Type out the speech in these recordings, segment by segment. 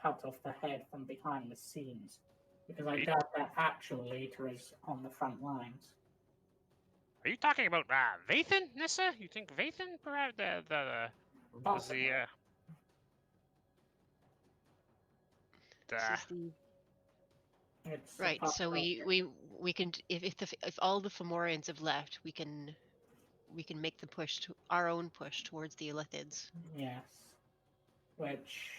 cut off the head from behind the scenes. Because I doubt that actual leader is on the front lines. Are you talking about Vathan, Nissa? You think Vathan, perhaps was the It's right. So we can if all the Fomorians have left, we can make the push to our own push towards the Illithids. Yes, which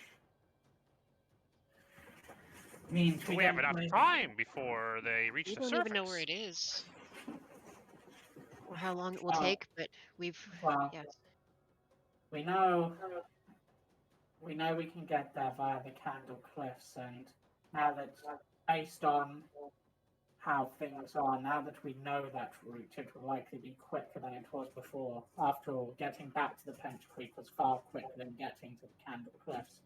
means we have enough time before they reach the surface. We don't even know where it is, or how long it will take. But yes. We know we can get there via the Candle Cliffs, and now that based on how things are, now that we know that route, it will likely be quicker than it was before. After all, getting back to the Pench Creek was far quicker than getting to the Candle Cliffs.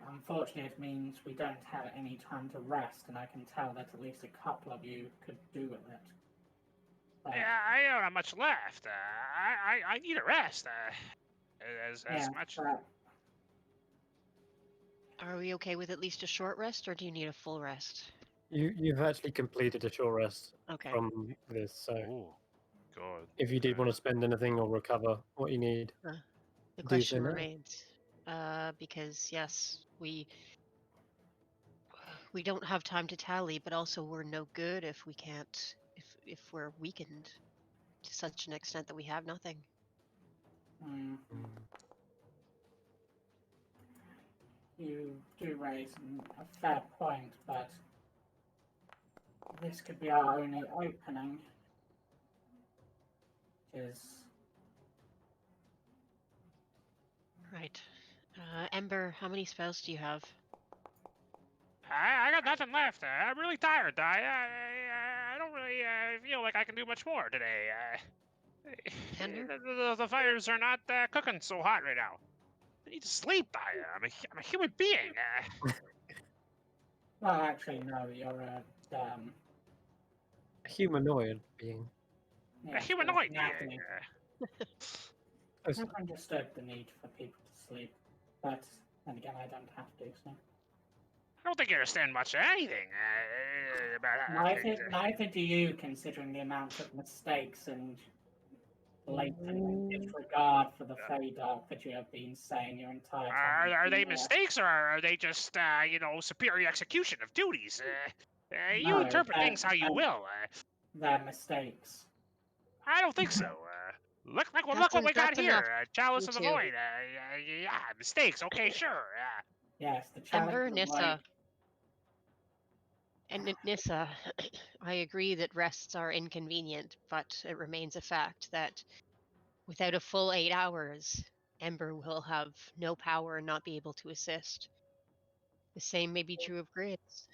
Unfortunately, it means we don't have any time to rest, and I can tell that at least a couple of you could do with it. Yeah, I don't have much left. I need a rest. As much. Are we okay with at least a short rest, or do you need a full rest? You've actually completed a short rest from this, so ooh, God. If you did want to spend anything or recover what you need, the question remains, because yes, we don't have time to tally, but also we're no good if we can't, if we're weakened to such an extent that we have nothing. You do raise a fair point, but this could be our only opening. Right. Ember, how many spells do you have? I got nothing left. I'm really tired. I don't really feel like I can do much more today. The fires are not cooking so hot right now. I need to sleep. I'm a human being. Well, actually, no. You're a humanoid being. A humanoid being. I've understood the need for people to sleep, but then again, I don't have to. So. I don't think you understand much of anything about neither do you, considering the amount of mistakes and blatant disregard for the Fey Dark that you have been saying your entire time. Are they mistakes, or are they just, superior execution of duties? You interpret things how you will. They're mistakes. I don't think so. Look what we got here. Chalice of the Void. Yeah, mistakes. Okay, sure. Yes, the Chalice Ember, of the Nissa. Void. And Nissa, I agree that rests are inconvenient, but it remains a fact that without a full 8 hours, Ember will have no power and not be able to assist. The same may be true of Grizz.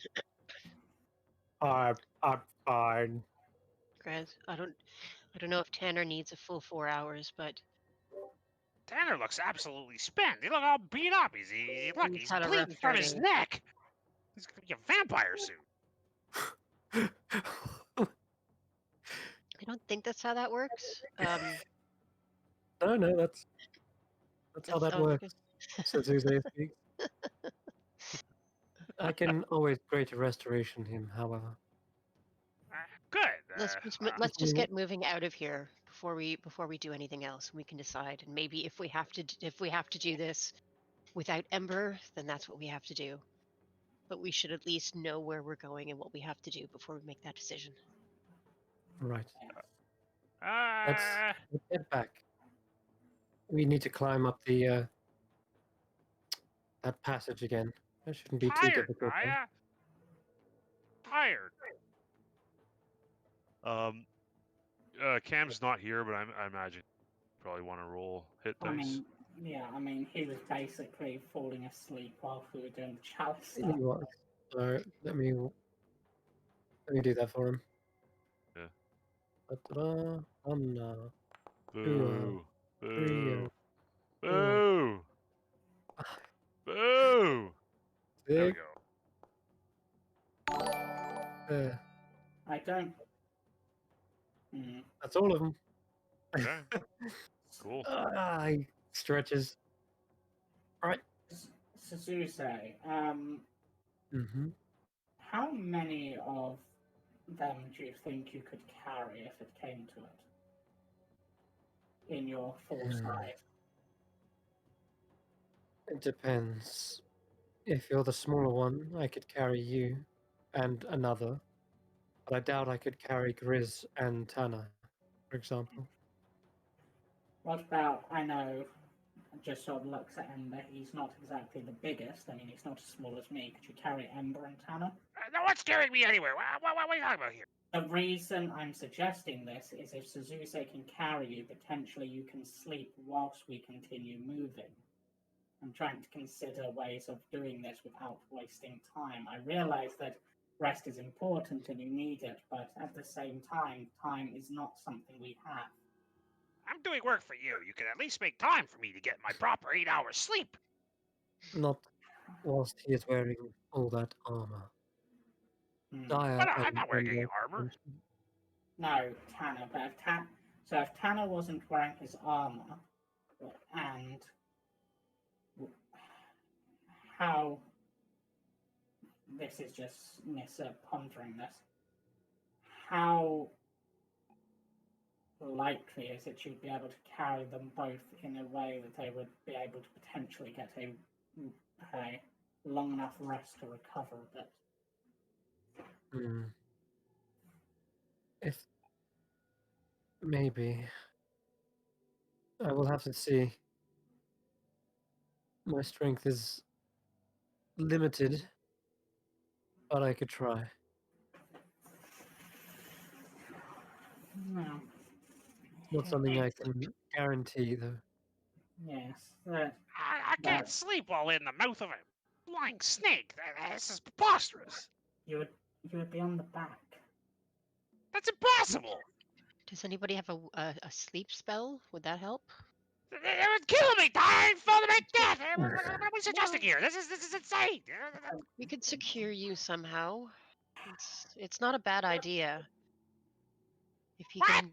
I'm fine. Grizz, I don't know if Tanner needs a full 4 hours, but Tanner looks absolutely spent. He looks all beat up. He's bleeding from his neck. He's gonna be a vampire soon. I don't think that's how that works. No, that's how that works. So Zuze speaks. I can always create a restoration him, however. Good. Let's just get moving out of here before we do anything else. We can decide, and maybe if we have to do this without Ember, then that's what we have to do. But we should at least know where we're going and what we have to do before we make that decision. Right. Let's get back. We need to climb up the that passage again. That shouldn't be too difficult. Tired. Cam's not here, but I imagine you probably want to roll hit dice. I mean, he was basically falling asleep while we were doing the chalice stuff. He was. So let me do that for him. Yeah. Da-da-da. Boo. Boo. Boo. Boo. Boo. There we go. I don't. That's all of them. Okay. Cool. He stretches. Right. Suzuze, Mm-hmm. how many of them do you think you could carry if it came to it in your full size? It depends. If you're the smaller one, I could carry you and another. But I doubt I could carry Grizz and Tana, for example. What about, I know, just sort of looks at Ember, he's not exactly the biggest. I mean, he's not as small as me. Could you carry Ember and Tanner? No one's carrying me anywhere. What are you talking about here? The reason I'm suggesting this is if Suzuze can carry you, potentially you can sleep whilst we continue moving. I'm trying to consider ways of doing this without wasting time. I realize that rest is important and you need it, but at the same time, time is not something we have. I'm doing work for you. You can at least make time for me to get my proper 8 hours sleep. Not whilst he is wearing all that armor. Daya But and I'm not wearing any Ember armor. mentioned- No, Tanner, but if Tanner wasn't wearing his armor, and how this is just Nissa pondering this, how likely is it you'd be able to carry them both in a way that they would be able to potentially get a long enough rest to recover a bit? If maybe I will have to see. My strength is limited, but I could try. No. Not something I can guarantee, though. Yes. I can't sleep while in the mouth of a flying snake. This is preposterous. You would be on the back. That's impossible. Does anybody have a sleep spell? Would that help? It would kill me, dying, fall to my death. What are we suggesting here? This is insane. We could secure you somehow. It's not a bad idea. If he can,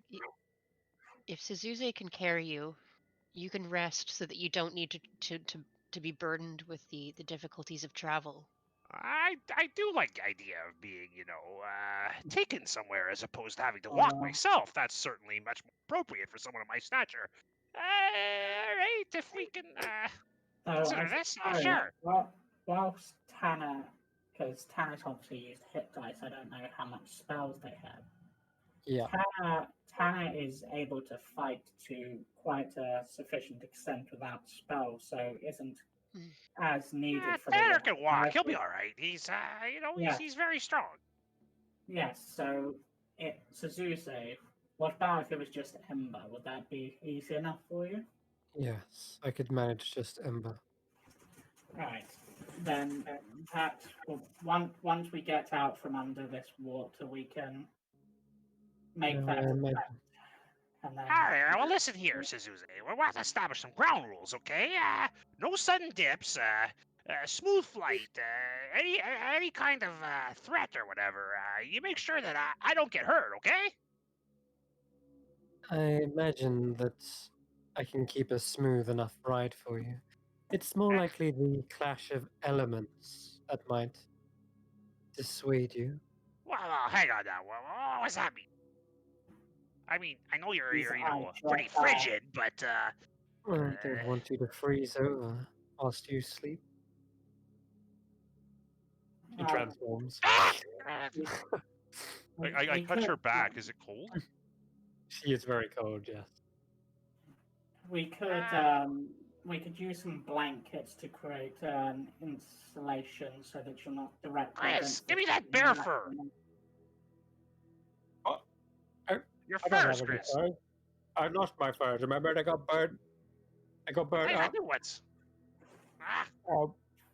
if Suzuze can carry you, you can rest so that you don't need to be burdened with the difficulties of travel. I do like the idea of being, taken somewhere as opposed to having to walk myself. That's certainly much more appropriate for someone of my stature. All right, if we can consider this, sure. Well, whilst Tanner, because Tanner's obviously used hit dice, I don't know how much spells they have. Yeah. Tanner is able to fight to quite a sufficient extent without spells, so isn't as needed for the Tanner can walk. He'll be all right. He's, he's very strong. Yes, so Suzuze, what about if it was just Ember? Would that be easy enough for you? Yes, I could manage just Ember. Right. Then that once we get out from under this water, we can make that attempt. And then... All right, well, listen here, Suzuze. We'll have to establish some ground rules, okay? No sudden dips, smooth flight, any kind of threat or whatever. You make sure that I don't get hurt, okay? I imagine that I can keep a smooth enough ride for you. It's more likely the clash of elements that might dissuade you. Well, hang on now. What does that mean? I mean, I know you're pretty frigid, but I don't want you to freeze over whilst you sleep. She transforms. I touch her back. Is it cold? She is very cold, yes. We could use some blankets to create insulation so that you're not directly. Chris, give me that bear fur. What? Your furs, Chris. I lost my furs. Remember, they got burned. I got burned I out. knew what's.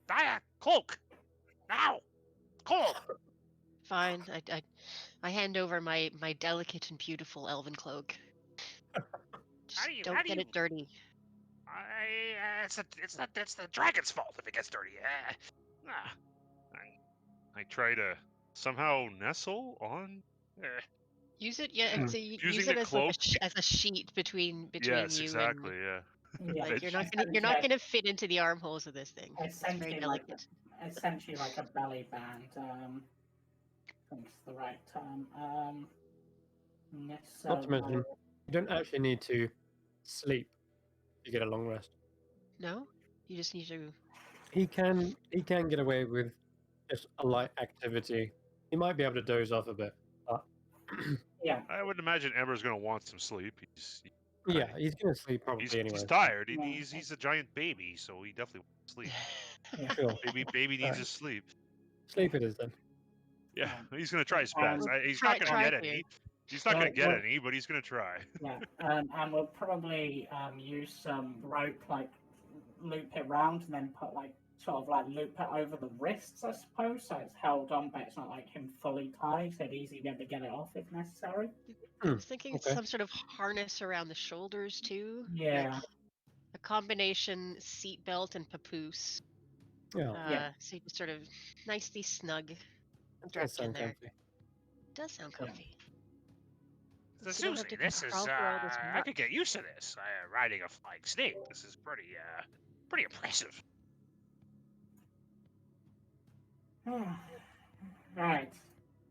Daya, cloak. Now, cold. Fine. I hand over my delicate and beautiful elven cloak. Just don't get it dirty. It's the dragon's fault if it gets dirty. I try to somehow nestle on. Use it, yeah. Hmm. So you use Using it a as like cloak. as a sheet between Yes, you exactly. Yeah. Yeah, like It's- you're not gonna fit into the armholes of this thing. It's very delicate. essentially like a belly band. I think it's the right term. Not to mention, you don't actually need to sleep to get a long rest. No, you just need to. He can get away with just a light activity. He might be able to doze off a bit, but yeah, I would imagine Ember's gonna want some sleep. yeah, he's gonna sleep probably He's anyway. tired. Yeah. He's a giant baby, so he definitely wants sleep. yeah. Sure, Baby needs Alright. his sleep. sleep it is then. Yeah, Yeah. he's gonna try his best. He's Try- not gonna try get to. any. He's not gonna Well, get well- any, but he's gonna try. Yeah, and we'll probably use some rope, like loop it round, and then put like sort of like loop it over the wrists, I suppose, so it's held on, but it's not like him fully tied, so it'd easily be able to get it off if necessary. I was thinking okay. some sort of harness around the shoulders too. Yeah, Like a combination seat belt and papoose. Yeah, Yeah. So you just sort of nicely snug that does strapped in sound there. comfy. Does sound Yeah. comfy. So So you don't have Susie, to this is crawl through all this I muck. could get used to this. Riding a flying snake. This is pretty impressive. right.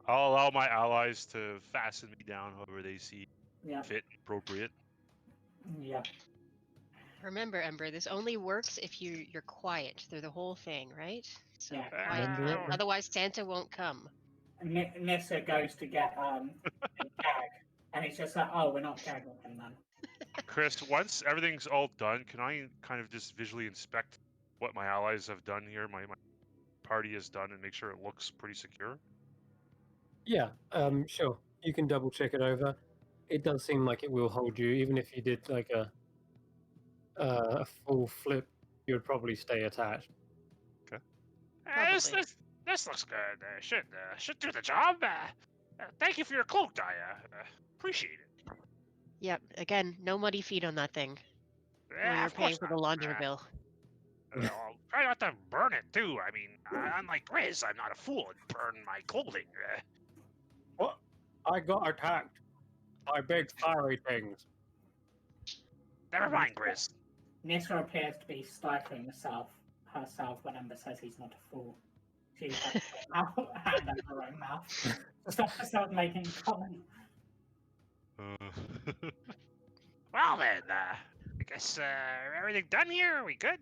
I'll allow my allies to fasten me down however they see Yeah, fit and appropriate. yeah, Remember, Ember, this only works if you're quiet through the whole thing, right? So Yeah. quiet. Remember it. Otherwise, Santa won't come. Nissa goes to get a gag, and it's just like, oh, we're not gagging him then. Chris, once everything's all done, can I kind of just visually inspect what my allies have done here, my party has done, and make sure it looks pretty secure? Yeah, sure. You can double check it over. It does seem like it will hold you, even if you did like a full flip, you would probably stay attached. This, Probably. this looks good. Should do the job. Thank you for your cloak, I appreciate it. Yep. Again, no muddy feet on that thing. Or you're Of paying course for the not. laundry bill. I'll try not to burn it too. I mean, unlike Grizz, I'm not a fool and burn my clothing. What? I got attacked by big fiery things. Never mind, Grizz. Nissa appears to be stifling herself when Ember says he's not a fool. She has her hand over her own mouth to stop herself making a comment. Well then, I guess everything done here. Are we good?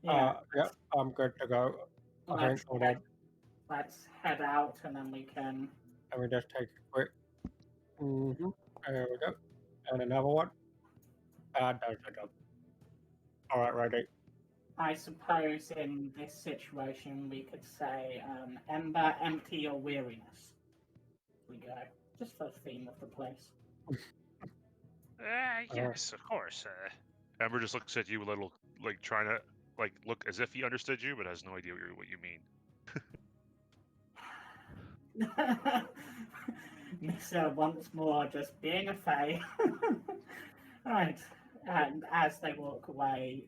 Yeah, Yeah, I'm good to go. I let's, think we'll let's head out and then we can. Let me just take a quick. There we go. And another one. That's the job. All right, ready. I suppose in this situation we could say, Ember, empty your weariness. We go. Just for the theme of the place. Yes, of course. Ember just looks at you a little, like trying to, like look as if he understood you, but has no idea what you mean. Nissa once more just being a fae. Right. And as they walk away,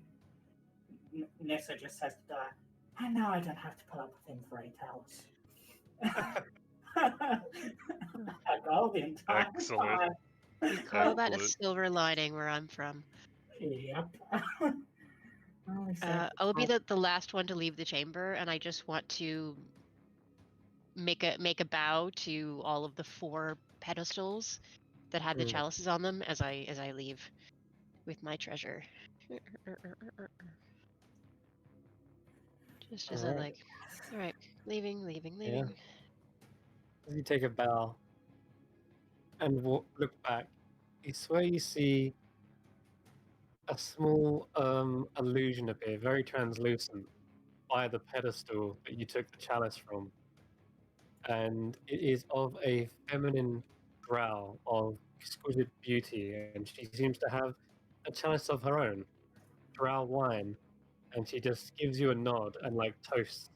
Nissa just says to Dara, and now I don't have to put up with him for 8 hours. I go the entire Excellent. time. We call that a Excellent. silver lining where I'm from. Yep. Oh, he said, I'll be the last one to leave the chamber, and I just want to make a bow to all of the 4 pedestals that had the Mm. chalices on them as I leave with my treasure. Just as I Alright. like, all right, leaving. As you take a bow and look back, you swear you see a small illusion appear, very translucent, by the pedestal that you took the chalice from. And it is of a feminine drow of exquisite beauty, and she seems to have a chalice of her own, drow wine, and she just gives you a nod and like toasts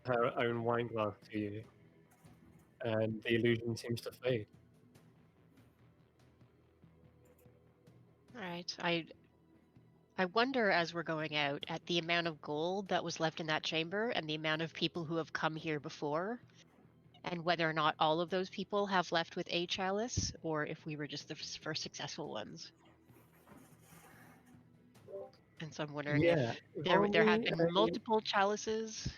her own wine glass to you, and the illusion seems to fade. All right, I wonder as we're going out at the amount of gold that was left in that chamber and the amount of people who have come here before. and whether or not all of those people have left with a chalice, or if we were just the first successful ones. And so I'm wondering Yeah, if there have been only multiple chalices.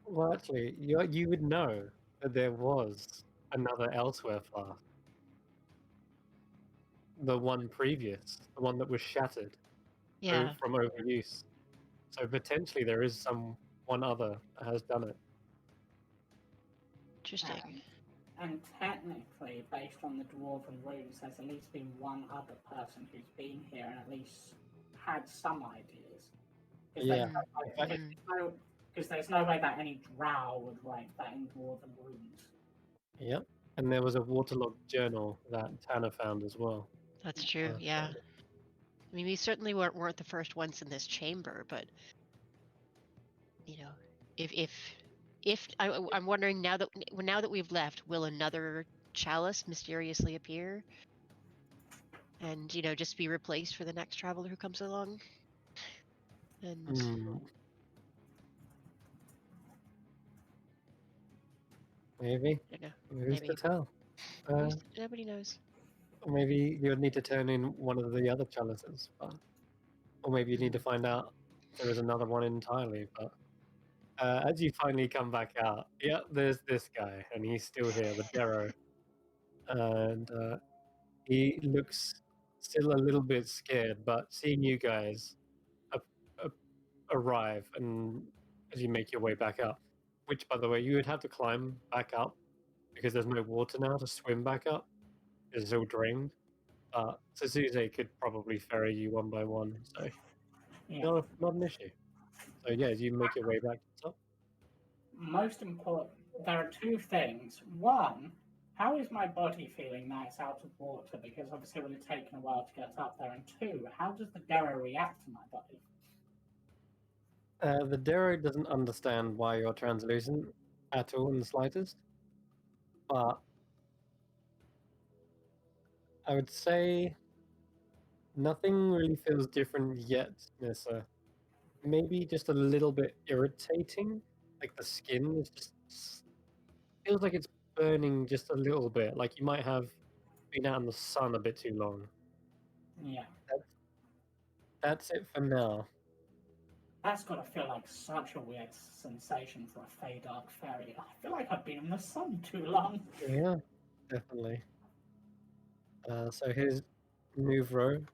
well, actually, you would know that there was another elsewhere flask. The one previous, the one that was shattered Yeah, from overuse. So potentially there is one other that has done it. interesting. And technically, based on the dwarven runes, there's at least been one other person who's been here and at least had some ideas. Yeah, Because there's no way that any drow would write that in dwarven runes. yep. And there was a waterlogged journal that Tanner found as well. That's true. Yeah. I mean, we certainly weren't the first ones in this chamber, but you know, if I'm wondering now that we've left, will another chalice mysteriously appear, and just be replaced for the next traveler who comes along? And Maybe. I don't know. Who's to tell? Nobody knows. Maybe you would need to turn in one of the other chalices, or maybe you need to find out if there is another one entirely. But as you finally come back out, yeah, there's this guy, and he's still here, the Darrow, and he looks still a little bit scared. But seeing you guys arrive, and as you make your way back up, which, by the way, you would have to climb back up because there's no water now to swim back up. It's all drained. So Suze could probably ferry you one by one, so not an issue. So yeah, as you make your way back to the top. Most important, there are two things. One, how is my body feeling now it's out of water? Because obviously it would have taken a while to get up there. And two, how does the Darrow react to my body? The Darrow doesn't understand why you're translucent at all in the slightest, but I would say nothing really feels different yet, Nissa. Maybe just a little bit irritating, like the skin is just feels like it's burning just a little bit, like you might have been out in the sun a bit too long. Yeah. That's it for now. That's got to feel like such a weird sensation for a Fey Dark Fairy. I feel like I've been in the sun too long. Yeah, definitely. So here's Nouvro,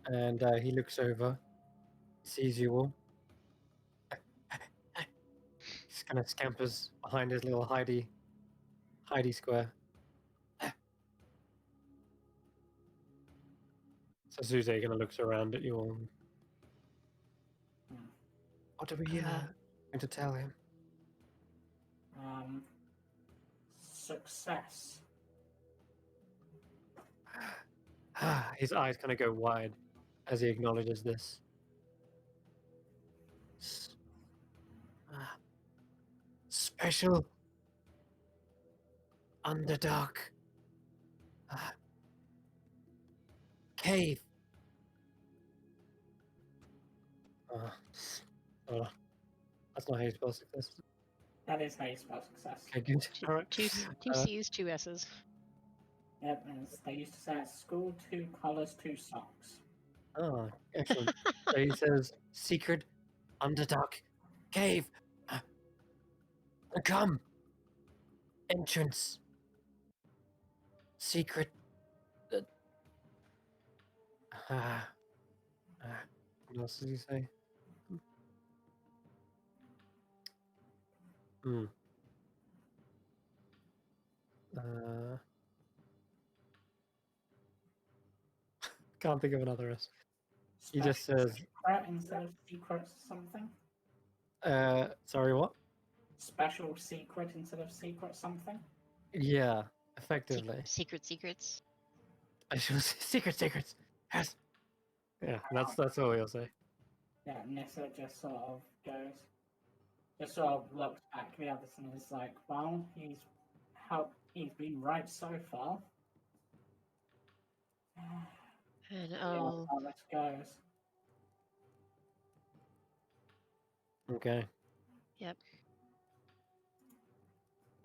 and he looks over, sees you all. He's kind of scampers behind his little hidey square. So Suze kind of looks around at you all. What are we going to tell him? Success. His eyes kind of go wide as he acknowledges this. Special Underdark cave. That's not how you spell success. That is how you spell success. Okay, good. All right. Two C's, two S's. Yep, as they used to say at school, 2 collars, 2 socks. Oh, excellent. So he says, secret Underdark cave. Come. Entrance. Secret. What else did he say? Can't think of another S. He just says. Secret instead of secret something? Sorry, what? Special secret instead of secret something? Yeah, effectively. Secrets. Special secrets. Yes. Yeah, that's all he'll say. Yeah, Nissa just sort of looks back at the others and is like, well, he's been right so far. And how this goes. Okay. Yep.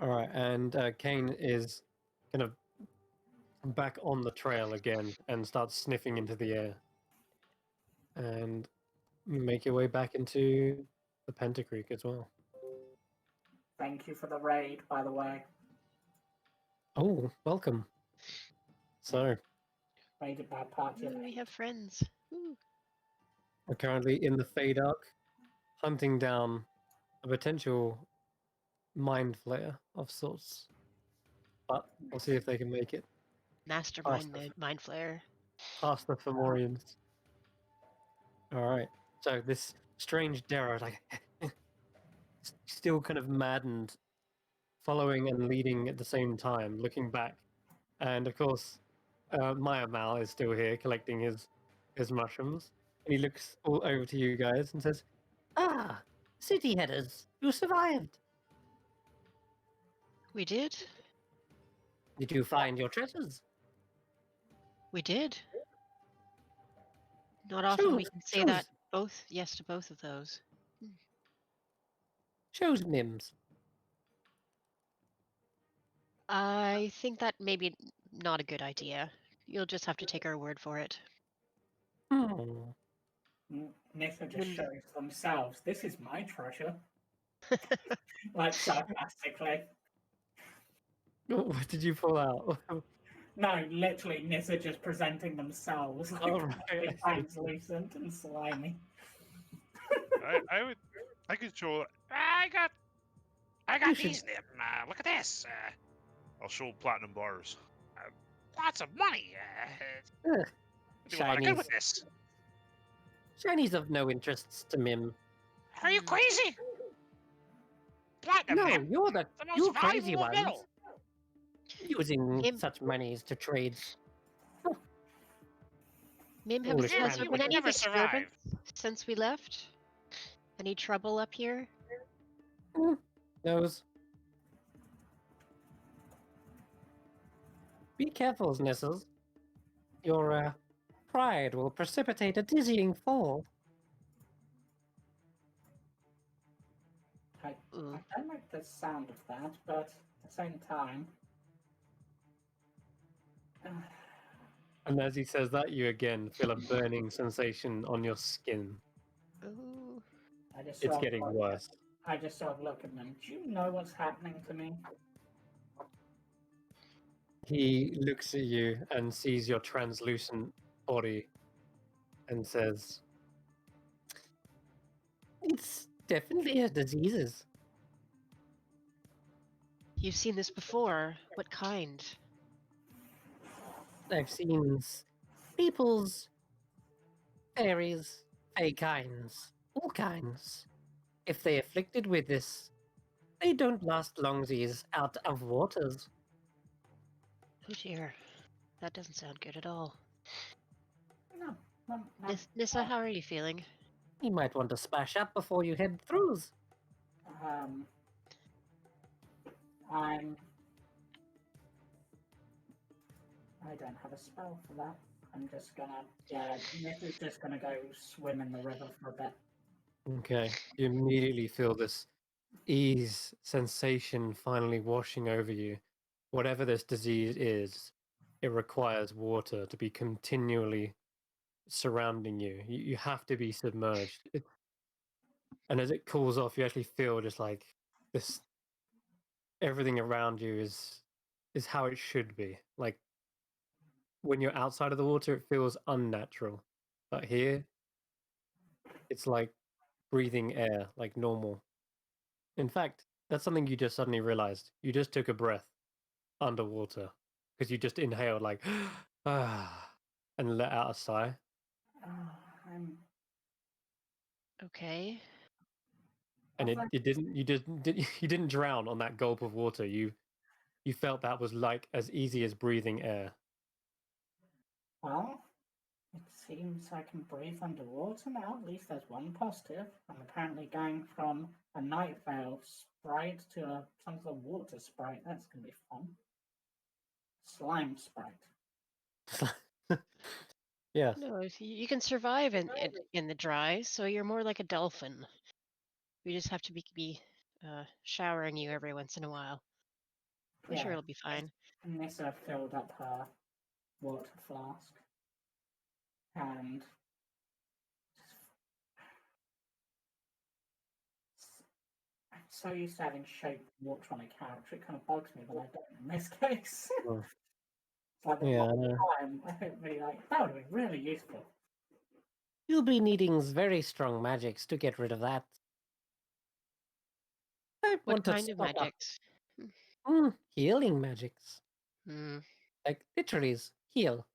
All right, and Kane is kind of back on the trail again and starts sniffing into the air. And make your way back into the Pentacreek as well. Thank you for the raid, by the way. Oh, welcome. So, Raided by party of Ooh, we 8. have friends. Ooh. we're currently in the Fade Arc, hunting down a potential mind flayer of sorts. But we'll see if they can make it Mastermind Awesome. mind flayer. past the Fomorians. All right. So this strange Darrow, like, still kind of maddened, following and leading at the same time, looking back. And of course, Maya Mal is still here collecting his mushrooms. And he looks all over to you guys and says, "Ah, city headers, you survived. We did. Did you find your treasures? We did. Not often we can say that both yes to both of those. Shows Mims. I think that maybe not a good idea. You'll just have to take our word for it. Hmm. Nissa just When- shows themselves, this is my treasure. Like sarcastically. What did you pull out? No, literally, Nissa just presenting themselves like Oh, right. translucent and slimy. I could show. I got You should- these Nim. Look at this. I'll show platinum bars. Lots of money. Do a lot of good with this. Shinies of no interests to Mim. Are you crazy? Platinum No, Nim, you're the the most you crazy valuable ones. metal. Using Mim- such monies to trade. Mim, Foolish has man. there You been would any never survive. disturbance since we left? Any trouble up here? Knows. Be careful, Nissels. Your pride will precipitate a dizzying fall. I Ooh. don't like the sound of that, but at the same time. And as he says that, you again feel a burning sensation on your skin. Ooh. I just It's sort of getting look- worse. I just sort of look at them. Do you know what's happening to me? He looks at you and sees your translucent body and says, "It's definitely a disease. You've seen this before. What kind? I've seen people's, fairies, fey kinds, all kinds. If they afflicted with this, they don't last longsies out of waters." Oh dear. That doesn't sound good at all. No. no. Nissa, how are you feeling? You might want to splash up before you head through. I'm. I don't have a spell for that. I'm just gonna. Yeah, Nissa's just gonna go swim in the river for a bit. Okay. You immediately feel this ease sensation finally washing over you. Whatever this disease is, it requires water to be continually surrounding you. You have to be submerged. And as it cools off, you actually feel just like this. Everything around you is how it should be. Like when you're outside of the water, it feels unnatural, but here, it's like breathing air, like normal. In fact, that's something you just suddenly realized. You just took a breath underwater because you just inhaled like ah, and let out a sigh. I'm. Okay. And it didn't you didn't drown on that gulp of water. You felt that was like as easy as breathing air. Well, it seems I can breathe underwater now. At least there's one positive. I'm apparently going from a night veil sprite to some sort of water sprite. That's gonna be fun. Slime sprite. Yes. No, you can survive in the dry, so you're more like a dolphin. We just have to be showering you every once in a while. I'm sure it'll be fine. Nissa filled up her water flask and I'm so used to having shaped water on a character, it kind of bugs me, but I don't in this case. Oh. It's like the Yeah, whole time, I think really like, that would be really useful. you'll be needing very strong magics to get rid of that. I What want to kind of stock up. magics? Healing magics. Hmm. Like, literally, heal.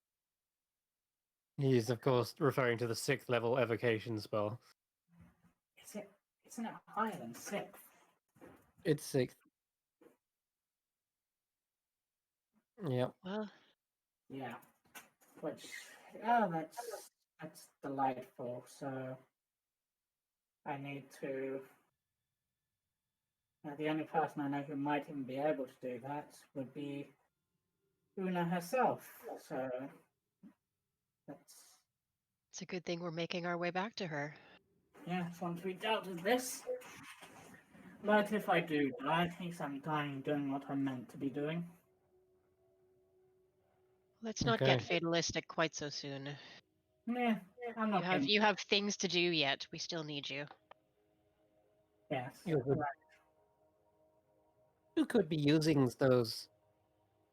He's, of course, referring to the 6th level evocation spell. Isn't it higher than 6? It's 6th. Yep. Well, Yeah. Which, that's delightful. So I need to. The only person I know who might even be able to do that would be Una herself. So that's it's a good thing we're making our way back to her. it's one to be dealt with this. But if I do die, at least I'm dying doing what I'm meant to be doing. Let's not get fatalistic quite so soon. Yeah, I'm not. You have things to do yet. We still need you. Yes. You could be using those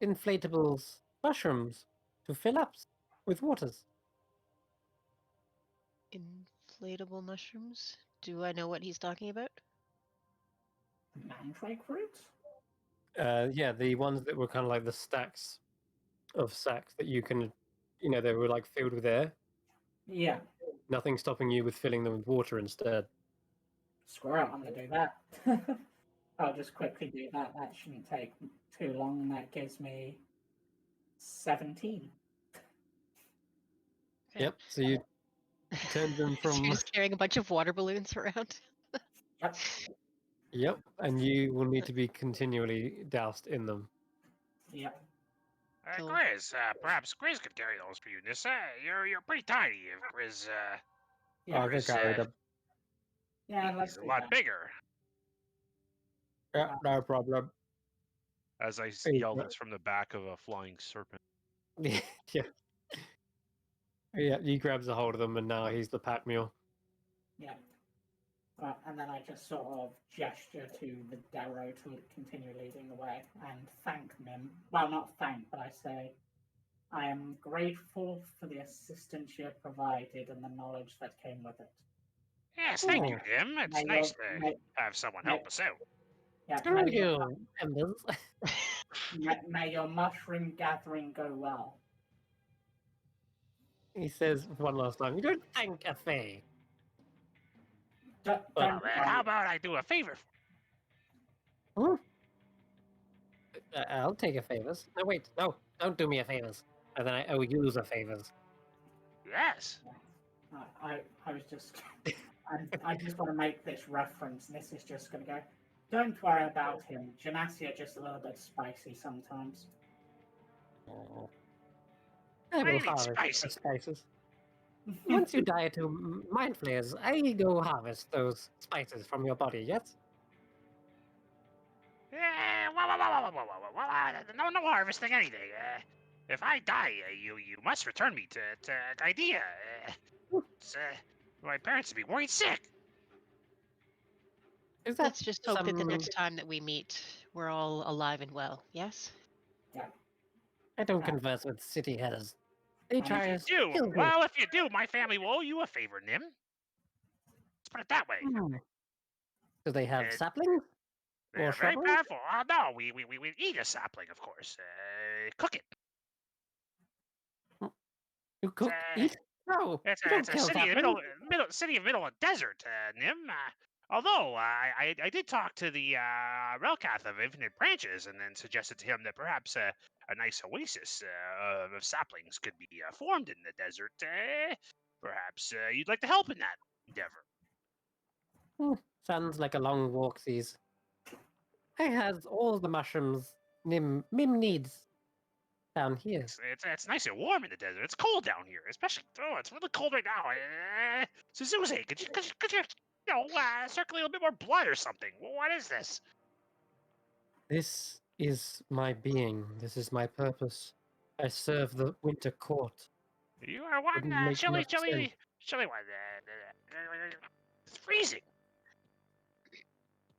inflatables mushrooms to fill up with waters. Inflatable mushrooms? Do I know what he's talking about? Mandrake fruits? Yeah, the ones that were kind of like the stacks of sacks that you can, they were like filled with air. Yeah. Nothing stopping you with filling them with water instead. Screw it, I'm gonna do that. I'll just quickly do that. That shouldn't take too long, and that gives me 17. Okay. Yep. So you turn them So from. you're just carrying a bunch of water balloons around. Yep. Yep, and you will need to be continually doused in them. Yep. Cool. Grizz, perhaps Grizz could carry those for you, Nissa. You're pretty tiny. If Grizz, Yeah. I can carry them. Yeah, let's he's a do lot that. bigger. Yeah, no problem. As I Hey, yell bro. this from the back of a flying serpent. Yeah. Yeah, he grabs a hold of them, and now he's the pack mule. Yeah. And then I just sort of gesture to the Darrow to continue leading the way and thank Mim. Well, not thank, but I say, I am grateful for the assistance you have provided and the knowledge that came with it. Yes, thank you, Nim. It's May nice your- to may- have someone may- help us out. Yeah, Screw you, Embers. may your mushroom gathering go well. He says one last time, you don't thank a fae. Don't Well, then, how worry. about I do a favor for I'll take a favors. No, wait, no, don't do me a favors. And then I owe you the favors. you? Yes. I was just... I just want to make this reference. This is just going to go... Don't worry about him. Genasi are just a little bit spicy sometimes. Oh. What I do will you mean harvest spicy? the spices. Once you die to mind flayers, I go harvest those spices from your body, yes? Yeah, no harvesting anything. If I die, you must return me to Idea. My parents would be worried sick. Is that Let's just hope that the some... next time that we meet, we're all alive and well. Yes? Yeah. I don't converse with city headers. They And try if to You kill me. well, if you do, my family will owe you a favor, Nim. Let's put it that way. Do they have Uh, saplings? They're Or very shrubbery? powerful. Oh no, we eat a sapling, of course. Cook it. You cook, Uh, eat? No, It's you a, don't it's a kill city in the saplings. middle of desert, Nim. Although I did talk to the Relcath of Infinite Branches, and then suggested to him that perhaps a nice oasis of saplings could be formed in the desert. Perhaps you'd like to help in that endeavor. Sounds like a long walk, these. I has all the mushrooms Mim needs down here. It's nice and warm in the desert. It's cold down here, especially. Oh, it's really cold right now. Suzuki, could you circulate a little bit more blood or something? What is this? This is my being. This is my purpose. I serve the Winter Court. You are one Wouldn't make chilly, much sense. chilly one. It's freezing.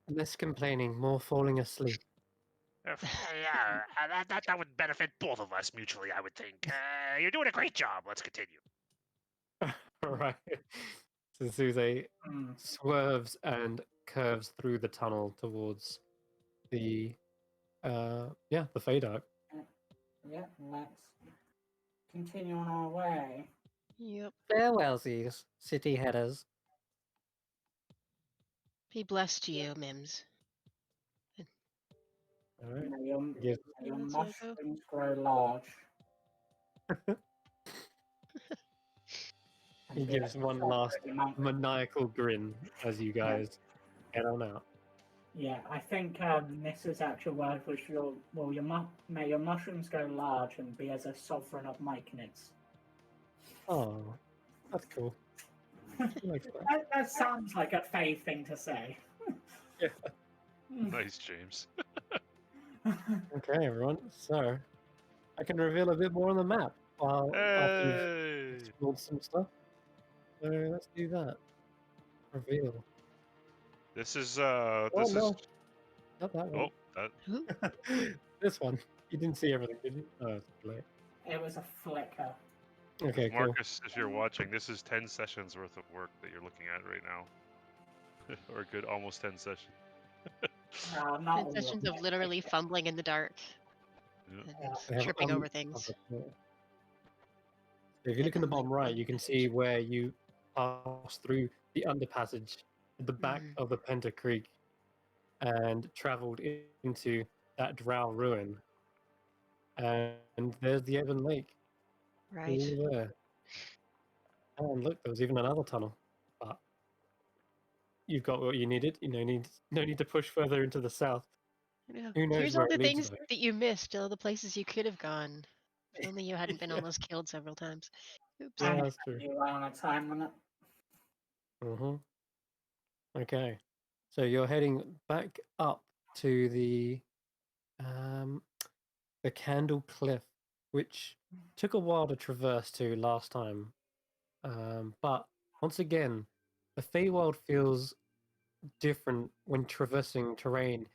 Less complaining, more falling asleep. Yeah, that would benefit both of us mutually, I would think. You're doing a great job. Let's continue. Right. So Suze Hmm. swerves and curves through the tunnel towards the the Feydark. Yeah, let's continue on our way. Yep. Farewellsies, city headers. Be blessed to you, Mims. All right. May your, Gives, may your That's what I go. mushrooms grow large. he And be gives a one last pretty monk. maniacal grin as you guys head on out. Yeah, I think Mrs. actual word was may your mushrooms go large and be as a sovereign of myconids. Oh, that's cool. I like that. That sounds like a Faye thing to say. Yeah. Nice, James. Okay, everyone. So I can reveal a bit more on the map after you've Hey! explored some stuff. So let's do that. Reveal. This is Oh no, not that one. that Ooh, This one. You didn't see everything, did you? Oh, it's too late. It was a flicker. Okay, cool. Marcus, if you're watching, this is 10 sessions worth of work that you're looking at right now. Or a good almost 10 sessions. Not 10 all sessions of of it. liteally fumbling in the dark Yeah. and They have tripping over things. So if you look in the bottom right, you can see where you pass through the underpassage at the back Mhm. of the Penta Creek and travelled into that drow ruin. And there's the Evan Lake. Right. All there. Oh, and look, there was even another tunnel. But you've got what you needed. You know, no need to push further into the south. Yeah. Who knows Here's where all the it leads, things though? that you missed, all the places you could have gone. If only you hadn't been Yeah. almost killed several times. Oops. Yeah, And that's true. you are on a time limit. Mm-hmm. Okay. So you're heading back up to the Candle Cliff, which took a while to traverse to last time. But once again, the Feywild feels different when traversing terrain.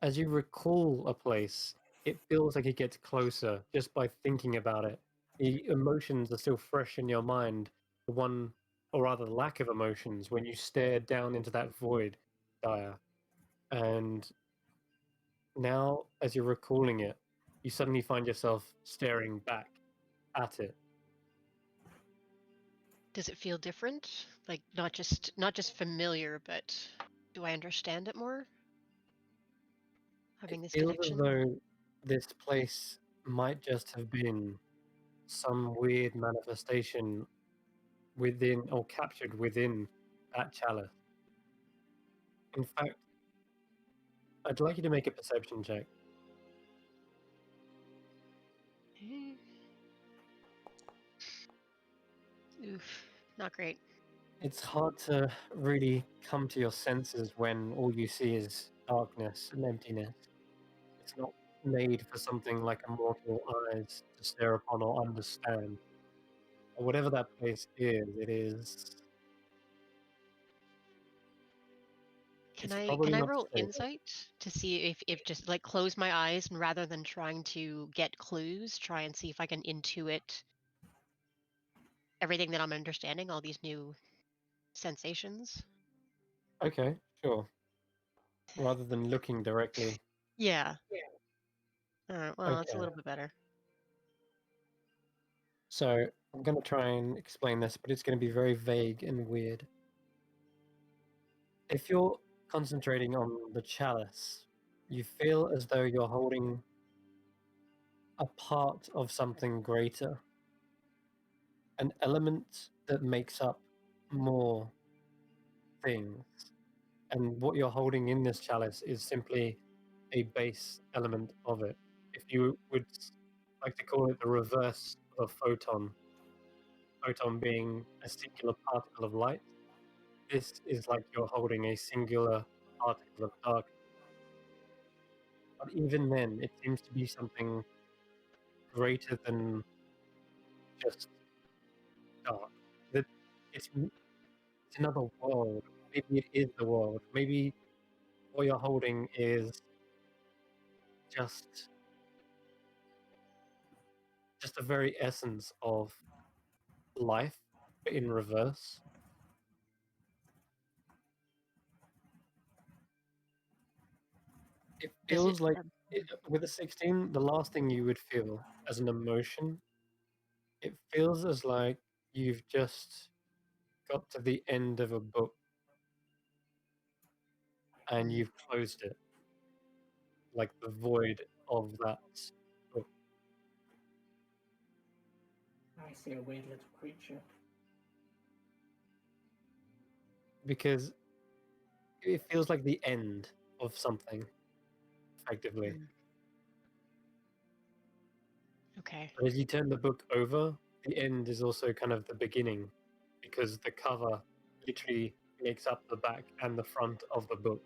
As you recall a place, it feels like it gets closer just by thinking about it. The emotions are still fresh in your mind. The one, or rather, the lack of emotions when you stare down into that void, dire. And now, as you're recalling it, you suddenly find yourself staring back at it. Does it feel different? Like not just familiar, but do I understand it more? Having this Feels as connection? though this place might just have been some weird manifestation within or captured within that chalice. In fact, I'd like you to make a perception check. Eh. Oof, not great. It's hard to really come to your senses when all you see is darkness and emptiness. It's not made for something like immortal eyes to stare upon or understand. Or whatever that place is, it is. Can It's I probably can I not roll safe. insight to see if just like close my eyes and rather than trying to get clues, try and see if I can intuit everything that I'm understanding, all these new sensations? Okay, sure. Rather than looking directly. Yeah. All right. Well, that's a Okay. little bit better. So I'm going to try and explain this, but it's going to be very vague and weird. If you're concentrating on the chalice, you feel as though you're holding a part of something greater, an element that makes up more things. And what you're holding in this chalice is simply a base element of it. If you would like to call it the reverse of a photon being a singular particle of light, this is like you're holding a singular particle of dark. But even then, it seems to be something greater than just dark. That it's another world. Maybe it is the world. Maybe what you're holding is just the very essence of life, but in reverse. It Does it? feels like with a 16, the last thing you would feel as an emotion, it feels as like you've just got to the end of a book and you've closed it, like the void of that book. I see a weird little creature. Because it feels like the end of something, effectively. Mm. Okay. But as you turn the book over, the end is also kind of the beginning, because the cover literally makes up the back and the front of the book.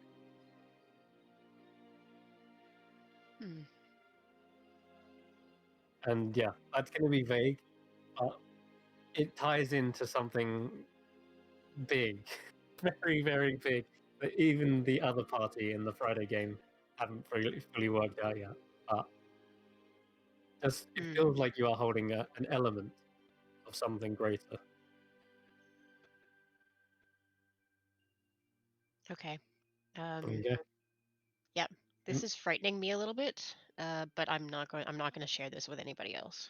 Hmm. And yeah, that's going to be vague, but it ties into something big, very, very big, that even the other party in the Friday game haven't fully worked out yet. But it feels like you are holding an element of something greater. Okay. Okay. Yeah, this is frightening me a little bit, but I'm not going to share this with anybody else.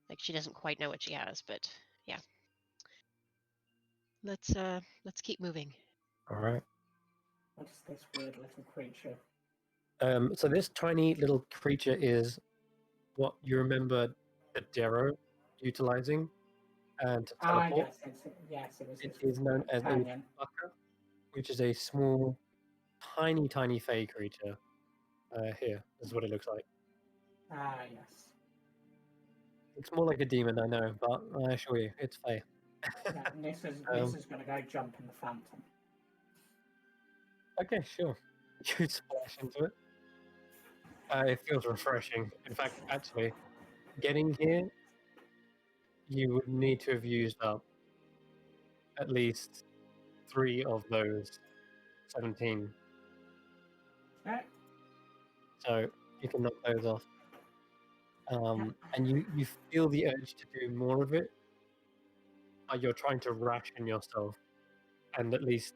Like, she doesn't quite know what she has, but yeah. Let's keep moving. All right. What is this weird little creature? So this tiny little creature is what you remember the Darrow utilizing and to teleport. Yes, it was It his is known as a companion. fucker, which is a small, tiny fey creature. Here is what it looks like. Ah, yes. It's more like a demon, I know, but I assure you, it's fey. Yeah, and this Um, is going to go jump in the fountain. Okay, sure. You splash into it. It feels refreshing. In fact, actually, getting here, you would need to have used up at least 3 of those 17. Okay. So you can knock those off. And you feel the urge to do more of it, but you're trying to ration yourself and at least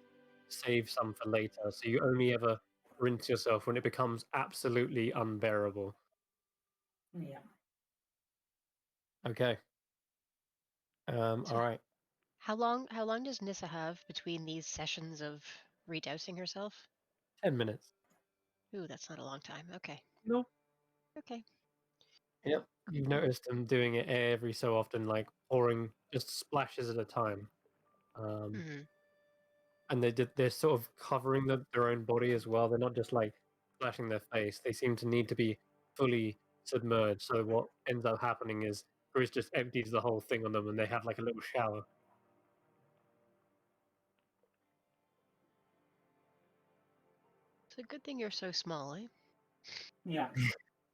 save some for later. So you only ever rinse yourself when it becomes absolutely unbearable. Yeah. Okay. So All right. How long does Nissa have between these sessions of redousing herself? 10 minutes. Ooh, that's not a long time. Okay. No. Okay. Yep. You've noticed them doing it every so often, like pouring just splashes at a time. Hmm. And they're sort of covering their own body as well. They're not just like splashing their face. They seem to need to be fully submerged. So what ends up happening is Chris just empties the whole thing on them, and they have like a little shower. It's a good thing you're so small, eh? Yeah.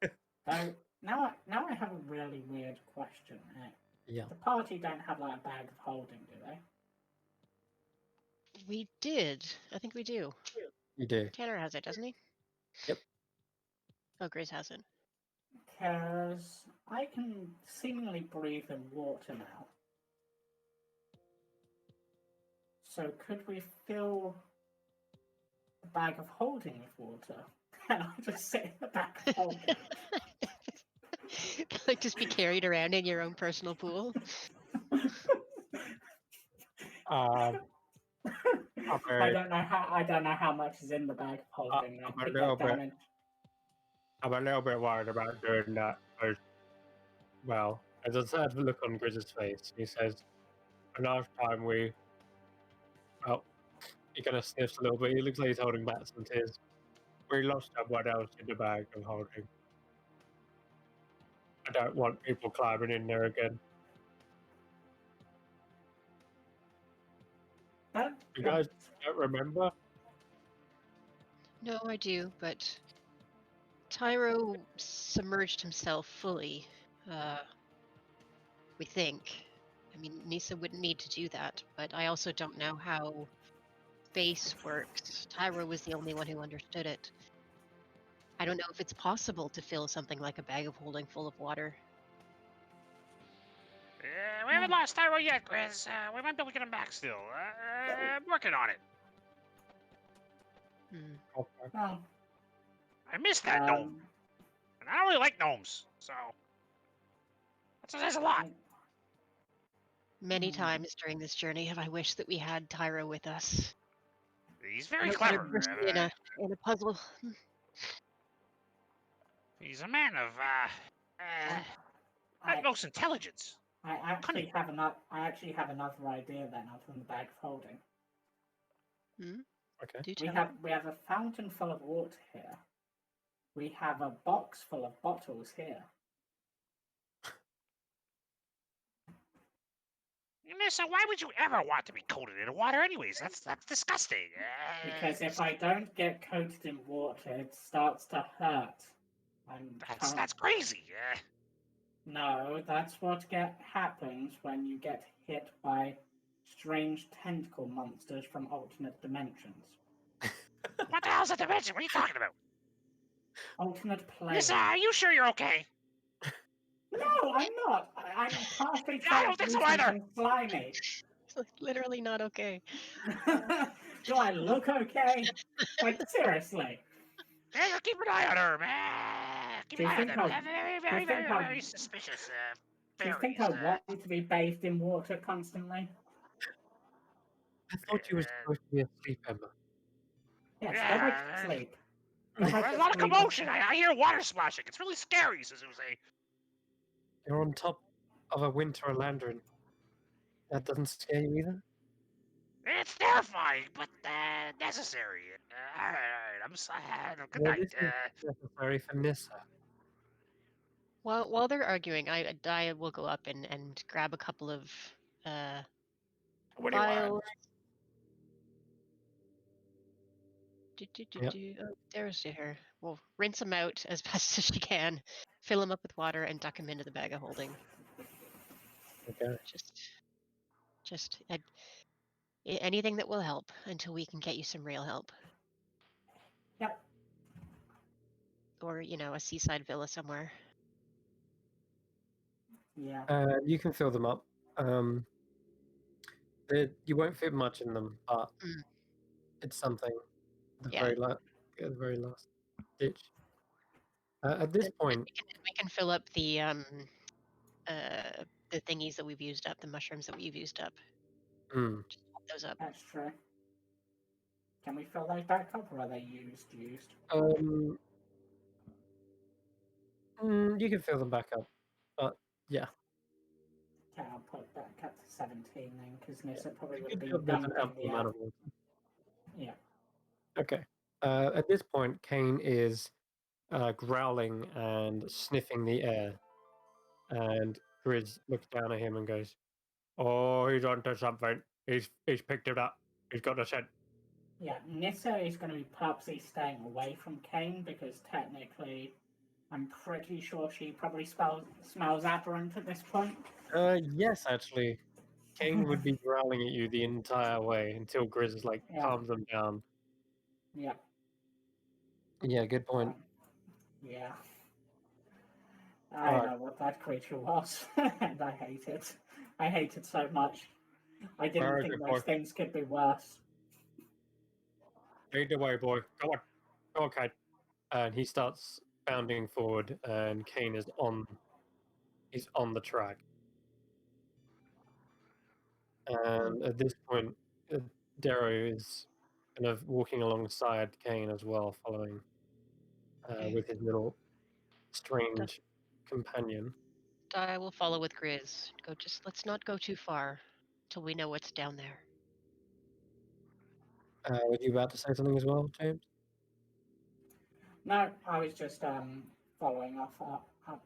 So now I have a really weird question. Yeah, The party don't have like a bag of holding, do they? We did. I think we do. you do. Tanner has it, doesn't he? Yep. Oh, Grace has it. Because I can seemingly breathe in water now. So could we fill the bag of holding with water? And I just sit in the bag of holding. Like, just be carried around in your own personal pool. Uh, I don't know how much is in the bag of holding. I put that down in. I'm a little bit worried about doing that. Because, well, there's a sad look on Grizz's face. He says, "The last time well, he kind of sniffs a little bit. He looks like he's holding back some tears. We lost someone else in the bag of holding. I don't want people climbing in there again. You guys don't remember? No, I do, but Tyro submerged himself fully. We think. I mean, Nisa wouldn't need to do that, but I also don't know how space works. Tyro was the only one who understood it. I don't know if it's possible to fill something like a bag of holding full of water. We haven't lost Tyro yet, Grizz. We might be able to get him back still. I'm working on it. Hmm. Okay. Well, I miss that gnome, and I don't really like gnomes, so that says a lot. Many Hmm. times during this journey have I wished that we had Tyro with us. He's very But clever. especially in a puzzle. He's a man of I, utmost intelligence. I actually Cunning. have another idea then, other than the bag of holding. Hmm? Okay. Do We tell. have a fountain full of water here. We have a box full of bottles here. Nissa, why would you ever want to be coated in water anyways? That's disgusting. Because if I don't get coated in water, it starts to hurt. That's crazy. No, that's what happens when you get hit by strange tentacle monsters from alternate dimensions. What the hell's a dimension? What are you talking about? Alternate plane. Nissa, are you sure you're okay? No, I'm not. I'm partially I don't think so translucent either. and slimy. It's like literally not okay. Do I look okay? Like, seriously. Yeah, keep an eye on her, man. Keep Do an you eye on think them. I- They're very, do you very, think very, I- very suspicious Do you think fairies. I want to be bathed in water constantly? I thought you were supposed to be asleep, Emma. Yes, Yeah, go back to sleep. Go There's back a to lot of sleep. commotion. I hear water splashing. It's really scary, Suzuki. You're on top of a winter Alandrin. That doesn't scare you either? It's terrifying, but necessary. All right. I'm sorry. Good Well, night. this is necessary for Nissa. While they're arguing, I will go up and grab a couple of What do you vials. want? Yep. Oh, there's her. We'll rinse them out as best as she can, fill them up with water, and duck them into the bag of holding. Okay. Just anything that will help until we can get you some real help. Yep. Or, a seaside villa somewhere. Yeah. You can fill them up. You won't fit much in them, but it's something. At the very last ditch. At this point, We can fill up the thingies that we've used up, the mushrooms that we've used up. Just pop those up. That's true. Can we fill those back up, or are they used? you can fill them back up, but yeah. Okay, I'll put back up to 17 then, because Nissa probably would have Good been job, there's an dumping ample the amount other. of water. Yeah. Okay. At this point, Kane is growling and sniffing the air, and Grizz looks down at him and goes, "Oh, he's onto something. He's picked it up. He's got a scent." Yeah, Nissa is going to be purposely staying away from Kane because technically, I'm pretty sure she probably smells aberrant at this point. Yes, actually. Kane would be growling at you the entire way until Grizz calms them down. Yeah. Yeah, good point. Yeah. I know what that creature was, and I hate it. I hate it so much. I didn't think those things could be worse. Lead the way, boy. Go on. Go on, Kane. And he starts bounding forward, and Kane is on the track. And at this point, Darrow is kind of walking alongside Kane as well, following with his little strange companion. I will follow with Grizz. Let's not go too far till we know what's down there. Were you about to say something as well, James? No, I was just following up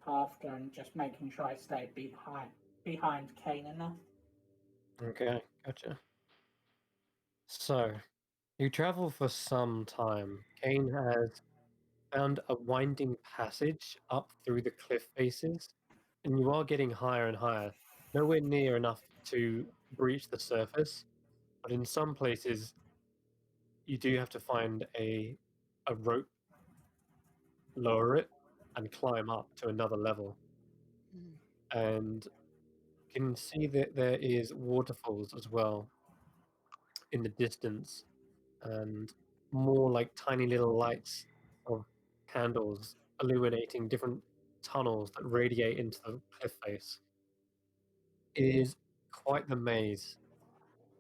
after and just making sure I stayed behind Kane enough. Okay, gotcha. So, You travel for some time. Kane has found a winding passage up through the cliff faces, and you are getting higher and higher. Nowhere near enough to breach the surface, but in some places you do have to find a rope, lower it, and climb up to another level. Mm. And you can see that there is waterfalls as well in the distance, and more like tiny little lights of candles illuminating different tunnels that radiate into the cliff face. It is quite the maze.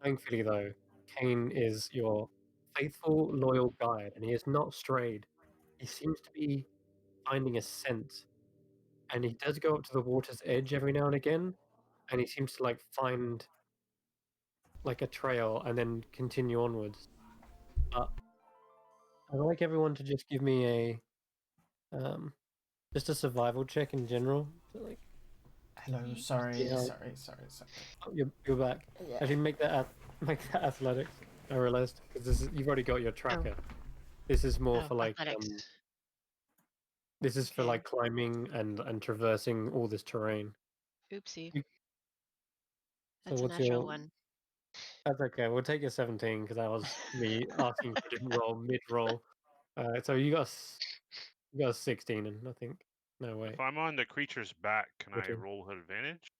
Thankfully, though, Kane is your faithful, loyal guide, and he has not strayed. He seems to be finding a scent, and he does go up to the water's edge every now and again, and he seems to like find like a trail and then continue onwards. But I'd like everyone to just give me just a survival check in general. So, like, Hello, sorry, Yeah. sorry. oh, you're back. Actually, make that athletics. I realized because you've already got your tracker. This is more Oh, for like athletics. this is for Okay. like climbing and traversing all this terrain. Oopsie. So That's a what's natural your? one. That's okay. We'll take your 17 because that was me asking for a different roll mid roll. So you got a 16, and I think no way. If I'm on the creature's back, can I 14. roll with advantage?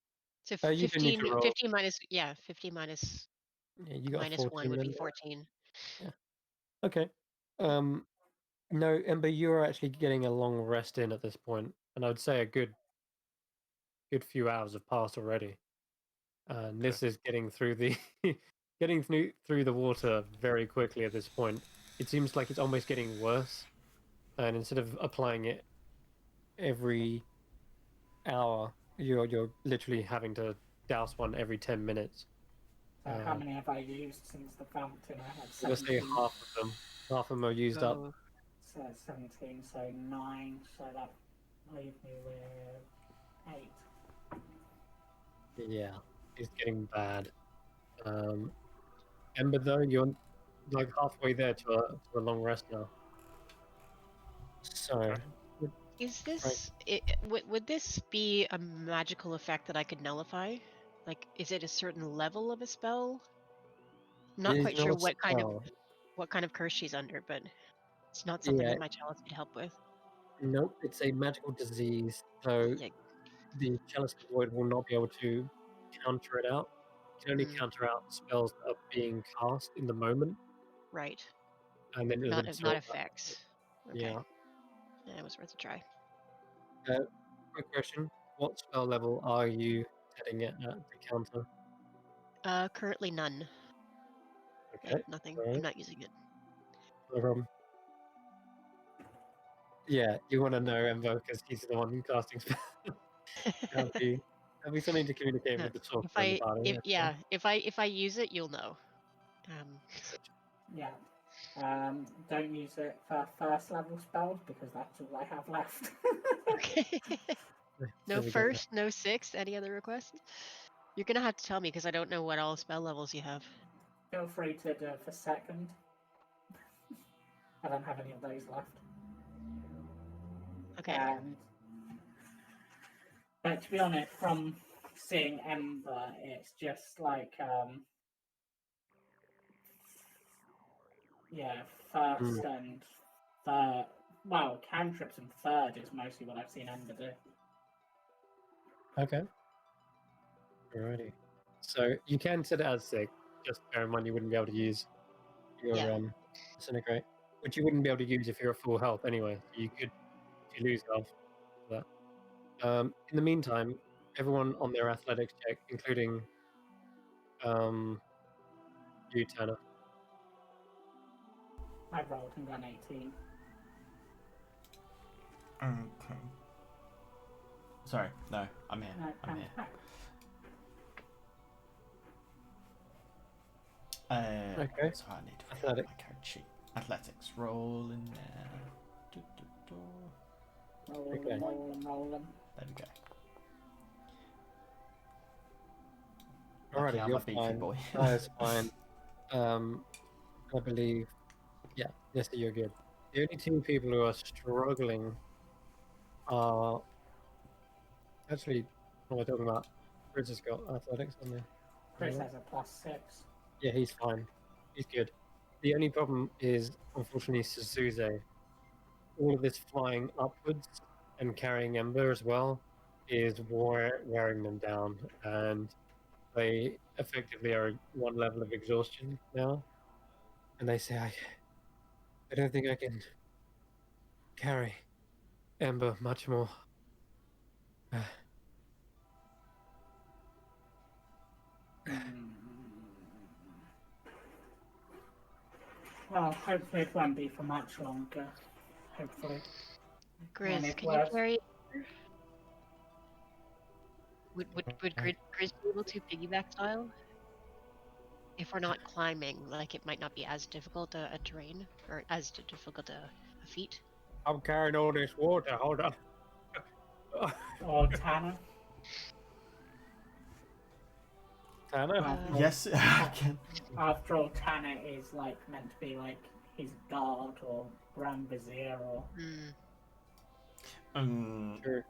So You do need 15, to roll. 50 minus, yeah, 50 minus Yeah, you got a minus 14 1 would be then. 14. Okay. No, Ember, you're actually getting a long rest in at this point, and I would say a good few hours have passed already. And this is getting through the through the water very quickly at this point. It seems like it's almost getting worse, and instead of applying it every hour, you're literally having to douse one every 10 minutes. So how many have I used since the fountain? I had I'm gonna say 17. half of them. Half of them are used up. Oh, So 17, so 9. So that leaves me with 8. Yeah, it's getting bad. Ember, though, you're like halfway there to a long rest now. So, Okay. is this would this be a magical effect that I could nullify? Like, is it a certain level of a spell? I'm not it is quite sure not a spell. what kind of curse she's under, but it's not something Yeah, that my chalice could help with. nope, it's a magical disease. So Yeah. the Chalice of Void will not be able to counter it out. It can only Mm, counter out spells that are being cast in the moment, right. and then it'll Not absorb that. effects. Okay. Yeah. Yeah, it was worth a try. Quick question: what spell level are you setting it at to counter? Currently none. Okay, Nothing. all I'm right, not using it. no problem. Yeah, you want to know Embo because he's the one casting spells. That'd be something to communicate No, with the sorcerer in the party. if I use it, you'll know. Yeah. Don't use it for first level spells because that's all I have left. Okay. No There we go. first, no sixth. Any other requests? You're gonna have to tell me because I don't know what all spell levels you have. Feel free to do it for second. I don't have any of those left. Okay. But to be honest, from seeing Ember, it's just like first and third. Well, cantrips and third is mostly what I've seen Ember do. Okay. Alrighty. So you can set it as 6. Just bear in mind you wouldn't be able to use your Yeah. disintegrate, which you wouldn't be able to use if you're at full health anyway. So you could, if you lose health, for that. In the meantime, everyone on their athletics check, including you, Tanner. I rolled and got 18. Okay. Sorry, no, I'm here. No, I'm here. back. Okay. So I need to find Athletic. my card sheet. Athletics, roll in there. Roll Okay. them, roll them, roll them. There we go. Alrighty, Lucky I'm you're a beefy fine. boy. That is fine. I believe. Yeah, yes, you're good. The only two people who are struggling are actually. What am I talking about? Chris has got athletics on there. Chris has a +6. Yeah, he's fine. He's good. The only problem is, unfortunately, Suzuze. All of this flying upwards and carrying Ember as well is wearing them down, and they effectively are at one level of exhaustion now. And they say, I don't think I can carry Ember much more. Well, hopefully it won't be for much longer. Hopefully. Grizz, it can you was- carry? Would Grizz be able to piggyback style? If we're not climbing, like it might not be as difficult a terrain or as difficult a feat. I'm carrying all this water. Hold on. Or Tanner. Tanner? Yes, I can. After all, Tanner is like meant to be like his guard or Grand Vizier or Sure.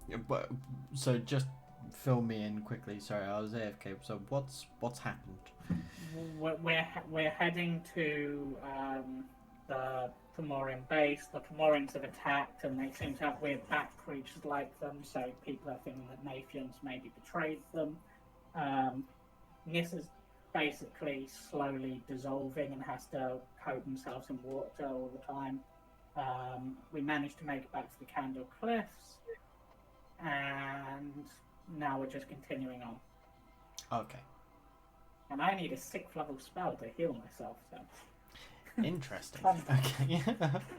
Yeah, but so just fill me in quickly. Sorry, I was AFK. So what's happened? we're heading to the Fomorian base. The Fomorians have attacked, and they seem to have weird bat creatures like them. So people are thinking that Nathians maybe betrayed them. Nis is basically slowly dissolving and has to coat themselves in water all the time. We managed to make it back to the Candle Cliffs, and now we're just continuing on. Okay, And I need a 6th level spell to heal myself, so interesting. Fun. Okay.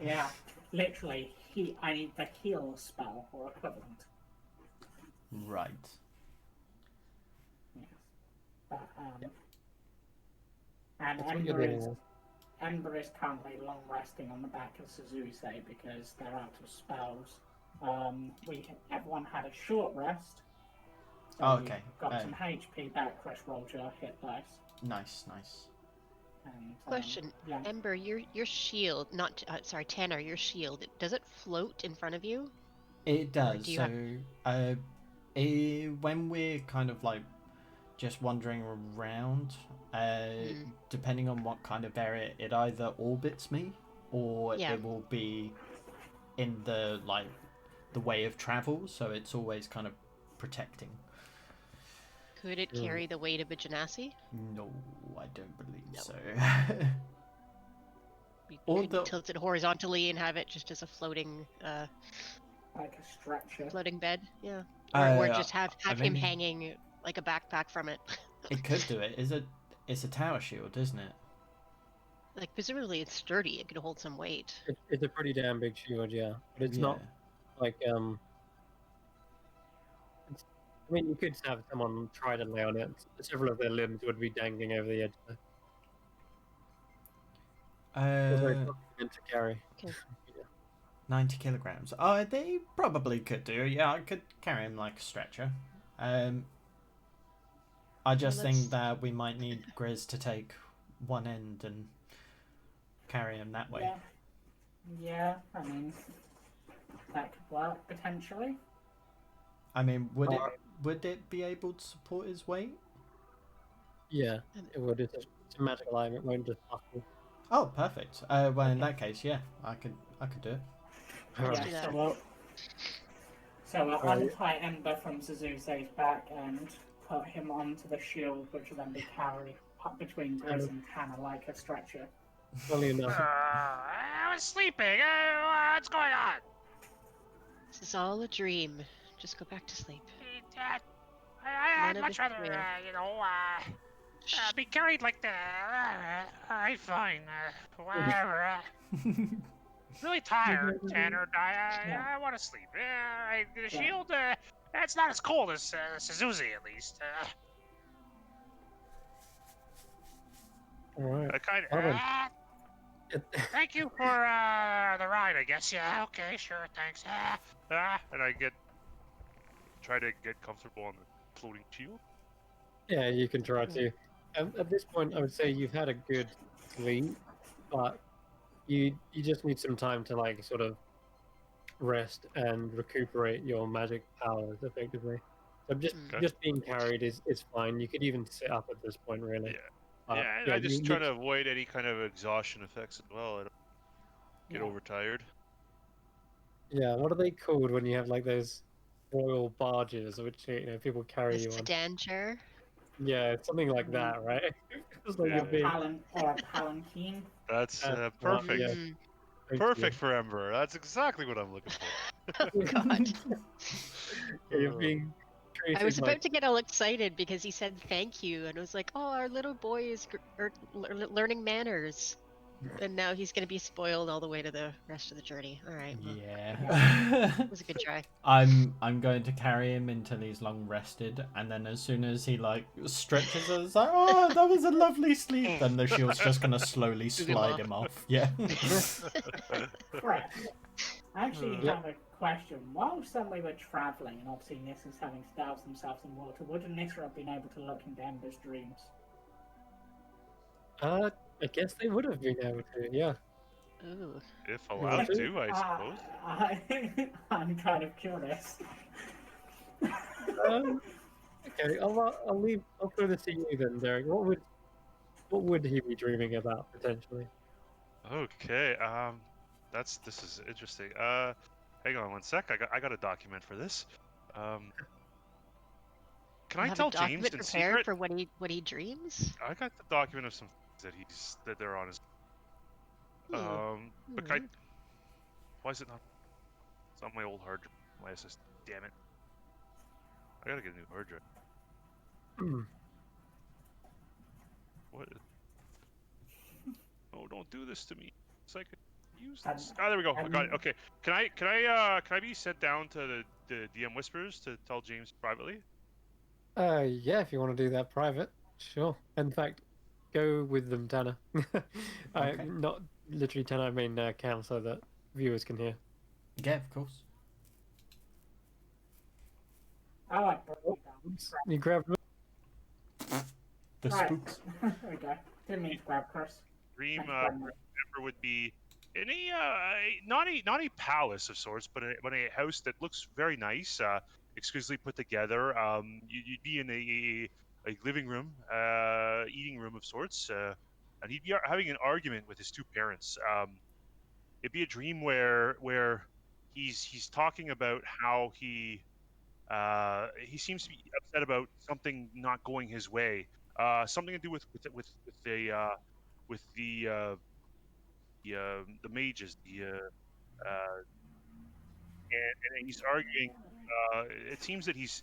yeah, literally, I need the heal spell or equivalent. Right. Yes. But, and That's what you're doing. Ember is currently long resting on the back of Suzuze because they're out of spells. Everyone had a short rest. So Okay. we got some HP back, fresh roll your hit dice. Nice. Question: Yeah. Ember, your shield, not sorry, Tanner, your shield. Does it float in front of you? It does. do you So, when we're kind of like just wandering around, depending on what kind of area, it either orbits me or Yeah. it will be in the way of travel. So it's always kind of protecting. Could it carry the weight of a genasi? No, I don't believe No. so. We Or could tilt it horizontally and have it just as a floating Like a stretcher. floating bed. Yeah. Or Uh, just have I him mean- hanging like a backpack from it. It could do it. It's a tower shield, isn't it? Like presumably it's sturdy. It could hold some weight. It's a pretty damn big shield, yeah. But it's not like I mean, you could have someone try to lay on it. Several of their limbs would be dangling over the edge. Though. It's very complicated to carry. Okay. 90 kilograms. Oh, they probably could do. Yeah, I could carry him like a stretcher. I just let's- think that we might need Grizz to take one end and carry him that way. Yeah, I mean, that could work potentially. I mean, would it be able to support his weight? Yeah, it would. It's a magical item. It won't just buckle. Oh, perfect. Well, in that case, yeah, I could do it. Let's Yeah, do that. so we'll Right. untie Ember from Suzuze's back and put him onto the shield, which will then be carried up between Grizz and Tanner like a stretcher. Funny enough, I was sleeping. What's going on? This is all a dream. Just go back to sleep. I'd None of much it's rather, real. be carried like the. Alright, fine. Whatever. Really tired, Tanner. I want to sleep. The shield, it's not as cold as Suzuzi, at least. all right. I kind Well then. Thank you for the ride, I guess. Yeah, okay, sure, thanks. And I try to get comfortable on the floating shield. Yeah, you can try to. At this point, I would say you've had a good sleep, but you just need some time to like sort of rest and recuperate your magic powers effectively. So Mm. just being carried is fine. You could even sit up at this point, really. Yeah. Yeah, and yeah, I just try to avoid any kind of exhaustion effects as well. I don't get Yeah. overtired. Yeah, what are they called when you have like those royal barges, which people carry The you on? sedan chair. Yeah, it's something like that, right? It's like Yeah. you're being. Or a palanquin. That's That's perfect. yeah, Mm. thank Perfect for Ember. That's exactly what I'm looking for. Oh God. Yeah, you're being I was treated about like to get all excited because he said thank you, and I was like, "Oh, our little boy is learning manners," and now he's going to be spoiled all the way to the rest of the journey. All right, well, Yeah. it was a good try. I'm going to carry him until he's long rested, and then as soon as he like stretches us, like, oh, that was a lovely sleep, then the shield's just gonna slowly Move him slide off. him off. Yeah. Chris, I actually Yeah. have a question. Whilst we were travelling, and obviously Nissa's having to douse themselves in water, would Nissa have been able to look into Ember's dreams? I guess they would have been able to, yeah. Ooh. If You allowed want to? to, I suppose. I'm kind of curious. Okay, I'll throw this to you then, Derek. What would he be dreaming about potentially? Okay. This is interesting. Hang on one sec. I got a document for this. Can You I have a tell James document in prepared secret? for what he dreams. I got the document of some things that they're on his. But Alright. why is it not? It's on my old hard drive. My SSD. Damn it. I gotta get a new hard drive. Hmm. What? Oh, don't do this to me. It's like use Um, this. Oh, there we go. I got it. um, Okay. Can I be sent down to the DM Whispers to tell James privately? Yeah, if you want to do that private, sure. In fact, go with them, Tanner. Okay. Not literally Tanner, I mean Cam, so that viewers can hear. Yeah, of course. I like breaking down. You grab The Right. spooks. There we go. Didn't mean to grab Chris. Dream Thanks very much. Ember would be in not a palace of sorts, but a house that looks very nice, exquisitely put together. You'd be in a living room, eating room of sorts, and he'd be having an argument with his two parents. It'd be a dream where he's talking about how he seems to be upset about something not going his way. Something to do with the mages. And he's arguing. It seems that he's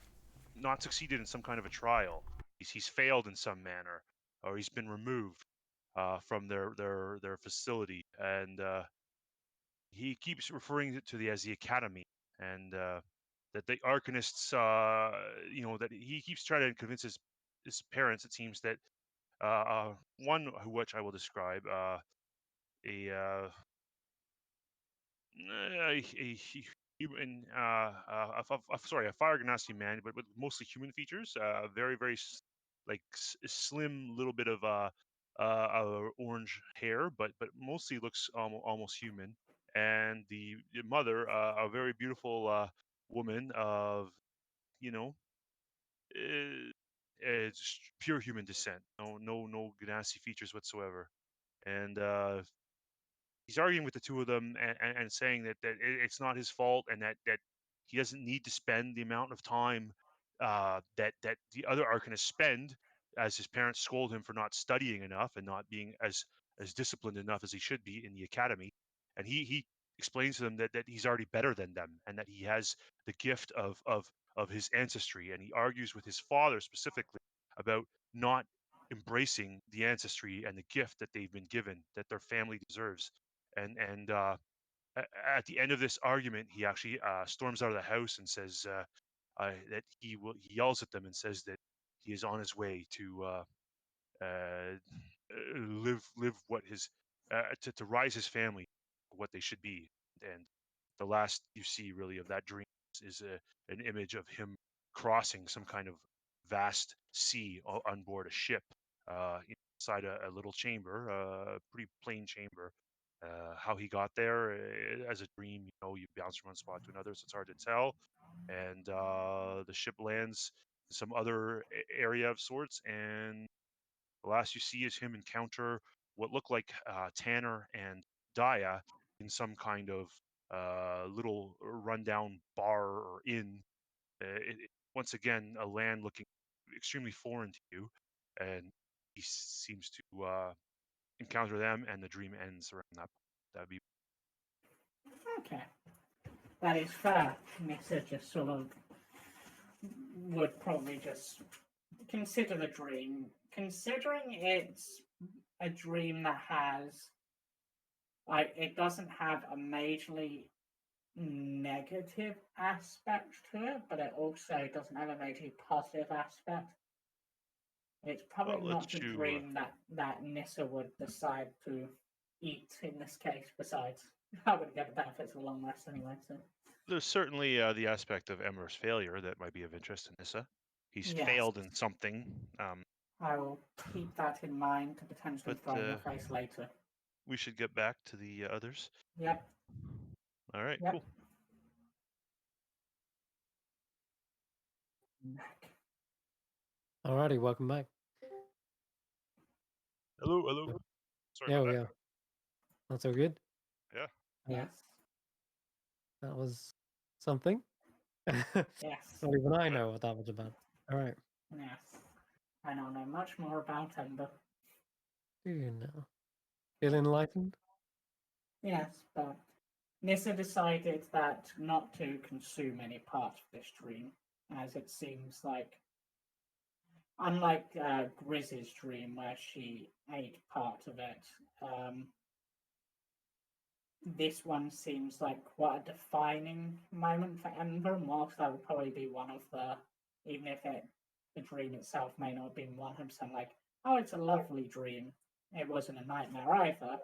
not succeeded in some kind of a trial. He's failed in some manner, or he's been removed from their facility, and he keeps referring to the as the academy, and that the arcanists, that he keeps trying to convince his parents. It seems that one which I will describe, a human, sorry, a fire genasi man, but with mostly human features. Very, very slim, little bit of orange hair, but mostly looks almost human. And the mother, a very beautiful woman of, you know, just pure human descent. No genasi features whatsoever. And he's arguing with the two of them, and saying that it's not his fault, and that he doesn't need to spend the amount of time that the other arcanists spend, as his parents scold him for not studying enough and not being as disciplined enough as he should be in the academy. And he explains to them that he's already better than them, and that he has the gift of his ancestry. And he argues with his father specifically about not embracing the ancestry and the gift that they've been given, that their family deserves. And at the end of this argument, he actually storms out of the house and says that he yells at them and says that he is on his way to live what his to rise his family what they should be. And the last you see really of that dream is an image of him crossing some kind of vast sea on board a ship, inside a little chamber, a pretty plain chamber. How he got there as a dream, you bounce from one spot to another, so it's hard to tell. And the ship lands in some other area of sorts, and the last you see is him encounter what look like Tanner and Daya in some kind of little rundown bar or inn. Once again, a land looking extremely foreign to you, and he seems to encounter them, and the dream ends around that. That'd be Okay. That is fair. Nissa just sort of would probably just consider the dream, considering it's a dream that has, like, it doesn't have a majorly negative aspect to it, but it also doesn't have a majorly positive aspect. It's probably I'll not let the you. dream that Nissa would decide to eat in this case, besides I would get the benefits of a long rest anyway, so. There's certainly the aspect of Emmer's failure that might be of interest to Nissa. He's Yes. failed in something. I will keep that in mind to potentially But, throw in your face later. We should get back to the others. Yep. All right, Yep. cool. Alrighty, welcome back. Hello. Sorry Yeah, about that. yeah. That's all good. Yeah. Yes. That was something. Yes. Not even I know what that was about. All right. Yes. I don't know much more about Ember. Do you know? Feel enlightened? Yes, but Nissa decided that not to consume any part of this dream, as it seems like, unlike Grizz's dream where she ate part of it, this one seems like quite a defining moment for Ember, and whilst that would probably be one of the, even if the dream itself may not have been 100% like, oh, it's a lovely dream, it wasn't a nightmare either.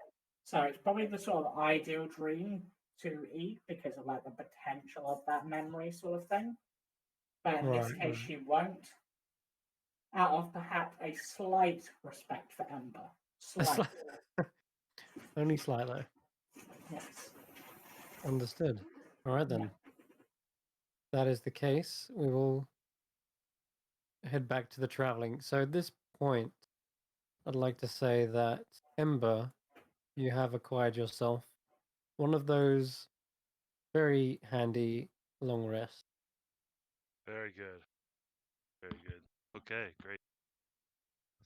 So it's probably the sort of ideal dream to eat because of like the potential of that memory sort of thing. But in this case, she won't, out of perhaps a slight respect for Ember. Slight. Only slightly. Yes. Understood. All right then. Yeah. That is the case. We will head back to the traveling. So at this point, I'd like to say that Ember, you have acquired yourself one of those very handy long rests. Very good. Very good. Okay, great.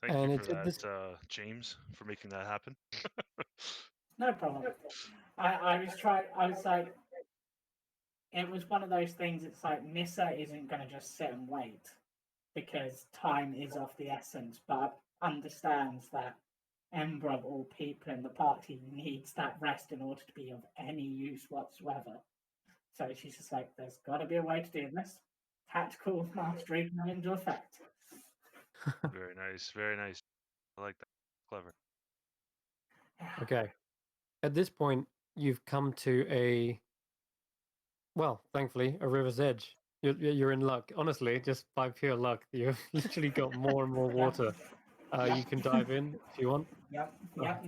Thank And you it's for at this that, James, for making that happen. No problem. I was like, it was one of those things, it's like Nissa isn't going to just sit and wait because time is of the essence, but understands that Ember, of all people in the party, needs that rest in order to be of any use whatsoever. So she's just like, there's got to be a way to do this. Tactical mastery come into effect. Very nice. Very nice. I like that. Clever. Okay. At this point, you've come to well, thankfully, a river's edge. You're in luck. Honestly, just by pure luck, you've literally got more and more water. Yep. You can dive in if you want. Yep,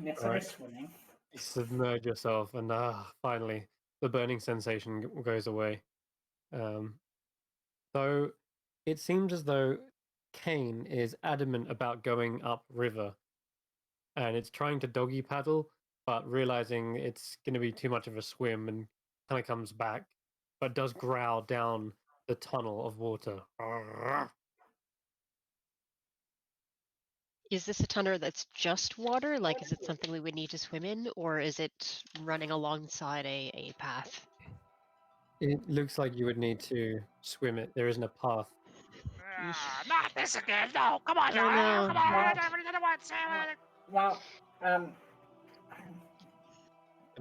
Nissa alright. is swimming. You submerge yourself, and finally, the burning sensation goes away. So it seems as though Kane is adamant about going up river, and it's trying to doggy paddle, but realizing it's going to be too much of a swim, and kind of comes back, but does growl down the tunnel of water. Is this a tunnel that's just water? Like, is it something we would need to swim in, or is it running alongside a path? It looks like you would need to swim it. There isn't a path. Not this again! No, come on, Oh, no. come on! Everything at once. Well, And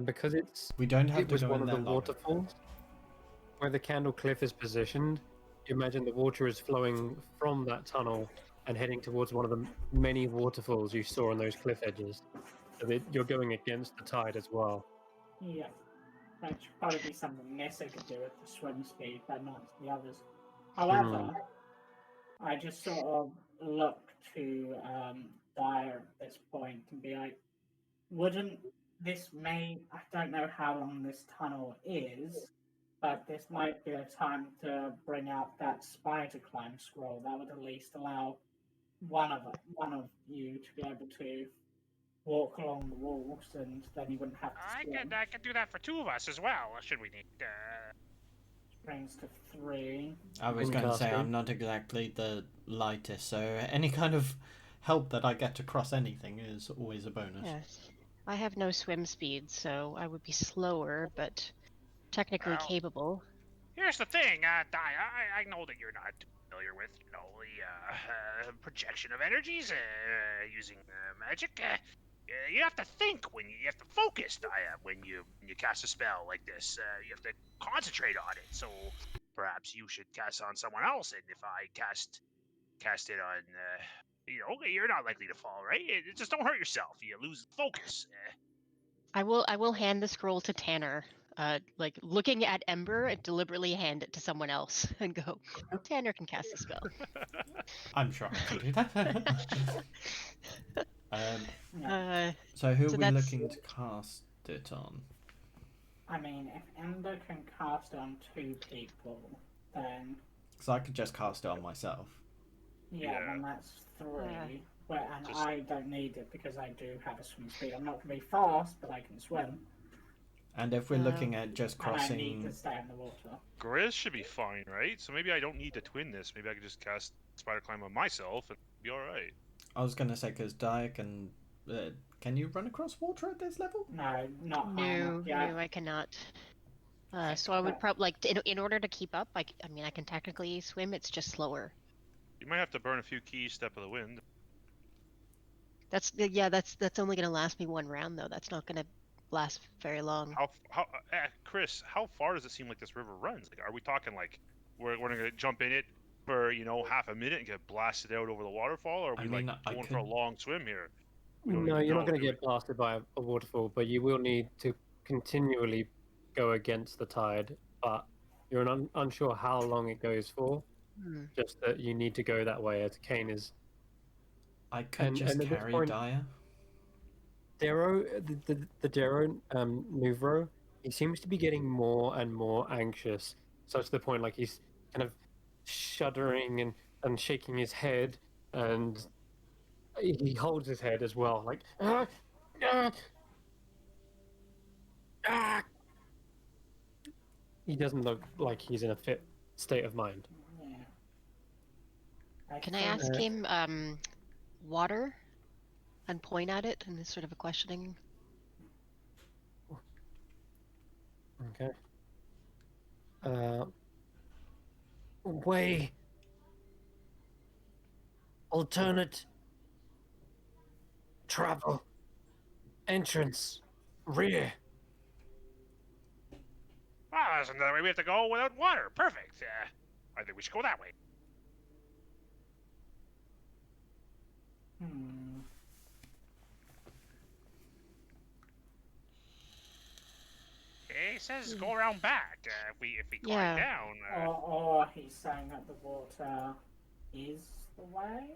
because We don't have it to was go one in of there the long. waterfalls where the Candle Cliff is positioned, you imagine the water is flowing from that tunnel and heading towards one of the many waterfalls you saw on those cliff edges. So that you're going against the tide as well. yeah, that should probably be something Nissa could do at the swim speed, but not the others. However, I just sort of look to Dyer at this point and be like, wouldn't I don't know how long this tunnel is, but this might be a time to bring out that spider climb scroll. That would at least allow one of you to be able to walk along the walls, and then you wouldn't have to swim. I could do that for two of us as well. Should we need? Brings to 3. I was going to say I'm not exactly the lightest, so any kind of help that I get to cross anything is always a bonus. Yes. I have no swim speed, so I would be slower, but technically capable. Here's the thing, I know that you're not familiar with, you know, the projection of energies using magic. You have to think you have to focus, when you cast a spell like this. You have to concentrate on it. So perhaps you should cast on someone else, and if I cast it on, you're not likely to fall, right? Just don't hurt yourself. You lose focus. I will hand the scroll to Tanner. Like looking at Ember and deliberately hand it to someone else and go, Tanner can cast the spell. I'm sure I can do that. So who So are we looking to cast it on? I mean, if Ember can cast it on 2 people, then... Because I could just cast it on myself. Yeah, then that's 3. I don't need it because I do have a swim speed. I'm not going to be fast, but I can swim. And if we're looking at just crossing... And I need to stay in the water. Grizz should be fine, right? So maybe I don't need to twin this. Maybe I could just cast Spider Climb on myself and be alright. I was going to say, because Dyer can... can you run across water at this level? No, not No, I cannot. So I would probably, like, in order to keep up, I mean, I can technically swim, it's just slower. You might have to burn a few keys, Step of the Wind. That's only going to last me 1 round, though. That's not going to last very long. Chris, how far does it seem like this river runs? Like, are we talking like we're going to jump in it for half a minute and get blasted out over the waterfall, or are we going for a long swim here? No, you're not going to get blasted by a waterfall, but you will need to continually go against the tide. But you're unsure how long it goes for. Just that you need to go that way, as Kane is. I could just carry Dyer. Darrow, the Darrow Nouvro, he seems to be getting more and more anxious, such to the point like he's kind of shuddering and shaking his head, and he holds his head as well, like He doesn't look like he's in a fit state of mind. Yeah. Can I ask him water and point at it in this sort of a questioning? Okay. Way. Alternate. Travel. Entrance. Rear. Well, there's another way we have to go without water. Perfect. I think we should go that way. He says go around back. If we climb down. Or he's saying that the water is the way.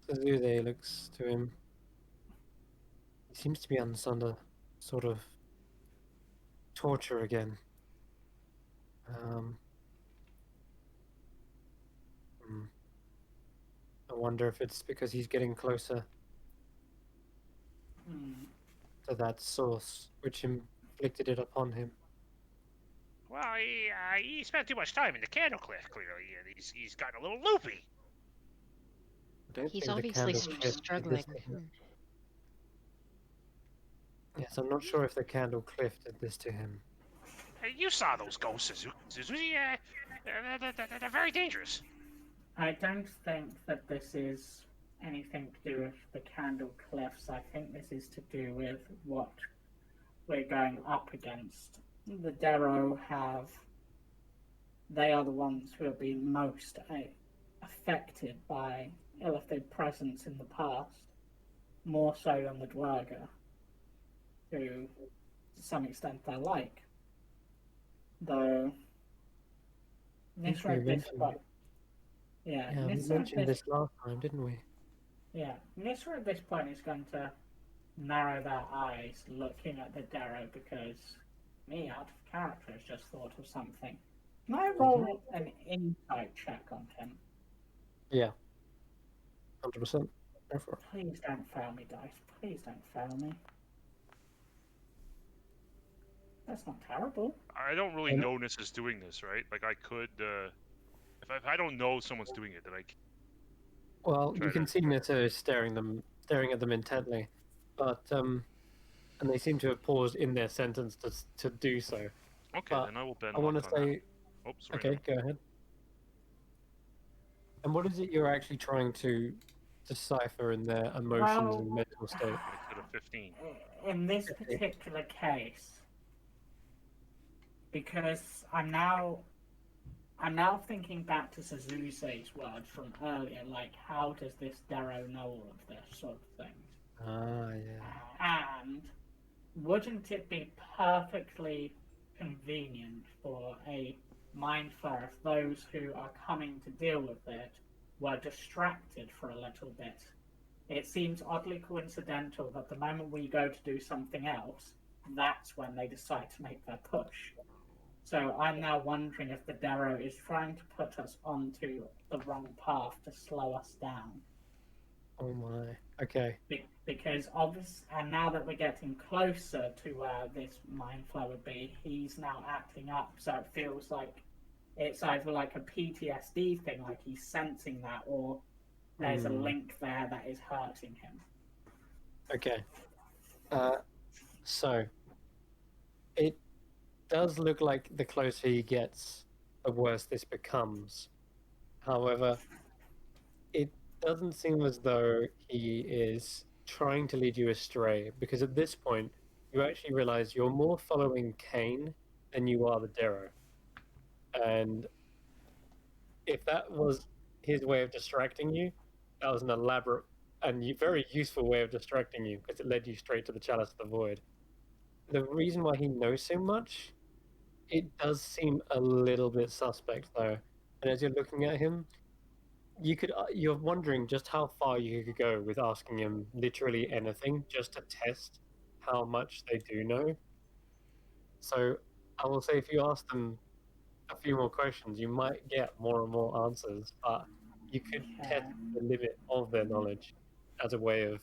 Suzude looks to him. He seems to be under sort of torture again. I wonder if it's because he's getting closer to that source, which inflicted it upon him. Well, he spent too much time in the Candlecliff, clearly, and he's gotten a little loopy. He's obviously struggling. Yes, I'm not sure if the Candle Cliff did this to him. You saw those ghosts, Suzuki. They're very dangerous. I don't think that this is anything to do with the Candle Cliffs. I think this is to do with what we're going up against. The Darrow they are the ones who have been most affected by Illithid presence in the past, more so than the Dwerga, who to some extent they're like. Though this we mentioned this last time, didn't we? Yeah, Nissa at this point is going to narrow their eyes looking at the Darrow because me, out of character, has just thought of something. Can I roll an insight check on him? Yeah, 100%. Go for it. Please don't fail me, dice. Please don't fail me. That's not terrible. I don't really And- know is doing this, right? Like I could, if I don't know someone's doing it, then I can Well, try you can to. see Nito is staring at them intently, but and they seem to have paused in their sentence to do so. Okay, But then I will bend I want luck to on that. say, Oh, sorry. okay, go ahead. And what is it you're actually trying to decipher in their emotions Well, and mental state? I said a 15. in this Okay. particular case, because I'm now thinking back to Suzuse's words from earlier, like how does this Darrow know all of this sort of thing? Ah, yeah. And wouldn't it be perfectly convenient for a mind flare if those who are coming to deal with it were distracted for a little bit? It seems oddly coincidental that the moment we go to do something else, that's when they decide to make their push. So I'm now wondering if the Darrow is trying to put us onto the wrong path to slow us down. Oh my. Okay. Because obviously, and now that we're getting closer to where this mind flow would be, he's now acting up. So it feels like it's either like a PTSD thing, like he's sensing that, or there's a link there that is hurting him. Okay. So it does look like the closer he gets, the worse this becomes. However, it doesn't seem as though he is trying to lead you astray, because at this point, you actually realize you're more following Kane than you are the Darrow. And if that was his way of distracting you, that was an elaborate and very useful way of distracting you, because it led you straight to the Chalice of the Void. The reason why he knows so much, it does seem a little bit suspect, though. And as you're looking at him, you're wondering just how far you could go with asking him literally anything just to test how much they do know. So I will say, if you ask them a few more questions, you might get more and more answers, but you could test the limit of their knowledge as a way of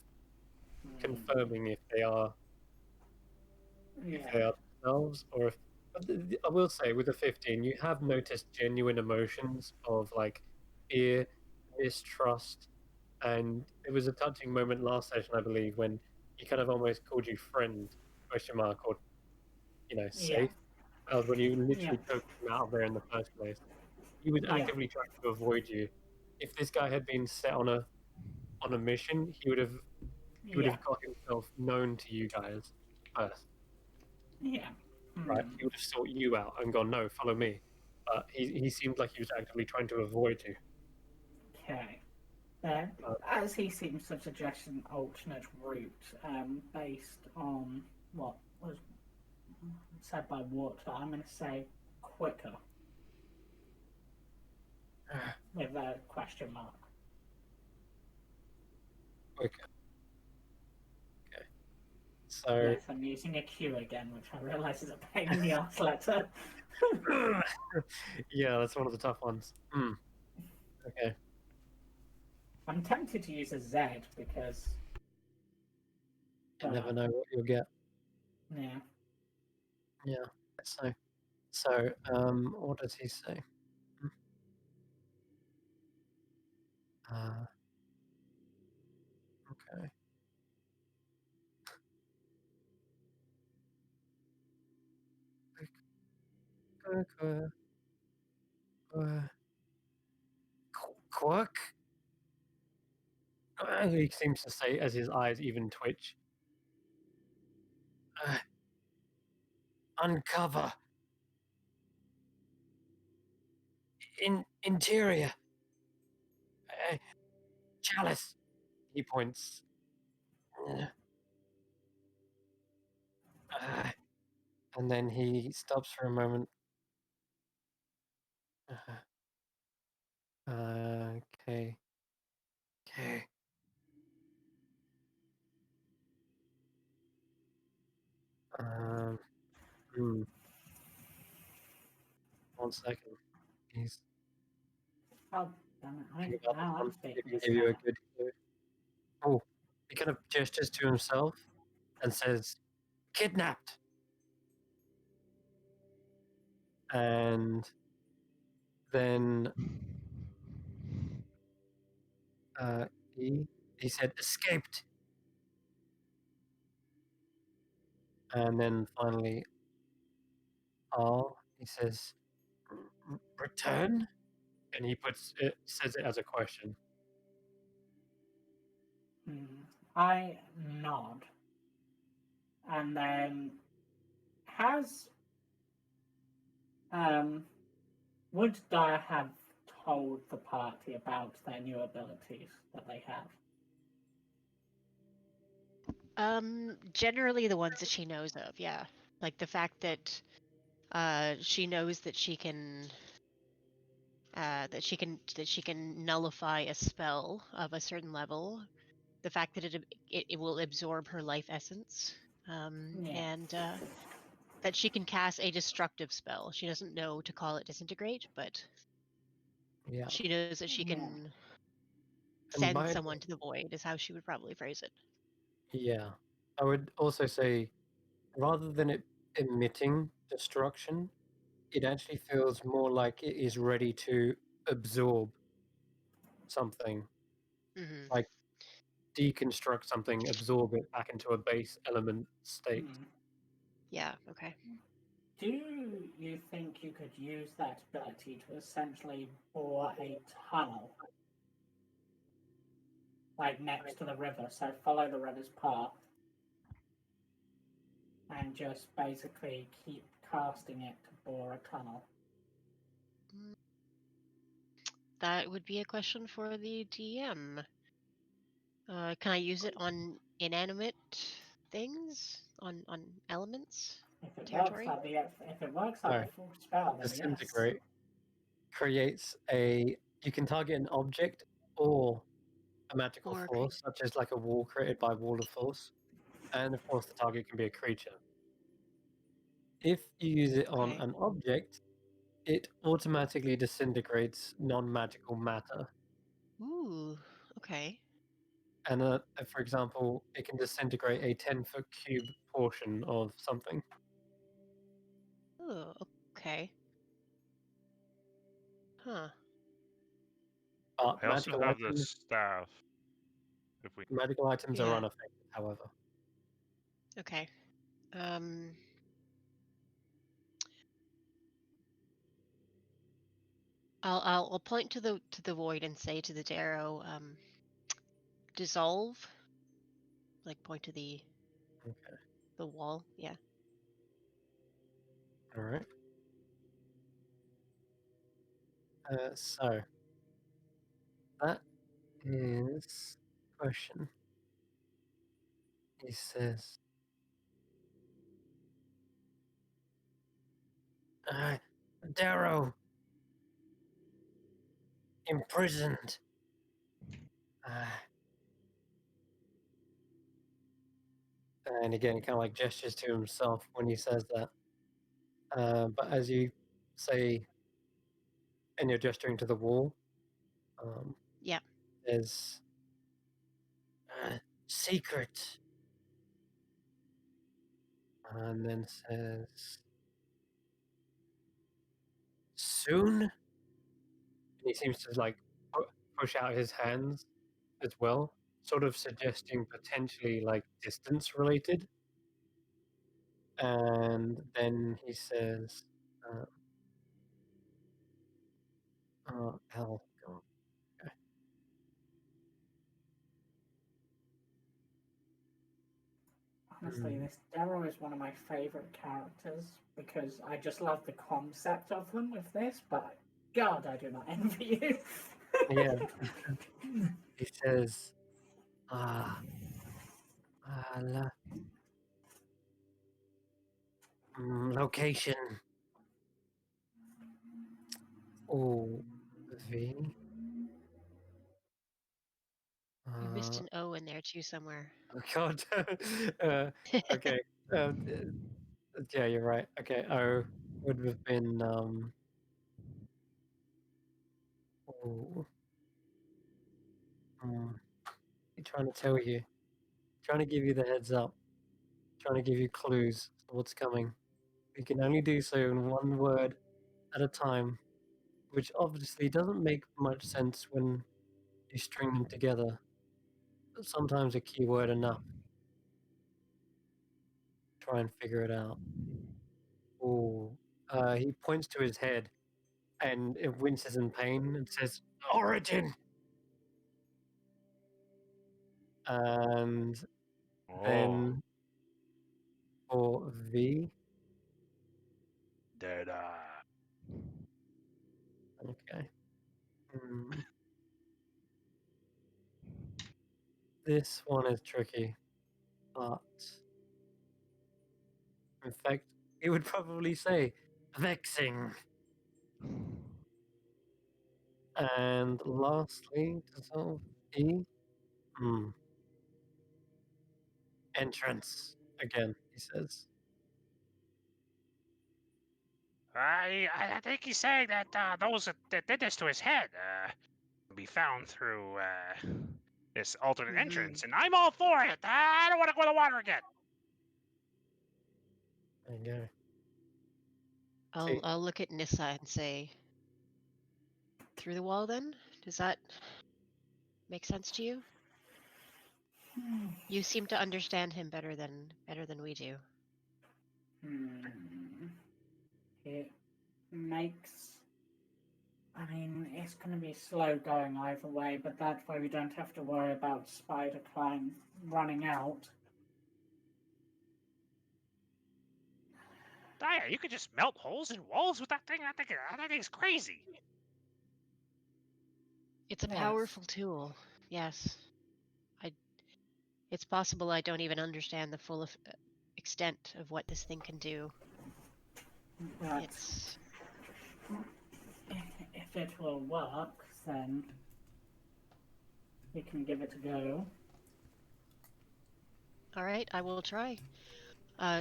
confirming if they are themselves, or if. I will say, with a 15, you have noticed genuine emotions of like fear, mistrust, and it was a touching moment last session, I believe, when he kind of almost called you friend, question mark, or safe. That was when you literally took him out of there in the first place. He was actively trying to avoid you. If this guy had been set on a mission, he would have got himself known to you guys first. Right? He would have sought you out and gone, no, follow me. But he seemed like he was actively trying to avoid you. Okay. As he seems to suggest an alternate route, based on what was said by Water, I'm going to say quicker with a question mark. Okay. So Yes, I'm using a Q again, which I realise is a pain in the ass letter. yeah, that's one of the tough ones. Okay. I'm tempted to use a Z because. You never know what you'll get. Yeah. Yeah. So, what does he say? Okay. Quirk? He seems to say as his eyes even twitch. Uncover. Interior. Chalice. He points. And then he stops for a moment. Okay. Okay. Hmm. 1 second. He's Oh, damn it. thinking about this Now one. I'm He speaking can as give you a Hannah. good clue. Oh, he kind of gestures to himself and says, "Kidnapped." And then he said, "Escaped." And then finally, he says, "Return?" And he says it as a question. I nod. And then would Dyer have told the party about their new abilities that they have? Generally the ones that she knows of, yeah. Like the fact that she knows that she can that she can nullify a spell of a certain level. The fact that it will absorb her life essence, and that she can cast a destructive spell. She doesn't know to call it disintegrate, but Yeah. she knows that she can And send by someone to the void, is how she would probably phrase it. Yeah. I would also say, rather than it emitting destruction, it actually feels more like it is ready to absorb something, Mm-hmm. like deconstruct something, absorb it back into a base element state. Yeah, okay. Do you think you could use that ability to essentially bore a tunnel, like next to the river? So follow the river's path and just basically keep casting it to bore a tunnel. That would be a question for the DM. Can I use it on inanimate things? On elements? If it works Territory? like the Oh, full spell, then yes. disintegrate creates you can target an object or a magical Or force, such as like a wall created by Wall of Force. And of course, the target can be a creature. If you use it on okay. an object, it automatically disintegrates non-magical matter. Ooh, okay. And for example, it can disintegrate a 10-foot cube portion of something. Oh, okay. Huh. But I also have the staff. If we magical items are Yeah. unaffected, however. Okay. I'll point to the void and say to the Darrow, dissolve. Like point to the wall. Yeah. All right. So that is question. He says, Darrow, imprisoned. And again, kind of like gestures to himself when he says that. But as you say, and you're gesturing to the wall, Yeah. there's secret. And then says, soon? And he seems to like push out his hands as well, sort of suggesting potentially like distance related. And then he says, oh, hell, God. Okay. Honestly, this Darrow is one of my favorite characters because I just love the concept of them with this, but God, I do not envy you. Yeah. He says, location. Oh, V. You missed an O in there too somewhere. Oh God. Okay. Yeah, you're right. Okay, O would have been oh, I'm trying to tell you, trying to give you the heads up, trying to give you clues to what's coming. We can only do so in one word at a time, which obviously doesn't make much sense when you string them together. But sometimes a keyword enough. Try and figure it out. Oh, he points to his head and it winces in pain and says, "Origin!" And Oh, then for V, dead. okay. This one is tricky, but in fact, he would probably say vexing. And lastly, dissolve E. Entrance again, he says. I think he's saying that those that did this to his head can be found through this alternate entrance, and I'm all for it. I don't want to go in the water again. There you go. I'll look at Nissa and say, through the wall then? Does that make sense to you? You seem to understand him better than we do. It makes. I mean, it's going to be slow going either way, but that way we don't have to worry about Spider Climb running out. Daya, you could just melt holes in walls with that thing. That thing's crazy. It's a Yes. powerful tool. Yes. It's possible I don't even understand the full extent of what this thing can do. But It's if it will work, then we can give it a go. all right. I will try.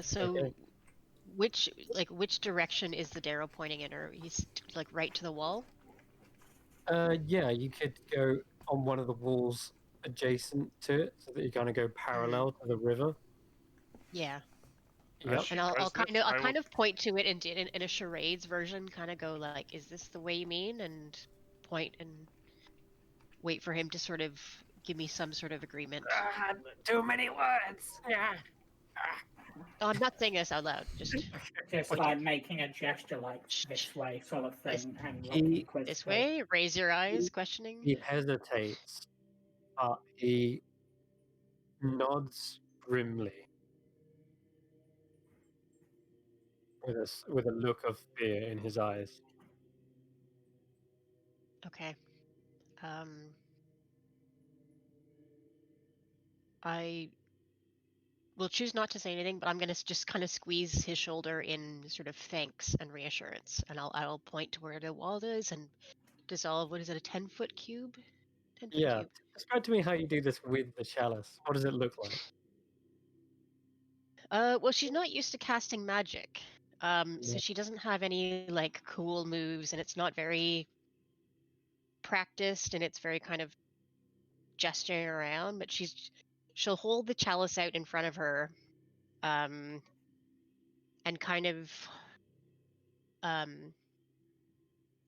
So, Okay. which direction is the Darrow pointing in? Or he's like right to the wall? Yeah, you could go on one of the walls adjacent to it, so that you kind of go parallel to the river. Yeah. Yep. And I'll kind of point to it in a charades version, kind of go like, "Is this the way you mean?" And point and wait for him to sort of give me some sort of agreement. Too many words. Yeah. Oh, I'm not saying this out loud. Just Like making a gesture like this way, sort of thing, and He- looking quizzically. this way. Raise your eyes, questioning. He hesitates, but he nods grimly with a look of fear in his eyes. Okay. I will choose not to say anything, but I'm gonna just kind of squeeze his shoulder in sort of thanks and reassurance, and I'll point to where the wall is and dissolve. What is it? A 10-foot cube? 10-foot Yeah. cube. Describe to me how you do this with the chalice. What does it look like? Well, she's not used to casting magic, so she doesn't have any like cool moves, and it's not very practiced, and it's very kind of gesturing around. But she'll hold the chalice out in front of her, and kind of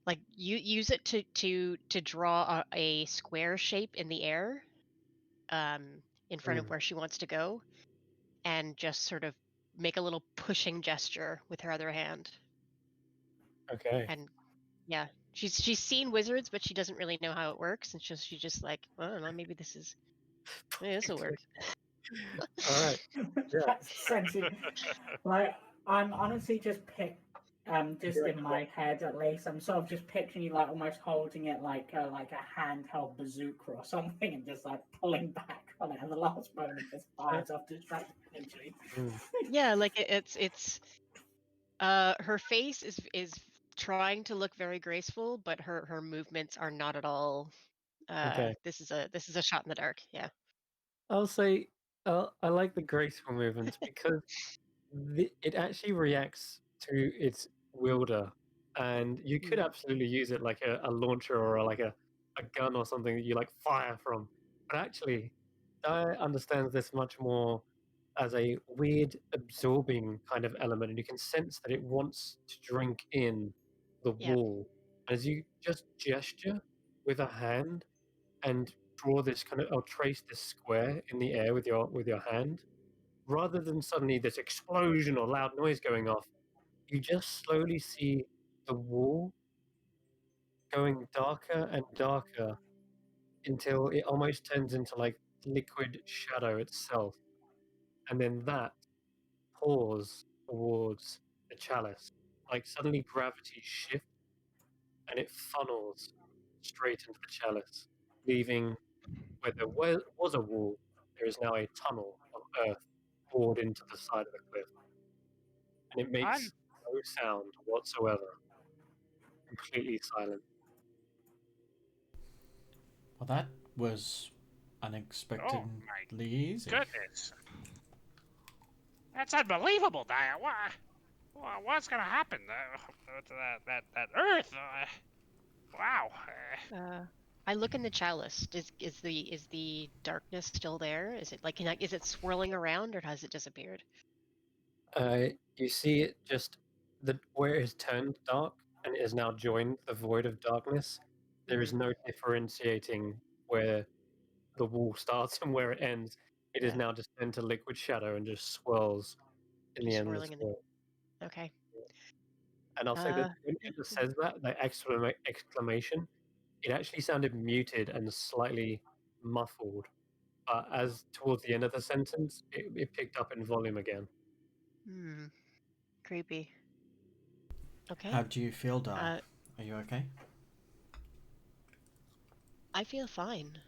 like use it to draw a square shape in the air, in front of where she wants to go, and just sort of make a little pushing gesture with her other hand. Okay. And yeah, she's seen wizards, but she doesn't really know how it works, and she's just like, I don't know, maybe this will work. All right. Yeah. That's essentially like I'm honestly just just in my head at least, I'm sort of just picturing you like almost holding it like a handheld bazooka or something, and just like pulling back on it at the last moment, just fires off distracting energy. Yeah, like it's her face is trying to look very graceful, but her movements are not at all. Okay. This is a shot in the dark. Yeah. I'll say I like the graceful movements because it actually reacts to its wielder, and you could absolutely use it like a launcher or like a gun or something that you like fire from. But actually, Daya understands this much more as a weird absorbing kind of element, and you can sense that it wants to drink in the Yep. wall. As you just gesture with a hand and draw this kind of, or trace this square in the air with your hand, rather than suddenly this explosion or loud noise going off, you just slowly see the wall going darker and darker until it almost turns into like liquid shadow itself. And then that pours towards the chalice. Like suddenly gravity shifts and it funnels straight into the chalice, leaving where there was a wall, there is now a tunnel of earth poured into the side of the cliff. And it makes no sound whatsoever. Completely silent. Well, that was Oh unexpectedly my easy. goodness. That's unbelievable, Dia. What's gonna happen to that Earth? Wow. I look in the chalice. Is the darkness still there? Is it like is it swirling around or has it disappeared? You see it just where it has turned dark and it has now joined the void of darkness. There is no differentiating where the wall starts and where it ends. It is Yeah. now just into liquid shadow and just swirls in the Just endless swirling in void. Okay. And I'll say that when Yeah. it says that exclamation, it actually sounded muted and slightly muffled. But as towards the end of the sentence, it picked up in volume again. Creepy. Okay. How do you feel, Dar? Are you okay? I feel fine.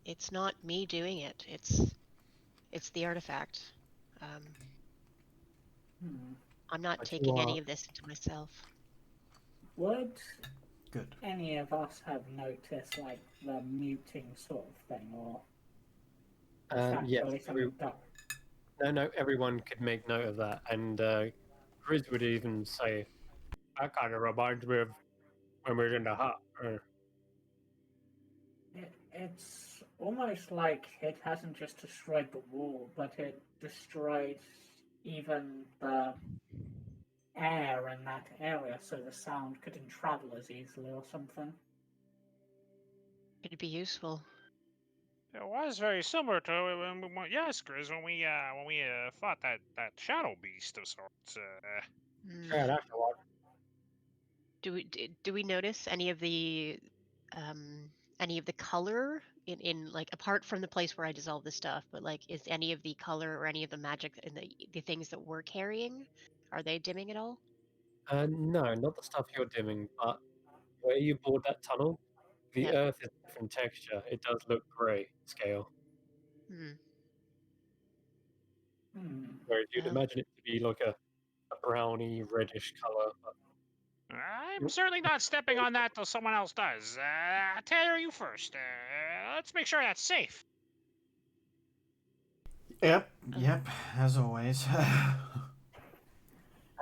It's not me doing it. It's the artifact. I'm not But you taking any are of this into myself. Would Good. any of us have noticed like the muting sort of thing, or is that yes, really something done? no, everyone could make note of that, and Grizz would even say, "That kind of reminds me of when we were in the hut." It's almost like it hasn't just destroyed the wall, but it destroyed even the air in that area, so the sound couldn't travel as easily or something. It'd be useful. It was very similar to yes, Grizz, when we fought that shadow beast of sorts. Yeah, that's a lot. Do we notice any of the color in like apart from the place where I dissolve the stuff, but like is any of the color or any of the magic in the things that we're carrying, are they dimming at all? No, not the stuff you're dimming, but where you bored that tunnel, the Yep. earth is different texture. It does look grey scale, whereas you'd Well, imagine it to be like a browny reddish color. I'm certainly not stepping on that till someone else does. Taylor, you first. Let's make sure that's safe. Yep, as always.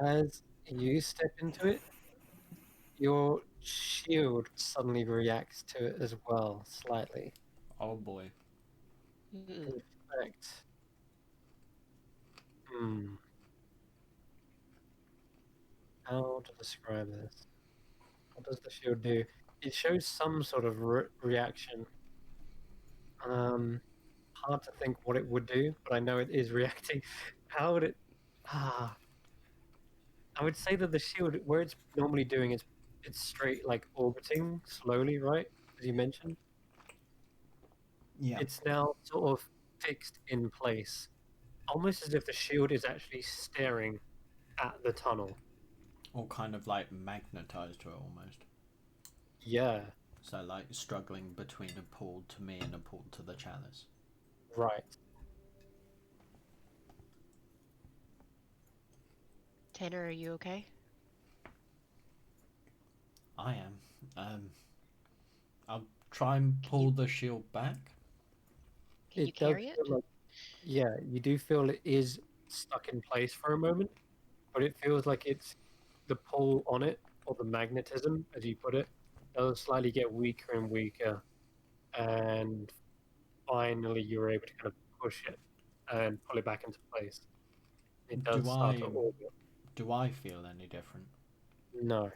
As you step into it, your shield suddenly reacts to it as well, slightly. Oh boy. ooh, In fact, how to describe this? What does the shield do? It shows some sort of reaction. Hard to think what it would do, but I know it is reacting. How would it? Ah, I would say that the shield, where it's normally doing, it's straight like orbiting slowly, right? As you mentioned, Yeah. it's now sort of fixed in place, almost as if the shield is actually staring at the tunnel. Or kind of like magnetized to it almost. Yeah, So like struggling between a pull to me and a pull to the chalice. right. Tanner, are you okay? I am. I'll try and pull the shield back. Can you It does carry it? feel like, yeah, you do feel it is stuck in place for a moment, but it feels like it's the pull on it, or the magnetism, as you put it, does slightly get weaker and weaker, and finally you're able to kind of push it and pull it back into place. It does Do start I to orbit. do I feel any different? No,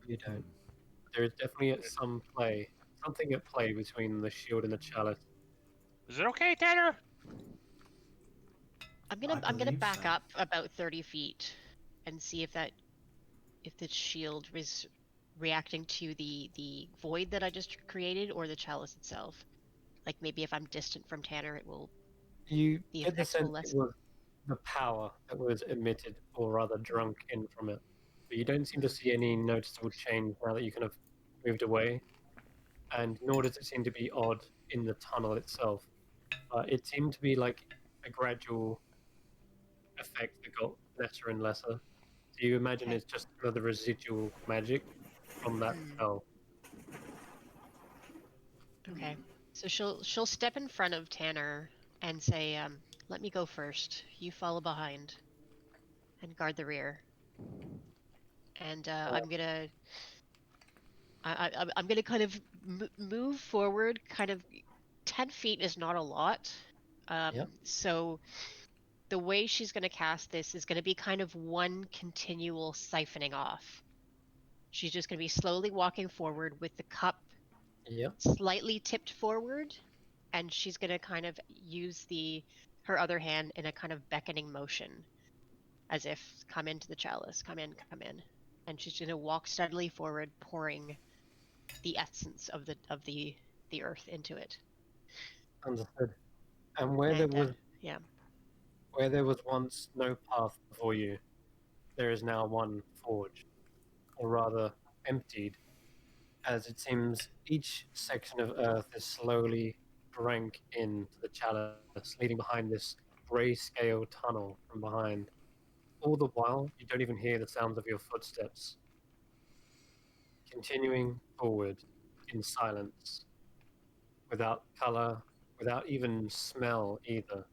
you don't. There is definitely something at play between the shield and the chalice. Is it okay, Tanner? I'm I gonna believe back so. up about 30 feet and see if the shield is reacting to the void that I just created or the chalice itself. Like maybe if I'm distant from Tanner, it will You the get the effects will sense it lessen. was the power that was emitted, or rather drunk in from it. But you don't seem to see any noticeable change now that you kind of moved away, and nor does it seem to be odd in the tunnel itself. It seemed to be like a gradual effect that got lesser and lesser. So you imagine Okay. it's just another residual magic from that spell. Okay. So she'll step in front of Tanner and say, "Let me go first. You follow behind and guard the rear." And I'm gonna kind of move forward. Kind of 10 feet is not a lot. Yep. So the way she's gonna cast this is gonna be kind of one continual siphoning off. She's just gonna be slowly walking forward with the cup Yep. slightly tipped forward, and she's going to kind of use her other hand in a kind of beckoning motion, as if come into the chalice, come in, and she's going to walk steadily forward, pouring the essence of the earth into it. Understood. And where there And was yeah, where there was once no path before you, there is now one forged, or rather emptied, as it seems each section of earth is slowly drank into the chalice, leaving behind this grey-scale tunnel from behind. All the while, you don't even hear the sounds of your footsteps. Continuing forward in silence, without color, without even smell either.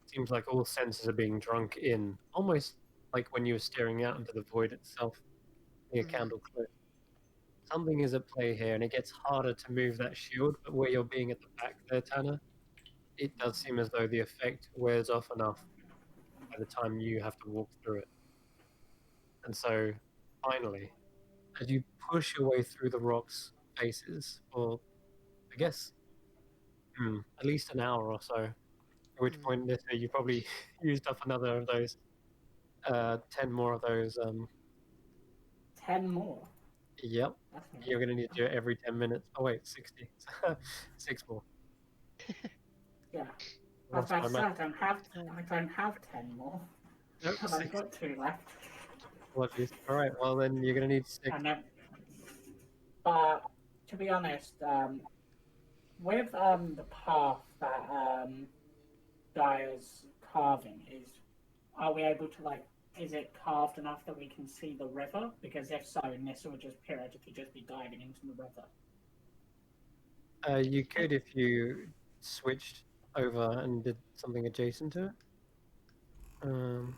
Seems like all senses are being drunk in, almost like when you were staring out into the void itself near Candle Cliff. Something is at play here, and it gets harder to move that shield, but where you're being at the back there, Tanner, it does seem as though the effect wears off enough by the time you have to walk through it. And so, finally, as you push your way through the rocks faces for, I guess, at least an hour or so, at which point you probably used up another of those, 10 more of those. 10 more. Yep, That's me. you're going to need to do it every 10 minutes. Oh, wait, 60. 6 more. Yeah. I was Lost about my to say, math. I don't have 10 more. Nope, I've only 6. got 2 left. Apologies. All right, well, then you're going to need 6. And then, but to be honest, with the path that Dyer's carving are we able to is it carved enough that we can see the river? Because if so, Nissa would just periodically just be diving into the river. You could if you switched over and did something adjacent to it.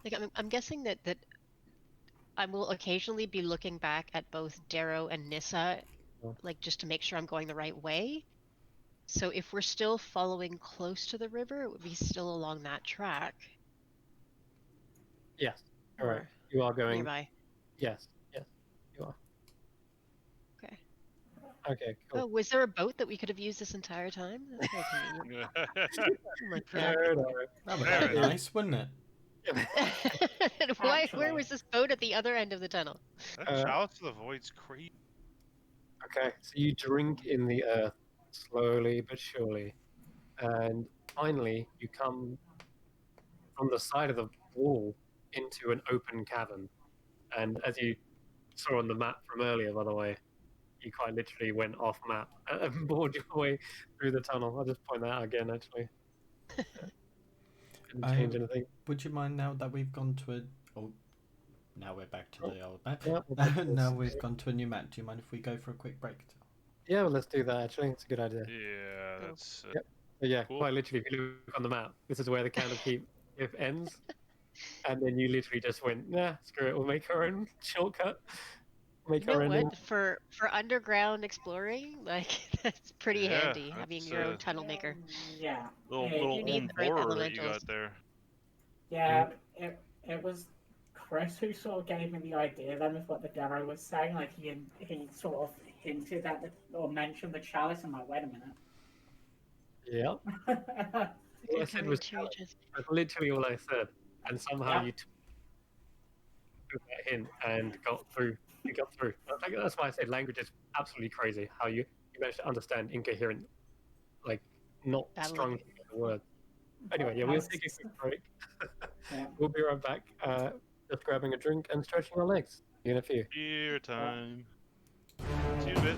like I'm guessing that I will occasionally be looking back at both Darrow and Nissa, like just to make sure I'm going the right way. So if we're still following close to the river, it would be still along that track. Yes, correct. Or You are going. nearby. Yes, you are. Okay. Okay, cool. Oh, was there a boat that we could have used this entire time? That's very convenient. Oh my God. That would have been nice, wouldn't it? Where was this boat at the other end of the tunnel? That chalice of the void's crazy. Okay, so you drink in the earth slowly but surely, and finally you come from the side of the wall into an open cavern. And as you saw on the map from earlier, by the way, you quite literally went off map and bored your way through the tunnel. I'll just point that out again, actually. Didn't change anything. Would you mind now that we've gone to a... Oh, now we're back to the old map. Yeah, now we've gone to a new map. Do you mind if we go for a quick break? Yeah, well, let's do that, actually. It's a good idea. Yeah, that's Yep. But yeah, cool. quite literally, if you look on the map, this is where the Candlekeep with ends, and then you literally just went, nah, screw it, we'll make our own shortcut. Make You know our own. what? For underground exploring, like that's pretty Yeah, handy having that's your own tunnel maker. Yeah. little You need home the earth horror that you elementals. got there. Yeah, it was Chris who sort of gave me the idea then with what the demo was saying. Like he sort of hinted at or mentioned the chalice. I'm like, wait a minute. Yeah. All I said was challenge. That's literally all I said, and somehow Yeah. you took that hint and got through. You got through. That's why I say language is absolutely crazy. How you managed to understand incoherent, like not strung together words. Anyway, yeah, we'll take a quick break. Yeah. We'll be right back. Just grabbing a drink and stretching our legs. See you in a few. Beer time. See you in a bit.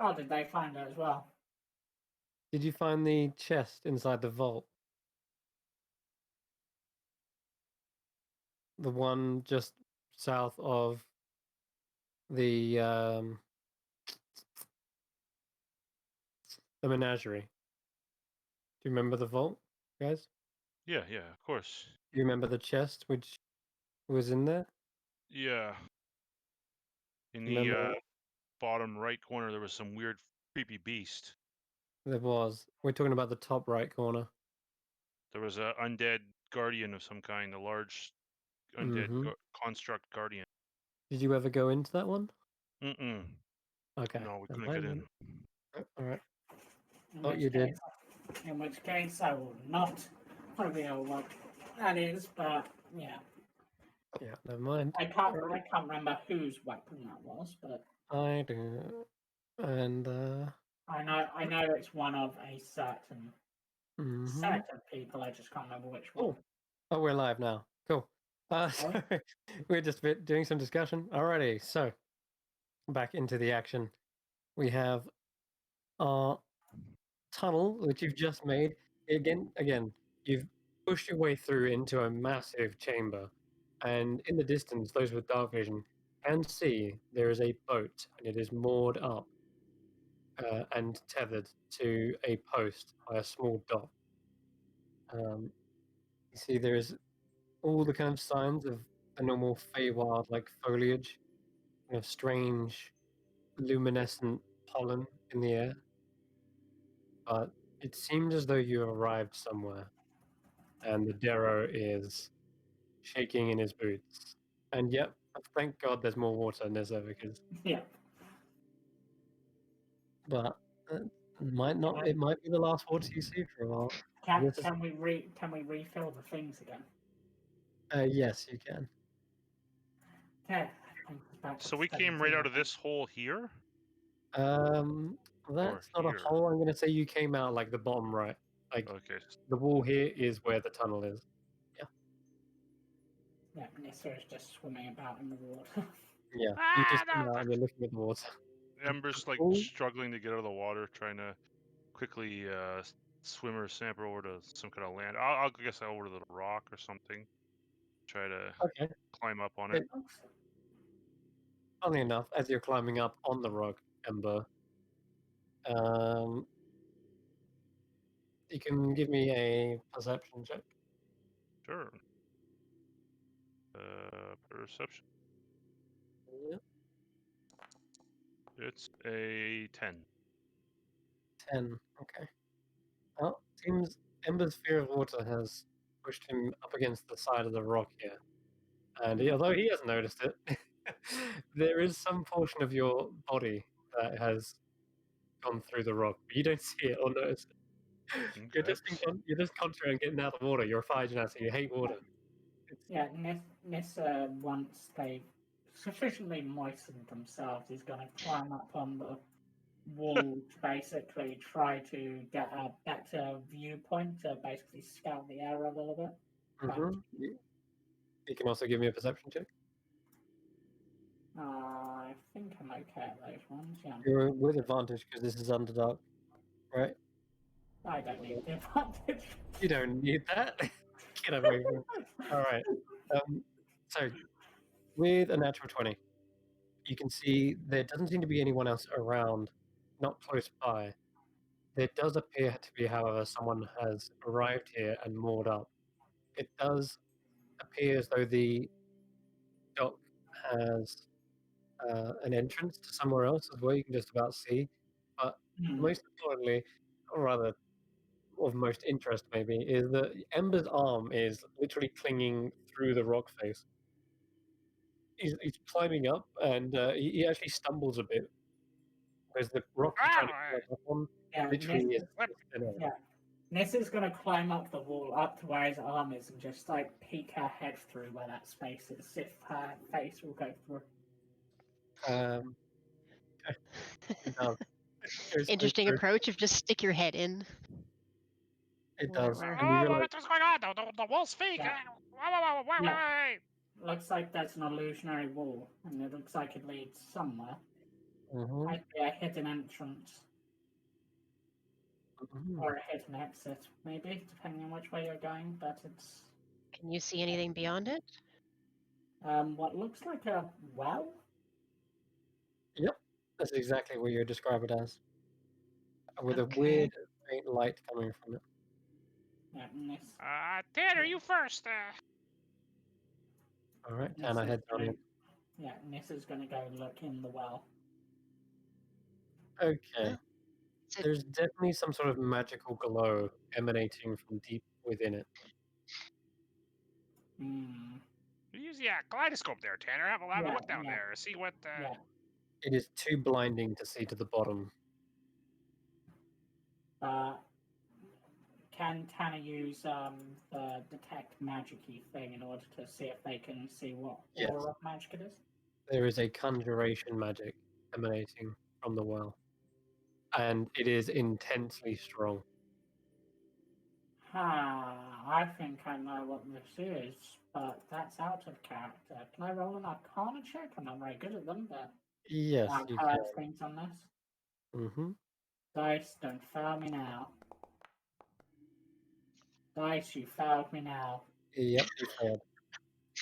Oh, did they find it as well? Did you find the chest inside the vault? The one just south of the menagerie. Do you remember the vault, guys? Yeah, of course. Do you remember the chest which was in there? Yeah. In the Remember bottom right corner, there was some weird, creepy beast. there was. We're talking about the top right corner. There was a undead guardian of some kind, a large undead construct guardian. Did you ever go into that one? Mm-mm. Okay. No, we never couldn't get mind in. then. All right. In Thought which you did. case, In which case, I will not reveal what that is, but yeah. Yeah, never mind. I can't remember whose weapon that was, but I do. And I know it's one of a certain set of people. I just can't remember which one. Oh, we're live now. Cool. So we're just doing some discussion. Alrighty, so back into the action. We have our tunnel, which you've just made. Again, you've pushed your way through into a massive chamber. And in the distance, those with dark vision can see there is a boat, and it is moored up and tethered to a post by a small dock. You see there is all the kind of signs of the normal Feywild like foliage, kind of strange luminescent pollen in the air. But it seems as though you arrived somewhere, and the Darrow is shaking in his boots. And yep, thank God there's more water in this because Yeah. but might not. It might be the last water you see for a while. Can we refill the things again? Yes, you can. Okay. So we came right out of this hole here? That's not here. a hole. I'm gonna say you came out like the bottom right. Like Okay. the wall here is where the tunnel is. Yeah, Nissa is just swimming about in the water. Yeah, you just came out and you're looking at the water. Ember's like Ooh. struggling to get out of the water, trying to quickly swim or scamper over to some kind of land. I guess over to the rock or something. Try to climb up on it. Funny enough, as you're climbing up on the rock, Ember, you can give me a perception check. Sure. Perception. Yeah. It's a 10. 10. Okay. Well, seems Ember's fear of water has pushed him up against the side of the rock here. And although he hasn't noticed it, there is some portion of your body that has gone through the rock, but you don't see it or notice it. Okay. You're just concentrating on getting out of the water. You're a fire genasi, you hate water. Yeah, Nissa, once they've sufficiently moistened themselves, is going to climb up on the wall to basically try to get a better viewpoint to basically scout the area a little bit. You can also give me a perception check. I think I'm okay at those ones, yeah. You're with advantage because this is Underdark, right? I don't need the advantage. You don't need that. Get away from it. All right. So, with a natural 20, you can see there doesn't seem to be anyone else around, not close by. There does appear to be, however, someone has arrived here and moored up. It does appear as though the dock has an entrance to somewhere else as well. You can just about see. But most importantly, or rather, of most interest maybe, is that Ember's arm is literally clinging through the rock face. He's climbing up, and he actually stumbles a bit because the rock he's trying to climb up on literally is thin air. Yeah. Nissa's going to climb up the wall up to where his arm is and just like peek her head through where that space is, if her face will go through. It does. Interesting approach of just stick your head in. It does. Whatever. And you realize, What's going on? The wall's fake. Looks like there's an illusionary wall, and it looks like it leads somewhere. Mhm. Might be a hidden entrance Mhm. or a hidden exit, maybe, depending on which way you're going. But it's Can you see anything beyond it? what looks like a well. Yep, that's exactly what you describe it as, with a Okay. weird faint light coming from it. Yeah, Nis. Tanner, you first. All right, Nis Tanner is heads on gonna, in. yeah, Nis is gonna go look in the well. Okay, So there's definitely some sort of magical glow emanating from deep within it. Hmm. Use the kaleidoscope there, Tanner. Have a Yeah, look down yeah. there. See what. Yeah. It is too blinding to see to the bottom. Can Tanner use the detect magic-y thing in order to see if they can see what Yes. aura of magic it is? There is a conjuration magic emanating from the well, and it is intensely strong. I think I know what this is, but that's out of character. Can I roll an Arcana check? I'm not very good at them, but Yes, I've you heard can. things on this. Mm-hmm. Dice, don't fail me now. Dice, you failed me now. Yep, you failed.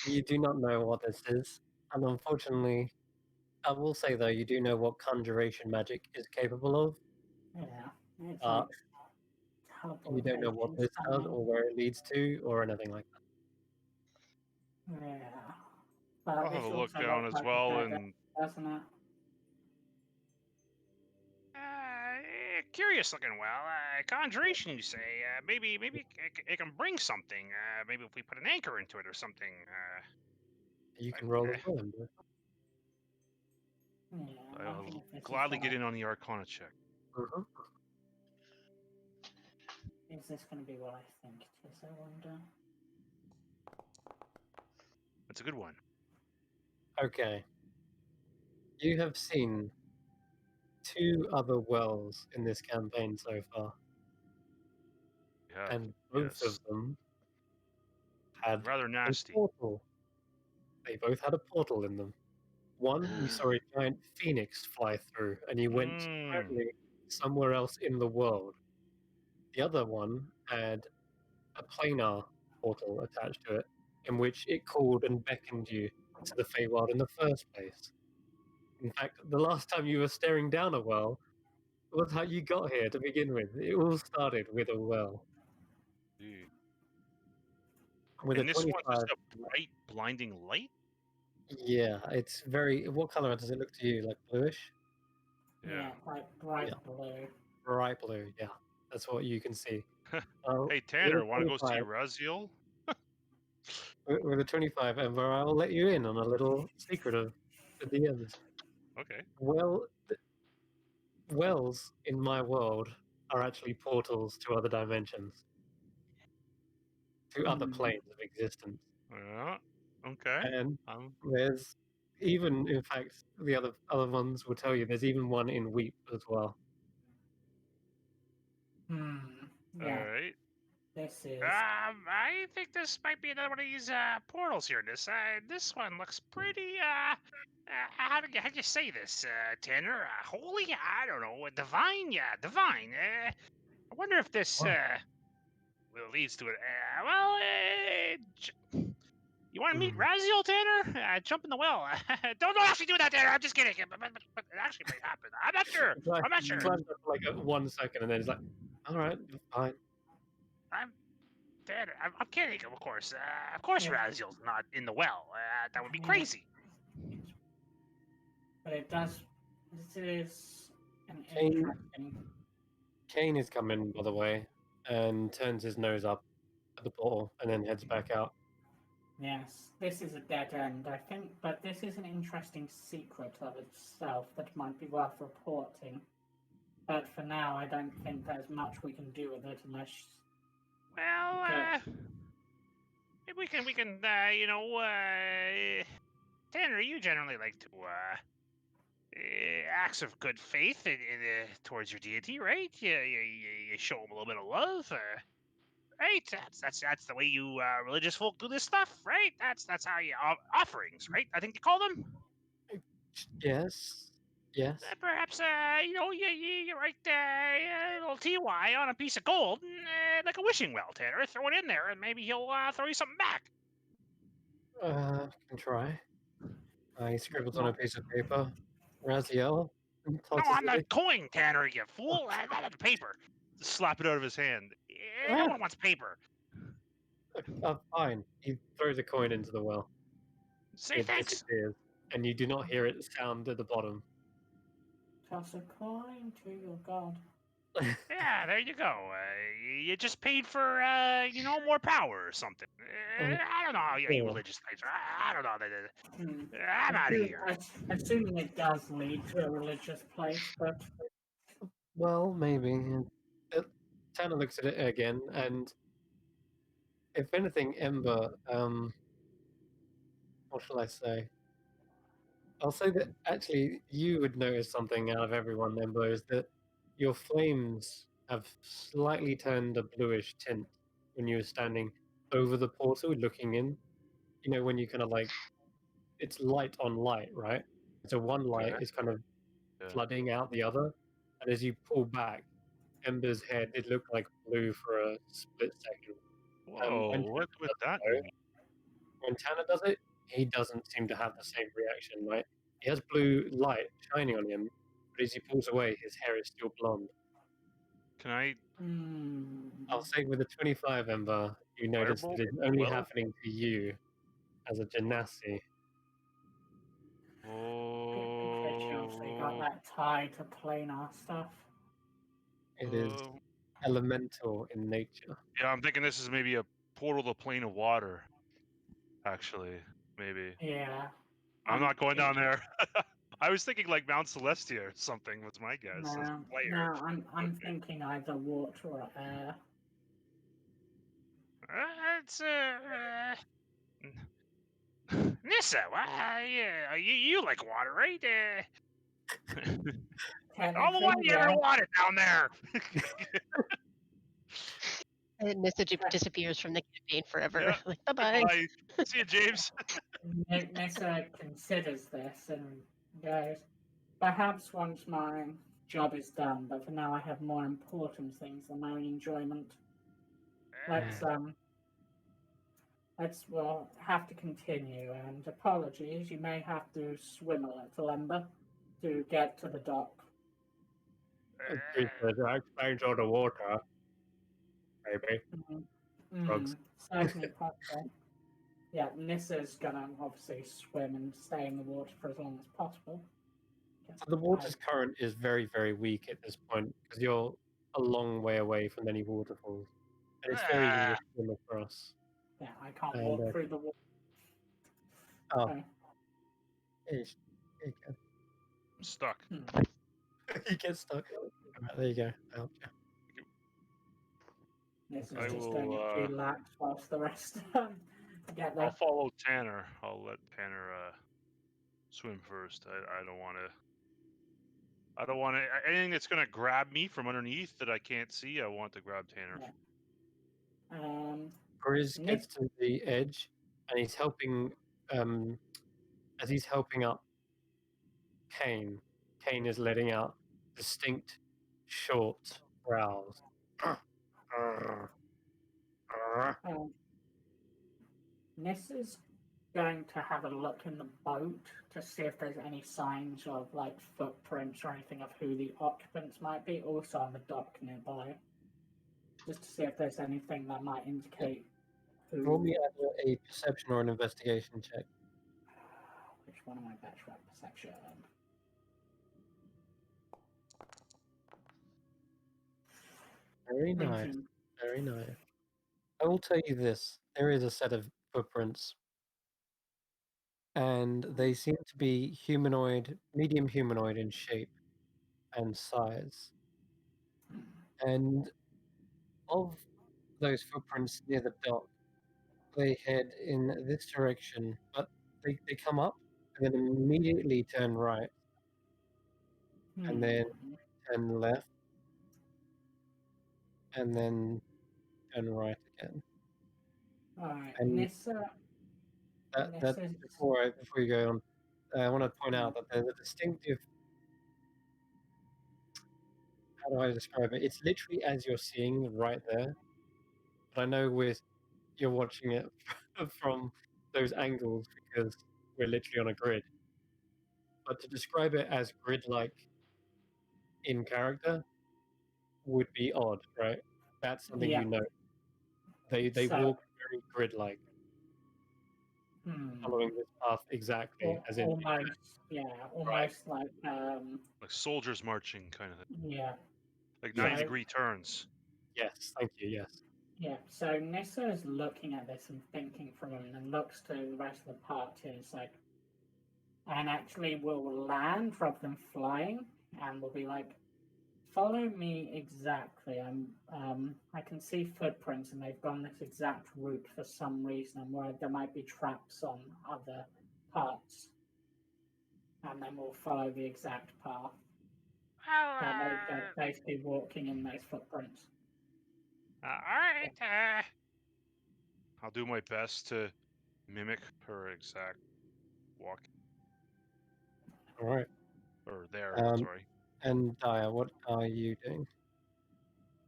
You do not know what this is, and unfortunately, I will say though, you do know what conjuration magic is capable of. Yeah, it's Uh, like you don't know what teleportation, this does summoning. or where it leads to or anything like that. Yeah. But I'll have this a look also down looks as like well, a dead end, and doesn't it? Curious looking well. Conjuration, you say? Maybe it can bring something. Maybe if we put an anchor into it or something. You But, can roll as well. Ember. Yeah, I'm wondering I'll if this gladly is get gonna, in on the Arcana check. Mhm. is this gonna be what I think it is, I wonder. That's a good one. Okay. You have seen 2 other wells in this campaign so far, Yeah. and both Yes. of them had Rather a nasty. portal. They both had a portal in them. One, you saw a giant phoenix fly through, and you went Mm. apparently somewhere else in the world. The other one had a planar portal attached to it, in which it called and beckoned you to the Feywild in the first place. In fact, the last time you were staring down a well was how you got here to begin with. It all started with a well. Gee. With a And this one's 25. just a bright, blinding light? Yeah, it's very. What color does it look to you? Like bluish? Yeah, like bright Yeah. blue. Bright blue, yeah. That's what you can see. Hey, With Tanner, a want to go see 25, Raziel? with a 25, Ember, I'll let you in on a little secret of the DMs. Okay. Well, wells in my world are actually portals to other dimensions, to other Hmm. planes of existence. Yeah. Okay. And Um. there's even, in fact, the other ones will tell you there's even one in Weep as well. Hmm. All Yeah, right. this is. I think this might be another one of these portals here. This one looks pretty. How do you say this, Tanner? Holy? I don't know. Divine? Yeah, divine. I wonder if this Wow. leads to it. You want to meet Hmm. Raziel, Tanner? Jump in the well. Don't actually do that, Tanner. I'm just kidding. But it actually might happen. I'm not sure. I'm not He sure. climbs up for like 1 second and then he's like, all right, fine. I'm Tanner. I'm kidding, of course. Of course, Yeah. Raziel's not in the well. That would be Yeah. crazy. But it does. This is an Kane, interesting. Kane is coming, by the way, and turns his nose up at the portal and then heads back out. Yes, this is a dead end, I think, but this is an interesting secret of itself that might be worth reporting. But for now, I don't think there's much we can do with it unless. Well, Okay. maybe we can, Tanner, you generally like to, acts of good faith towards your deity, right? You show him a little bit of love, right? That's the way you religious folk do this stuff, right? That's how you offerings, right? I think you call them. Yes. Yes. Perhaps, you write a little TY on a piece of gold, like a wishing well, Tanner. Throw it in there, and maybe he'll throw you something back. Can try. He scribbles on a piece of paper. Raziel. No, Tosses on the it. coin, Tanner, you fool. Not on the paper. Slap it out of his hand. No one wants paper. Fine. He throws a coin into the well. Say It thanks. disappears, and you do not hear it sound at the bottom. Toss a coin to your god. Yeah, there you go. You just paid for, more power or something. I don't know how you Sure. religious types are. I don't know. Hmm. I'm out of here. Assuming it does lead to a religious place, but Well, maybe. Tanner looks at it again, and if anything, Ember, what shall I say? I'll say that actually you would notice something out of everyone, Ember, is that your flames have slightly turned a bluish tint when you were standing over the portal looking in. You know, when you kind of like, it's light on light, right? So one light is kind of flooding out the other, and as you pull back, Ember's head did look like blue for a split second. Whoa, what would that mean? When Tanner does it, he doesn't seem to have the same reaction, right? He has blue light shining on him, but as he pulls away, his hair is still blonde. Can I? I'll say with a 25, Ember, you notice that it's only happening to you as a genasi. they got that tie to planar stuff. It is elemental in nature. Yeah, I'm thinking this is maybe a portal to plane of water. Actually, maybe. Yeah. I'm not going down there. I was thinking like Mount Celestia or something was my guess. No, I'm thinking either water or air. It's Nissa, you like water, right? All the water you ever wanted down there. And Nissa disappears from the campaign forever. Yeah. Like, bye-bye. Bye. See you, James. Nissa considers this and goes, perhaps once my job is done, but for now I have more important things than my enjoyment. We'll have to continue, and apologies, you may have to swim a little, Ember, to get to the dock. Expands on the water, maybe. Drugs. Certainly possible. Yeah, Nissa's gonna obviously swim and stay in the water for as long as possible. So the water's current is very, very weak at this point because you're a long way away from any waterfalls, and it's very easy to swim across. Yeah, I can't walk through the water. Oh, okay. There you go. I'm stuck. You get stuck. Right, there you go. Ouch. This is just going to be laps whilst the rest get there. I'll follow Tanner. I'll let Tanner swim first. I don't want to. I don't want to. Anything that's going to grab me from underneath that I can't see, I want to grab Tanner. Yeah. Grizz gets to the edge, and he's helping. As he's helping up Kane, Kane is letting out distinct, short growls. Nissa's going to have a look in the boat to see if there's any signs of like footprints or anything of who the occupants might be, also on the dock nearby, just to see if there's anything that might indicate who. Roll me either a perception or an investigation check. Which one am I better at? Perception. Very nice. Very nice. I will tell you this. There is a set of footprints, and they seem to be humanoid, medium humanoid in shape and size. And of those footprints near the dock, they head in this direction, but they come up and then immediately turn right, and then turn left, and then turn right again. Alright, And Nissa. before you go on, I want to point out that there's a distinctive how do I describe it? It's literally as you're seeing right there. But I know you're watching it from those angles because we're literally on a grid. But to describe it as grid-like in character would be odd, right? That's something Yeah. you know. They So, walk very grid-like, hmm, following this path exactly, as in almost like Like soldiers marching kind of thing. yeah. Like Yeah. 90-degree turns. Yes, thank you. Yes. Yeah, so Nissa is looking at this and thinking for a moment and looks to the rest of the party and it's like, and actually will land rather than flying and will be like, follow me exactly. I can see footprints and they've gone this exact route for some reason. I'm worried there might be traps on other parts. And then we'll follow the exact path. That they're basically walking in those footprints. All right. I'll do my best to mimic her exact walk. All right. Or there, Um, sorry. And Daya, what are you doing?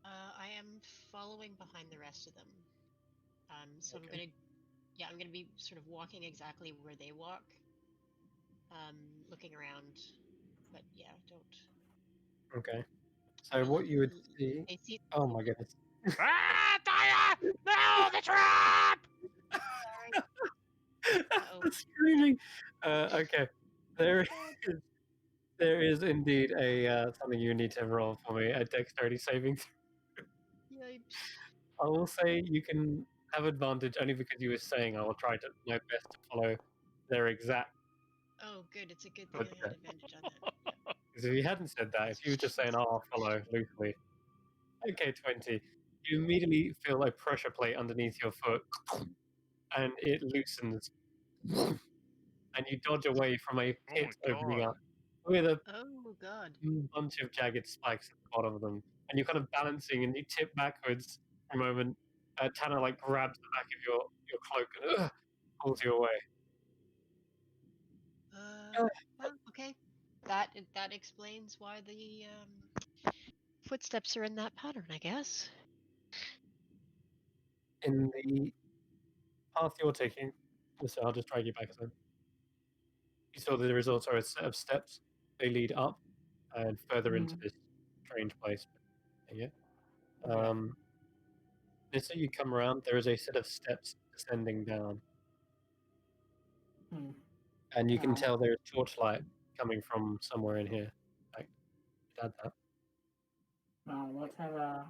I am following behind the rest of them. So Okay. I'm gonna be sort of walking exactly where they walk. Looking around, but yeah, don't. Okay. So what you would see? I see. Oh my goodness! Daya! No, the trap! Uh-oh. Screaming. Okay. There is there is indeed a something you need to roll for me. A dexterity saving. Yipes. I will say you can have advantage only because you were saying I will try to my best to follow their exact. Oh, good. It's a good thing I had advantage on that. Yeah. Because if you hadn't said that, if you were just saying, "Oh, I'll follow loosely," okay, 20. You immediately feel a pressure plate underneath your foot, and it loosens, and you dodge away from a Oh pit my opening god. up with a Oh God. bunch of jagged spikes at the bottom of them, and you're kind of balancing, and you tip backwards for a moment. Tanner like grabs the back of your cloak and pulls you away. Well, okay. That explains why the footsteps are in that pattern, I guess. In the path you're taking, so I'll just drag you back a second. You saw that there is also a set of steps. They lead up and further into this strange place. Yeah. As you come around, there is a set of steps descending down, and you can tell there is torchlight coming from somewhere in here. Like, add that. Whatever.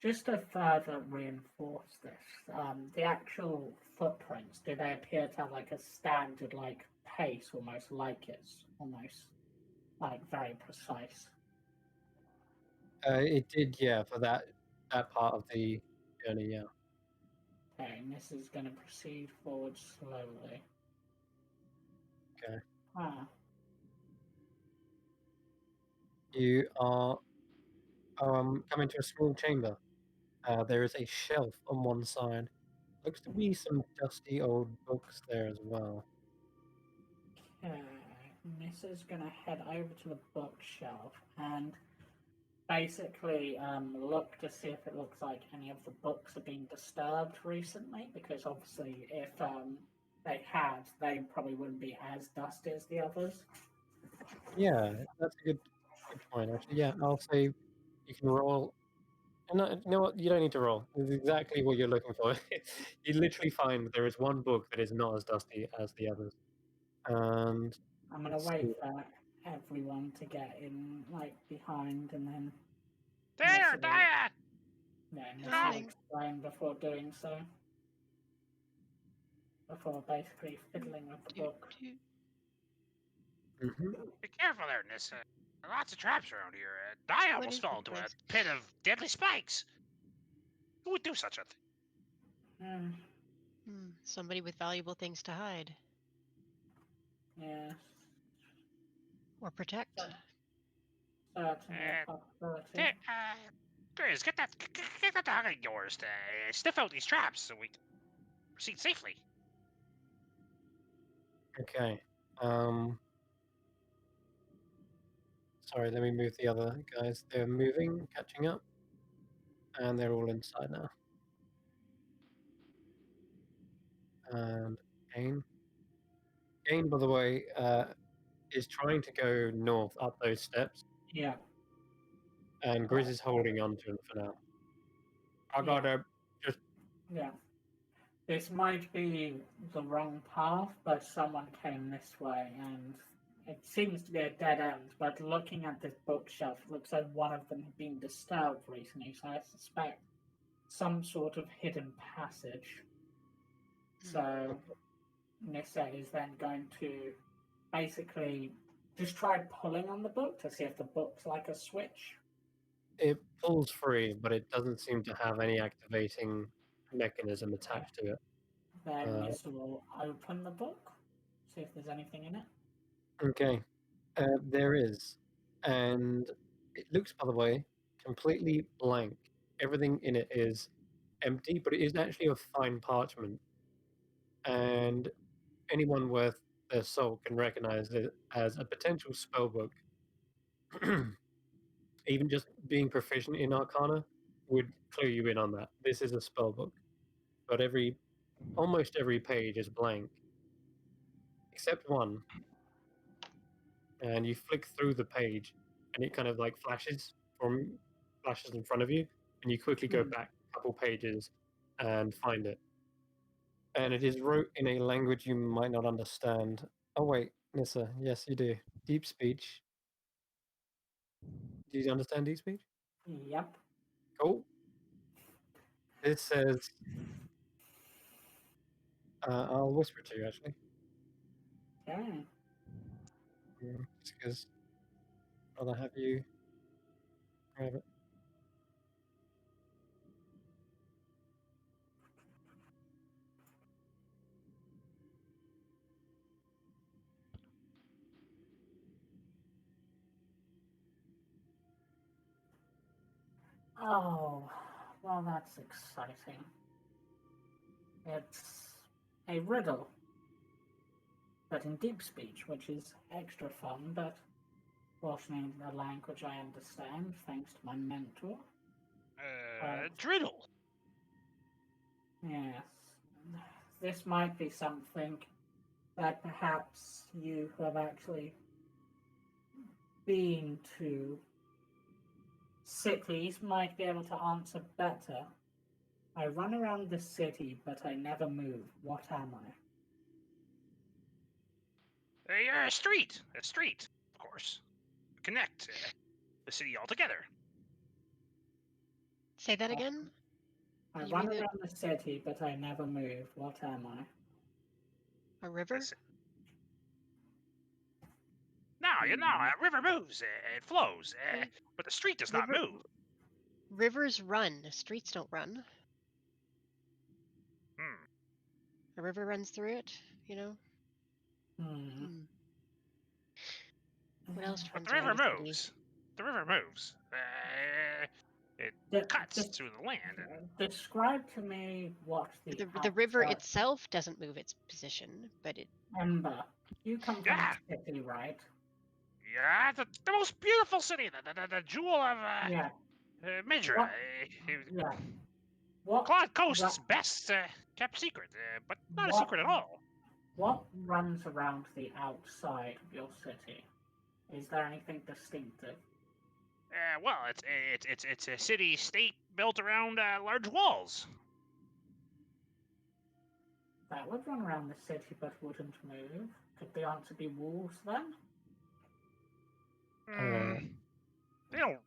Just to further reinforce this, the actual footprints, do they appear to have like a standard like pace, almost like it's almost like very precise? It did, yeah, for that part of the journey, yeah. Okay, and this is going to proceed forward slowly. Okay. You are coming to a small chamber. There is a shelf on one side. Looks to be some dusty old books there as well. Okay, this is going to head over to the bookshelf and basically look to see if it looks like any of the books have been disturbed recently, because obviously if they had, they probably wouldn't be as dusty as the others. Yeah, that's a good point, actually. Yeah, I'll say you can roll. No, you know what? You don't need to roll. It's exactly what you're looking for. You literally find there is one book that is not as dusty as the others. And I'm going to let's wait see. for everyone to get in, like, behind, and then There, Daya! I'll explain before doing so. Before basically fiddling with the book. Mhm. Be careful there, Nissa. Lots of traps around here. Daya What almost is fell the into a place? pit of deadly spikes. Who would do such a thing? Somebody with valuable things to hide Yes. or protect. Certainly a possibility. There, Grizz, get that dog of yours to sniff out these traps so we can proceed safely. Okay. Sorry, let me move the other guys. They're moving, catching up, and they're all inside now. And Gain, by the way, is trying to go north up those steps, Yeah. and Grizz is holding on to him for now. I gotta just. Yeah. This might be the wrong path, but someone came this way, and it seems to be a dead end. But looking at this bookshelf, it looks like one of them had been disturbed recently, so I suspect some sort of hidden passage. So Nissa is then going to basically just try pulling on the book to see if the book's like a switch. It pulls free, but it doesn't seem to have any activating mechanism attached to it. Then Nissa will open the book, see if there's anything in it. Okay, there is, and it looks, by the way, completely blank. Everything in it is empty, but it is actually of fine parchment, and anyone worth their salt can recognize it as a potential spellbook. Even just being proficient in Arcana would clue you in on that. This is a spellbook, but almost every page is blank, except one. And you flick through the page, and it kind of like flashes in front of you, and you quickly go back a couple pages and find it. And it is wrote in a language you might not understand. Oh wait, Nissa, yes you do. Deep speech. Do you understand deep speech? Yep. Cool. This says, I'll whisper to you actually. Okay. Just because I'd rather have you grab it. Oh, well, that's exciting. It's a riddle, but in deep speech, which is extra fun, but fortunately a language I understand thanks to my mentor. Driddle. Yes. This might be something that perhaps you have actually been to cities might be able to answer better. I run around the city, but I never move. What am I? You're a street, of course. Connect the city all together. Say that again. I You run mean around the city, but I never move. What am I? a river? No, a river moves, it flows, but the street does not move. Rivers run. Streets don't run. A river runs through it, you know? What else But runs the river around a moves. city? The river moves. It cuts through the land. Describe to me what The river itself doesn't move its position, but it... Ember, you come from the city, right? Yeah, the most beautiful city, the jewel of Midra. Claude Coast's best kept secret, but not a secret at all. What runs around the outside of your city? Is there anything distinctive? Well, it's a city-state built around large walls. That would run around the city but wouldn't move. Could the answer be walls then?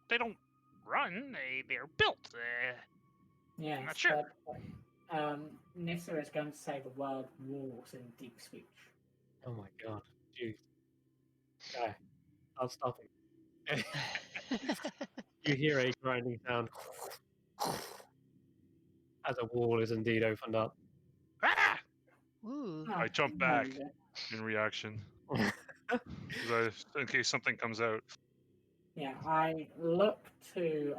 They don't run. They're built. Yes, I'm not sure. But Nissa is going to say the word walls in deep speech. Oh my god, jeez. Guy, I'll stop him. You hear a grinding sound as a wall is indeed opened up. Ah! Ooh. I jump back in reaction. In case something comes out. Yeah, I look to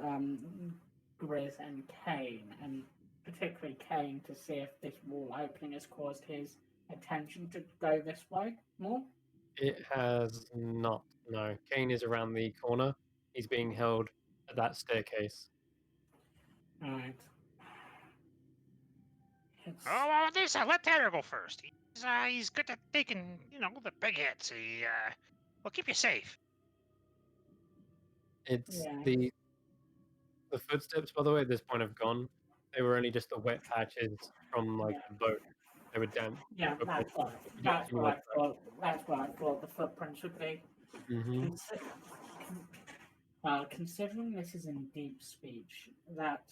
Grizz and Kane, and particularly Kane, to see if this wall opening has caused his attention to go this way more. It has not, No, Kane is around the corner. He's being held at that staircase. Alright. It's Oh, well, this, let Tanner go first. He's good at taking, the big hits. Will keep you safe. It's yeah. the footsteps, by the way, at this point have gone. They were only just the wet patches from like Yeah. the boat. They were damp. Yeah, footprints. that's what I thought. That's what I thought the footprints would be. Mm-hmm. Well, considering this is in deep speech, that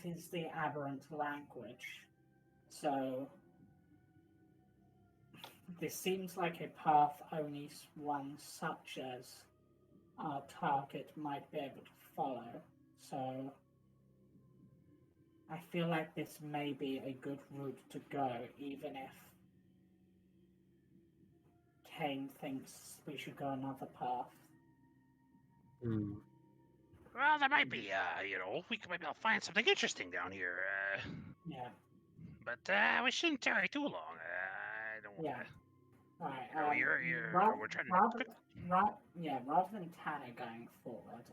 is the aberrant language. So this seems like a path only one such as our target might be able to follow. So I feel like this may be a good route to go, even if Kane thinks we should go another path. Mm. Well, there might be, we might be able to find something interesting down here. Yeah. But we shouldn't tarry too long. I don't want Yeah. to. Right. We're trying to. Rather than Tanner going forward,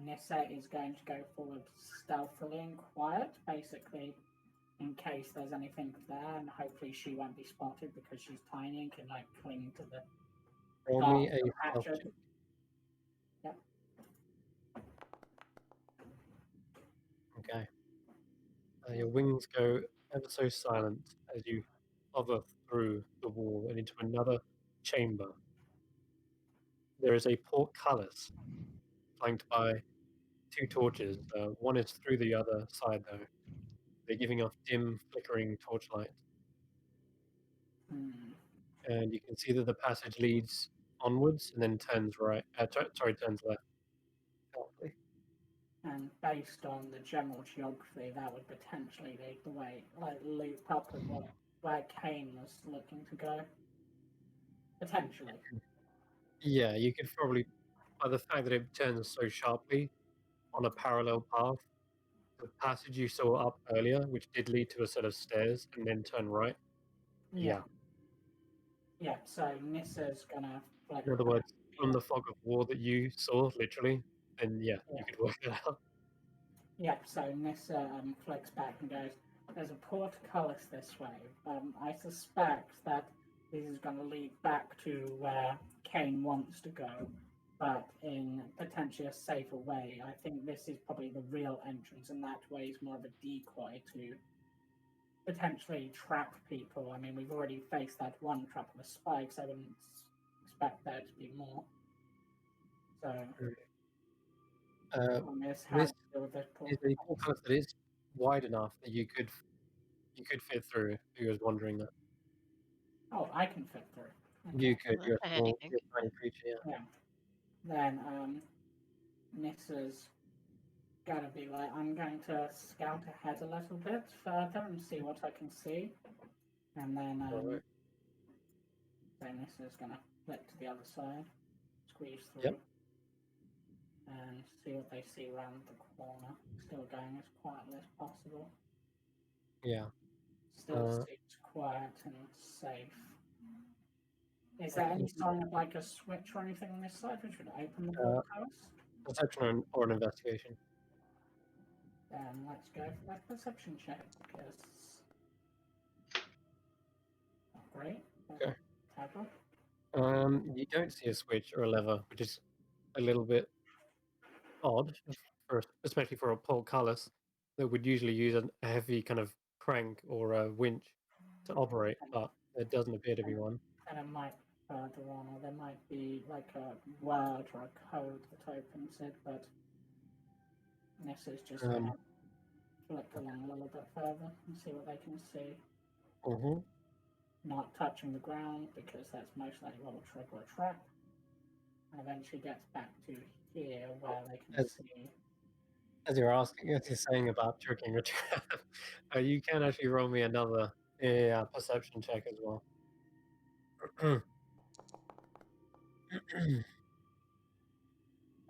Nissa is going to go forward stealthily and quiet, basically, in case there's anything there, and hopefully she won't be spotted because she's tiny and can like cling to the Roll me a stealth hatchet. check. Yep. Okay. Your wings go ever so silent as you hover through the wall and into another chamber. There is a portcullis flanked by two torches. One is through the other side, though. They're giving off dim, flickering torchlight. Hmm. And you can see that the passage leads onwards and then turns right. Turns left. Sharply. And based on the general geography, that would potentially lead the way, like loop up with where Kane was looking to go. Potentially. Yeah, you could probably, by the fact that it turns so sharply on a parallel path, the passage you saw up earlier, which did lead to a set of stairs and then turn right. Yeah. Yeah, so Nissa's gonna flick In other back. words, from the fog of war that you saw, literally, then yeah, Yeah. you could work it out. Yeah, so Nissa flicks back and goes, there's a portcullis this way. I suspect that this is going to lead back to where Kane wants to go, but in potentially a safer way. I think this is probably the real entrance, and that way is more of a decoy to potentially trap people. I mean, we've already faced that one trap with spikes. I wouldn't expect there to be more. So, This how to deal with this is a portcullis that is wide enough that you could fit through. If you was wondering that, Oh, I can fit through. you could. Well, You're that's a a small, handy thing. you're a tiny creature. Yeah. Yeah. Then Nissa's gonna be like, I'm going to scout ahead a little bit further and see what I can see. And then Alright. Nissa's gonna flip to the other side, squeeze through, Yep. and see what they see around the corner. Still going as quietly as possible. Yeah. Still seems quiet and safe. Is there any sign of like a switch or anything on this side which would open the portcullis? Perception or an investigation. Then let's go for that perception check because not great. Okay. Tablet. You don't see a switch or a lever, which is a little bit odd, especially for a portcullis that would usually use a heavy kind of crank or a winch to operate, but there doesn't appear to be one. And it might be further on, or there might be like a word or a code that opens it, but Nissa's just gonna flick along a little bit further and see what they can see. Mm-hmm. Not touching the ground because that's most likely what will trigger a trap. And eventually gets back to here where they can see. As you're saying about tricking a trap, you can actually roll me another perception check as well.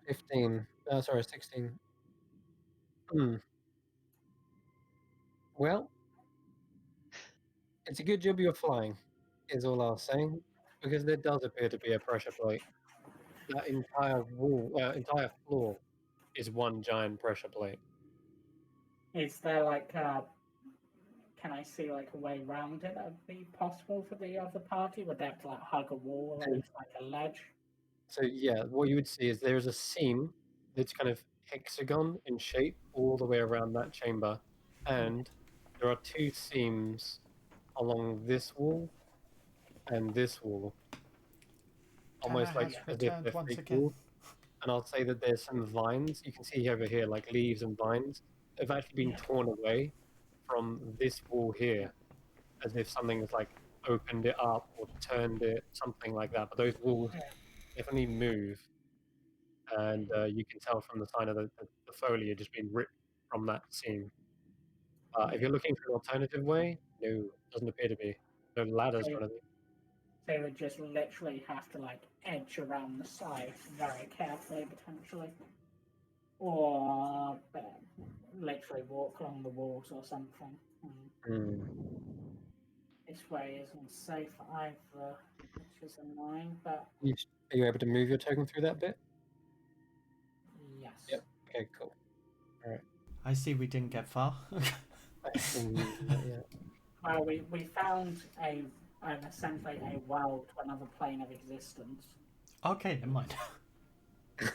15. Sorry, 16. Well, it's a good job you're flying, is all I'll say. because there does appear to be a pressure plate. That entire wall, entire floor, is one giant pressure plate. Is there like can I see like a way around it that would be possible for the other party? Would they have to like hug a wall or And- like a ledge? So yeah, what you would see is there's a seam that's kind of hexagon in shape all the way around that chamber, and there are two seams along this wall and this wall, almost Kara like has as if returned they're once fake again. walls. And I'll say that there's some vines you can see over here, like leaves and vines, that have actually been Yeah. torn away from this wall here, as if something has like opened it up or turned it, something like that. But those walls Yeah. definitely move, and you can tell from the sign of the foliage has been ripped from that seam. If you're looking for an alternative way, no, doesn't appear to be. No ladders So, or anything. they would just literally have to like edge around the side very carefully potentially. Or literally walk along the walls or something. Hmm. This way isn't safe either, which is annoying, but Are you able to move your token through that bit? yes. Yep. Okay, cool. I see we didn't get far. Yeah. Well, we found essentially a well to another plane of existence. Okay, never mind.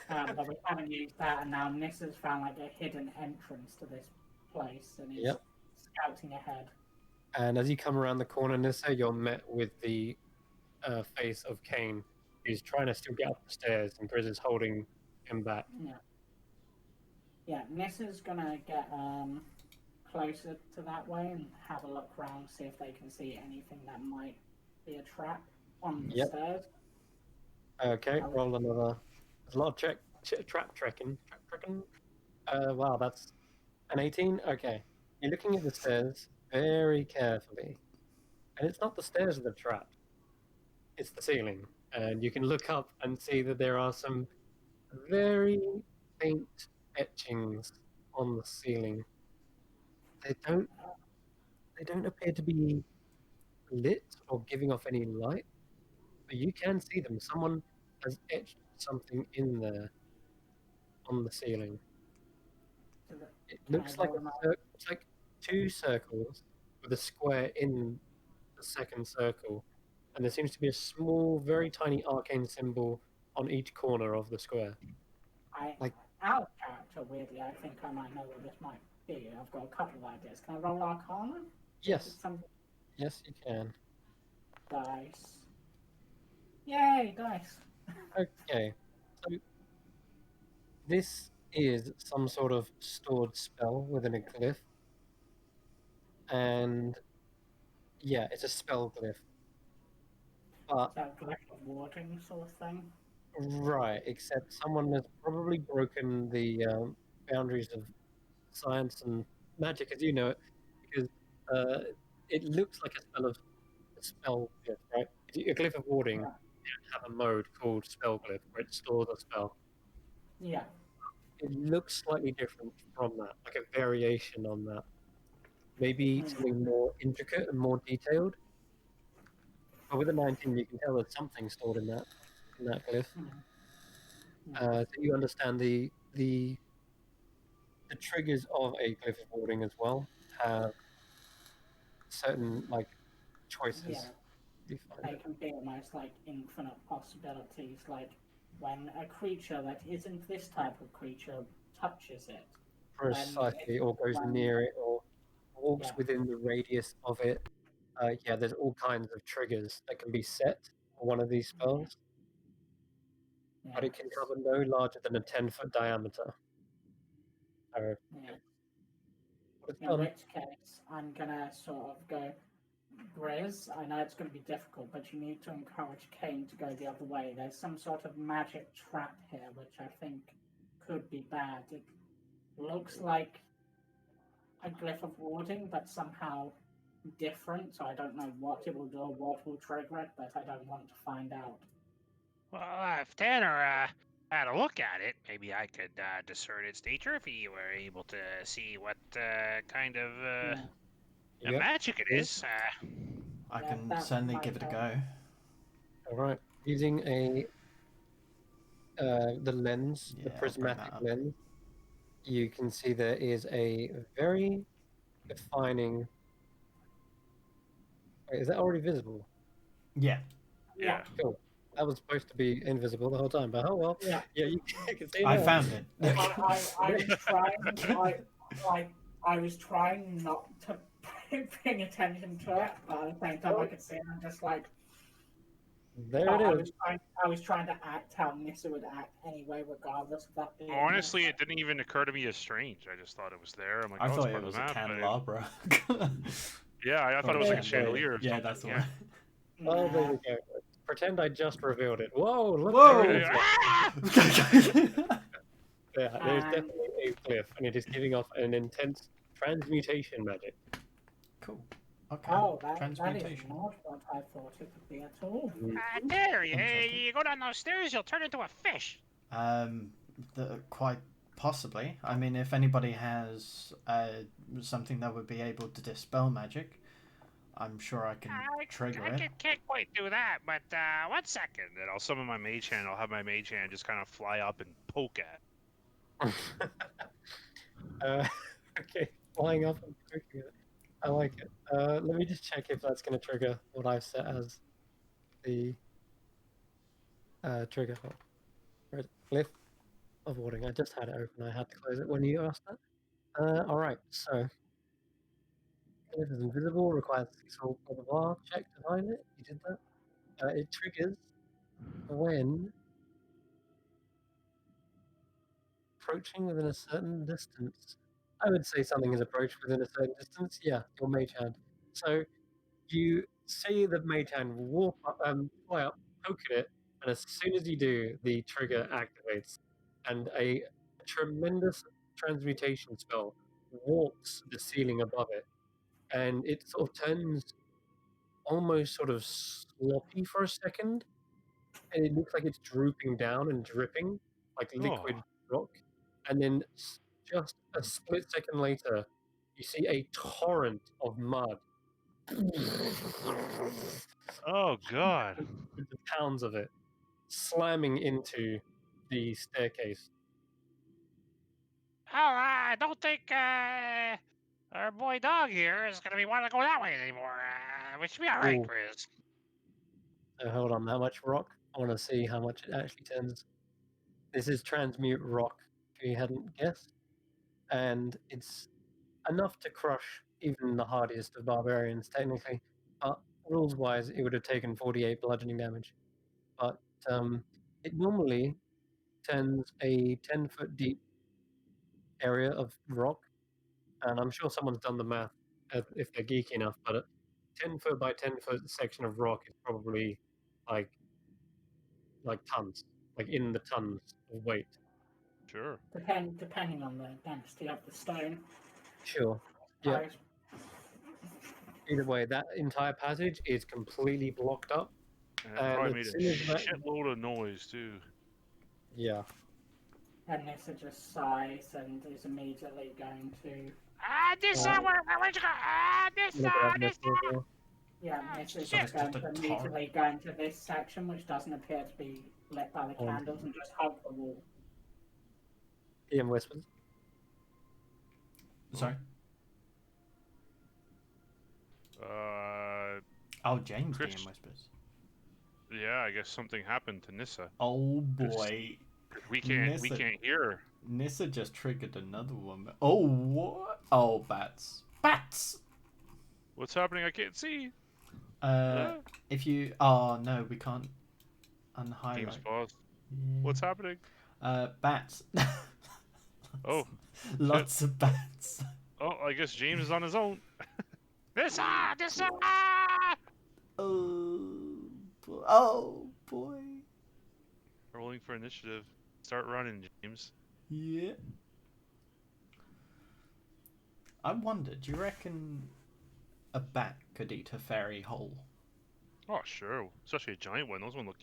But we haven't used that, and now Nis has found like a hidden entrance to this place and is Yep. scouting ahead. And as you come around the corner, Nissa, you're met with the face of Kane, who's trying to still get up the stairs, and Grizz is holding him back. Yeah, Nis is gonna get closer to that way and have a look around, see if they can see anything that might be a trap on the Yep. stairs. Okay, roll another. There's a lot of trap trekking. Wow, that's an 18. Okay, you're looking at the stairs very carefully, and it's not the stairs that are trapped; it's the ceiling. And you can look up and see that there are some very faint etchings on the ceiling. They don't appear to be lit or giving off any light, but you can see them. Someone has etched something in there on the ceiling. It Can I looks like roll my it's like two circles with a square in the second circle, and there seems to be a small, very tiny arcane symbol on each corner of the square. out of character, weirdly, I think I might know what this might be. I've got a couple of ideas. Can I roll Arcana? Yes, Some yes, you can. dice. Yay, dice. Okay, so this is some sort of stored spell within a glyph, and yeah, it's a spell glyph. But That glyph of warding sort of thing. right, except someone has probably broken the boundaries of science and magic as you know it, because it looks like a spell glyph, right? A glyph of warding Yeah. have a mode called spell glyph where it stores a spell. Yeah. It looks slightly different from that, like a variation on that. Maybe something more intricate and more detailed. But with a 19, you can tell there's something stored in that glyph. So you understand the triggers of a glyph of warding as well have certain like choices. Yeah. They can be almost like infinite possibilities, like when a creature that isn't this type of creature touches it. Precisely, or goes near it, or walks within the radius of it. Yeah, there's all kinds of triggers that can be set for one of these spells, but it can cover no larger than a 10-foot diameter. So, In which case, I'm gonna sort of go, Grizz, I know it's going to be difficult, but you need to encourage Kane to go the other way. There's some sort of magic trap here, which I think could be bad. It looks like a glyph of warding, but somehow different, so I don't know what it will do or what will trigger it, but I don't want to find out. Well, if Tanner had a look at it, maybe I could discern its nature if he were able to see what kind of magic it is. I can certainly give it a go. All right. Using the lens, the Yeah, I'll bring prismatic that up. lens, you can see there is a very defining. Wait, is that already visible? Yeah. Yeah. Cool. That was supposed to be invisible the whole time, but oh well. Yeah. Yeah, you can see it I now. found it. I was trying. I was trying not to pay attention to it, but at the same time I could see it. I'm just like, There but it is. I was trying to act how Nissa would act anyway, regardless of that being. Honestly, it didn't even occur to me as strange. I just thought it was there. I'm like, I oh, it's thought part it of was the a map. but candelabra. yeah, I thought it was like a chandelier or Yeah, something. that's the yeah. one. Oh, there we go. Pretend I just revealed it. Whoa, look Whoa! there it is. Ah! Yeah, there's And- definitely a cliff, and it is giving off an intense transmutation magic. Cool. Okay. Oh, that is Transmutation. not what I thought it would be at all. There, Interesting. you go down those stairs, you'll turn into a fish. Quite possibly. I mean, if anybody has something that would be able to dispel magic, I'm sure I can trigger it. Can't quite do that, but 1 second. And then I'll summon my mage hand. I'll have my mage hand just kind of fly up and poke at. Okay, flying up and poking it. I like it. Let me just check if that's going to trigger what I've set as the trigger. Where is it? Cliff of warding. I just had it open. I had to close it when you asked that. All right, so cliff is invisible. Requires successful blah blah blah. Check to find it. You did that. It triggers when approaching within a certain distance. I would say something is approached within a certain distance. Yeah, your mage hand. So you see the mage hand walk up, fly up, poke at it, and as soon as you do, the trigger activates, and a tremendous transmutation spell warps the ceiling above it, and it sort of turns almost sort of sloppy for a second, and it looks like it's drooping down and dripping like liquid rock, and then just a split second later, you see a torrent of mud. Oh god. The pounds of it slamming into the staircase. Oh, I don't think our boy dog here is gonna be wanting to go that way anymore. We should be all right, Ooh. Grizz. So hold on, how much rock? I want to see how much it actually turns. This is transmute rock, if you hadn't guessed, and it's enough to crush even the hardiest of barbarians, technically. But rules-wise, it would have taken 48 bludgeoning damage. But it normally turns a 10-foot deep area of rock, and I'm sure someone's done the math if they're geeky enough, but a 10-foot by 10-foot section of rock is probably like tons, like in the tons of weight. Sure. Depending on the density of the stone. Sure. Yeah. Right. Either way, that entire passage is completely blocked up. And it And probably as made a soon as that, shitload of noise too. yeah, And Nissa just sighs and is immediately going to. This Uh, where'd you go? I'm gonna grab this as well. Yeah, Oh, Nissa's shit. just going Just to a immediately go into this section, which doesn't appear to be lit by the candles, and just hug the wall. Ian whispers. Sorry. Oh, James Chris- DM whispers. Yeah, I guess something happened to Nissa. Oh boy. We can't Nissa. hear her. Nissa just triggered another one. Oh, what? Oh, bats. Bats! What's happening? I can't see. If you... Oh, no, we can't Game's unhighlight. paused. Yeah. What's happening? Bats. Oh. Lots of bats. Oh, I guess James is on his own. This Oh, boy. Rolling for initiative. Start running, James. Yeah. I wonder, do you reckon a bat could eat a fairy whole? Oh, sure. Especially a giant one. Those one look.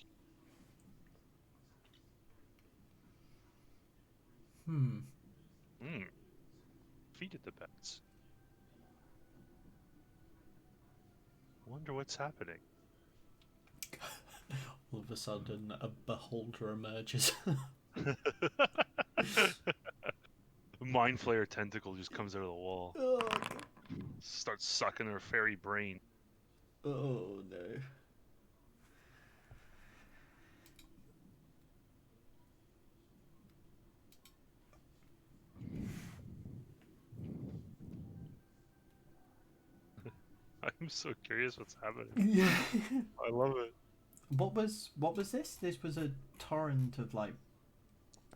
Hmm. Feed at the bats. Wonder what's happening. All of a sudden, a beholder emerges. Mind Flayer tentacle just comes out of the wall. Oh, Starts sucking her fairy brain. oh no. I'm so curious what's happening. Yeah. I love it. What was this? This was a torrent of like.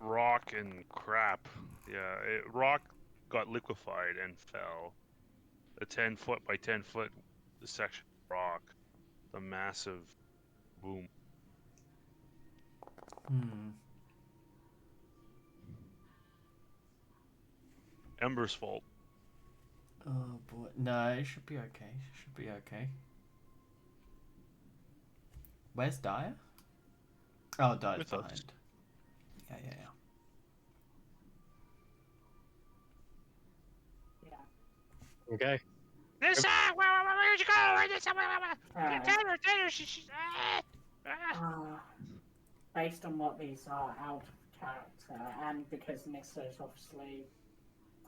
Rock and crap. Yeah, rock got liquefied and fell. A 10-foot by 10-foot section of rock. A massive boom. Ember's fault. Oh boy. No, it should be okay. It should be okay. Where's Dyer? Oh, Dyer's With us. behind. Yeah. Yeah. Okay. Nissa, where'd you go? Nissa, Alright. Tanner, she's. Based on what these are out of character, and because Nissa is obviously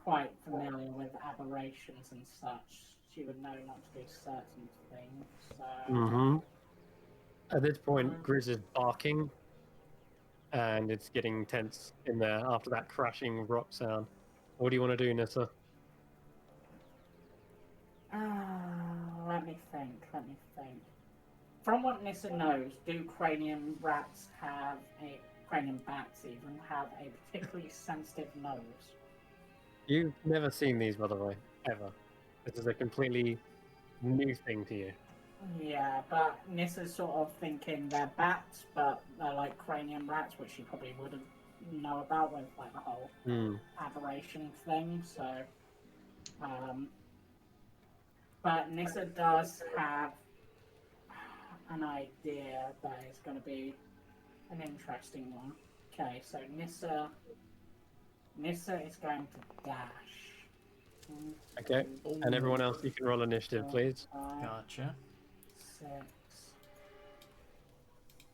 quite familiar with aberrations and such, she would know not to do certain things. So, Mm-hmm. At this point, Grizz is barking, and it's getting tense in there after that crashing rock sound. What do you want to do, Nissa? let me think. From what Nissa knows, do cranium bats have a particularly sensitive nose? You've never seen these, by the way, ever. This is a completely new thing to you. Yeah, but Nissa's sort of thinking they're bats, but they're like cranium rats, which she probably wouldn't know about with like the whole aberration thing. So, but Nissa does have an idea that is going to be an interesting one. Okay, so Nissa is going to dash. Okay, and everyone else, you can roll initiative, please. Gotcha. 6.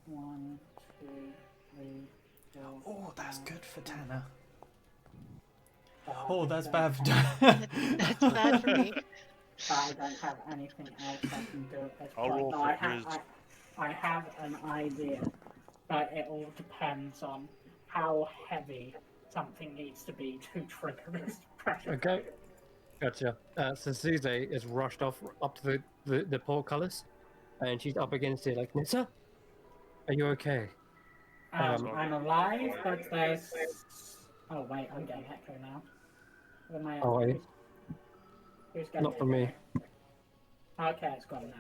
1, 2, 3, 4. Oh, that's good for Tanner. 5, Oh, that's 6, bad for 7. That's bad for me. I don't have anything else I can do at this I'll point. roll No, for I have an idea, but it all depends on how heavy something needs to be to trigger this pressure. Okay, gotcha. So Suze is rushed off up to the portcullis, and she's up against it like, Nissa, are you okay? I'm alive, but there's... Oh wait, I'm getting echo now. Am I... Oh, are you? Who's getting Not from me. Okay, it's gone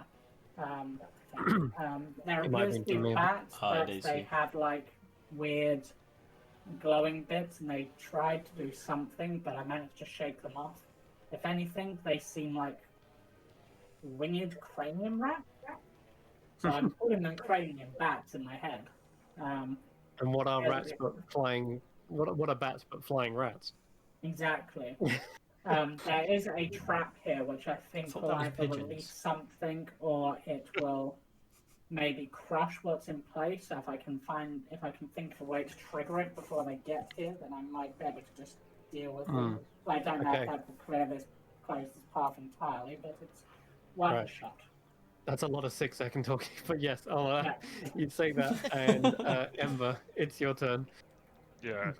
now. There It might appears have to been be me. bats, Hi, but Daisy. they have like weird glowing bits, and they tried to do something, but I managed to shake them off. If anything, they seem like winged cranium rats. So I'm calling them cranium bats in my head. And what are Yeah, rats but flying? What are bats but flying rats? Exactly. There is a trap here, which I think thought will that was either pigeons. release something or it will maybe crush what's in place. So if I can think of a way to trigger it before they get here, then I might be able to just deal with it. But I don't know if Okay. that will close this path entirely, but it's worth a Right. shot. That's a lot of 6-second talking, but yes, I'll Yeah. you'd say that. And Ember, it's your turn. Yeah,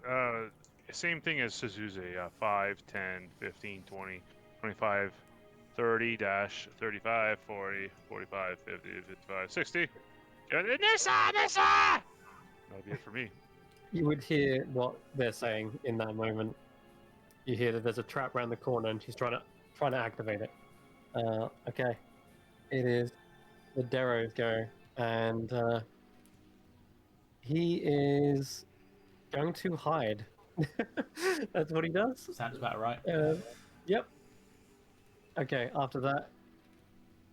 same thing as Suzuze. 5, 10, 15, 20, 25, 30, dash, 35, 40, 45, 50, 55, 60. Nissa! That'll be it for me. You would hear what they're saying in that moment. You hear that there's a trap around the corner, and she's trying to activate it. Okay, it is the Darrow's go, and he is going to hide. That's what he does. Sounds about right. Yep. Okay, after that,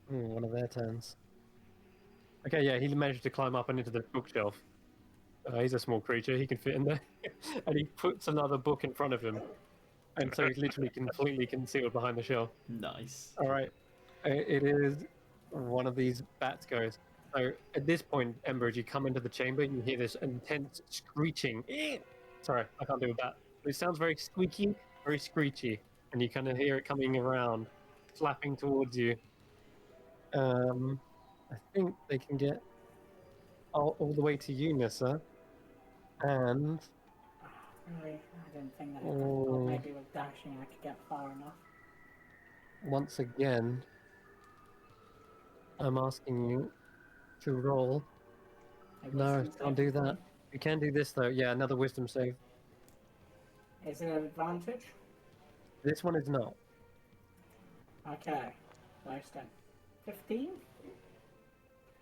one of their turns. Okay, yeah, he managed to climb up and into the bookshelf. He's a small creature, he can fit in there. And he puts another book in front of him. And so he's literally completely concealed behind the shelf. Nice. Alright, it is one of these bats goes, So at this point, Ember, as you come into the chamber, you hear this intense screeching. Sorry, I can't do a bat. It sounds very squeaky, very screechy, and you kind of hear it coming around, flapping towards you. I think they can get all the way to you, Nissa. And Really, I didn't think that. Oh. Or maybe with dashing, I could get far enough. once again, I'm asking you to roll. A No, wisdom can't saving do that. throw. You can do this though. Yeah, another wisdom save. Is it an advantage? This one is not. Okay. Nice then. 15?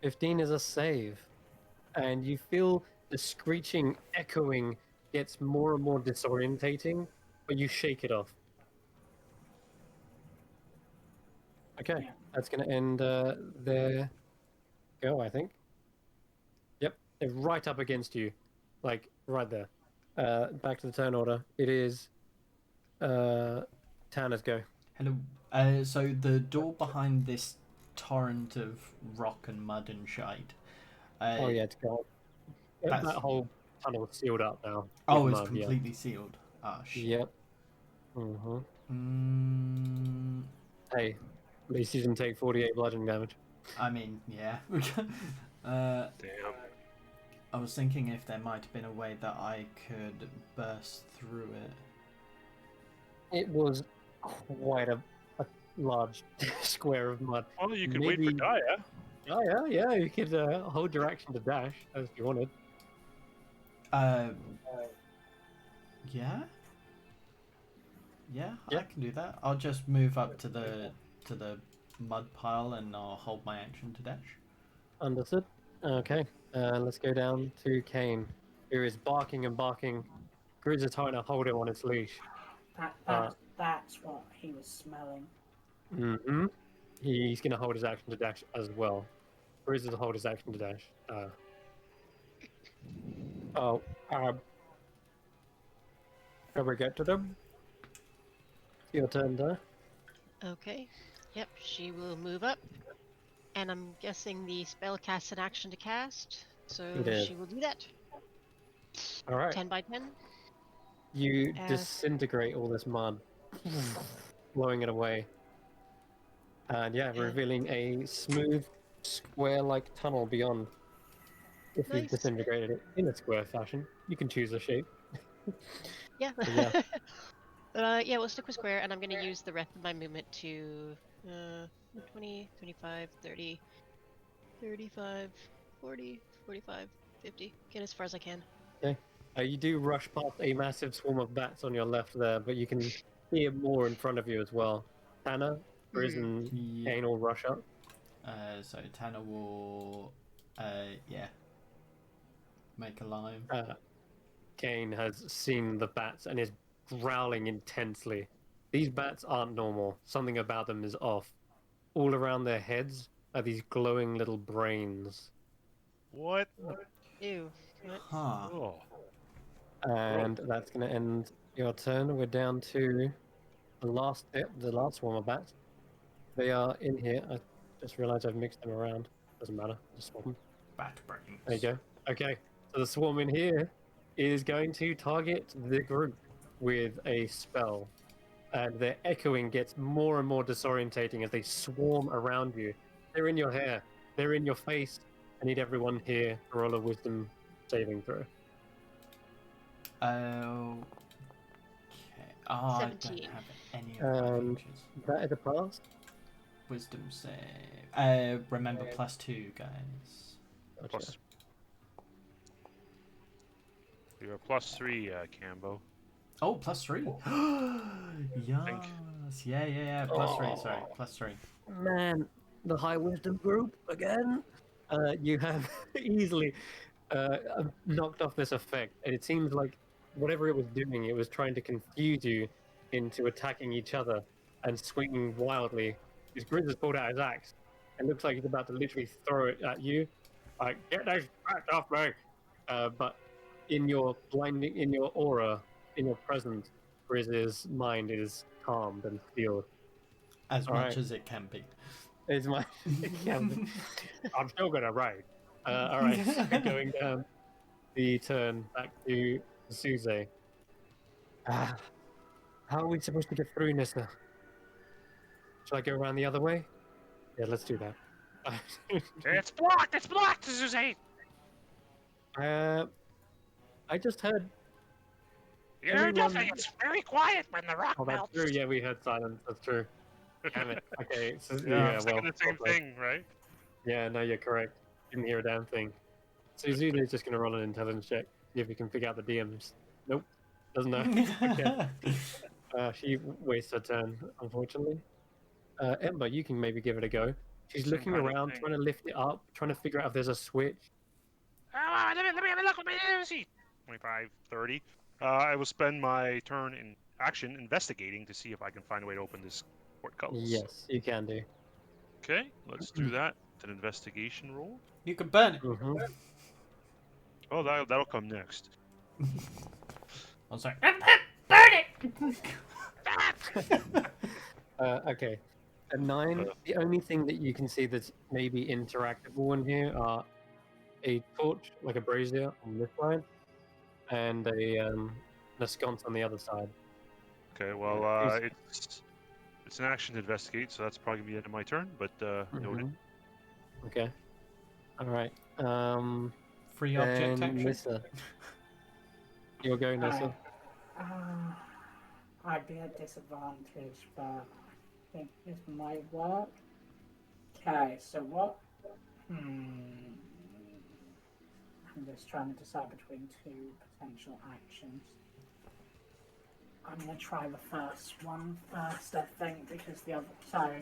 15 is a save. And you feel the screeching, echoing gets more and more disorientating, but you shake it off. Okay, Yeah. that's going to end their go, I think. Yep, they're right up against you. Like, right there. Back to the turn order. It is Tanner's go. Hello. So the door behind this torrent of rock and mud and shite. Oh, yeah, it's gone. That That's- whole tunnel is sealed up now. Oh, with it's mud, completely sealed. Ah, shit. Yep. Mm-hmm. Mm, Hey, at least you didn't take 48 bludgeoning damage. I mean, yeah. Damn. I was thinking if there might have been a way that I could burst through it. It was quite a large square of mud. Well, you could wait for Maybe- Gaia. Oh, yeah, you could hold your action to dash as you wanted. Yeah? Yeah, I Yeah. can do that. I'll just move up to the mud pile and I'll hold my action to dash. Understood. Okay, let's go down to Kane, who is barking and barking. Grizz is trying to hold him on its leash. That's what he was smelling. Mm-hmm. He's going to hold his action to dash as well. Grizz will hold his action to dash. Shall we get to them? Your turn there. Okay. Yep, she will move up. And I'm guessing the spell casts an action to cast. So It is. she will do that. All right. 10 by 10. You disintegrate all this mud, blowing it away. And yeah, revealing a smooth, square-like tunnel beyond. If you've Nice. disintegrated it in a square fashion, you can choose a shape. Yeah. Yeah. Yeah, we'll stick with square, and I'm going to use the rest of my movement to 20, 25, 30, 35, 40, 45, 50. Get as far as I can. You do rush past a massive swarm of bats on your left there, but you can hear more in front of you as well. Hannah, Grizz, and Yeah. Kane all rush up. So Tanner will, make a line. Kane has seen the bats and is growling intensely. These bats aren't normal. Something about them is off. All around their heads are these glowing little brains. What? Ew. What? Huh. Oh. And that's going to end your turn. We're down to the last swarm of bats. They are in here. I just realized I've mixed them around. Doesn't matter. Just swap them. Bat brains. There you go. Okay. So the swarm in here is going to target the group with a spell. And their echoing gets more and more disorientating as they swarm around you. They're in your hair. They're in your face. I need everyone here to roll a wisdom saving throw. Okay. Oh, 17. I don't have any Um, advantages. That is a pass. Wisdom save. Remember +2, guys. Gotcha. Plus. You're a +3, Cambo. Oh, +3. Yes. Yeah. +3. Sorry, +3. Man, the high wisdom group again. You have easily knocked off this effect, and it seems like whatever it was doing, it was trying to confuse you into attacking each other and swinging wildly. His Grizz has pulled out his axe and looks like he's about to literally throw it at you. Like, get those bats off me! But in your aura, in your presence, Grizz's mind is calmed and sealed. As All much right. as it can be. It's my. I'm still gonna ride. All right, so going down the turn back to Suze. How are we supposed to get through, Nissa? Should I go around the other way? Yeah, let's do that. It's blocked! It's blocked, Susie! I just heard. You heard Everyone- nothing. It's very quiet when the rock Oh, that's melts. true. Yeah, we heard silence. That's true. Damn it. Okay. So, Yeah, yeah, I'm well. thinking the same okay. thing, right? Yeah, no, you're correct. Didn't hear a damn thing. So Zulu's just gonna roll an intelligence check, see if he can figure out the DMs. Nope. Doesn't know. Okay. She wastes her turn, unfortunately. Ember, you can maybe give it a go. She's Same looking kind of around, thing. trying to lift it up, trying to figure out if there's a switch. Let me see. 25, 30. I will spend my turn in action investigating to see if I can find a way to open this portcullis. Yes, you can do. Okay, let's do that. It's an investigation roll. You can burn it. Mm-hmm. Oh, that'll come next. I'm sorry. Burn it! Okay. At 9, the only thing that you can see that's maybe interactable in here are a torch, like a brazier, on this side, and a sconce on the other side. Okay, well, it's an action to investigate, so that's probably gonna be the end of my turn. But noted. Mhm. Okay. All right. Free object Then action. Nissa. You'll go, Nissa. I'd be at disadvantage, but I think this might work. Okay, so what? I'm just trying to decide between two potential actions. I'm gonna try the first one first, I think, because the other. So,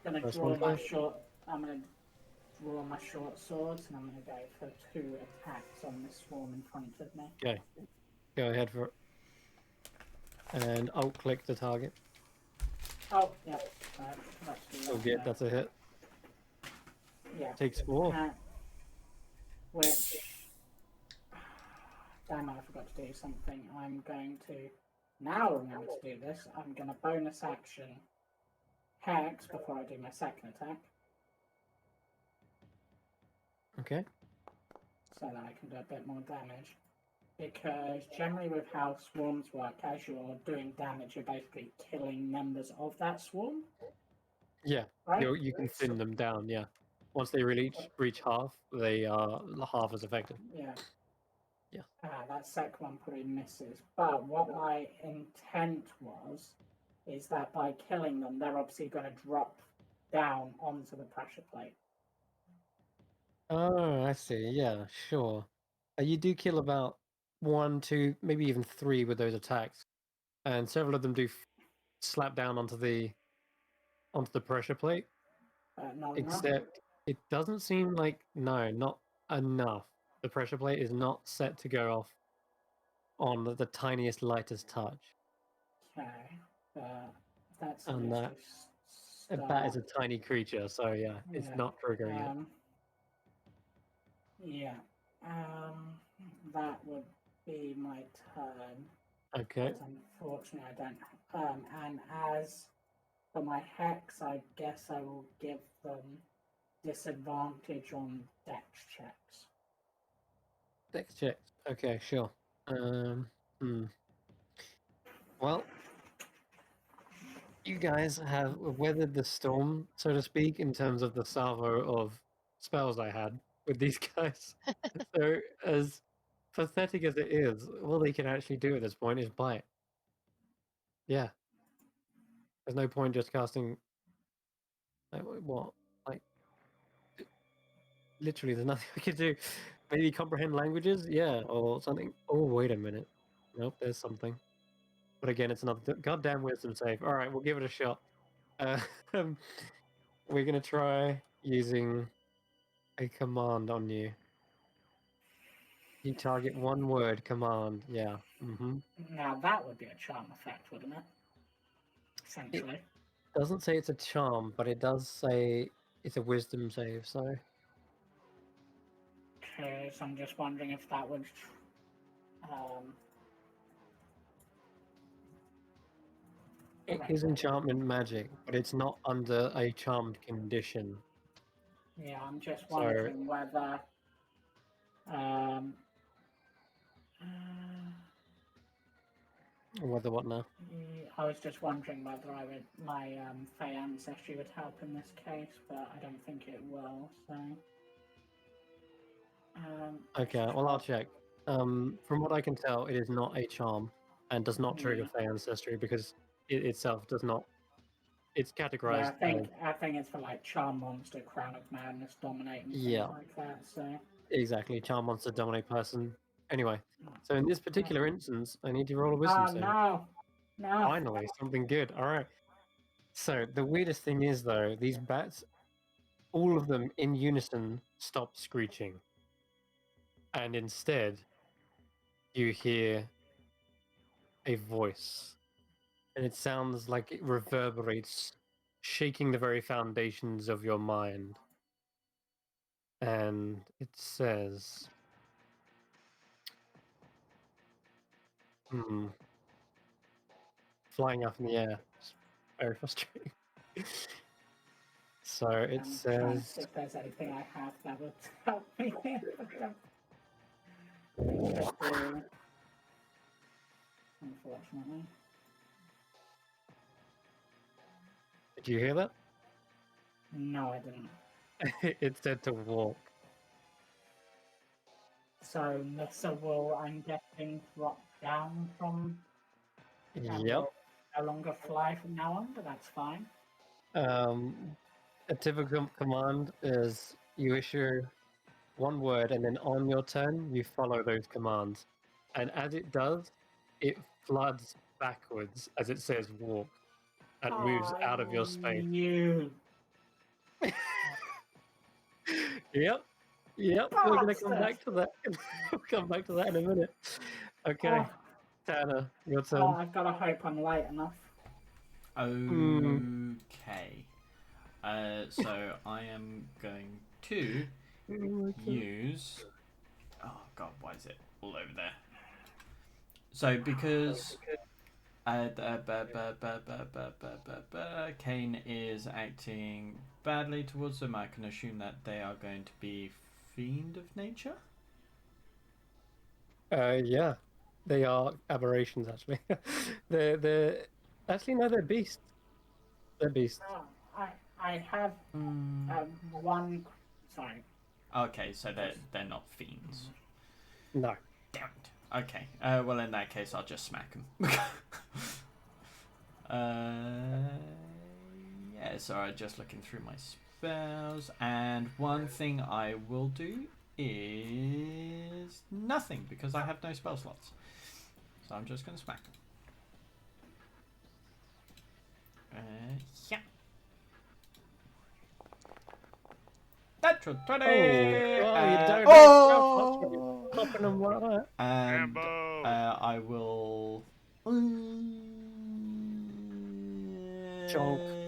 gonna First draw one my first? short. I'm gonna draw my short swords, and I'm gonna go for 2 attacks on the swarm in front of me. Okay. Go ahead for it. And I'll click the target. Oh, yeah. Let's do Oh, that. yeah, that's a hit. Yeah. Takes 4. Which, damn, I forgot to do something. I'm going to, now remember to do this, I'm going to bonus action Hex before I do my second attack, Okay. so that I can do a bit more damage. Because generally with how swarms work, as you're doing damage, you're basically killing members of that swarm. Yeah. Right? You can thin them down, yeah. Once they reach half, they are half as effective. Yeah. Yeah. That second one probably misses. But what my intent was, is that by killing them, they're obviously going to drop down onto the pressure plate. Oh, I see. Yeah, sure. You do kill about 1, 2, maybe even 3 with those attacks, and several of them do slap down onto the pressure plate. Not enough. Except it doesn't seem like not enough. The pressure plate is not set to go off on the tiniest, lightest touch, Okay. That's and an that is a tiny creature. So yeah, it's not triggering it. Yeah. That would be my turn. Okay. But unfortunately, I don't. And as for my hex, I guess I will give them disadvantage on dex checks. Dex check. Okay, sure. Well, you guys have weathered the storm, so to speak, in terms of the salvo of spells I had with these guys. So, as pathetic as it is, all they can actually do at this point is bite. Yeah. There's no point just casting. Like, what? Like, literally, there's nothing I can do. Maybe comprehend languages? Yeah, or something. Oh, wait a minute. Nope, there's something. But again, it's another goddamn wisdom save. All right, we'll give it a shot. We're gonna try using a command on you. You target one word command. Yeah. Mm-hmm. Now that would be a charm effect, wouldn't it? Essentially. Doesn't say it's a charm, but it does say it's a wisdom save. So Okay, so I'm just wondering if that would. It is enchantment magic, but it's not under a charmed condition. Yeah, I'm just So- wondering whether. Uh, Whether what now? I was just wondering whether my Fey ancestry would help in this case, but I don't think it will. So. Okay, well I'll check. From what I can tell, it is not a charm and does not trigger Yeah. Fey ancestry because it itself does not. It's Yeah, categorized. I think it's for like Charm Monster, Crown of Madness, Dominate, and things Yeah. like that. So. Exactly, charm monster, dominate person. Anyway, so in this particular instance, I need to roll a wisdom Oh save. no! No. Finally, something good. All right. So the weirdest thing is, though, these bats, all of them in unison, stop screeching, and instead, you hear a voice, and it sounds like it reverberates, shaking the very foundations of your mind. And it says, flying up in the air. It's very frustrating. So it I'm trying to says, see if there's anything I have that would help me here. Unfortunately. did you hear that? No, I didn't. It said to walk. So Nissa will, I'm guessing, drop down from. Yep. Will no longer fly from now on, but that's fine. A typical command is you issue one word, and then on your turn, you follow those commands. And as it does, it floods backwards as it says walk and moves out of your space. You. Yep. We're going to come back to that. We'll come back to that in a minute. Okay. Oh, Tanner, your turn. oh, I've got to hope I'm late enough. Okay. So I am going to use. Oh God, why is it all over there? So because Kane is acting badly towards them, I can assume that they are going to be fiend of nature. Yeah, they are aberrations. Actually, they're actually no, they're beasts. They're beasts. Oh, I have one. Sorry. Okay, so they're not fiends. No. Damn it. Okay. Well, in that case, I'll just smack them. Yeah. Sorry, just looking through my spells, and one thing I will do is nothing because I have no spell slots. So I'm just going to smack them. Yeah. Natural 20! Oh, popping them like that. And Rambo! I will. Chonk.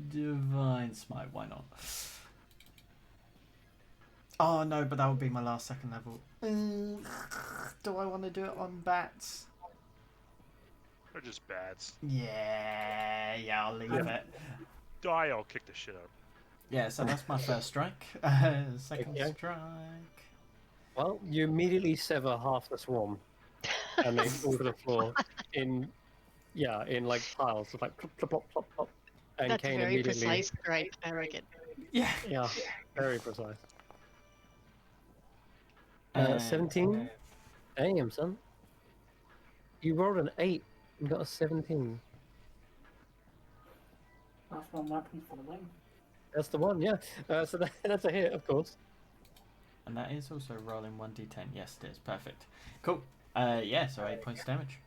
Divine Smite, why not? Oh no, but that would be my last second level. Do I want to do it on bats? They're just bats. Yeah, I'll leave it. Die, I'll kick the shit out. Yeah, so that's my first strike. Second Okay. strike. Well, you immediately sever half the swarm, and they fall to the floor in like piles of like plop plop plop plop plop. And That's Kane very immediately, precise, right? I reckon. Yeah. yeah, very precise. And- 17. Damn, son. You rolled an 8 and got a 17. That's one weapon for the win. That's the one, yeah. So that's a hit, of course. And that is also rolling 1d10. Yes, it is. Perfect. Cool. Yeah, so 8 points damage.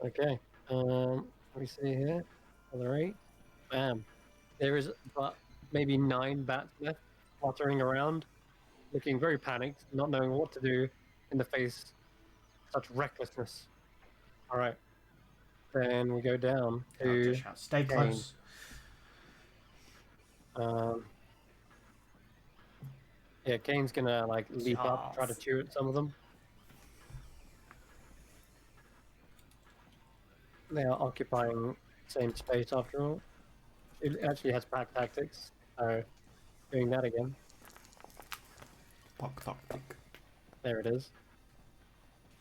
Okay. Let me see here. Another 8. Bam. There is but maybe 9 bats left, fluttering around, looking very panicked, not knowing what to do in the face of such recklessness. All right. Then we go down I'll to just shout, stay Kane. close. Yeah, Kane's gonna like leap up, try to chew at some of them. They are occupying same space after all. It actually has pack tactics, so doing that again. Pock tactic. There it is.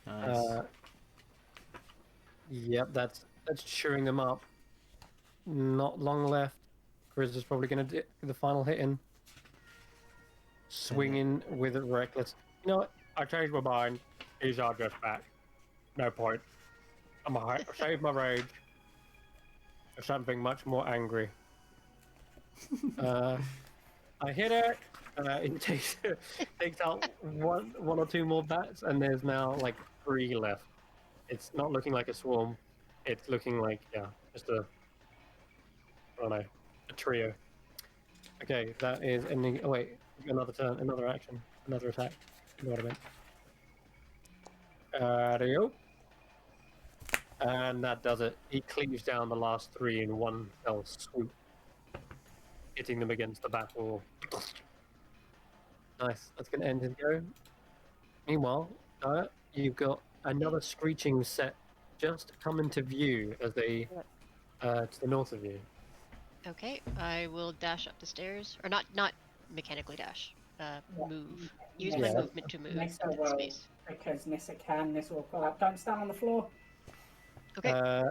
Nice. Yep, that's chewing them up. Not long left. Grizz is probably going to do the final hit in. Swinging with it reckless. You know what? I changed my mind. These are just back. No point. I'm gonna save my rage for something much more angry. I hit it. It takes out one or two more bats, and there's now like 3 left. It's not looking like a swarm. It's looking like just I don't know, a trio. Okay, that is ending. Oh wait, another turn, another action, another attack. You know what I meant. There you go. And that does it. He cleaves down the last 3 in one fell swoop, hitting them against the back wall. Nice. That's going to end his go. Meanwhile, you've got another screeching set just come into view as they to the north of you. Okay, I will dash up the stairs, or not mechanically dash. Move. Use my Yeah. movement to move Nissa into the will, space. because Nissa can. Nissa will pull up. Don't stand on the floor. Okay.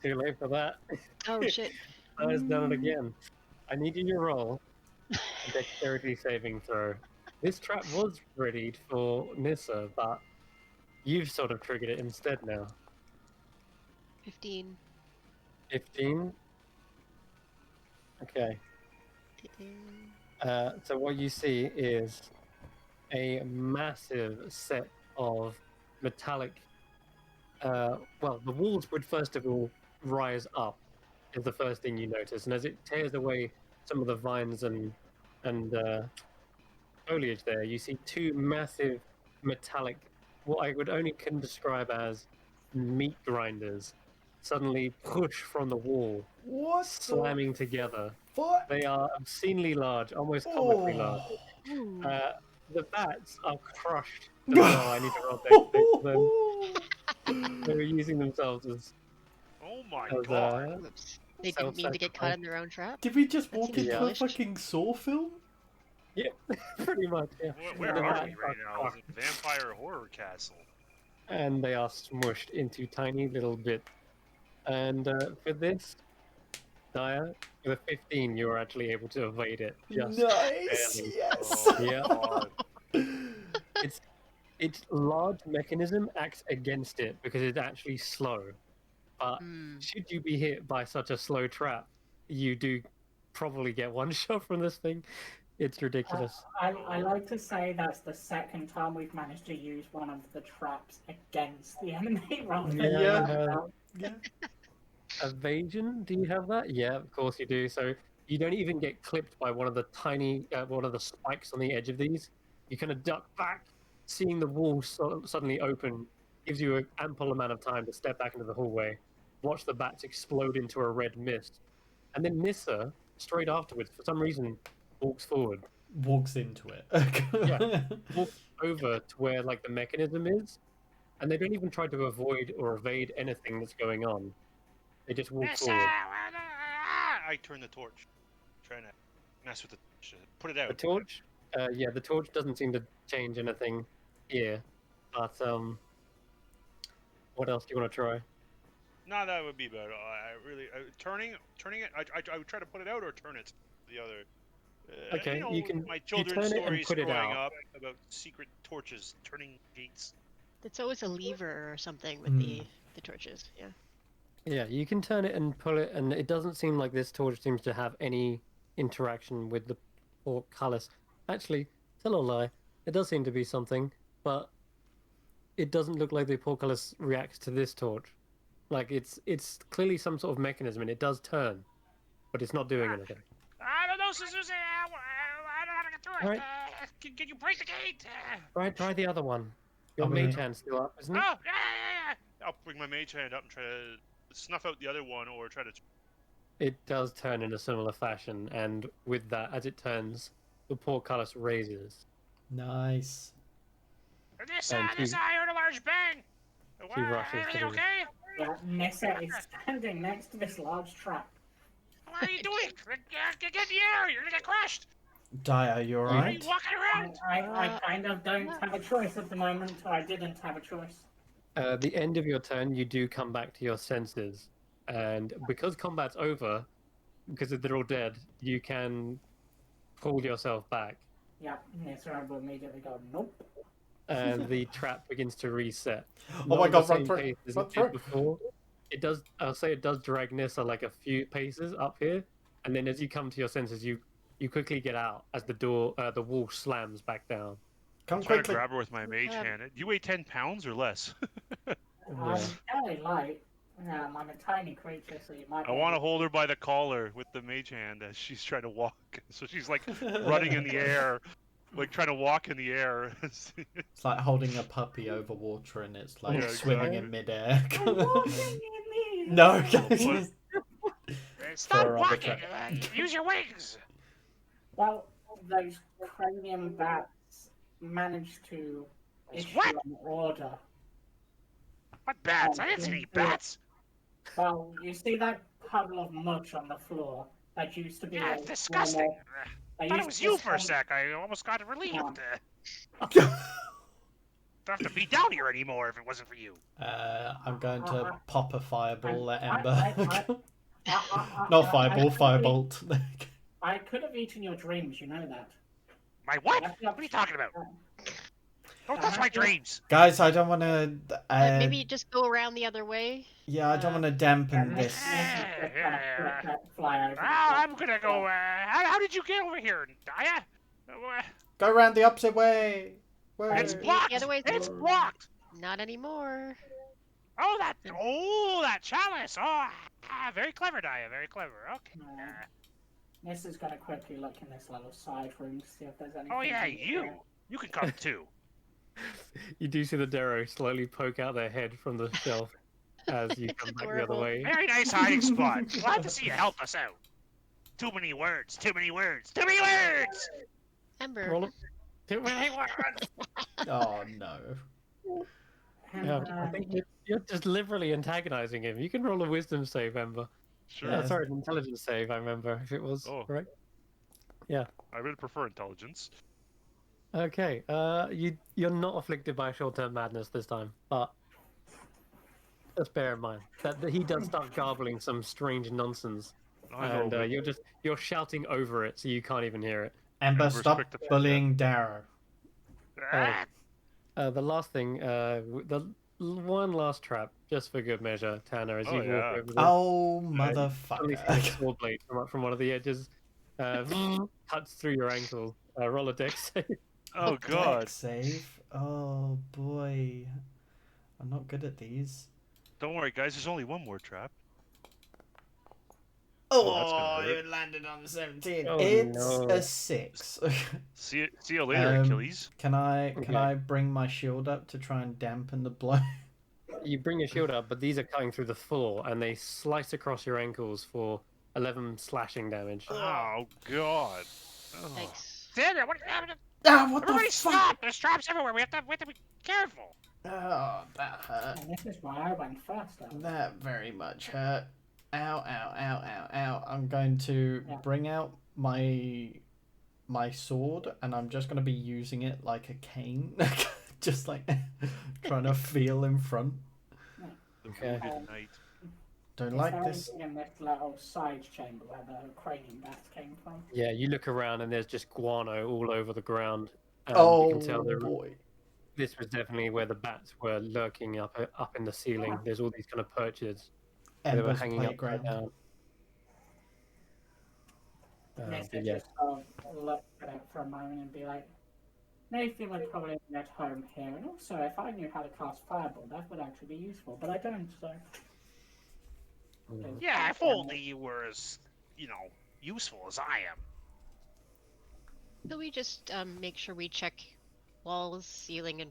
Too late for that. Oh shit. Has done it again. I need you to roll a dexterity saving throw. This trap was readied for Nissa, but you've sort of triggered it instead now. 15. 15. Okay. So what you see is a massive set of metallic. Well, the walls would first of all rise up, is the first thing you notice, and as it tears away some of the vines and foliage there, you see 2 massive metallic, what I would only can describe as meat grinders, suddenly push from the wall, What? slamming together. What? They are obscenely large, almost comically large. Ooh. The bats are crushed as well. I need to roll dex for them. They were using themselves as Oh my As, god. Whoops. They didn't mean to get caught in their own trap. Did we just That walk seems into a foolish. fucking Saw film? pretty much, yeah. Where The are bats we right are now? Is crushed, it Vampire Horror Castle? and they are smushed into tiny little bits. And for this, Daya, with a 15, you were actually able to evade it. Just Nice. barely. Yes. Oh, Yeah. God. Its large mechanism acts against it because it's actually slow. But Hmm. should you be hit by such a slow trap, you do probably get one shot from this thing. It's ridiculous. I like to say that's the second time we've managed to use one of the traps against the enemy rather than Yeah, Yeah. you have ourselves. Yeah. evasion. Do you have that? Yeah, of course you do. So you don't even get clipped by one of the tiny, one of the spikes on the edge of these. You kind of duck back, seeing the wall suddenly open gives you an ample amount of time to step back into the hallway, watch the bats explode into a red mist, and then Nissa, straight afterwards, for some reason, walks forward, Walks into it. walks over to where like the mechanism is, and they don't even try to avoid or evade anything that's going on. They just walk forward. I turn the torch. Trying to mess with the torch. Put it out. The torch, yeah, the torch doesn't seem to change anything here. But what else do you want to try? No, that would be better. I really turning it. I would try to put it out or turn it the other. Okay, you know, you can- my you children's turn it and stories put it growing out. up about secret torches turning gates. It's always a lever or something with the torches. Yeah. Yeah, you can turn it and pull it, and it doesn't seem like this torch seems to have any interaction with the portcullis. Actually, tell a lie. It does seem to be something, but it doesn't look like the portcullis reacts to this torch. Like it's clearly some sort of mechanism, and it does turn, but it's not doing anything. I don't know, Susie. I don't know how to get through it. Alright. Can you break the gate? Try the other one. Your I'm gonna- mage hand's still up, isn't it? Oh, yeah. I'll bring my mage hand up and try to snuff out the other one, or try to. It does turn in a similar fashion, and with that, as it turns, the portcullis raises. Nice. This, And I heard a large bang. she rushes Everything to the- okay? Nessa is standing next to this large trap. What are you doing? Get in the air! You're gonna get crushed! Dia, you Why are alright? you walking around? I kind of don't have a choice at the moment, or I didn't have a choice. The end of your turn, you do come back to your senses, and because combat's over, because they're all dead, you can pull yourself back, Yeah, Nessa will immediately go, nope. and the trap begins to reset. Oh Not my at god, the run same through! pace as Run it did through! before. It does. I'll say it does drag Nissa like a few paces up here, and then as you come to your senses, you quickly get out as the wall slams back down. Come I'm trying to quickly! grab her with my mage hand. Do you weigh 10 pounds or less? I'm very light. I'm a tiny creature, so you might. I want to hold her by the collar with the mage hand as she's trying to walk. So she's like running in the air, like trying to walk in the air. It's like holding a puppy over water and it's like Yeah, swimming exactly. in midair. I'm walking in the No, But- Stop Throw her on the walking! Use your wings! Well, those cranium bats managed to issue What? an order. What bats? I didn't see any bats! Well, you see that puddle of mush on the floor? That used to be Yeah, a it's disgusting. I thought it was you for a sec. sec. I almost got relieved. Yeah. Don't have to be down here anymore if it wasn't for you. I'm going to pop a fireball at I- Ember. I- Not I- fireball, I- firebolt. I could have eaten your dreams, you know that. My what? What are you talking about? Don't touch my dreams. Guys, I don't want to. Maybe just go around the other way. Yeah, I don't want to dampen this. Fly over. I'm gonna go. How did you get over here, Daya? Go around the opposite way. It's Where? blocked. The other way. It's blocked. Not anymore. Oh, that chalice. Oh, very clever, Daya. Very clever. Okay. This is gonna quickly look in this little side room to see if there's anything. Oh yeah, in you. there. You can come too. You do see the Darrow slowly poke out their head from the shelf as you It's come back the other adorable. way. Very nice hiding spot. We'll have to see you help us out. Too many words. Too many words. Too many words. Ember. Roll too many words. Oh no. Yeah, I think you're just liberally antagonizing him. You can roll a wisdom save, Ember. Sure. Yeah. Sorry, an intelligence save, I remember, if it was Oh. correct. I really prefer intelligence. Okay, you're not afflicted by short-term madness this time, but just bear in mind that he does start garbling some strange nonsense, I know, and but you're shouting over it, so you can't even hear it. Ember, Ember's stop quick to- bullying Darrow. The last thing, the one last trap, just for good measure, Tanner, as Oh, you walk yeah. over there. Oh, Suddenly see a motherfucker. sword blade come up from one of the edges, cuts through your ankle. Roll a dex save. Oh god. Dex save. Oh boy. I'm not good at these. Don't worry, guys. There's only one more trap. Oh, that's gonna hurt. it landed on the 17. Oh, It's no. a 6. See you later, Achilles. Can I Okay. bring my shield up to try and dampen the blow? You bring your shield up, but these are cutting through the floor, and they slice across your ankles for 11 slashing damage. Oh god. Oh. Thanks. Daniel, what? Ah, what Everybody the fuck? stop! There's traps everywhere. We have to be careful. Oh, that hurt. And this is why I went first. That very much hurt. Ow, ow, ow, ow, ow. I'm going to Yeah. bring out my sword, and I'm just going to be using it like a cane. Just like trying to feel in front. Okay. Good night. Don't like this. In this little side chamber where the cranium bats came from. Yeah, you look around, and there's just guano all over the ground. Oh, you can tell boy. this was definitely where the bats were lurking up in the ceiling. There's all these kind of perches. They were Ember's hanging upside playground. down. Nessa But yeah, just sort of look at it for a moment and be like, Nathan would probably be at home here, and also if I knew how to cast Fireball, that would actually be useful, but I don't, so... Yeah, if only you were as, useful as I am. Could we just make sure we check walls, ceiling, and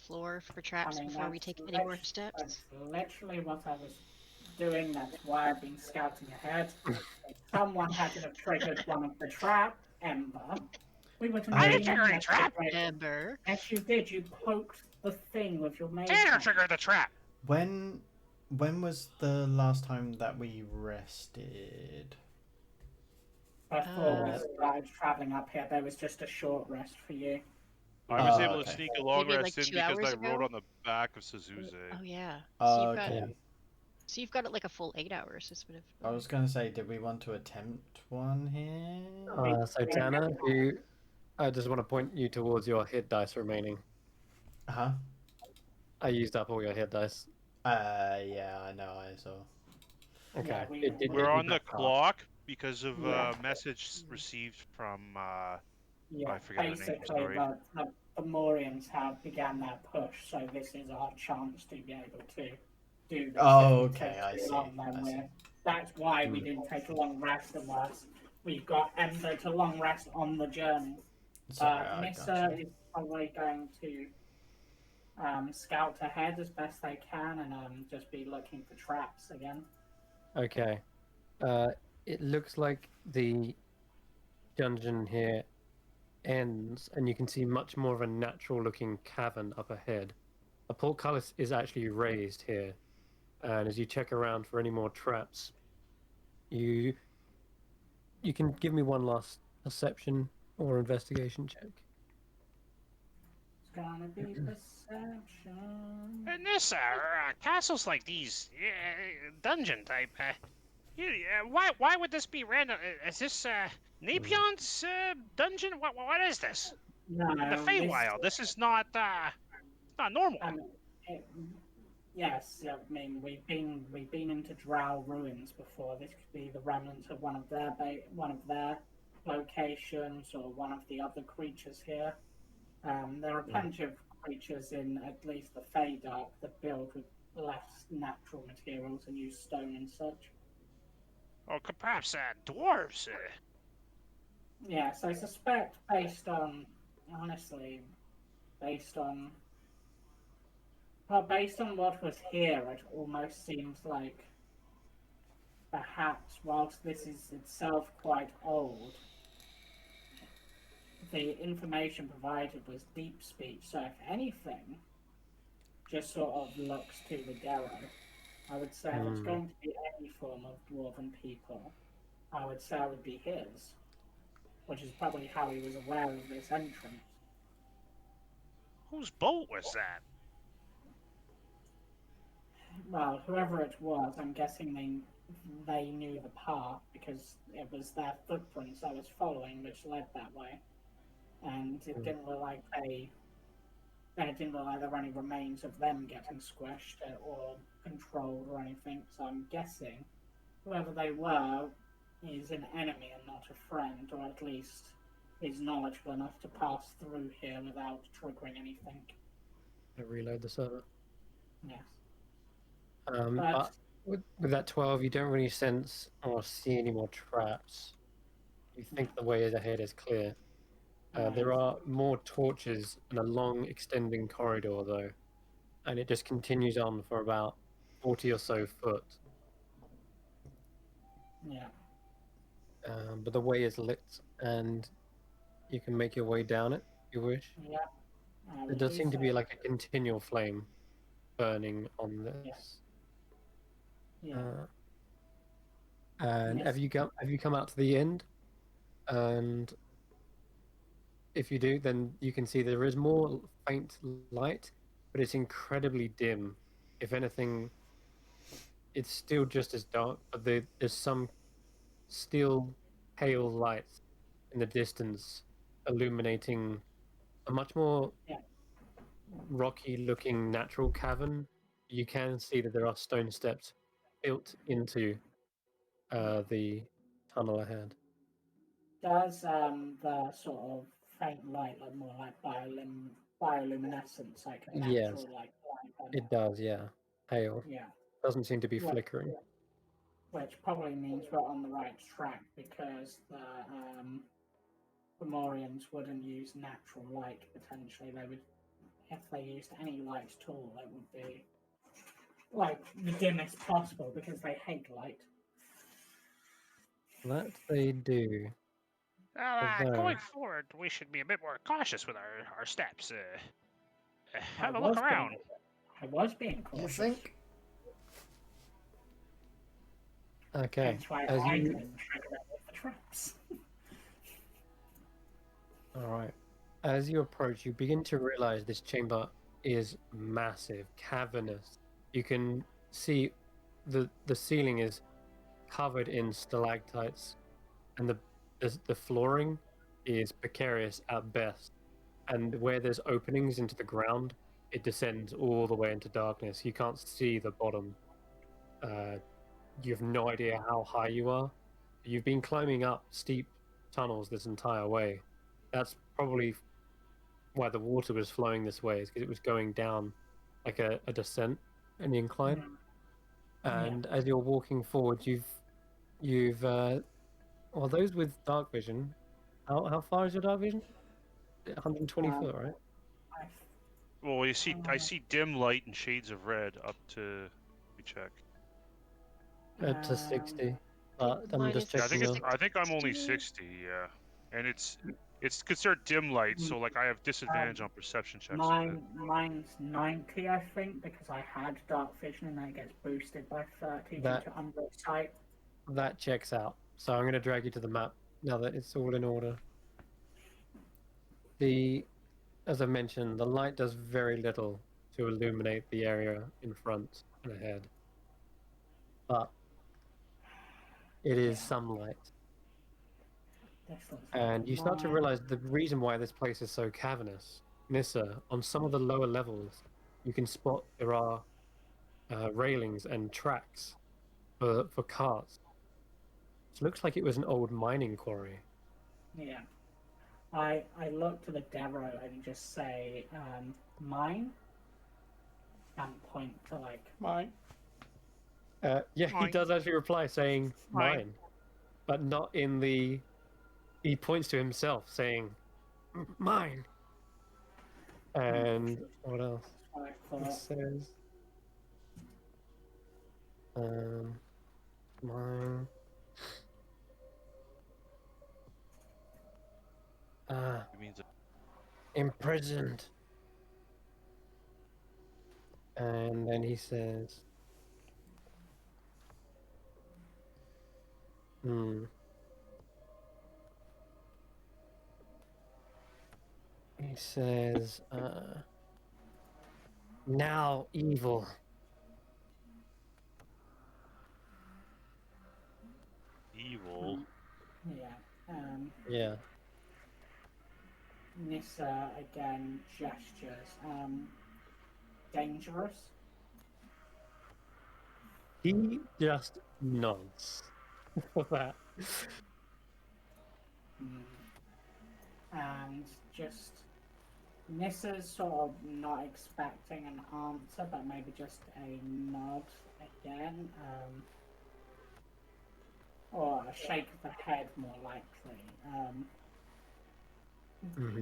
floor for traps I mean, before we that's take any more lit- steps? That's literally what I was doing, that's why I've been scouting ahead. If someone had to have triggered one of the trap, Ember, we would have I been didn't trigger in any that trap. situation. Ember. Yes, you did. You poked the thing with your mace. Tanner hand. triggered the trap. When When was the last time that we rested? Before we Uh, started traveling up here, there was just a short rest for you. I was Oh, able to okay. sneak a long Maybe like rest in 2 because hours I rode ago? on the back of Suzuze. Oh yeah. So Oh, you've got okay. so you've got it like a full 8 hours. This would have. I was gonna say, did we want to attempt one here? So Dana, I just want to point you towards your hit dice remaining. Huh? I used up all your hit dice. Yeah, I know, I saw. Okay. Yeah, It did We're give you on the back half. clock because of Yeah. a message received from Yeah, I forget her name. basically, Sorry. the Morians have began their push, so this is our chance to be able to do this. Oh, If we okay, take I too see, long, then I see. that's why we didn't take a long rest, and worse, we've got Ember to long rest on the journey. Sorry, I Nissa gotcha. is probably going to scout ahead as best they can and just be looking for traps again. Okay. It looks like the dungeon here ends, and you can see much more of a natural-looking cavern up ahead. A portcullis is actually raised here, and as you check around for any more traps, you can give me one last perception or investigation check. It's gonna be perception. In this castles like these, dungeon type, why would this be random? Is this Napion's dungeon? What is this? No, The Feywild. This is not normal. It, yes, I mean we've been into Drow ruins before. This could be the remnants of one of their locations or one of the other creatures here. There are plenty of creatures in at least the Feydark that build with less natural materials and use stone and such. Or perhaps dwarves. Yes, I suspect honestly, based on based on what was here, it almost seems like perhaps whilst this is itself quite old, the information provided was deep speech. So if anything, just sort of looks to the Darrow. I would say if it's going to be any form of dwarven people, I would say it would be his, which is probably how he was aware of this entrance. Whose boat was that? Well, whoever it was, I'm guessing they knew the path because it was their footprints I was following which led that way, and it didn't look like there were any remains of them getting squished or controlled or anything. So I'm guessing whoever they were is an enemy and not a friend, or at least is knowledgeable enough to pass through here without triggering anything. I reload the server. Yes. But with that 12, you don't really sense or see any more traps. You think the way ahead is clear. There are more torches and a long extending corridor, though, and it just continues on for about 40 or so foot. Yeah. But the way is lit, and you can make your way down it if you wish. Yeah. There does seem to be like a continual flame burning on this. Yeah. And Yes. have you come out to the end? And if you do, then you can see there is more faint light, but it's incredibly dim. If anything, it's still just as dark, but there's some still pale lights in the distance illuminating a much more rocky-looking natural cavern. You can see that there are stone steps built into the tunnel ahead. Does the sort of faint light look more like bioluminescence, like a natural light? It does, yeah. Pale. Yeah. Doesn't seem to be flickering. Which probably means we're on the right track because the Fomorians wouldn't use natural light. Potentially, they would, if they used any light at all, it would be like the dimmest possible because they hate light. That they do. Going forward, we should be a bit more cautious with our steps. Have a look around. I was being cautious. You think? Okay. Hence why As I you, can trigger it with the traps. all right. As you approach, you begin to realize this chamber is massive, cavernous. You can see the ceiling is covered in stalactites, and the flooring is precarious at best. And where there's openings into the ground, it descends all the way into darkness. You can't see the bottom. You have no idea how high you are. You've been climbing up steep tunnels this entire way. That's probably why the water was flowing this way, is because it was going down like a descent, an incline. Mm. And as you're walking forward, you've well, those with dark vision. How far is your dark vision? 120 foot, right? I, Well, I see dim light and shades of red up to. Let me check. To 60. I'm Mine just is Yeah, checking your. I think I'm only 60. 60. Yeah, and it's considered dim light, so like I have disadvantage on perception checks with it. mine's 90, I think, because I had dark vision and then it gets boosted by 30 due That to unlit sight. that checks out. So I'm going to drag you to the map now that it's all in order. As I mentioned, the light does very little to illuminate the area in front and ahead, but it is Yeah. some light. This looks And you start to mine. realize the reason why this place is so cavernous. Nissa, on some of the lower levels, you can spot there are railings and tracks for carts. It looks like it was an old mining quarry. Yeah. I look to the Devro and just say, mine? And point to, like, mine. Yeah, he Mine. does actually reply saying Mine. mine, but not in the. He points to himself saying mine. And what else? That's what I It thought. says mine. It means Imprisoned. And then he says, He says, now evil. evil. Yeah. Yeah. Nissa again gestures. Dangerous. He just nods for that. And just Nissa's sort of not expecting an answer, but maybe just a nod again, or a shake of the head, more likely.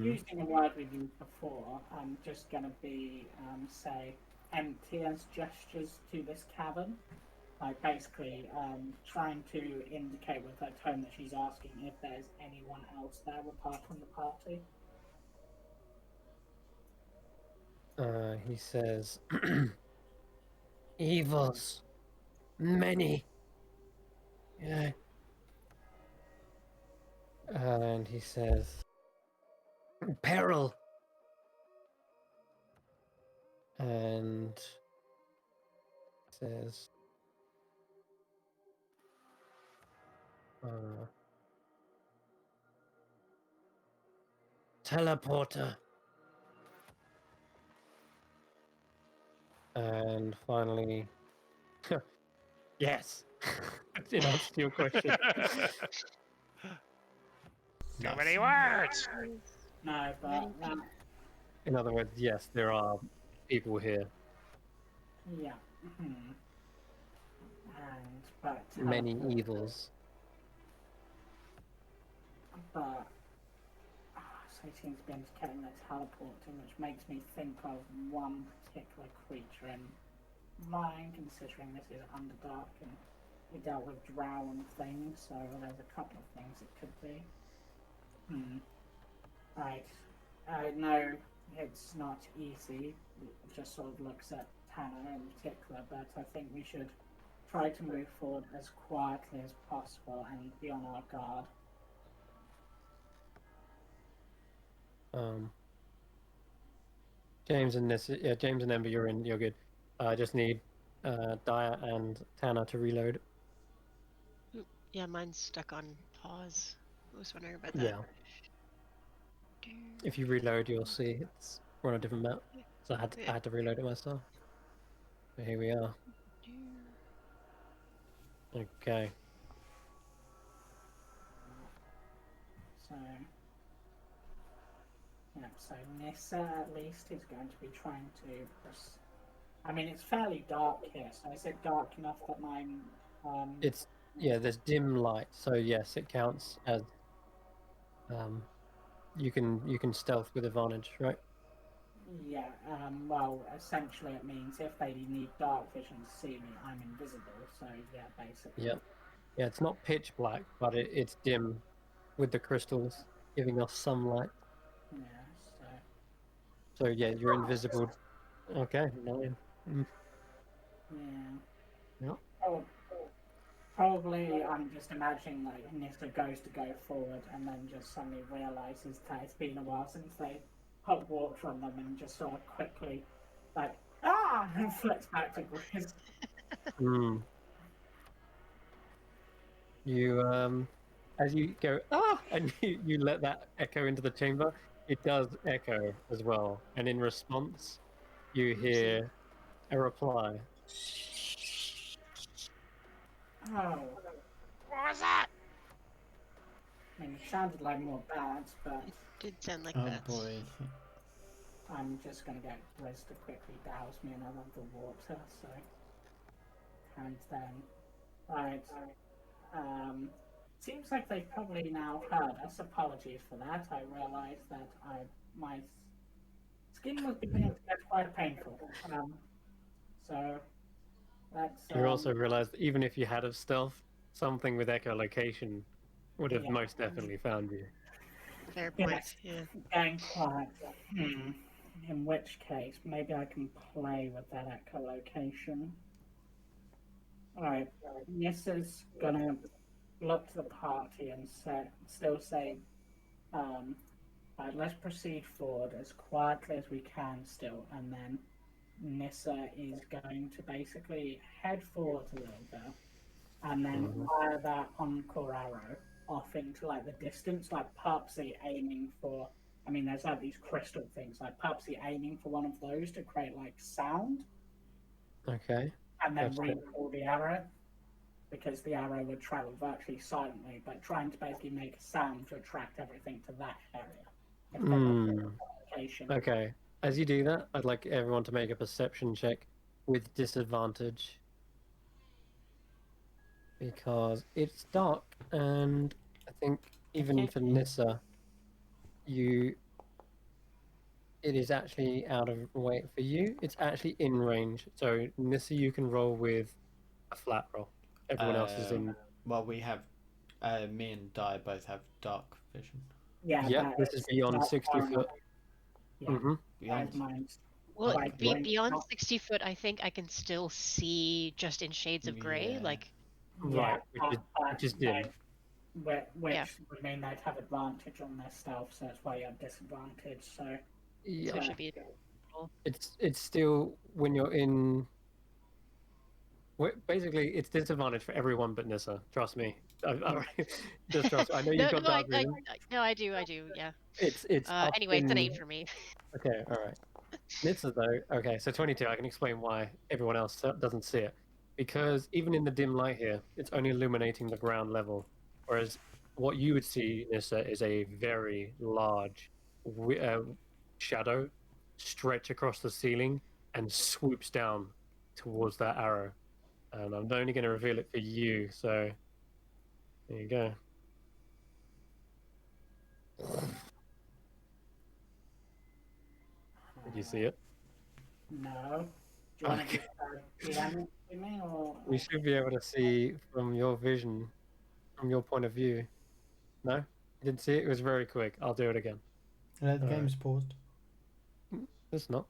Using a word we've used before, I'm just going to be say empty as gestures to this cavern. Like basically trying to indicate with her tone that she's asking if there's anyone else there apart from the party. He says, evils. Many. Yeah. And he says, peril. And says, teleporter. And finally, yes. In answer to your question. Too many words. No, but In other words, yes, there are people here. yeah. But Many evils. But so he seems to be indicating they're teleporting, which makes me think of one particular creature in mind, considering this is Underdark and we dealt with drow and things, so there's a couple of things it could be. Right. I know it's not easy. It just sort of looks at Tanner in particular, but I think we should try to move forward as quietly as possible and be on our guard. James and Ember, you're good. I just need Daya and Tanner to reload. Yeah, mine's stuck on pause. I was wondering about that. Yeah. If you reload, you'll see we're on a different map. So I had to reload it myself. So here we are. Okay. So, yeah, so Nissa at least is going to be trying to. I mean, it's fairly dark here, so is it dark enough that mine? There's dim light, so yes, it counts as. You can stealth with advantage, right? Yeah. Well, essentially, it means if they need dark vision to see me, I'm invisible. So yeah, basically. Yeah. Yeah, it's not pitch black, but it's dim with the crystals giving us some light. Yeah. So yeah, you're invisible. Okay, 9. Yeah. Yeah. Oh, probably I'm just imagining like Nissa goes to go forward and then just suddenly realizes that it's been a while since they put water on them and just sort of quickly like and flicks back to Grizz. You as you go and you let that echo into the chamber, it does echo as well, and in response you hear a reply. Oh. What was that? I mean, it sounded like more bats, but It did sound like Oh bats. boy. I'm just gonna get Grizz to quickly douse me in another water, so. And then, right. Seems like they've probably now heard us. Apologies for that. I realised that my skin was beginning to get quite painful. So that's. You also realize that even if you had of stealth, something with echolocation would have most definitely found you. Fair point. Yes. Yeah. Going quiet. In which case, maybe I can play with that echolocation. Alright, Nissa's gonna look to the party and still say, let's proceed forward as quietly as we can still, and then Nissa is going to basically head forward a little bit, and then fire that encore arrow off into like the distance, like purposely aiming for. I mean, there's like these crystal things, like purposely aiming for one of those to create like sound, Okay. and then Gotcha. recall the arrow, because the arrow would travel virtually silently, but trying to basically make a sound to attract everything to that area. If they want location. Okay. As you do that, I'd like everyone to make a perception check with disadvantage. Because it's dark, and I think even for Nissa, it is actually out of way for you. It's actually in range. So Nissa, you can roll with a flat roll. Everyone else is in. Well, we have me and Di both have dark vision. Yeah, Yep, this is beyond 60 foot. Yeah, Beyond. Well, Right. beyond 60 foot, I think I can still see just in shades of gray. Yeah. Like, Right, which is dim. Which Yeah. would mean they'd have advantage on their stealth, so that's why you have disadvantage. So Yeah. so it should be. It's still when you're in. Basically, it's disadvantage for everyone but Nissa. Trust me. Just trust me. I know you've got dark vision. No, I do. Yeah. It's up Anyway, it's an in- 8 for me. Okay, all right. Nissa though. Okay, so 22. I can explain why everyone else doesn't see it. Because even in the dim light here, it's only illuminating the ground level, whereas what you would see, Nissa, is a very large shadow stretch across the ceiling and swoops down towards that arrow. And I'm only going to reveal it for you, so there you go. Did you see it? no. Do you want to DM it to me, or You should be able to see from your vision, from your point of view. No? You didn't see it? It was very quick. I'll do it again. The game's paused. It's not.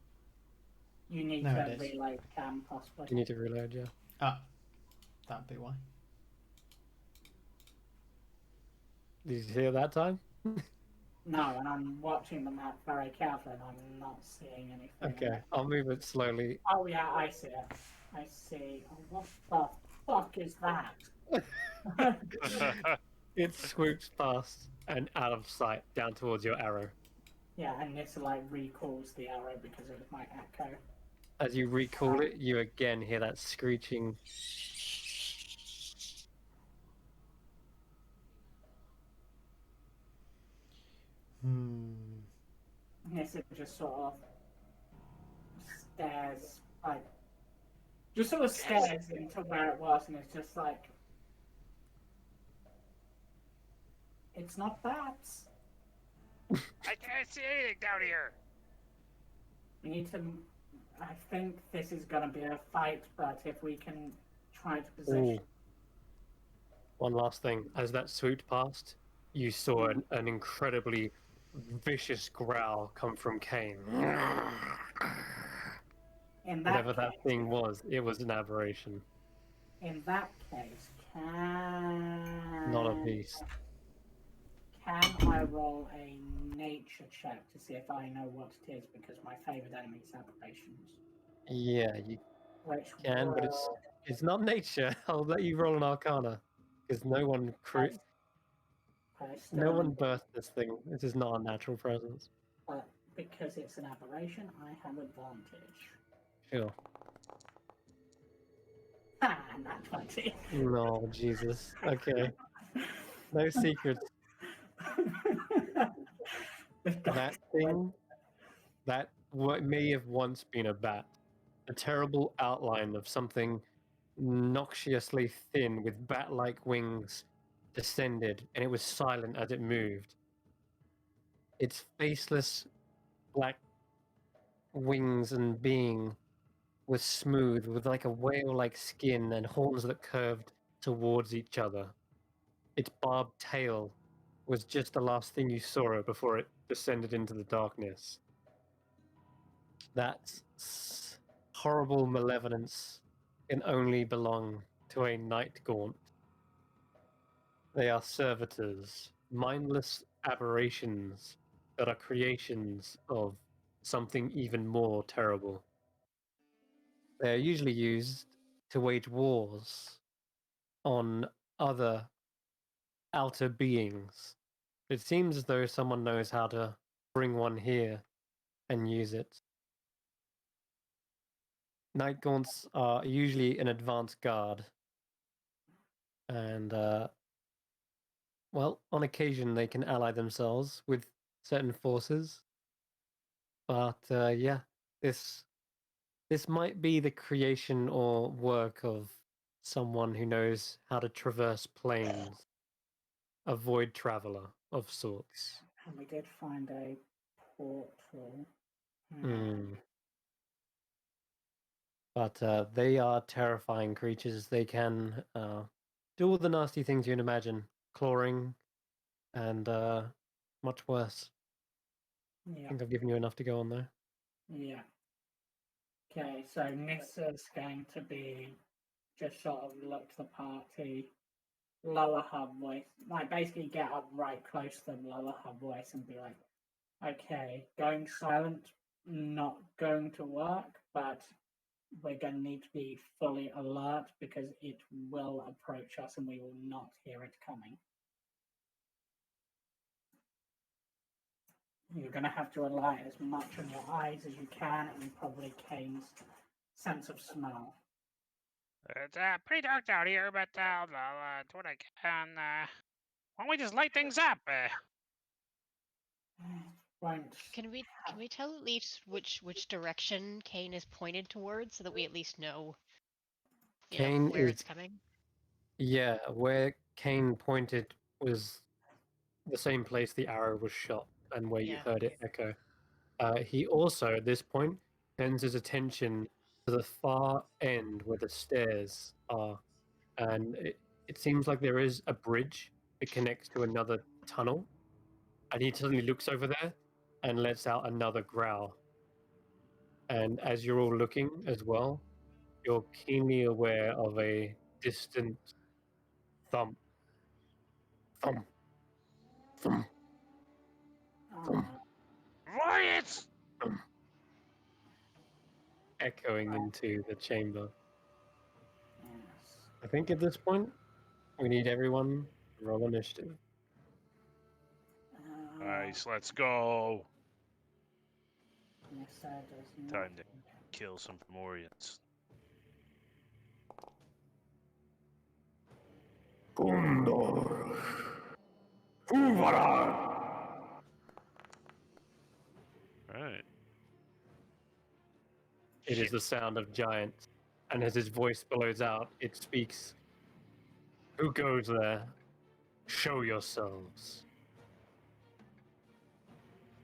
you need No, to it is. reload cam possibly? You need to reload, yeah. Ah. That'd be why. Did you hear that time? No, and I'm watching the map very carefully, and I'm not seeing anything. Okay, I'll move it slowly. Oh yeah, I see it. I see. Oh, what the fuck is that? It swoops past and out of sight down towards your arrow. Yeah, and this like recalls the arrow because it was my echo. As you recall it, you again hear that screeching. Hmm. Yes, it just sort of stares, like, just sort of stares into where it was, and it's just like, it's not bats. I can't see anything down here. We need to. I think this is gonna be a fight, but if we can try to position. Ooh. One last thing. As that swooped past, you saw an incredibly vicious growl come from Kane. In Whatever that that case, thing was, it was an aberration, in that case, not a beast. can I roll a nature check to see if I know what it is? Because my favorite enemy is aberrations. Yeah, you Which can, but it's not nature. I'll let you roll an Arcana, because no one still birthed this thing. This is not a natural presence. but because it's an aberration, I have advantage. Sure. Ah, not 20. No, Jesus. Okay. No secrets. That thing, that what may have once been a bat, a terrible outline of something noxiously thin with bat-like wings, descended, and it was silent as it moved. Its faceless black wings and being was smooth, with like a whale-like skin and horns that curved towards each other. Its barbed tail was just the last thing you saw it before it descended into the darkness. That horrible malevolence can only belong to a night gaunt. They are servitors, mindless aberrations that are creations of something even more terrible. They are usually used to wage wars on other outer beings. It seems as though someone knows how to bring one here and use it. Night Gaunts are usually an advanced guard, and well, on occasion they can ally themselves with certain forces. But yeah, this might be the creation or work of someone who knows how to traverse planes, a void traveler of sorts. And we did find a portal. Hmm. But they are terrifying creatures. They can do all the nasty things you'd imagine, clawing, and much worse. I Yeah. think I've given you enough to go on there. Yeah. Okay, so Nissa's going to be just sort of look to the party, lower her voice, like basically get up right close to them, lower her voice, and be like, okay, going silent, not going to work, but we're going to need to be fully alert because it will approach us and we will not hear it coming. You're going to have to rely as much on your eyes as you can and probably Kane's sense of smell. It's pretty dark down here, but I'll do what I can. Why don't we just light things up? Won't. Can we tell at least which direction Kane is pointed towards so that we at least know, Kane where is, it's coming? yeah, where Kane pointed was the same place the arrow was shot and where you Yeah. heard it echo. He also, at this point, turns his attention to the far end where the stairs are. And it seems like there is a bridge that connects to another tunnel. And he suddenly looks over there and lets out another growl. And as you're all looking as well, you're keenly aware of a distant thump, thump, thump, thump, Quiet! thump, echoing into the chamber. Yes. I think at this point, we need everyone to roll initiative. Nice, let's go. Yes, that does not. Time to kill some Fomorians. Gondor. Huvara. Alright. It is the sound of giants, and as his voice blows out, it speaks. Who goes there? Show yourselves.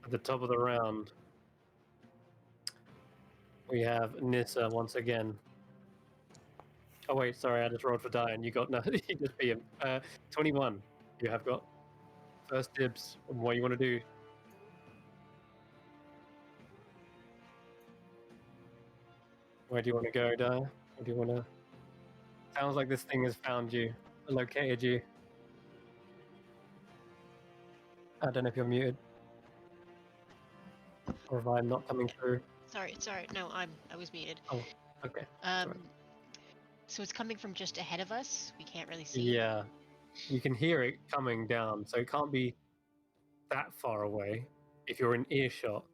At the top of the round, we have Nissa once again. Oh wait, sorry, I just rolled for die, and you got no. You just beat him. 21. You have got first dibs on what you want to do. Where do you want to go, Di? Where do you want to? Sounds like this thing has found you, located you. I don't know if you're muted, or if I'm not coming through. Sorry. No, I was muted. Oh, okay. So it's coming from just ahead of us. We can't really see. Yeah, you can hear it coming down, so it can't be that far away if you're in earshot.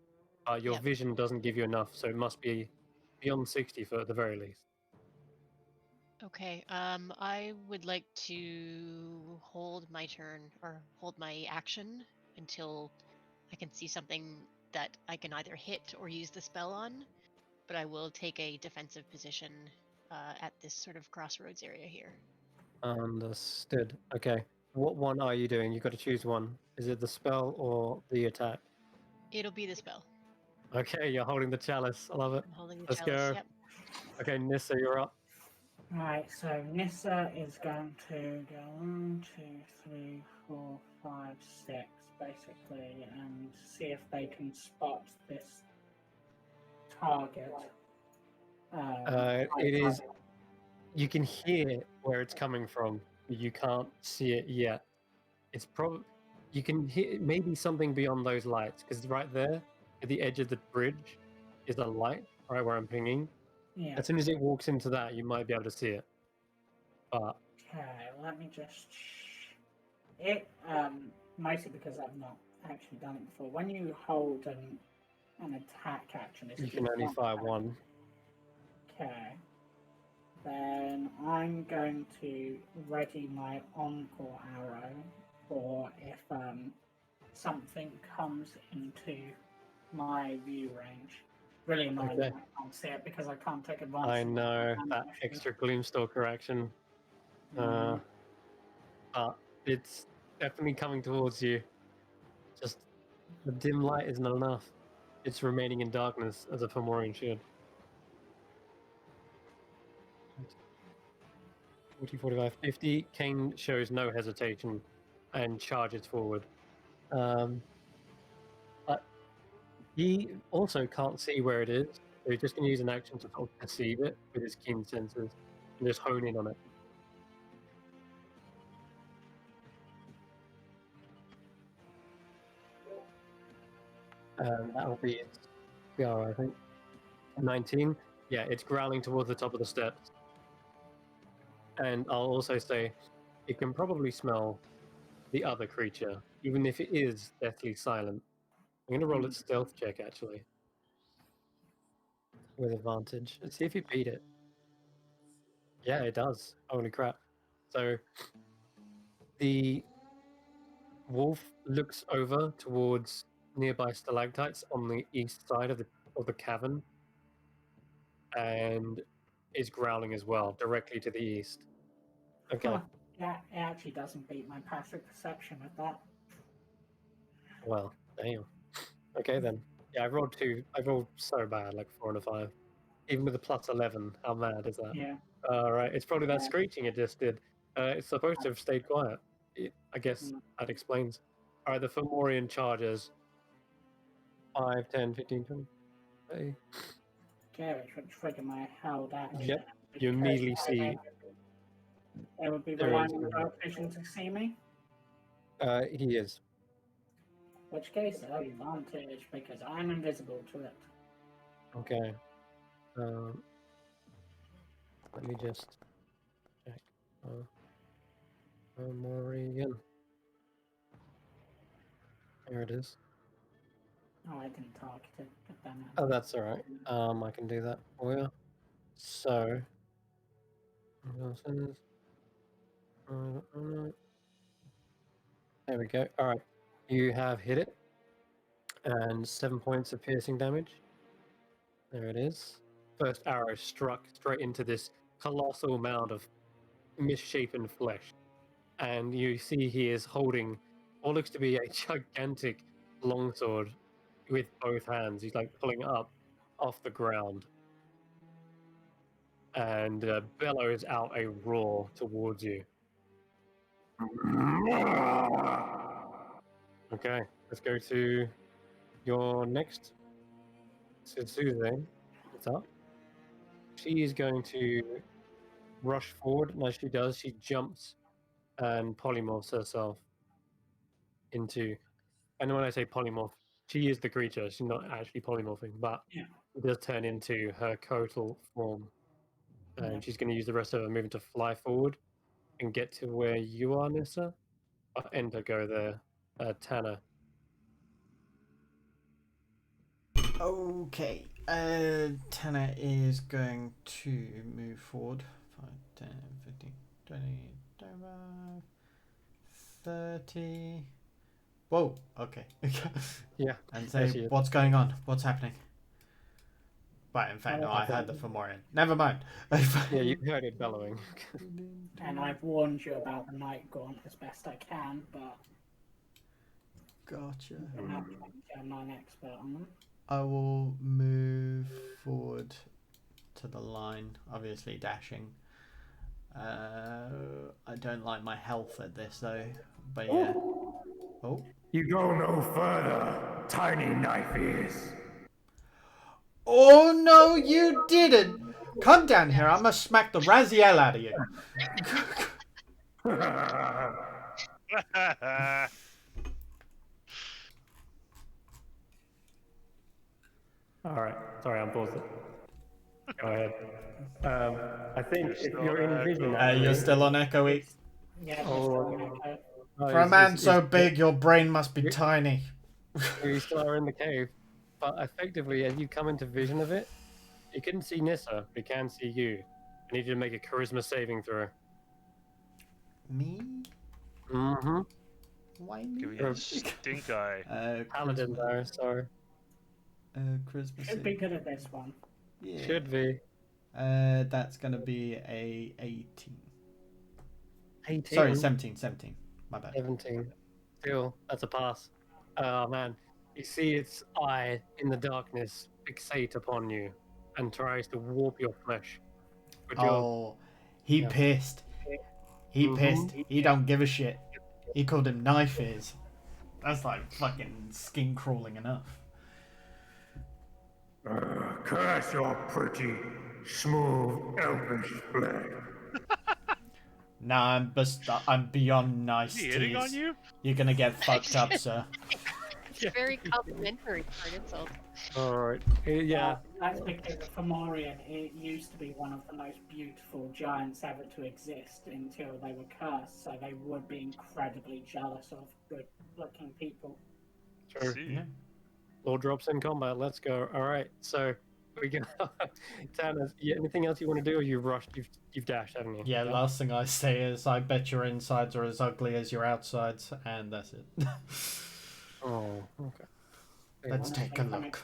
Your Yep. vision doesn't give you enough, so it must be beyond 60 foot at the very least. Okay. I would like to hold my turn or hold my action until I can see something that I can either hit or use the spell on. But I will take a defensive position at this sort of crossroads area here. Understood. Okay. What one are you doing? You've got to choose one. Is it the spell or the attack? It'll be the spell. Okay, you're holding the chalice. I love it. I'm holding the Let's chalice. go. Yep. Okay, Nissa, you're up. Right, so Nissa is going to go 1, 2, 3, 4, 5, 6, basically, and see if they can spot this target. It is. You can hear where it's coming from, but you can't see it yet. It's probably. You can hear maybe something beyond those lights, because right there, at the edge of the bridge, is a light, right where I'm pinging. Yeah. As soon as it walks into that, you might be able to see it. But Okay, let me just. It mostly because I've not actually done it before. When you hold an attack action, it's you just can only fire attack. one. Okay. Then I'm going to ready my encore arrow for if something comes into my view range. Really annoying Okay. that I can't see it because I can't take advantage. I of know the that damage. extra Gloomstalker action. Mm. But it's definitely coming towards you. Just the dim light isn't enough. It's remaining in darkness as a Fomorian should. 40, 45, 50. Kane shows no hesitation and charges forward. But he also can't see where it is, so he's just going to use an action to sort of perceive it with his keen senses and just hone in on it. That'll be its PR, I think. 19. Yeah, it's growling towards the top of the steps. And I'll also say it can probably smell the other creature, even if it is deathly silent. I'm going to roll its stealth check, actually, with advantage. Let's see if you beat it. Yeah, it does. Holy crap. So the wolf looks over towards nearby stalactites on the east side of the cavern and is growling as well, directly to the east. Okay. Huh. Yeah, it actually doesn't beat my passive perception with that. Well, damn. Okay then. Yeah, I rolled so bad, like 4 and a 5. Even with a plus 11, how mad is that? Yeah. Right, it's probably that Yeah. screeching it just did. It's supposed to have stayed quiet. I guess that explains. Alright, the Fomorian charges. 5, 10, 15, 20, 30. Okay, which would trigger my held action. Yep, you immediately see It would be There relying is on the one. dark vision to see me. He is. Which case, advantage because I'm invisible to it. Okay. Let me just check. Morrigan. There it is. Oh, I didn't target it. God damn it. Oh, that's all right. I can do that for you. So, there we go. All right, you have hit it, and 7 points of piercing damage. There it is. First arrow struck straight into this colossal mound of misshapen flesh, and you see he is holding what looks to be a gigantic longsword with both hands. He's like pulling it up off the ground, and bellows out a roar towards you. Okay, let's go to your next. So Suzanne, it's up. She is going to rush forward, and as she does, she jumps and polymorphs herself into. And when I say polymorph, she is the creature. She's not actually polymorphing, but Yeah. it does turn into her total form. And Yeah. she's going to use the rest of her movement to fly forward and get to where you are, Nissa. Enter, go there. Tanner. Okay. Tanner is going to move forward. 5, 10, 15, 20, 25, 30. Whoa, okay. Yeah, And there say, she is. what's going on? What's happening? Right, in fact, no, I Okay. had the Fomorian. Never mind. Yeah, you heard it bellowing. And I've warned you about the night gaunt as best I can, but Gotcha. I'm not an expert on them. I will move forward to the line, obviously dashing. I don't like my health at this though, but yeah. Oh. You go no further, tiny knife ears. Oh no, you didn't! Come down here, I'm gonna smack the Raziel out of you. All right. Sorry, I'm paused it. Go ahead. I think You're if still you're in on vision, Echo. You're actually- still on Echo E. Yeah, Oh, okay. oh, For a he's- man he's- so he's- big, your brain must be You- tiny. You still are in the cave, but effectively, as you come into vision of it, you couldn't see Nissa, but he can see you. I need you to make a charisma saving throw. Me? Mm-hmm. Why me? Give me a stink eye. Paladin, though, so Charisma Should be save. good at this one. Yeah. should be That's gonna be a 18. 18. Sorry, 17. My bad. 17. Still, that's a pass. Oh man, you see its eye in the darkness fixate upon you and tries to warp your flesh. But Oh, he Yeah. pissed. He Mhm. pissed. He don't give a shit. He called him knife ears. That's like fucking skin crawling enough. Curse your pretty, smooth, elfish flesh. Nah, I'm beyond nice Is he hitting on tease. you? You're gonna get fucked up, sir. It's very complimentary for an insult. All right. Yeah. That's because the Fomorian, it used to be one of the most beautiful giants ever to exist until they were cursed, so they would be incredibly jealous of good-looking people. True. See. Yeah. Lord drops in combat. Let's go. All right. So we go. Tanner, anything else you want to do, or you've rushed? You've dashed, haven't you? Yeah, last thing I say is I bet your insides are as ugly as your outsides, and that's it. Oh. Okay. Let's take a look.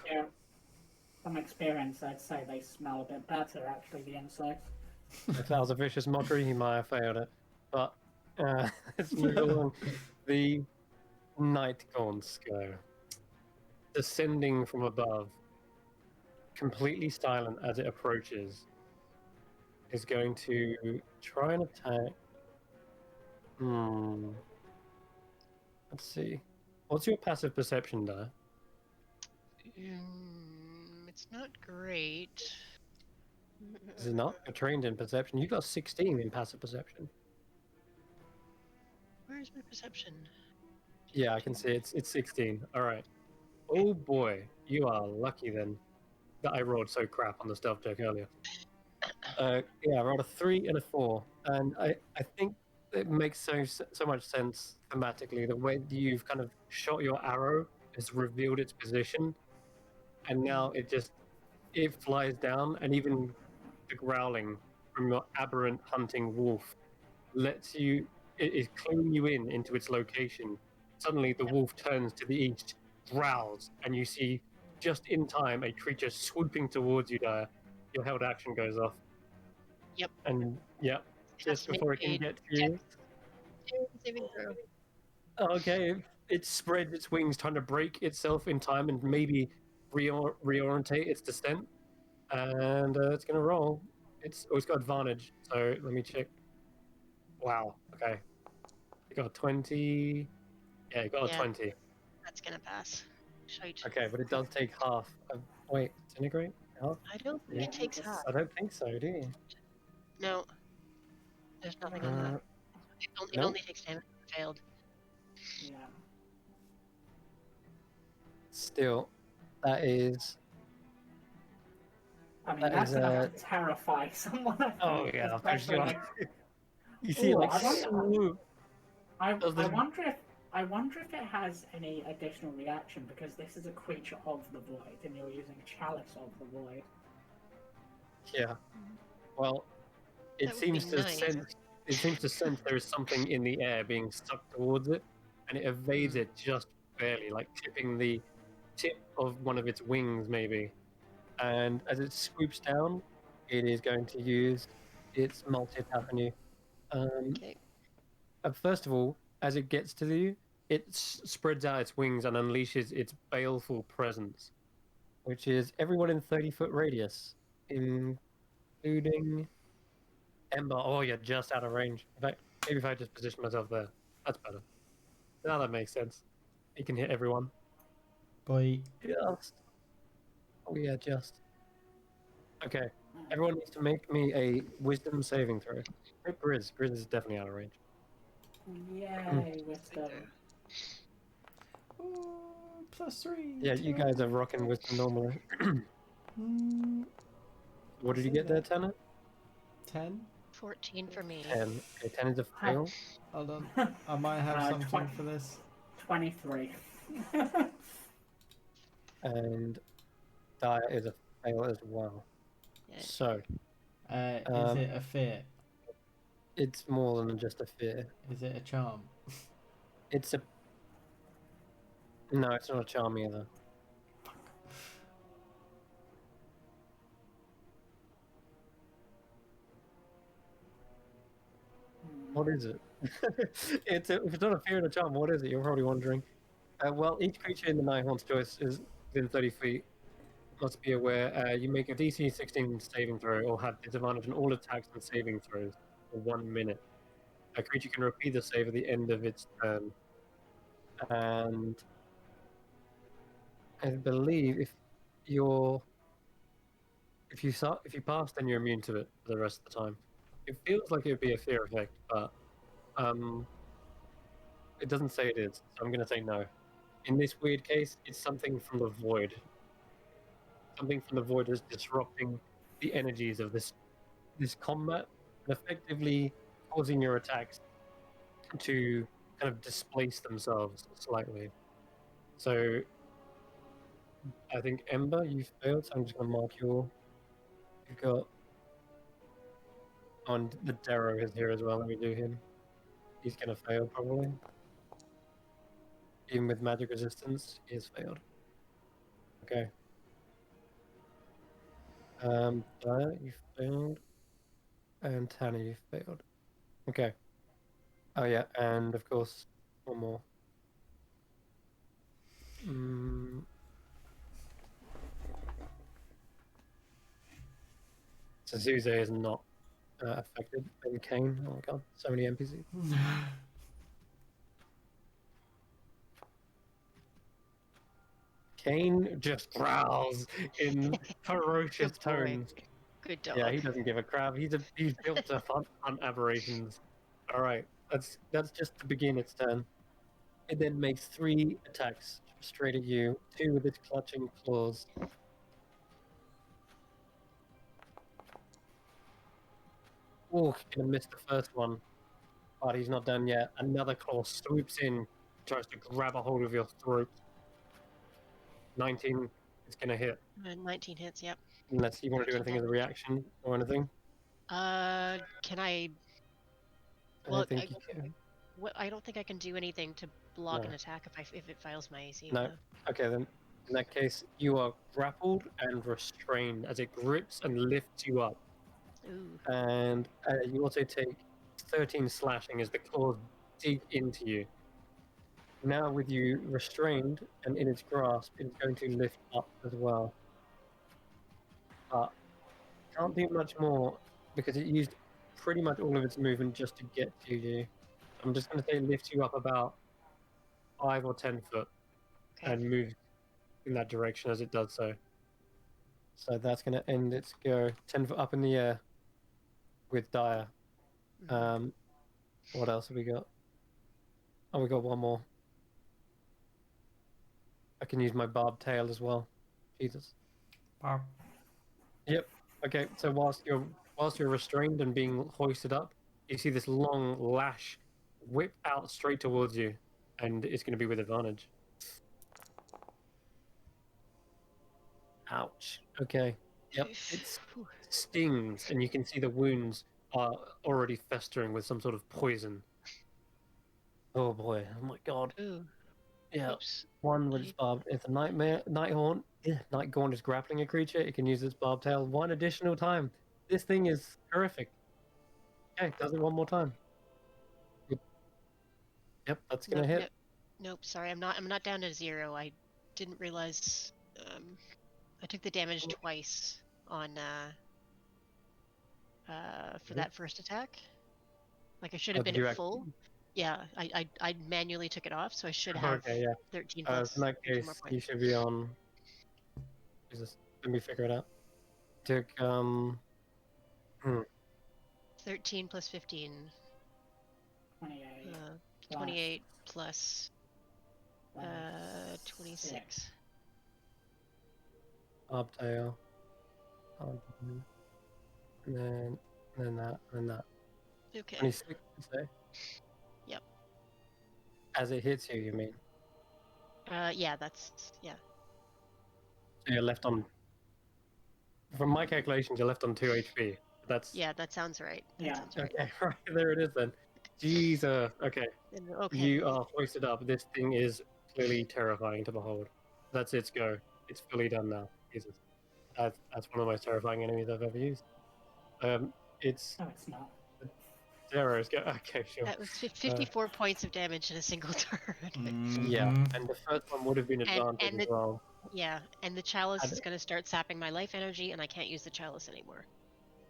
From experience, I'd say they smell a bit better, actually, the inside. If that was a vicious mockery, he might have failed it. But let's move along. The night gaunts go. Descending from above, completely silent as it approaches, is going to try and attack. Let's see. What's your passive perception, there? It's not great. Is it not? You're trained in perception. You got 16 in passive perception. Where's my perception? Yeah, I can see it's 16. All right. Oh boy, you are lucky then that I rolled so crap on the stealth check earlier. Yeah, I rolled a 3 and a 4, and I think it makes so much sense thematically. The way that you've kind of shot your arrow has revealed its position, and now it flies down, and even the growling from your aberrant hunting wolf lets you it is cluing you in into its location. Suddenly, the wolf turns to the east, growls, and you see just in time a creature swooping towards you. Dire, your held action goes off. Yep. And yep, Has just to make before it can a get to you. saving throw. Okay, it spreads its wings, trying to break itself in time and maybe reorientate its descent. And it's gonna roll. It's got advantage. So let me check. Wow. Okay. It got a 20. Yeah, it got a Yeah. 20. That's gonna pass. Shite. Okay, but it does take half. Wait, disintegrate? Half? I don't think Yeah, it takes just- half. I don't think so, do you? No. There's nothing on that. It no? only takes damage if it failed. Yeah. Still, that is. I mean, That that's is, enough to terrify someone. I Oh think, yeah, especially like, you see it Ooh, like I wonder- swoop. I Does this- wonder if it has any additional reaction because this is a creature of the void and you're using chalice of the void. Yeah. Well, That would be nice. It seems to sense there is something in the air being sucked towards it, and it evades it just barely, like clipping the tip of one of its wings, maybe. And as it swoops down, it is going to use its multi-attack on you. Okay. First of all, as it gets to you, it spreads out its wings and unleashes its baleful presence, which is everyone in 30-foot radius, including Ember. Oh, you're just out of range. In fact, maybe if I just position myself there, that's better. Now that makes sense. You can hit everyone. Boy. Just. Oh yeah, just. Okay. Everyone needs to make me a wisdom saving throw. Grizz is definitely out of range. Yay, wisdom. Ooh, +3. Yeah, you guys are rocking wisdom normally. What did you get there, Tanner? 10. 14 for me. 10. Okay, 10 is a fail. Hold on. I might have something 20. for this. 23. And Dire is a fail as well. Yeah. So, Is it a fear? it's more than just a fear. Is it a charm? It's a. No, it's not a charm either. What is it? If it's not a fear and a charm, what is it? You're probably wondering. Well, each creature in the Nighthaunt's choice is within 30 feet. Must be aware. You make a DC 16 saving throw or have disadvantage on all attacks and saving throws for 1 minute. A creature can repeat the save at the end of its turn. And I believe if you pass, then you're immune to it for the rest of the time. It feels like it would be a fear effect, but it doesn't say it is, so I'm going to say no. In this weird case, it's something from the void. Something from the void is disrupting the energies of this combat and effectively causing your attacks to kind of displace themselves slightly. So I think Ember, you failed, so I'm just going to mark you've got. And the Darrow is here as well. Let me do him. He's going to fail probably. Even with magic resistance, he has failed. Okay. Daya, you failed. And Tanner, you failed. Okay. Oh yeah, and of course, one more. So Zuze is not affected. And Kane, oh my god, so many NPCs. Kane just growls in ferocious Good boy. tones. Good dog. Yeah, he doesn't give a crap. He's built to hunt aberrations. All right, That's just to begin its turn. It then makes 3 attacks straight at you, 2 with its clutching claws. Oh, gonna miss the first one, but he's not done yet. Another claw swoops in, tries to grab a hold of your throat. 19 is gonna hit. 19 hits. Yep. Unless you want to do 13 anything as a damage. reaction or anything. Can I? I Well, don't think you can. I don't think I can do anything to block No. an attack if it fails my AC. No. Okay, then in that case, you are grappled and restrained as it grips and lifts you up. Ooh. And you also take 13 slashing as the claws dig into you. Now, with you restrained and in its grasp, it's going to lift up as well. But can't do much more because it used pretty much all of its movement just to get to you. I'm just going to say lift you up about 5 or 10 foot Okay. and move in that direction as it does so. So that's going to end its go 10 foot up in the air with Dire. Mhm. What else have we got? Oh, we got one more. I can use my barbed tail as well. Jesus. Barb. Yep. Okay. So whilst you're restrained and being hoisted up, you see this long lash whip out straight towards you, and it's going to be with advantage. Ouch. Okay. Yep. It Whew. stings, and you can see the wounds are already festering with some sort of poison. Oh boy. Oh my god. Ooh. Yeah. Oops. One with its barbed. It's a nightmare. Nighthorn. Yeah. Nightgaunt is grappling a creature. It can use its barbed tail one additional time. This thing is horrific. Okay, does it one more time. Yep, that's gonna hit. Nope. Sorry, I'm not down to 0. I didn't realize. I took the damage twice on for that first attack. Like I should have Did been you at full. Yeah, I manually took it off, so I should have Okay, yeah. 13 In plus that 13 more case, you points. should be on. Jesus, let me figure it out. Took 13 plus 15. 28. 28 plus 26. bobtail, and then that, and then that. Okay. 26, you say? Yep. As it hits you, you mean? Yeah, that's yeah. So you're left on. From my calculations, you're left on 2 HP. That's Yeah, that sounds right. That sounds right. okay. Right there it is then. Jesus. Okay. Okay. You are hoisted up. This thing is clearly terrifying to behold. That's its go. It's fully done now. Jesus. That's one of the most terrifying enemies I've ever used. It's No, it's not. Zero's go. Okay, sure. That was 54 points of damage in a single turn. Yeah, and the first one would have been advantage and as well. Yeah, and the chalice And- is going to start sapping my life energy, and I can't use the chalice anymore.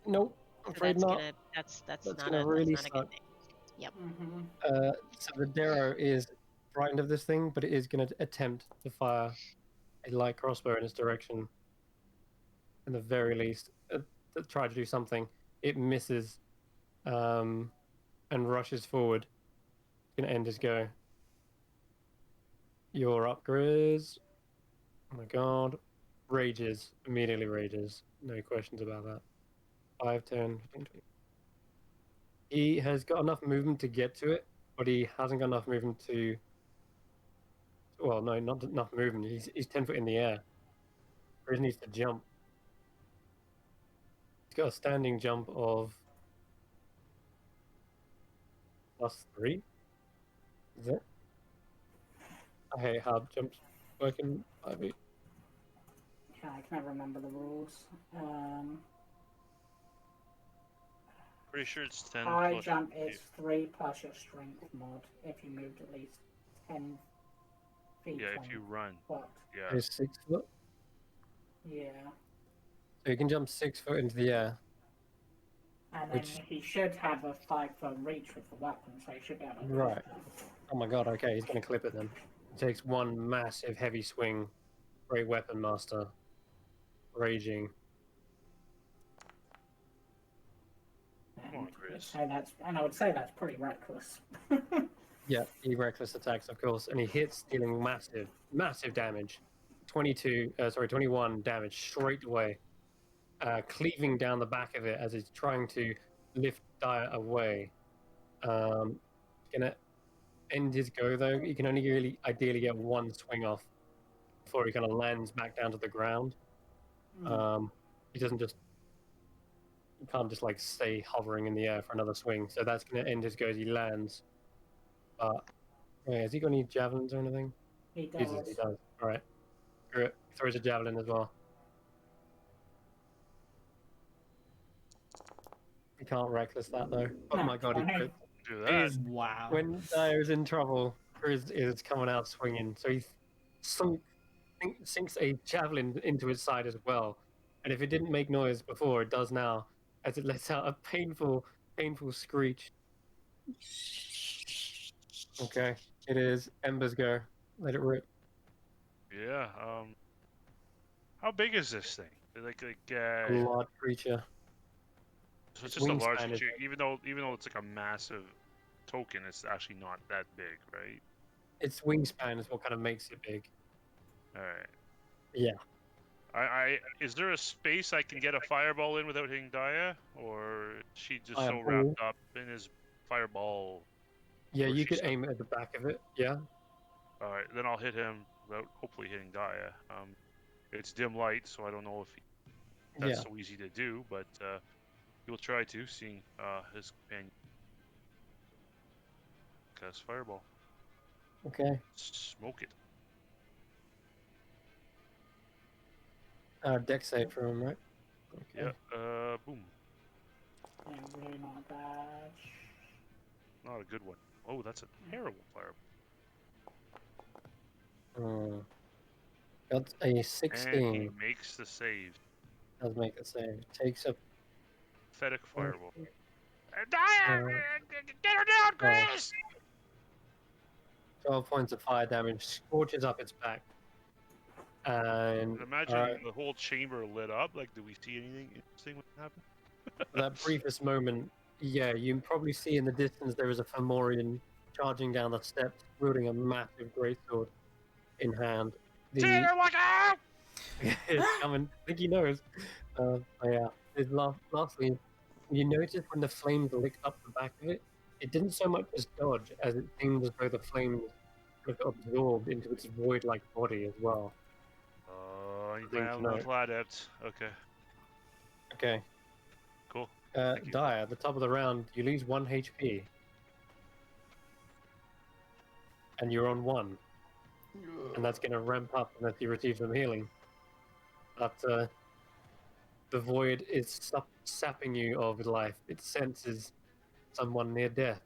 Nope, I'm So afraid that's not. gonna that's not gonna a really that's not a good suck. thing. Yep. Mm-hmm. So the Darrow is frightened of this thing, but it is going to attempt to fire a light crossbow in its direction. In the very least, to try to do something. It misses, and rushes forward. It's going to end his go. You're up, Grizz. Oh my god. Rages. Immediately rages. No questions about that. 5, 10, 15, 20. He has got enough movement to get to it, but he hasn't got enough movement to. Well, no, not enough movement. He's 10 foot in the air. Grizz needs to jump. He's got a standing jump of +3. Is it? I hate how jumps work in 5e. Yeah, I can never remember the rules. Pretty sure it's 10 High plus. jump is 3 plus your strength mod if you moved at least 10 feet. Yeah, if from you run. what? Yeah. He's 6 foot. Yeah. So he can jump 6 foot into the air. And then Which- he should have a 5-foot reach with the weapon, so he should be able to Right. clip it. Oh my god, okay, he's going to clip it then. He takes one massive heavy swing. Great weapon master. Raging. Come on, And Grizz. I would say that's pretty reckless. Yeah, he reckless attacks, of course, and he hits, dealing massive damage. 21 damage straight away, cleaving down the back of it as he's trying to lift Dyer away. Gonna end his go though. He can only really ideally get one swing off before he kind of lands back down to the ground. He doesn't just he can't just like stay hovering in the air for another swing. So that's gonna end his go as he lands. But wait, has he got any javelins or anything? He does. Jesus, he does. All right, screw it. Throws a javelin as well. He can't reckless that though. Oh No, my god, he fine. crits. Do He that. is Wow. when Dyer is in trouble, Chris is coming out swinging. So he sinks a javelin into his side as well. And if it didn't make noise before, it does now, as it lets out a painful screech. Okay, it is Ember's go. Let it rip. Yeah. How big is this thing? A large creature. So it's its just a large wingspan is- creature. Even though it's like a massive token, it's actually not that big, right? Its wingspan is what kind of makes it big. All right. Yeah. Is there a space I can get a fireball in without hitting Daya, or is she just so Fireball? wrapped up in his fireball? Yeah, Or you she's could stuck. aim it at the back of it. Yeah. All right, then I'll hit him without hopefully hitting Daya. It's dim light, so I don't know if that's Yeah. so easy to do, but he'll try to, seeing his companion cast fireball. Okay. Smoke it. Dex save for him, right? Okay. Yeah. Boom. Yeah, really not bad. Not a good one. Oh, that's a terrible fireball. Got a And he 16. makes the save. Does make a save. Takes a Pathetic fireball. Uh, Get her down, Chris! 12 points of fire damage, scorches up its back. And Imagine the whole chamber lit up. Like, do we see anything interesting when it happened? for that briefest moment, yeah, you can probably see in the distance there is a Fomorian charging down the steps, wielding a massive greatsword in hand. Taylor, look out! It's coming. I think he knows. Oh yeah. Lastly, you notice when the flames licked up the back of it, it didn't so much as dodge as it seemed as though the flames kind of absorbed into its void-like body as well. Oh, he's Thing my to elemental adept. Okay, Okay. cool. Thank you. Dyer, at the top of the round, you lose 1 HP. And you're on 1. And that's going to ramp up unless you receive some healing. But the void is sapping you of life. It senses someone near death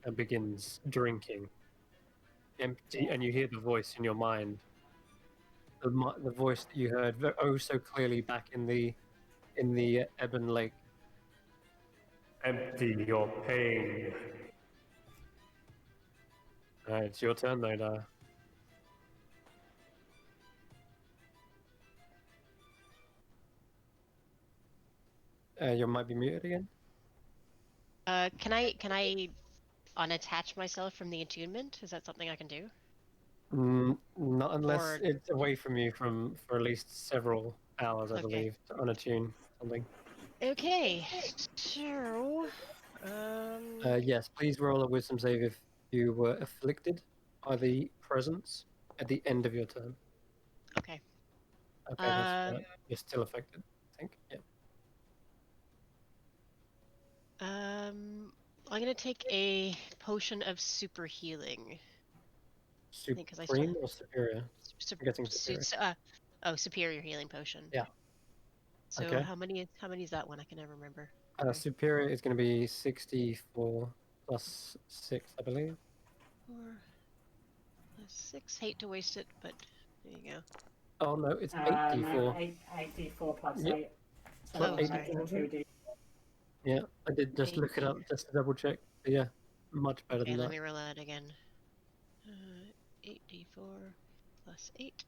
and begins drinking. Empty, and you hear the voice in your mind. The voice that you heard oh so clearly back in the Ebon Lake. Empty your pain. Alright, it's your turn though, Dyer. You might be muted again. Can I unattach myself from the attunement? Is that something I can do? Not unless Or- it's away from you for at least several hours, I Okay. believe, to unattune something. Okay. So, Yes, please roll a wisdom save if you were afflicted by the presence at the end of your turn. okay. Okay, that's right. You're still affected, I think. Yeah. I'm gonna take a potion of super healing. think 'cause I Supreme or superior? Sup- I'm guessing su- superior. su- superior healing potion. Yeah. So Okay. how many is that one? I can never remember. Superior is going to be 64 plus 6, I believe. 4 plus 6. Hate to waste it, but there you go. Oh no, it's No, 8d4. 8d4 plus Yep. 8. So Plus Oh, it's sorry. extra 2d. Yeah, I did just look it up just to double check. But yeah, much better Okay, than let that. me roll that again. 8d4 plus 8.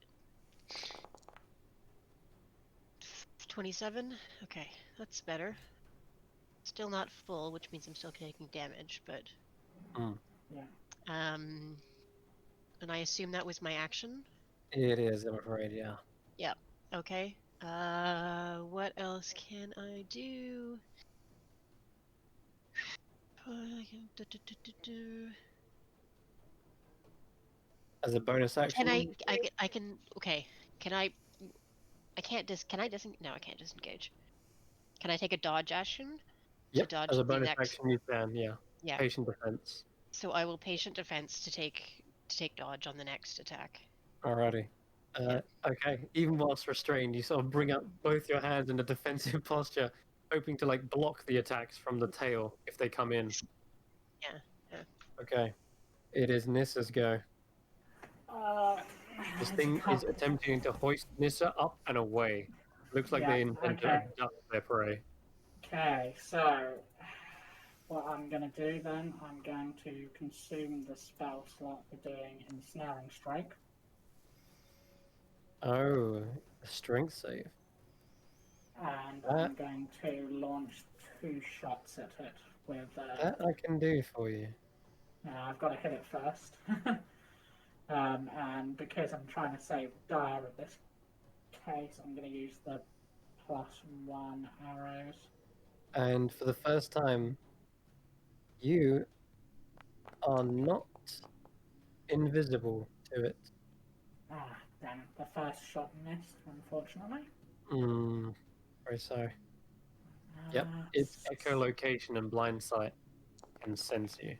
27. Okay, that's better. Still not full, which means I'm still taking damage, but Yeah. and I assume that was my action. It is, I'm afraid, yeah. Yep. Okay. What else can I do? As a bonus action, I can. Okay. Can I? I can't Can I No, I can't disengage. Can I take a dodge action to yep, dodge as a the bonus next? action you can, yeah. Yeah. Patient defense. So I will patient defense to take dodge on the next attack. Alrighty. Yep. Okay, even whilst restrained, you sort of bring up both your hands in a defensive posture, hoping to like block the attacks from the tail if they come in. Yeah. Okay, it is Nissa's go. This It's a thing is couple. attempting to hoist Nissa up and away. Looks like Yeah, they intend to okay. abduct their prey. Okay, so what I'm going to do then, I'm going to consume the spell slot for doing Ensnaring Strike. Oh, a strength save. And That- I'm going to launch 2 shots at it with. That I can do for you. Now I've got to hit it first. And because I'm trying to save dire at this case, I'm going to use the +1 arrows. And for the first time, you are not invisible to it. Ah, damn it. The first shot missed, unfortunately. Very sorry. Yep, its echolocation and blind sight can sense you.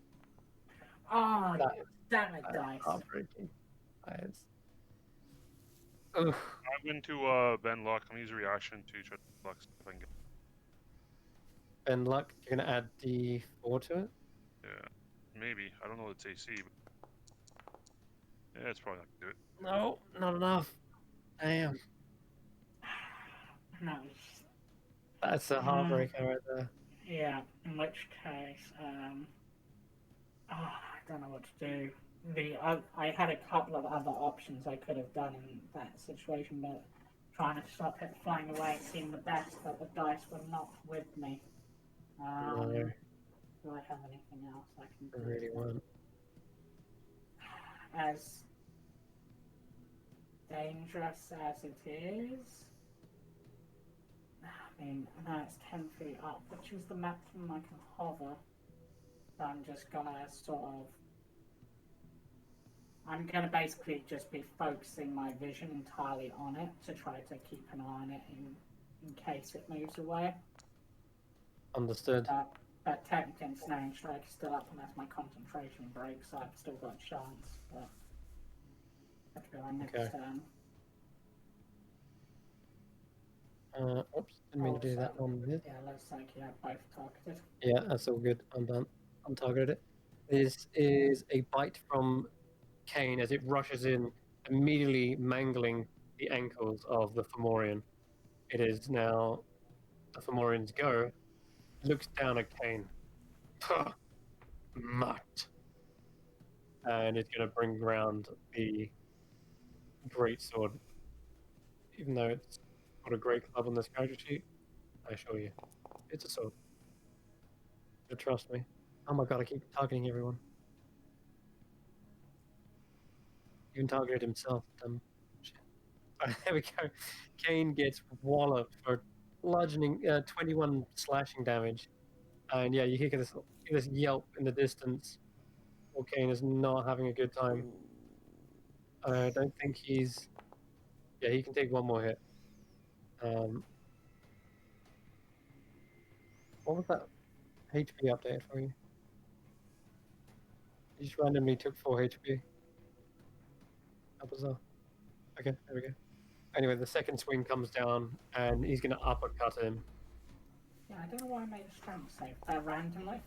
Oh, That, damn it, that is dice. heartbreaking. That is... Oof. I'm going to bend luck. I'm going to use a reaction to try to luck if I can get. And luck, you're gonna add D4 to it? Yeah, maybe. I don't know its AC, but yeah, it's probably not going to do it. No, not enough. Damn. No. That's a heartbreaker right there. Yeah, in which case, I don't know what to do. I had a couple of other options I could have done in that situation, but trying to stop it flying away seemed the best, but the dice were not with me. No, Do I have anything else I can I do? really won't. As dangerous as it is, I mean, now it's 10 feet up, which is the maximum I can hover. So I'm just gonna I'm gonna basically just be focusing my vision entirely on it to try to keep an eye on it in case it moves away. Understood. But technically, Ensnaring Strike is still up unless my concentration breaks, so I've still got a chance. But that'll be our next Okay. turn. Oops, didn't mean to do that one. Yeah, looks like you have both targeted. Yeah, that's all good. I'm done. I'm targeted it. This is a bite from Kane as it rushes in, immediately mangling the ankles of the Fomorian. It is now the Fomorian's go. Looks down at Kane. Puh, mutt. And it's going to bring round the greatsword. Even though it's got a great club on this character sheet, I assure you, it's a sword. You trust me. Oh my god, I keep targeting everyone. Even targeted himself. Dumb shit. There we go. Kane gets walloped for bludgeoning 21 slashing damage. And yeah, you hear this yelp in the distance. Well, Kane is not having a good time. I don't think he's... Yeah, he can take one more hit. What was that HP update for you? He just randomly took 4 HP. How bizarre. Okay, there we go. Anyway, the second swing comes down, and he's going to uppercut him. Yeah, I don't know why I made a strength save randomly.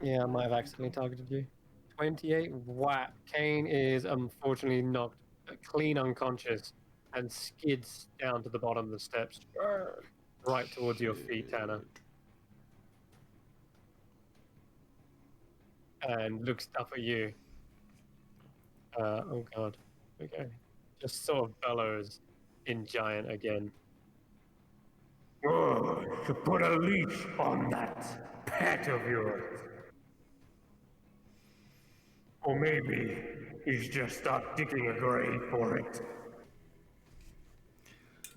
Yeah, I might have accidentally targeted you. 28 whack. Kane is unfortunately knocked clean unconscious and skids down to the bottom of the steps, right towards your feet, Tanner. And looks up at you. Oh god. Okay. Just sort of bellows in giant again. To put a leash on that pet of yours. Or maybe he's just stopped digging a grave for it.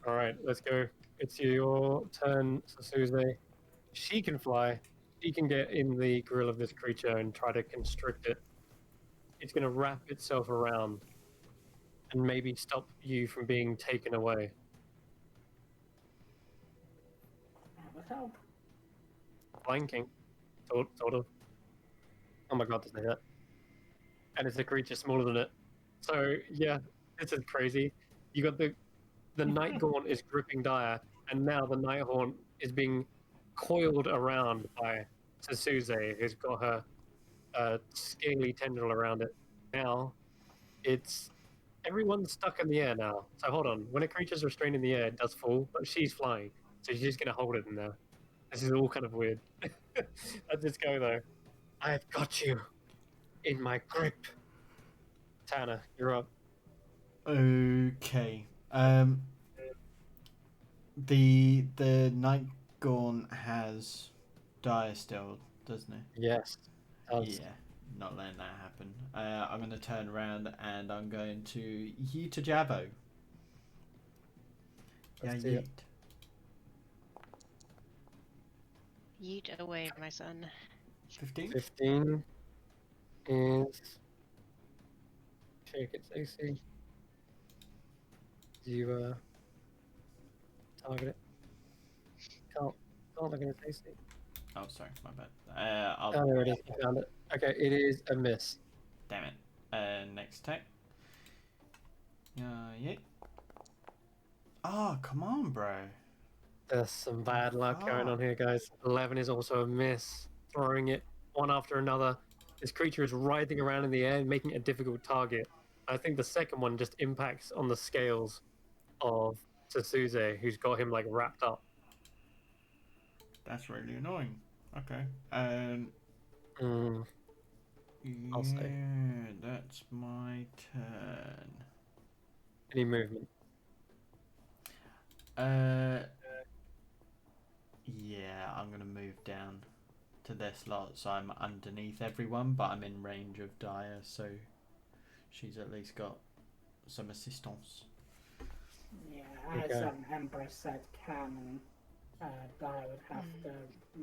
All right, let's go. It's your turn, Sasuze. She can fly. She can get in the grill of this creature and try to constrict it. It's going to wrap itself around and maybe stop you from being taken away. That would help. Flanking, sort of. Oh my god, to say that. And it's a creature smaller than it. So yeah, this is crazy. You got the Night Gaunt is gripping Dire, and now the Nighthaunt is being coiled around by Sasuze, who's got her scaly tendril around it. Now it's everyone's stuck in the air now. So hold on. When a creature's restrained in the air, it does fall, but she's flying, so she's just gonna hold it in there. This is all kind of weird. Let's just go though. I've got you in my grip. Tanner, you're up. Okay. The Night Gaunt has dire still, doesn't it? Yes. Yeah, not letting that happen. I'm going to turn around and I'm going to yeet a jabbo. Yeah, Let's do yeet. it. Yeet away, my son. 15? 15 is check its AC. You target it. Can't look at its AC. Oh, sorry, my bad. Oh, there it is. You found it. Okay, it is a miss. Damn it. Next attack. Yeah. Oh, come on, bro. There's some bad luck going on here, guys. 11 is also a miss. Throwing it one after another. This creature is writhing around in the air, making it a difficult target. I think the second one just impacts on the scales of Sasuze, who's got him like wrapped up. That's really annoying. Okay. I'll say. Yeah, that's my turn. Any movement? Yeah, I'm gonna move down to their slot, so I'm underneath everyone, but I'm in range of Dire, so she's at least got some assistance. Yeah, Okay. as Empress said, Cam and Dire would have to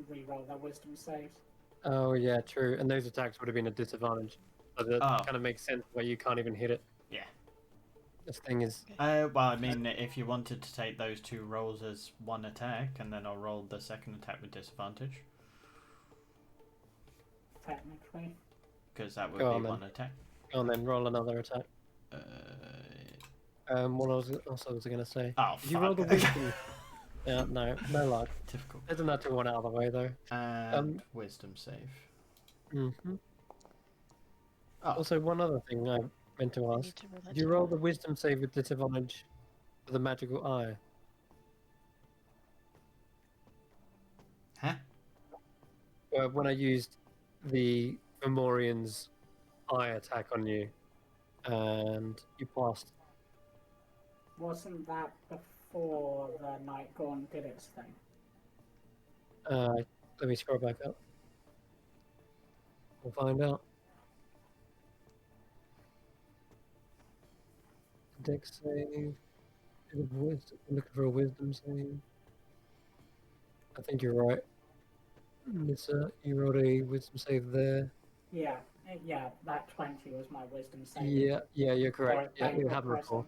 re-roll their wisdom saves. Oh yeah, true. And those attacks would have been a disadvantage. So that kind of makes sense where you can't even hit it. Yeah. This thing is. Well, I mean, if you wanted to take those two rolls as one attack, and then I'll roll the second attack with disadvantage. Technically. Because that would Go be on, then. one attack. Go on then, roll another attack. What else was I going to say? Oh, Did you roll the fuck. wisdom? Yeah, no luck. Typical. There's another one out of the way though. And wisdom save. Mm-hmm. Oh. Also, one other thing I meant to ask. Did you roll the wisdom save with disadvantage for the magical eye? Huh? When I used the Fomorian's eye attack on you, and you passed. Wasn't that before the Night Gaunt did its thing? Let me scroll back up. We'll find out. Dex save. Looking for a wisdom save. I think you're right. Nissa, you rolled a wisdom save there. Yeah, that 20 was my wisdom save. Yeah, you're correct. Yeah, you have a recall.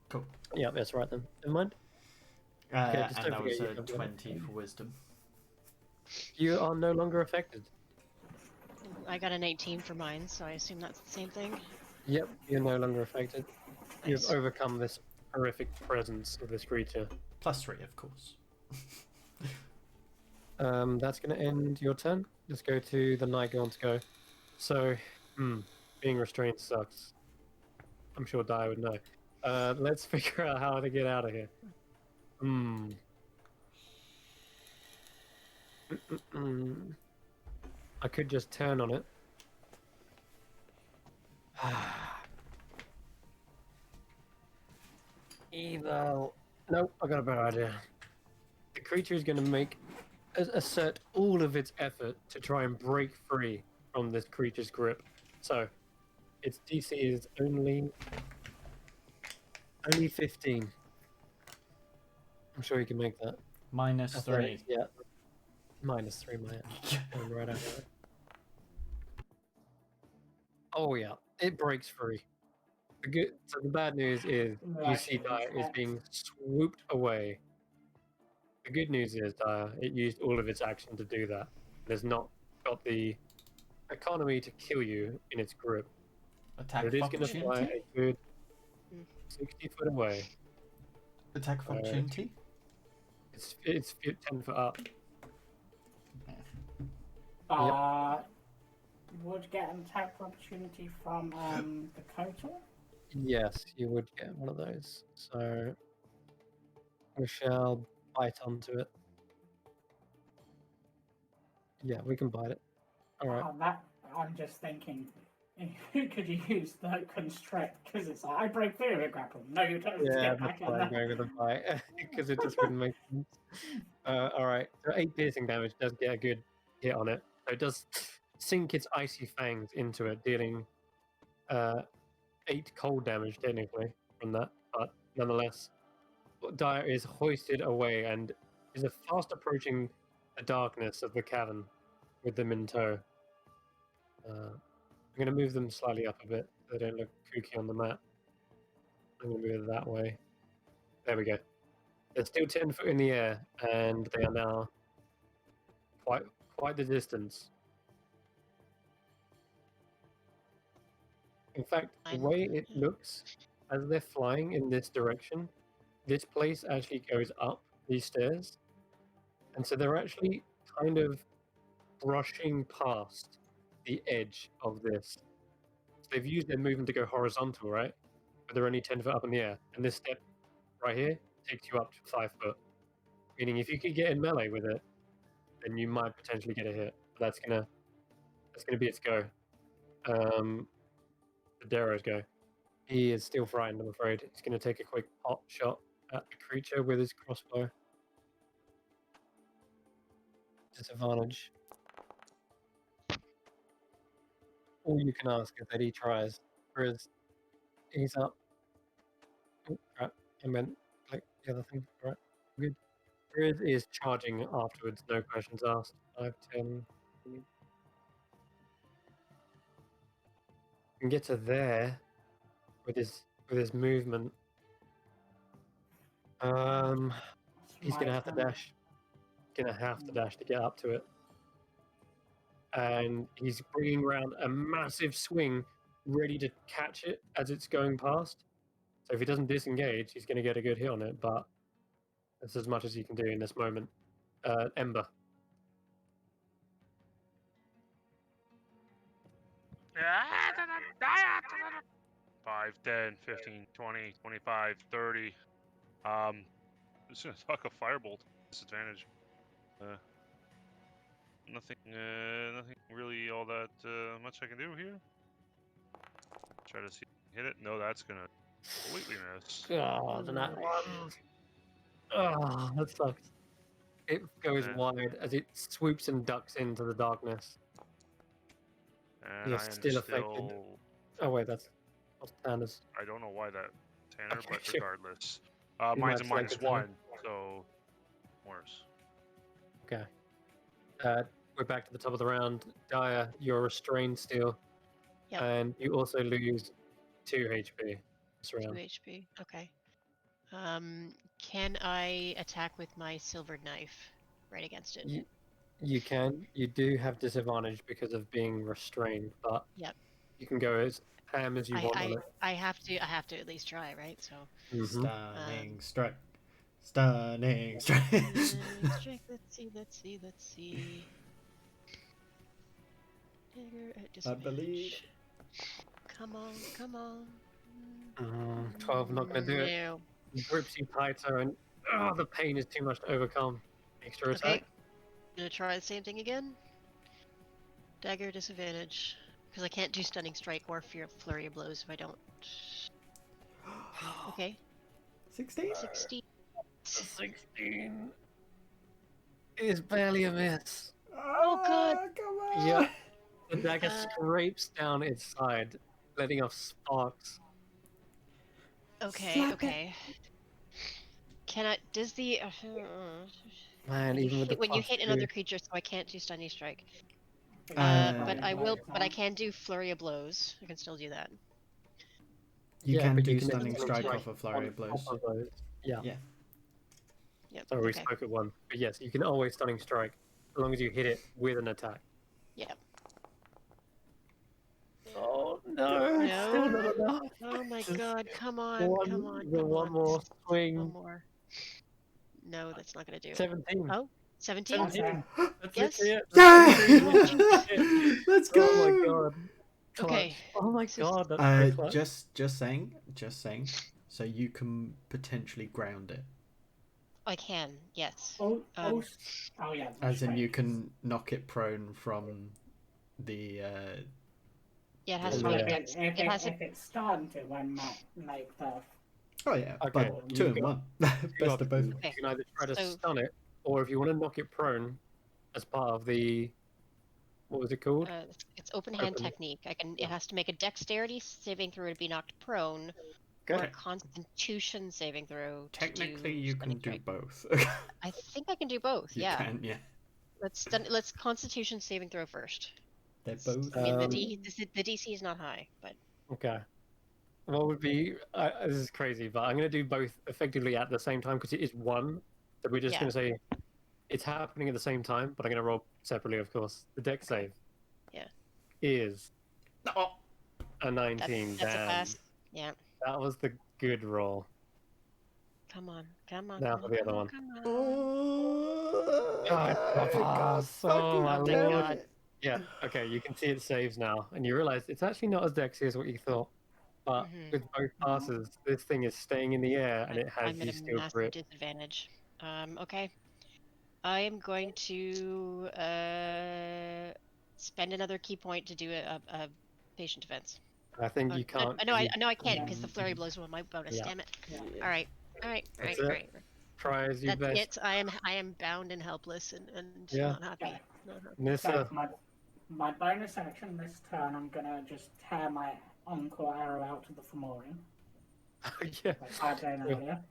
Cool. Yeah, that's right then. Never mind. Okay, just and don't that was forget a you have 20 for wisdom. You are no longer affected. I got an 18 for mine, so I assume that's the same thing. Yep, you're no longer affected. Nice. You've overcome this horrific presence of this creature. +3, of course. That's going to end your turn. Let's go to the Night Gaunt to go. So, being restrained sucks. I'm sure Dai would know. Let's figure out how to get out of here. I could just turn on it. Evil. Nope, I got a better idea. The creature is going to assert all of its effort to try and break free from this creature's grip. So, its DC is only 15. I'm sure you can make that. Minus 3. Yeah. -3, man. Going right out of it. Oh yeah, it breaks free. So the bad news is you see Dyer is being swooped away. The good news is it used all of its action to do that. It has not got the economy to kill you in its grip. Attack But of it is going to fly opportunity? a good 60 foot away. Attack of opportunity? It's 10 foot up. Would get an attack opportunity from the Kotal? Yes, you would get one of those. So we shall bite onto it. Yeah, we can bite it. All right. I'm just thinking, could you use the constrict? Because it's like, I break free of a grapple. No, you don't. Yeah, Get that's back why in I'm there. going with a bite, because it just wouldn't make sense. All right, so 8 piercing damage does get a good hit on it. So it does sink its icy fangs into it, dealing 8 cold damage technically from that. But nonetheless, Dyer is hoisted away and is fast approaching the darkness of the cavern with them in tow. I'm going to move them slightly up a bit so they don't look kooky on the map. I'm going to move it that way. There we go. They're still 10 foot in the air, and they are now quite the distance. In fact, the way it looks, as they're flying in this direction, this place actually goes up these stairs. And so they're actually kind of brushing past the edge of this. So they've used their movement to go horizontal, right? But they're only 10 foot up in the air. And this step right here takes you up to 5 foot. Meaning if you could get in melee with it, then you might potentially get a hit. But that's gonna be its go. The Darrow's go. He is still frightened, I'm afraid. He's gonna take a quick pot shot at the creature with his crossbow. Disadvantage. All you can ask is that he tries. Whereas he's up. Oh crap. I meant like the other thing. Alright. Good. Grizz is charging afterwards, no questions asked. 5, 10. Can get to there with his movement. He's gonna have to dash. Gonna have to dash to get up to it. And he's bringing around a massive swing, ready to catch it as it's going past. So if he doesn't disengage, he's gonna get a good hit on it, but that's as much as he can do in this moment. Ember. 5, 10, 15, 20, 25, 30. Just gonna talk a firebolt. Disadvantage. Nothing really all that much I can do here. Try to see if I can hit it. No, that's gonna completely miss. Oh, the nat one. Oh, that sucks. It goes wide as it swoops and ducks into the darkness. And You're I am still affected. Oh wait, that's Tanner's. I don't know why that Tanner, Okay, but sure. regardless. You Mine's a might select -1, it, so worse. Okay. We're back to the top of the round. Dyer, you're restrained still. Yep. And you also lose 2 HP this 2 round. HP. Okay. Can I attack with my silvered knife right against it? You can. You do have disadvantage because of being restrained, but Yep. you can go as ham as you want on it. I have to at least try, right? So Stunning strike. Stunning strike. strike. Let's see. Dagger at I believe. disadvantage. Come on. 12 not gonna do it. No. He grips you tighter and the pain is too much to overcome. Extra attack. Okay. Gonna try the same thing again. Dagger disadvantage. Because I can't do stunning strike or flurry of blows if I don't. Okay. 16? 16. 16. It's barely a miss. Oh, God. Come on! Yep. The dagger Uh, scrapes down its side, letting off sparks. Okay, Slap it. okay. Can I? Does the Man, when you even with the hit plus another two. creature, so I can't do stunning strike. Uh, But I will. But I can do flurry of blows. I can still do that. You Yeah, can but do you can stunning stunning strike strike off a flurry on of blows. top of those. Yeah. Yeah. Yep. Sorry, we Okay. spoke at one. But yes, you can always stunning strike as long as you hit it with an attack. Yep. Oh no, it's still No. not enough. Oh my Just God! Come on! one, Come on! you got Come one on! more One swing. more. No, that's not gonna do it. 17. Oh, 17? 17. That's Yes. literally it. Yeah! That's literally it. Let's go! Oh my god. Clutch. Okay. Oh my This is- god, that's so clutch. Just saying. So you can potentially ground it, I can. Yes. Oh, Um, oh yeah. as in you strangers. can knock it prone from the. Yeah, it has to Yeah. make a If, dex. if, It has to. if it's starting to, I might make the. Oh yeah, Okay, but you've 2 and got 1. Two Best of both. options. Okay. You can either try to So- stun it, or if you want to knock it prone as part of the. What was it called? It's open hand Open. technique. I can. Yeah. It has to make a dexterity saving throw to be knocked prone, or Okay. a Constitution saving throw. Technically, to do you can stunning do strike. both. I think I can do both. You Yeah. can, yeah. Let's Constitution saving throw first. They're both. I mean, Um, the DC is not high, but Okay. What would be? This is crazy, but I'm going to do both effectively at the same time because it is one. So we're just Yeah. going to say it's happening at the same time, but I'm going to roll separately, of course. The deck save. Yeah. Is Oh, a 19. that's a Damn. pass. Yeah. That was the good roll. Come on. Come on. Now Come for on. the Come other on. one. Come on. Oh, pass. Oh my Oh my lord. God. Yeah. Okay. You can see it saves now, and you realize it's actually not as dexy as what you thought. But Mhm. with both passes, this thing is staying in the air, and it has I'm at the a steel massive grip. disadvantage. Okay. I am going to spend another key point to do a patient defense. I think you can't. No, I 'cause know I can't Yeah. because the flurry blows were my bonus. Yeah. Damn it! Yeah. All right, all right, all That's right, all it. right. Try as you That's best. it. I am bound and helpless and Yeah. not happy. Okay. Not happy. Nissa. So my bonus action this turn, I'm gonna just tear my encore arrow out to the Fomorian. Yeah. Like I did Yeah. earlier.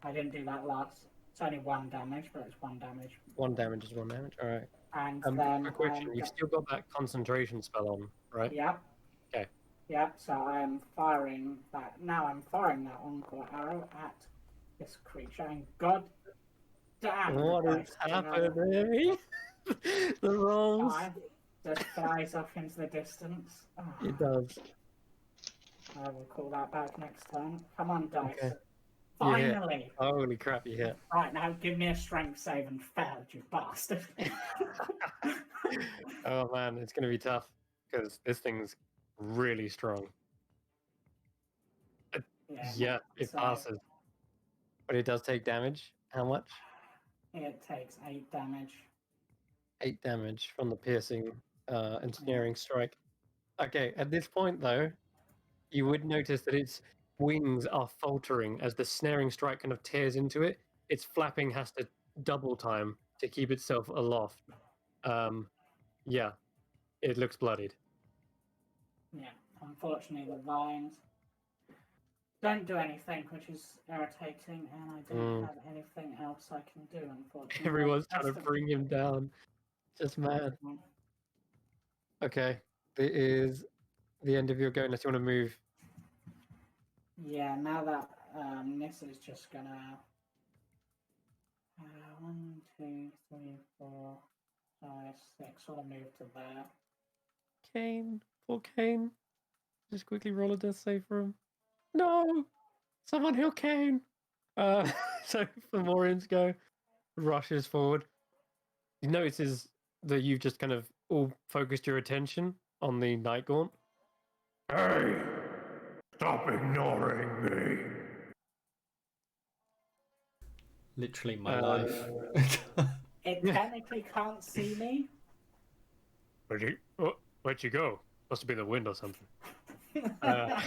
I didn't do that last. It's only 1 damage, but it's 1 damage. One damage is one damage. All right. And then Quick question. You've still got that concentration spell on, right? Yep. Okay. Yep. So I am firing that. Now I'm firing that encore arrow at this creature. And God damn! What the is dice do not happening? The rolls. die. Just flies off into the distance. Oh, It does. I will call that back next turn. Come on, dice. Okay. You hit. Finally! Holy crap! You hit. Right, now give me a strength save and failed, you bastard. Oh man, it's gonna be tough because this thing's really strong. Yeah, it so passes, but it does take damage. How much? it takes 8 damage. 8 damage from the piercing ensnaring strike. Okay, at this point though, you would notice that its wings are faltering as the snaring strike kind of tears into it. Its flapping has to double time to keep itself aloft. Yeah, it looks bloodied. Yeah, unfortunately the vines don't do anything, which is irritating, and I don't have anything else I can do, unfortunately. Everyone's trying Rest to of- bring him down. Just mad. Mm. Okay, it is the end of your go unless you want to move. Yeah, now that this is just gonna 1, 2, 3, 4, 5, 6. I'll move to there. Kane, poor Kane. Just quickly roll a death save for him. No! Someone heal Kane! So Fomorians go, rushes forward. He notices that you've just kind of all focused your attention on the Night Gaunt. Hey! Stop ignoring me! literally my life. It technically can't see me. Where'd you go? Must have been the wind or something. Yeah,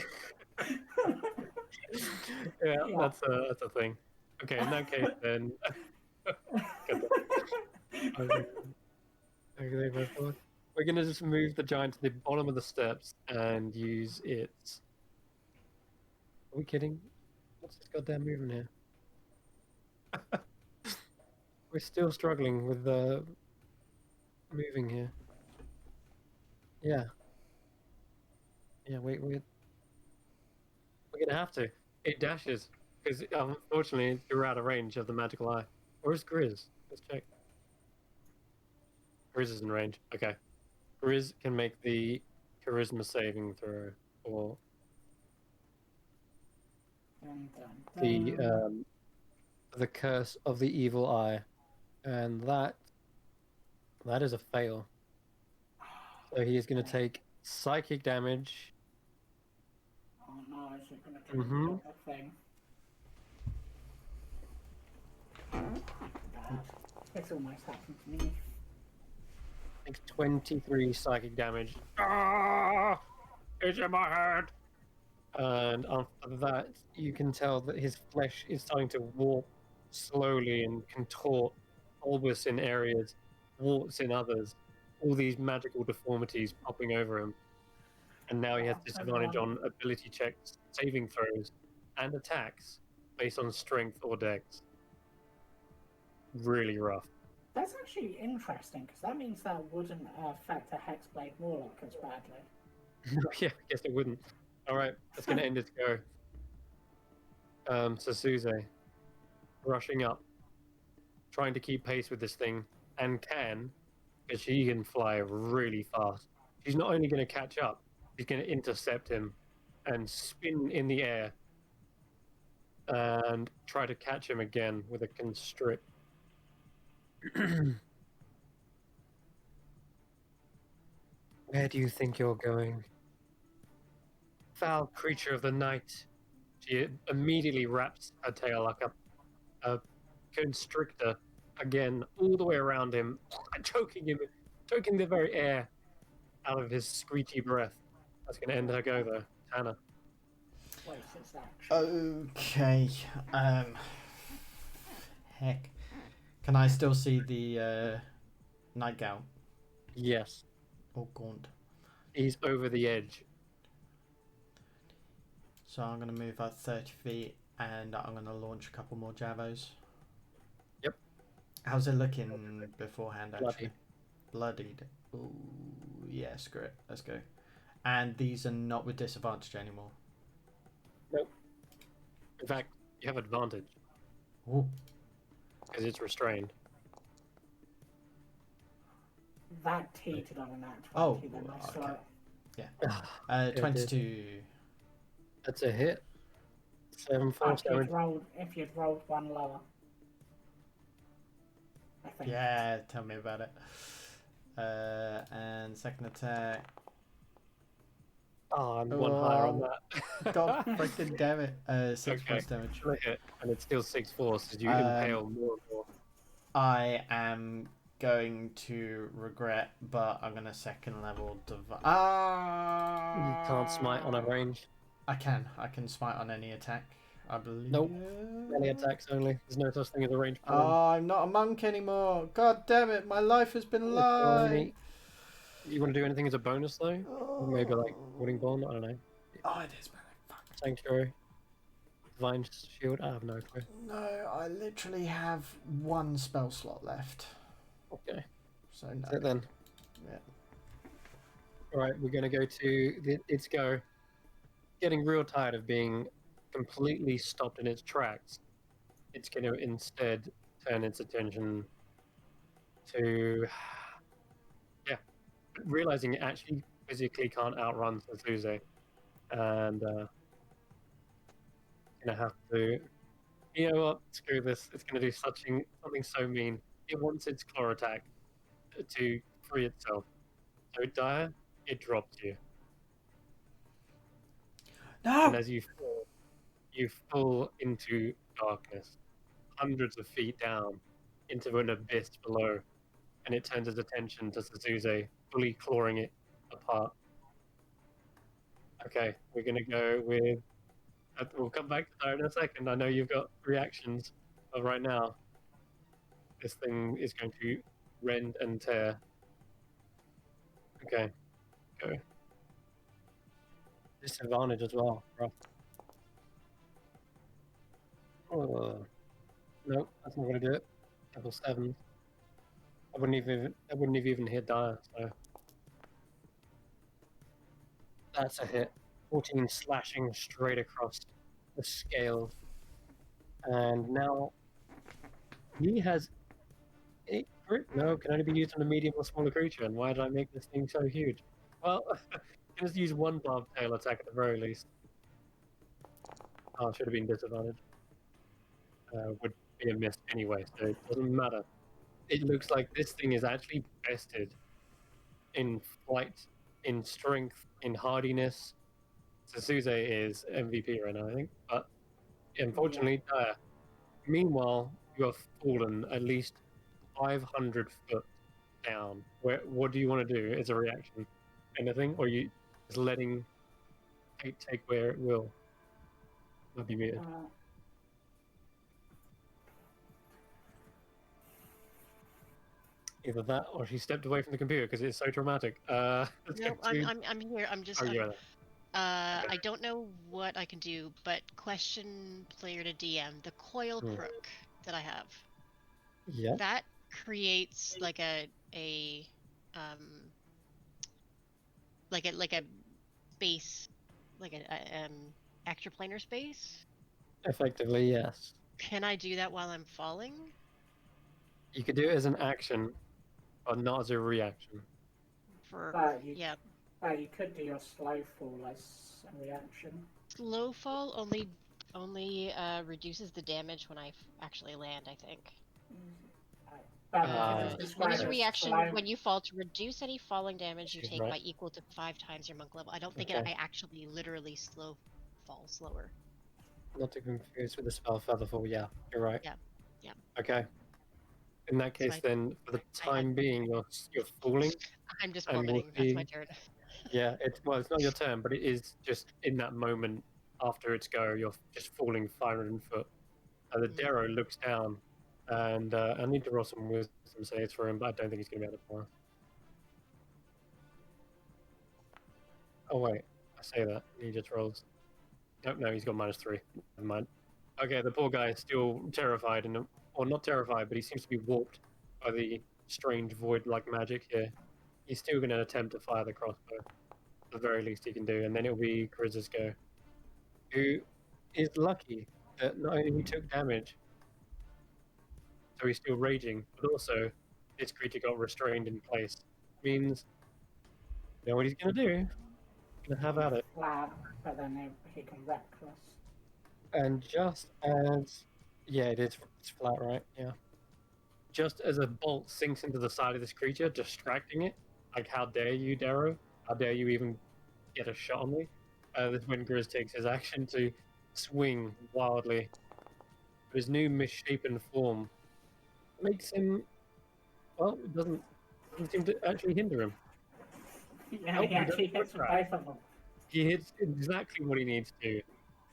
Yeah. that's a thing. Okay, in that case then. Okay, we're gonna just move the giant to the bottom of the steps and use its. Are we kidding? What's this goddamn movement here? We're still struggling with the moving here. Yeah. Yeah, we're gonna have to. It dashes because unfortunately you're out of range of the magical eye. Where's Grizz? Let's check. Grizz is in range. Okay. Grizz can make the charisma saving throw or Dun, dun, the dun. the curse of the evil eye, and that is a fail. So he is going to take psychic damage. Oh no, is it going to do Mhm. the other thing? Bad. It's almost happened to me. Takes 23 psychic damage. Ah! It's in my head. And after that, you can tell that his flesh is starting to warp slowly and contort, bulbous in areas, warts in others. All these magical deformities popping over him. And now he has disadvantage on ability checks, saving throws, and attacks based on strength or dex. Really rough. That's actually interesting because that means that wouldn't affect a Hexblade Warlock as badly. Yeah, I guess it wouldn't. All right, that's going to end its go. So Suze, rushing up, trying to keep pace with this thing, and can, because she can fly really fast. She's not only going to catch up, she's going to intercept him and spin in the air and try to catch him again with a constrict. Where do you think you're going? Foul creature of the night. She immediately wraps her tail like a constrictor again, all the way around him, choking the very air out of his screechy breath. That's going to end her go, though. Tanner. Waste its action. Okay. Heck. Can I still see the nightgown? Yes. Oh, God. He's over the edge. So I'm going to move up 30 feet and I'm going to launch a couple more Javos. Yep. How's it looking beforehand, actually? Bloodied. Bloodied. Ooh, yeah, screw it. Let's go. And these are not with disadvantage anymore. Nope. In fact, you have advantage. Ooh. Because it's restrained. That teetered on a nat 20, Oh, then I saw okay. it. Yeah. 22. That's a hit. 7 force damage. If you'd rolled one lower. I think. Yeah, tell me about it. And second attack. Oh, I'm one higher on that. God freaking damn it. 6 points damage. Hit, and it's still 6 force as you impale more and more. I am going to regret, but I'm going to second level divine. You can't smite on a range. I can smite on any attack, I believe. Nope. Melee attacks only. There's no such thing as a range. Oh, I'm not a monk anymore. God damn it, my life has been lied. You want to do anything as a bonus though? Or maybe like Wooden Bond? I don't know. Oh, it is, man. Fuck. Sanctuary. Divine Shield? I have no clue. No, I literally have one spell slot left. Okay. So no. That's it then. Yeah. Alright, we're going to go to its go. Getting real tired of being completely stopped in its tracks. It's going to instead turn its attention to... Yeah. Realizing it actually physically can't outrun Suze. And gonna have to, you know what, screw this, it's gonna do something so mean. It wants its claw attack to free itself. So Dire, it drops you. No! And as you fall into darkness, hundreds of feet down into an abyss below, and it turns its attention to Suze, fully clawing it apart. Okay, we're gonna go with. We'll come back to that in a second. I know you've got reactions, but right now, this thing is going to rend and tear. Okay, go. Disadvantage as well. Rough. Nope, that's not gonna do it. Level 7. I wouldn't have even hit dire, so that's a hit. 14 slashing straight across the scale. And now he has 8 crit. No, can only be used on a medium or smaller creature. And why did I make this thing so huge? Well, just use one barbed tail attack at the very least. Oh, it should have been disadvantage. Would be a miss anyway, so it doesn't matter. It looks like this thing is actually bested in flight, in strength, in hardiness. Suze is MVP right now, I think. But unfortunately, meanwhile, you have fallen at least 500 foot down. What do you want to do as a reaction? Anything? Or you just letting fate take where it will? Might be muted. Either that, or she stepped away from the computer because it's so traumatic. No, I'm here. I'm just. Oh, you're there. I don't know what I can do, but question player to DM. The coil crook that I have. Yeah. That creates like a base, like a extraplanar space. Effectively, yes. Can I do that while I'm falling? You could do it as an action, but not as a reaction. You could do your slow fall as a reaction. Slow fall only reduces the damage when I actually land, I think. When is a reaction when you fall to reduce any falling damage you take by equal to 5 times your monk level. I don't think I actually literally fall slower. Not to confuse with the spell Featherfall, yeah, you're right. Yeah. Okay. In that case, then, for the time being, you're falling. I'm just vomiting. That's my turn. Yeah, it's not your turn, but it is just in that moment after its go, you're just falling 500 foot. And the Darrow looks down, and I need to roll some wisdom saves for him, but I don't think he's going to be able to tomorrow. Oh wait, I say that he just rolls. Nope, no, he's got -3. Never mind. Okay, the poor guy is still terrified, or not terrified, but he seems to be warped by the strange void-like magic here. He's still going to attempt to fire the crossbow. The very least he can do, and then it'll be Griz's go, who is lucky that not only he took damage, so he's still raging, but also this creature got restrained in place. Means, you know what he's going to do? He's going to have at it. Flat, but then he can reckless. And just as... Yeah, it's flat, right? Yeah. Just as a bolt sinks into the side of this creature, distracting it, like, how dare you, Darrow? How dare you even get a shot on me? This is when Grizz takes his action to swing wildly. His new misshapen form makes him... Well, it doesn't seem to actually hinder him. Yeah, he actually hits both of them. He hits exactly what he needs to,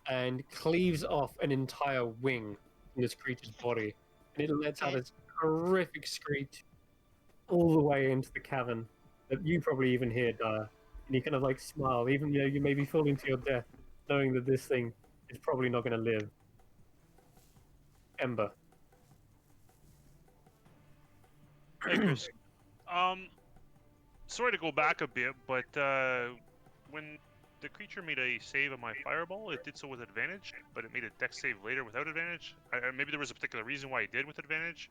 and cleaves off an entire wing from this creature's body. And it lets out this horrific screech all the way into the cavern that you probably even hear, Dire. And you kind of like smile, even though you may be falling to your death, knowing that this thing is probably not going to live. Ember. Hey, Chris. Sorry to go back a bit, but when the creature made a save on my fireball, it did so with advantage, but it made a dex save later without advantage. Maybe there was a particular reason why it did with advantage,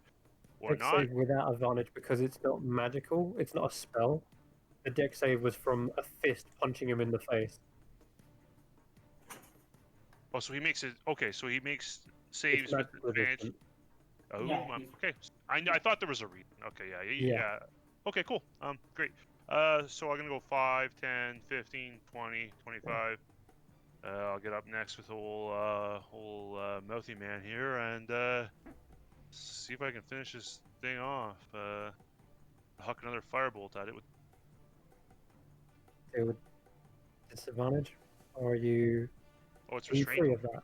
or Dex not. save without advantage because it's not magical. It's not a spell. The dex save was from a fist punching him in the face. Oh, so he makes it. Okay, so he makes saves with advantage. Oh, yeah, okay. I thought there was a reason. Okay, yeah. Okay, cool. Great. So I'm gonna go 5, 10, 15, 20, 25. I'll get up next with whole mouthy man here and see if I can finish this thing off. Huck another firebolt at it with. Okay, with disadvantage, or are you? Oh, it's Are you restrained. free of that?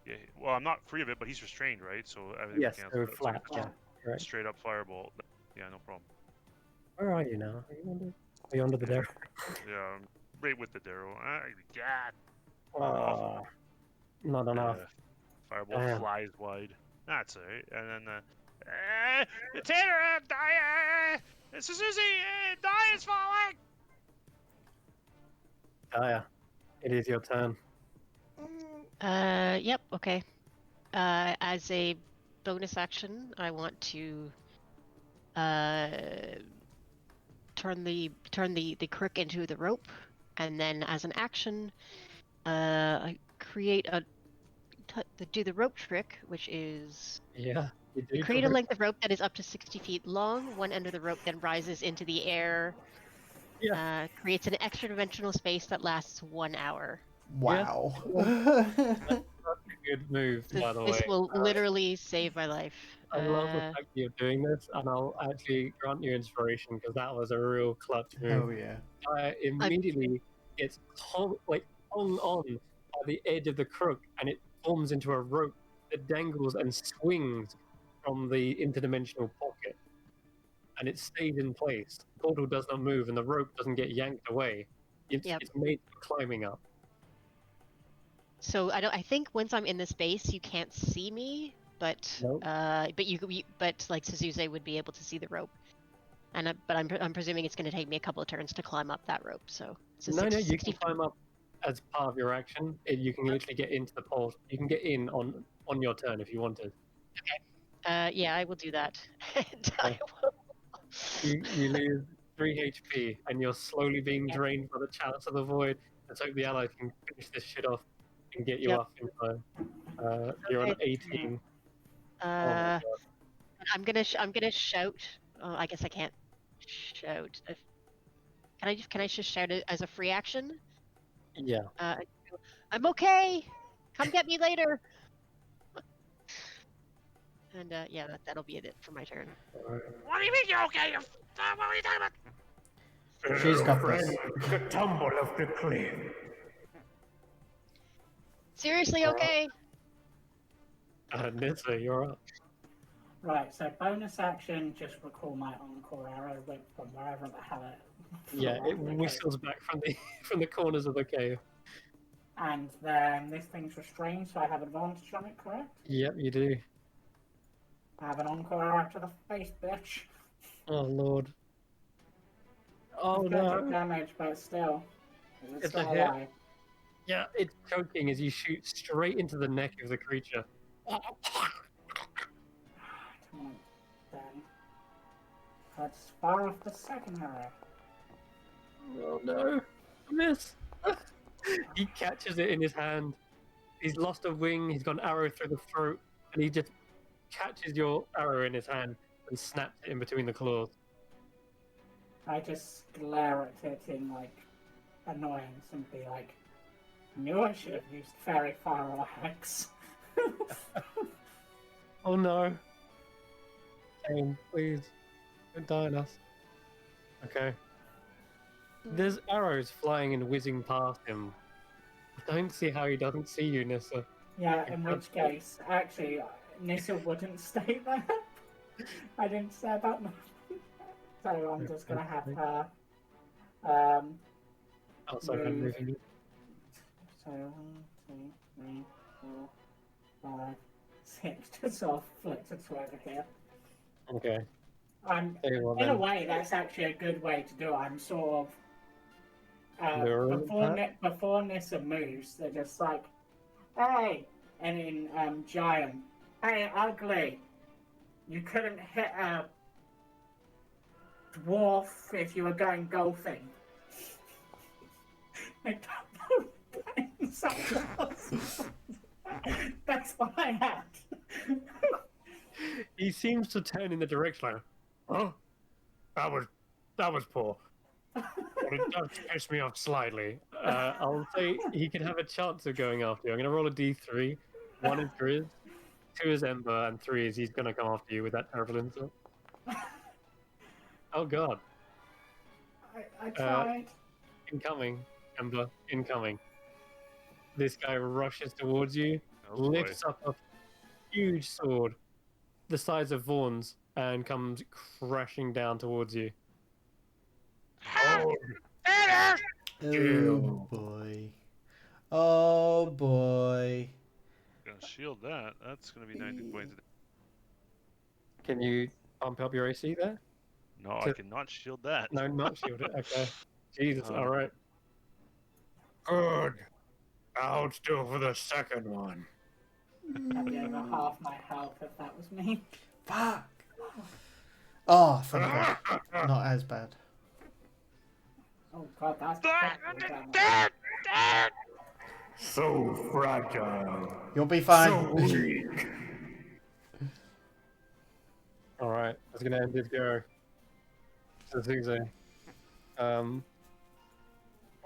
Yeah. Well, I'm not free of it, but he's restrained, right? So everything Yes, cancels so out. flat. So Yeah, right. straight up firebolt. Yeah, no problem. Where are you now? Are you under the derrick? Yeah, I'm right with the Darrow. God. Oh, not enough. Fireball Damn. flies wide. That's alright. And then Tanner, Suzuki, die is falling. Gaia, it is your turn. Yep. Okay. As a bonus action, I want to turn the crook into the rope, and then as an action, I create do the rope trick, which is Yeah, you do. create a length of rope that is up to 60 feet long. One end of the rope then rises into the air. Yeah. Creates an extra dimensional space that lasts 1 hour. Wow. Good move, by the way. This will literally save my life. I love the fact that you're doing this, and I'll actually grant you inspiration because that was a real clutch move. Hell yeah. Immediately gets hung on by the edge of the crook, and it forms into a rope that dangles and swings from the interdimensional pocket, and it stays in place. The portal does not move, and the rope doesn't get yanked away. It's made for climbing up. So I think once I'm in the space, you can't see me, but Nope. but like Suzuze would be able to see the rope, and but I'm presuming it's going to take me a couple of turns to climb up that rope. So No, you can climb up as part of your action. You can literally get into the pole. You can get in on your turn if you wanted. Okay. Yeah, I will do that. You lose 3 HP, and you're slowly being drained by the chalice of the void. Let's hope the allies can finish this shit off and get you off in time. You're on 18. I'm gonna shout. Oh, I guess I can't shout. Can I just shout it as a free action? Yeah. I'm okay. Come get me later. And yeah, that'll be it for my turn. What do you mean you're okay? What are you talking about? She's got this. The tumble of the cliff. Seriously, okay. Nissa, you're up. Right, so bonus action, just recall my encore arrow from wherever the hell it. Yeah, it whistles back from the corners of the cave. And then this thing's restrained, so I have advantage on it, correct? Yep, you do. I have an encore arrow to the face, bitch. Oh lord. Oh It's no. damage, but still. It's It's a still hit. alive. Yeah, it's choking as you shoot straight into the neck of the creature. Come on, then. Let's fire off the second arrow. Oh no. Miss. He catches it in his hand. He's lost a wing, he's got an arrow through the throat, and he just catches your arrow in his hand and snaps it in between the claws. I just glare at it in, like, annoyance and be like, I knew I should have used Fairy Fire or Hex. Oh no. Kane, please. Don't die on us. Okay. There's arrows flying and whizzing past him. I don't see how he doesn't see you, Nissa. Yeah, in which case, actually, Nissa wouldn't stay there. I didn't say about nothing. So I'm just gonna have her. Outside of move. moving. So 1, 2, 3, 4, 5, 6. Just sort of flipped it to over here. Okay. In a way, that's actually a good way to do it. I'm sort of before Nissa moves, they're just like, hey, and in Giant, hey, ugly, you couldn't hit a dwarf if you were going golfing. I don't know. That's what I had. He seems to turn in the direction like, Oh, that was poor. But it does piss me off slightly. I'll say he can have a chance of going after you. I'm going to roll a d3. 1 is Grizz, 2 is Ember, and 3 is he's going to come after you with that terrible insult. Oh god. I tried. Incoming, Ember, incoming. This guy rushes towards you, Oh, boy. lifts up a huge sword the size of Vaughn's, and comes crashing down towards you. Oh, Oh Ew. boy. Oh boy. Gonna shield that. That's gonna be 19 points. Can you pump up your AC there? No, I To- cannot shield that. No, not shield it. Okay. Jesus. All right. Good. I'll hold still for the second one. I'd be over half my health if that was me. Fuck. Oh, thank God. Not as bad. Oh god, that's critical damage. So fragile. You'll be fine. So weak. All right. That's gonna end this go. So things All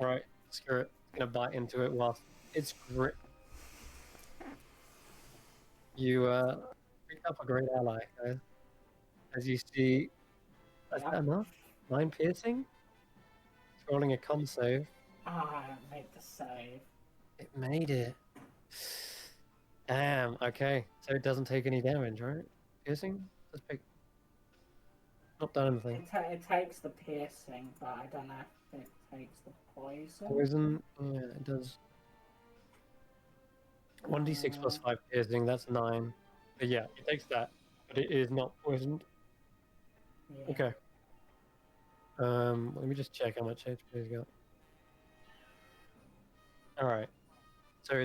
right. Screw it. It's gonna bite into it whilst it's grip. You picked up a great ally, guys. As you see, is that enough? 9 piercing. It's rolling a con save. Ah, I made the save. It made it. Damn. Okay. So it doesn't take any damage, right? Piercing. Let's pick. Not done anything. It takes the piercing, but I don't know if it takes the poison. Poison. Yeah, it does. 1d6 plus 5 piercing. That's 9. But yeah, it takes that, but it is not poisoned. Yeah. Okay. Let me just check how much HP he's got. All right. So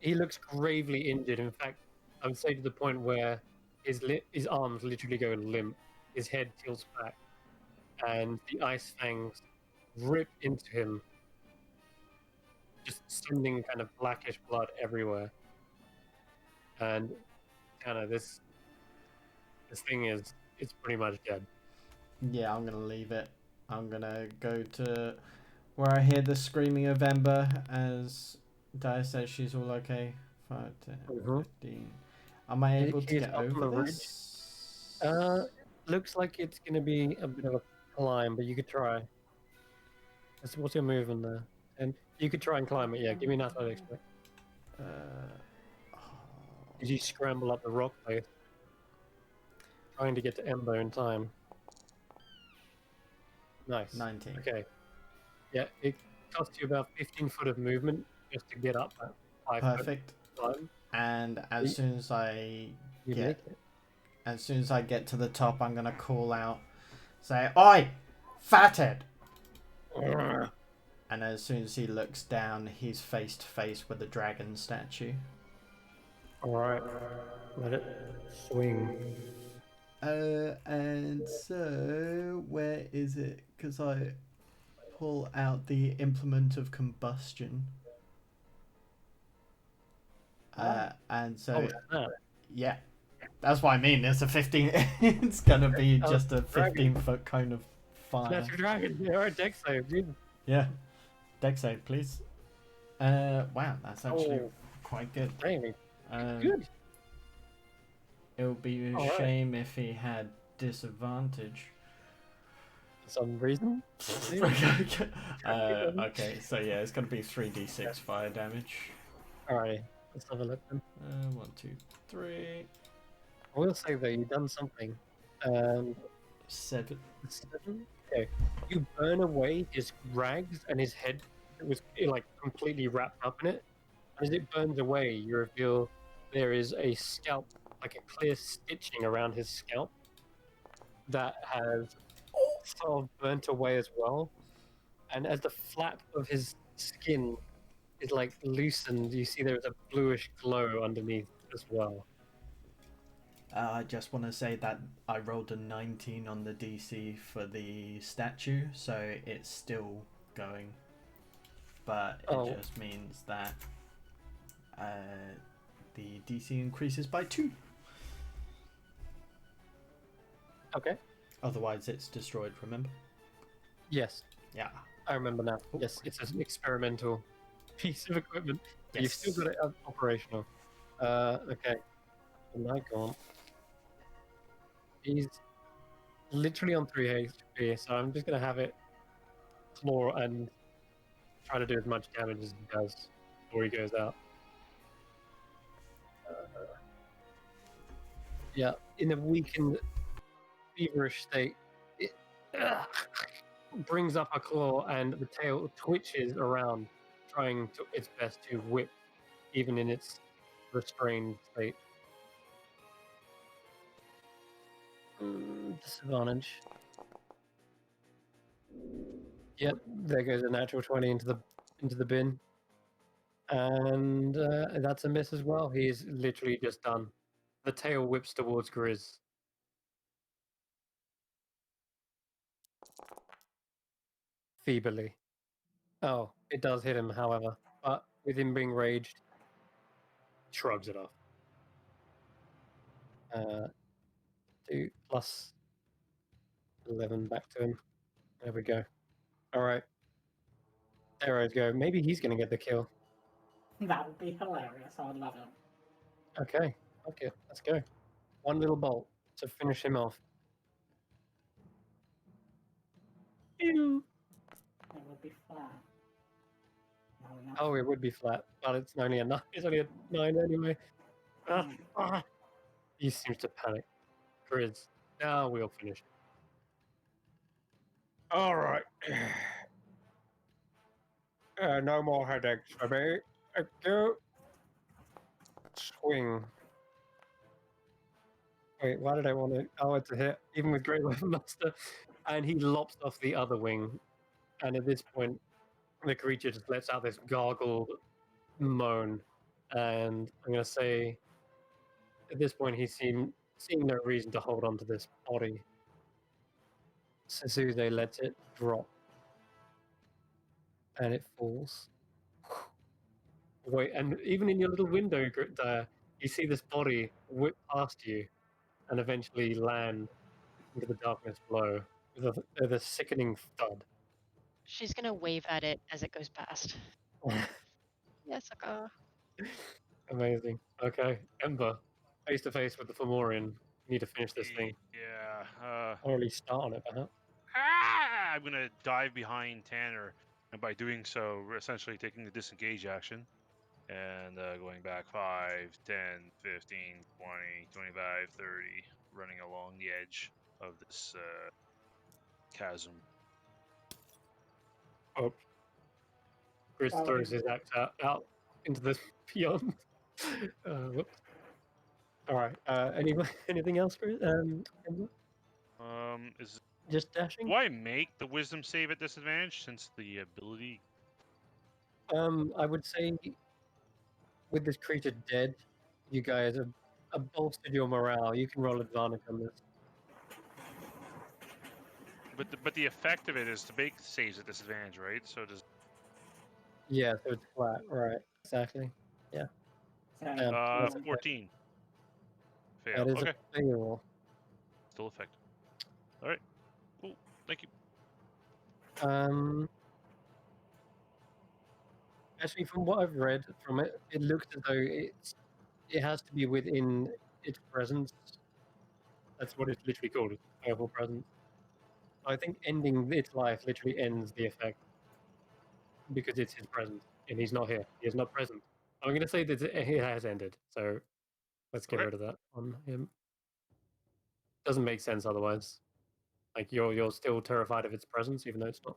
he looks gravely injured. In fact, I would say to the point where his arms literally go limp, his head tilts back, and the ice fangs rip into him, just sending kind of blackish blood everywhere. And kind of this thing it's pretty much dead. Yeah, I'm gonna leave it. I'm gonna go to where I hear the screaming of Ember as Dia says she's all okay. 5, 10, Mhm. 15. Am I able to He's get up on the over ridge. this? Looks like it's gonna be a bit of a climb, but you could try. What's your movement there? And you could try and climb it. Yeah, give me an athletics check. Oh, As you scramble up the rock face, trying to get to Ember in time. Nice. 19. Okay. Yeah, it costs you about 15 foot of movement just to get up that 5 Perfect. foot climb. And as soon as I You get make it. as soon as I get to the top, I'm gonna call out, say, "Oi, fathead!" And as soon as he looks down, he's face to face with the dragon statue. Alright. Let it swing. And so where is it? Because I pull out the implement of combustion. And so Oh, yeah, that's what I mean. It's a 15. It's gonna be Oh, just a dragon. 15-foot cone of fire. that's your dragon. Yeah, alright, deck save, dude. Yeah, deck save, please. Wow, that's actually Oh. quite good. Damn, It good. would be a Alright. shame if he had disadvantage. For some reason. Okay, so yeah, it's gonna be 3d6 fire damage. Alright, let's have a look then. 1, 2, 3, I will say though, you've done something. 7. 7? Okay. You burn away his rags and his head was like completely wrapped up in it. And as it burns away, you reveal there is a scalp, like a clear stitching around his scalp that has sort of burnt away as well. And as the flap of his skin is like loosened, you see there is a bluish glow underneath as well. I just want to say that I rolled a 19 on the DC for the statue, so it's still going. But it just means that the DC increases by 2. Okay. Otherwise, it's destroyed, remember? Yes, Yeah. I remember now. Yes, it's an experimental piece of equipment. But You've still got it operational. Okay. Nikon. He's literally on 3 HP, so I'm just going to have it claw and try to do as much damage as he does before he goes out. Yeah, in a weakened feverish state, it brings up a claw and the tail twitches around, trying to its best to whip, even in its restrained state. Disadvantage. Yep, there goes a natural 20 into the bin, and that's a miss as well. He's literally just done. The tail whips towards Grizz. Feebly. Oh, it does hit him, however, but with him being raged, shrugs it off. 2 plus 11 back to him. There we go. All right. Arrows go. Maybe he's going to get the kill. That would be hilarious. I would love it. Okay. Okay, let's go. One little bolt to finish him off. Ew. It would be flat. No, enough. Oh, it would be flat, but it's only a 9. It's only a 9 anyway. He seems to panic. Grizz. Now we'll finish. All right. No more headaches for me. Go. Swing. Wait, why did I want to? Oh, it's a hit, even with Great Weapon Master. And he lops off the other wing. And at this point, the creature just lets out this gargled moan. And I'm going to say, at this point, he's seeing no reason to hold on to this body. Suzude lets it drop. And it falls. Wait, and even in your little window there, you see this body whip past you and eventually land into the darkness below with a sickening thud. She's gonna wave at it as it goes past. Yes, Amazing. Okay, Ember, face to face with the Fomorian. You need to finish this thing. Yeah. Or at least start on it, perhaps. I'm gonna dive behind Tanner, and by doing so, we're essentially taking the disengage action and going back 5, 10, 15, 20, 25, 30, running along the edge of this chasm. Oh. Chris throws his axe out into the beyond. Whoops. All right. Anything else, Chris? Ember? Is Just dashing? Do I make the wisdom save at disadvantage since the ability? I would say with this creature dead, you guys have bolstered your morale. You can roll advantage on this. But the effect of it is to make saves at disadvantage, right? So does Yeah, so it's flat, right? Exactly. Yeah. That's okay. 14 fail. That is Okay, a fail. still effective. All right, cool. Thank you. Actually, from what I've read from it, it looks as though it has to be within its presence. That's what it's literally called, its purple presence. I think ending its life literally ends the effect because it's his presence, and he's not here. He is not present. I'm going to say that it has ended, so let's get Okay. rid of that on him. Doesn't make sense otherwise. Like you're still terrified of its presence, even though it's not.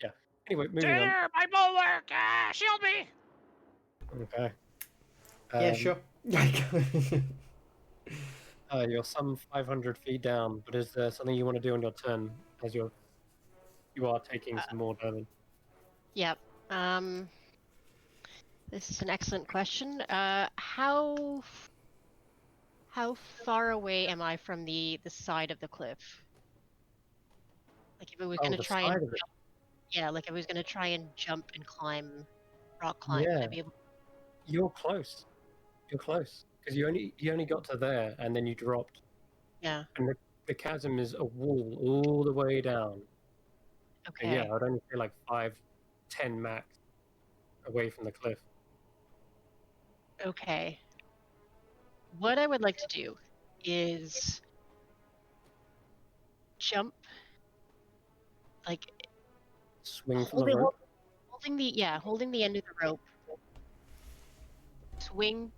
Yeah. Anyway, moving on. Tanner, my bulwark! Shield me! Okay. Yeah, sure. You're some 500 feet down, but is there something you want to do on your turn as you are taking some more damage? Yep. This is an excellent question. How far away am I from the side of the cliff? Like if I was Oh, gonna the try side and of it. yeah, like if I was gonna try and jump and rock climb, would Yeah, I be able? you're close. You're close because you only got to there and then you dropped, Yeah. and the chasm is a wall all the way down. So Okay. yeah, I'd only say like 5, 10 max away from the cliff. Okay. What I would like to do is jump, like Swing from the rope. holding the end of the rope. Swing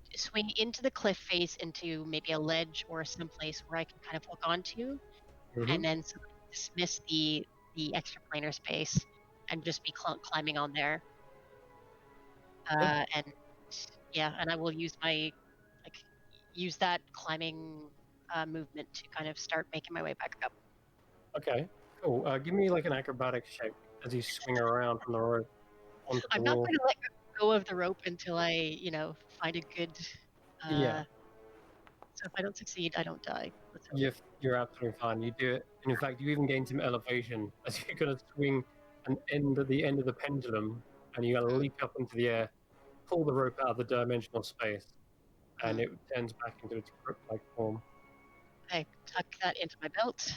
into the cliff face into maybe a ledge or someplace where I can kind of hook onto, and then dismiss the extraplanar space and just be climbing on there. And yeah, and I will use use that climbing movement to kind of start making my way back up. Okay, cool. Give me like an acrobatics check as you swing around from the rope onto the I'm not wall. going to let go of the rope until I, find a good. Yeah. So if I don't succeed, I don't die. Let's hope. You're absolutely fine. You do it. And in fact, you even gain some elevation as you're going to swing an end at the end of the pendulum, and you got to leap up into the air, pull the rope out of the dimensional space, and it turns back into its grip-like form. I tuck that into my belt,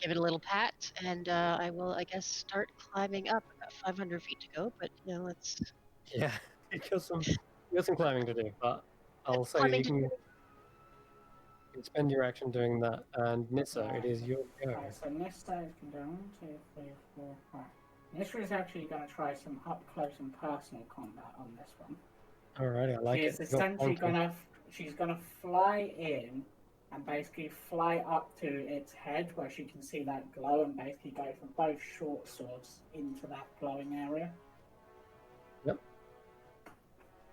give it a little pat, and I will, I guess, start climbing up. I've got 500 feet to go, but let's. Yeah, you got some climbing to do, but I'll say Climbing you to can spend your action doing that. And Nissa, it is your go. Alright, so Nissa is going to do 1, 2, 3, 4, 5. Nissa is actually going to try some up close and personal combat on this one. Alrighty, I like She it. is essentially she's gonna fly in and basically fly up to its head where she can see that glow and basically go from both short swords into that glowing area. Yep.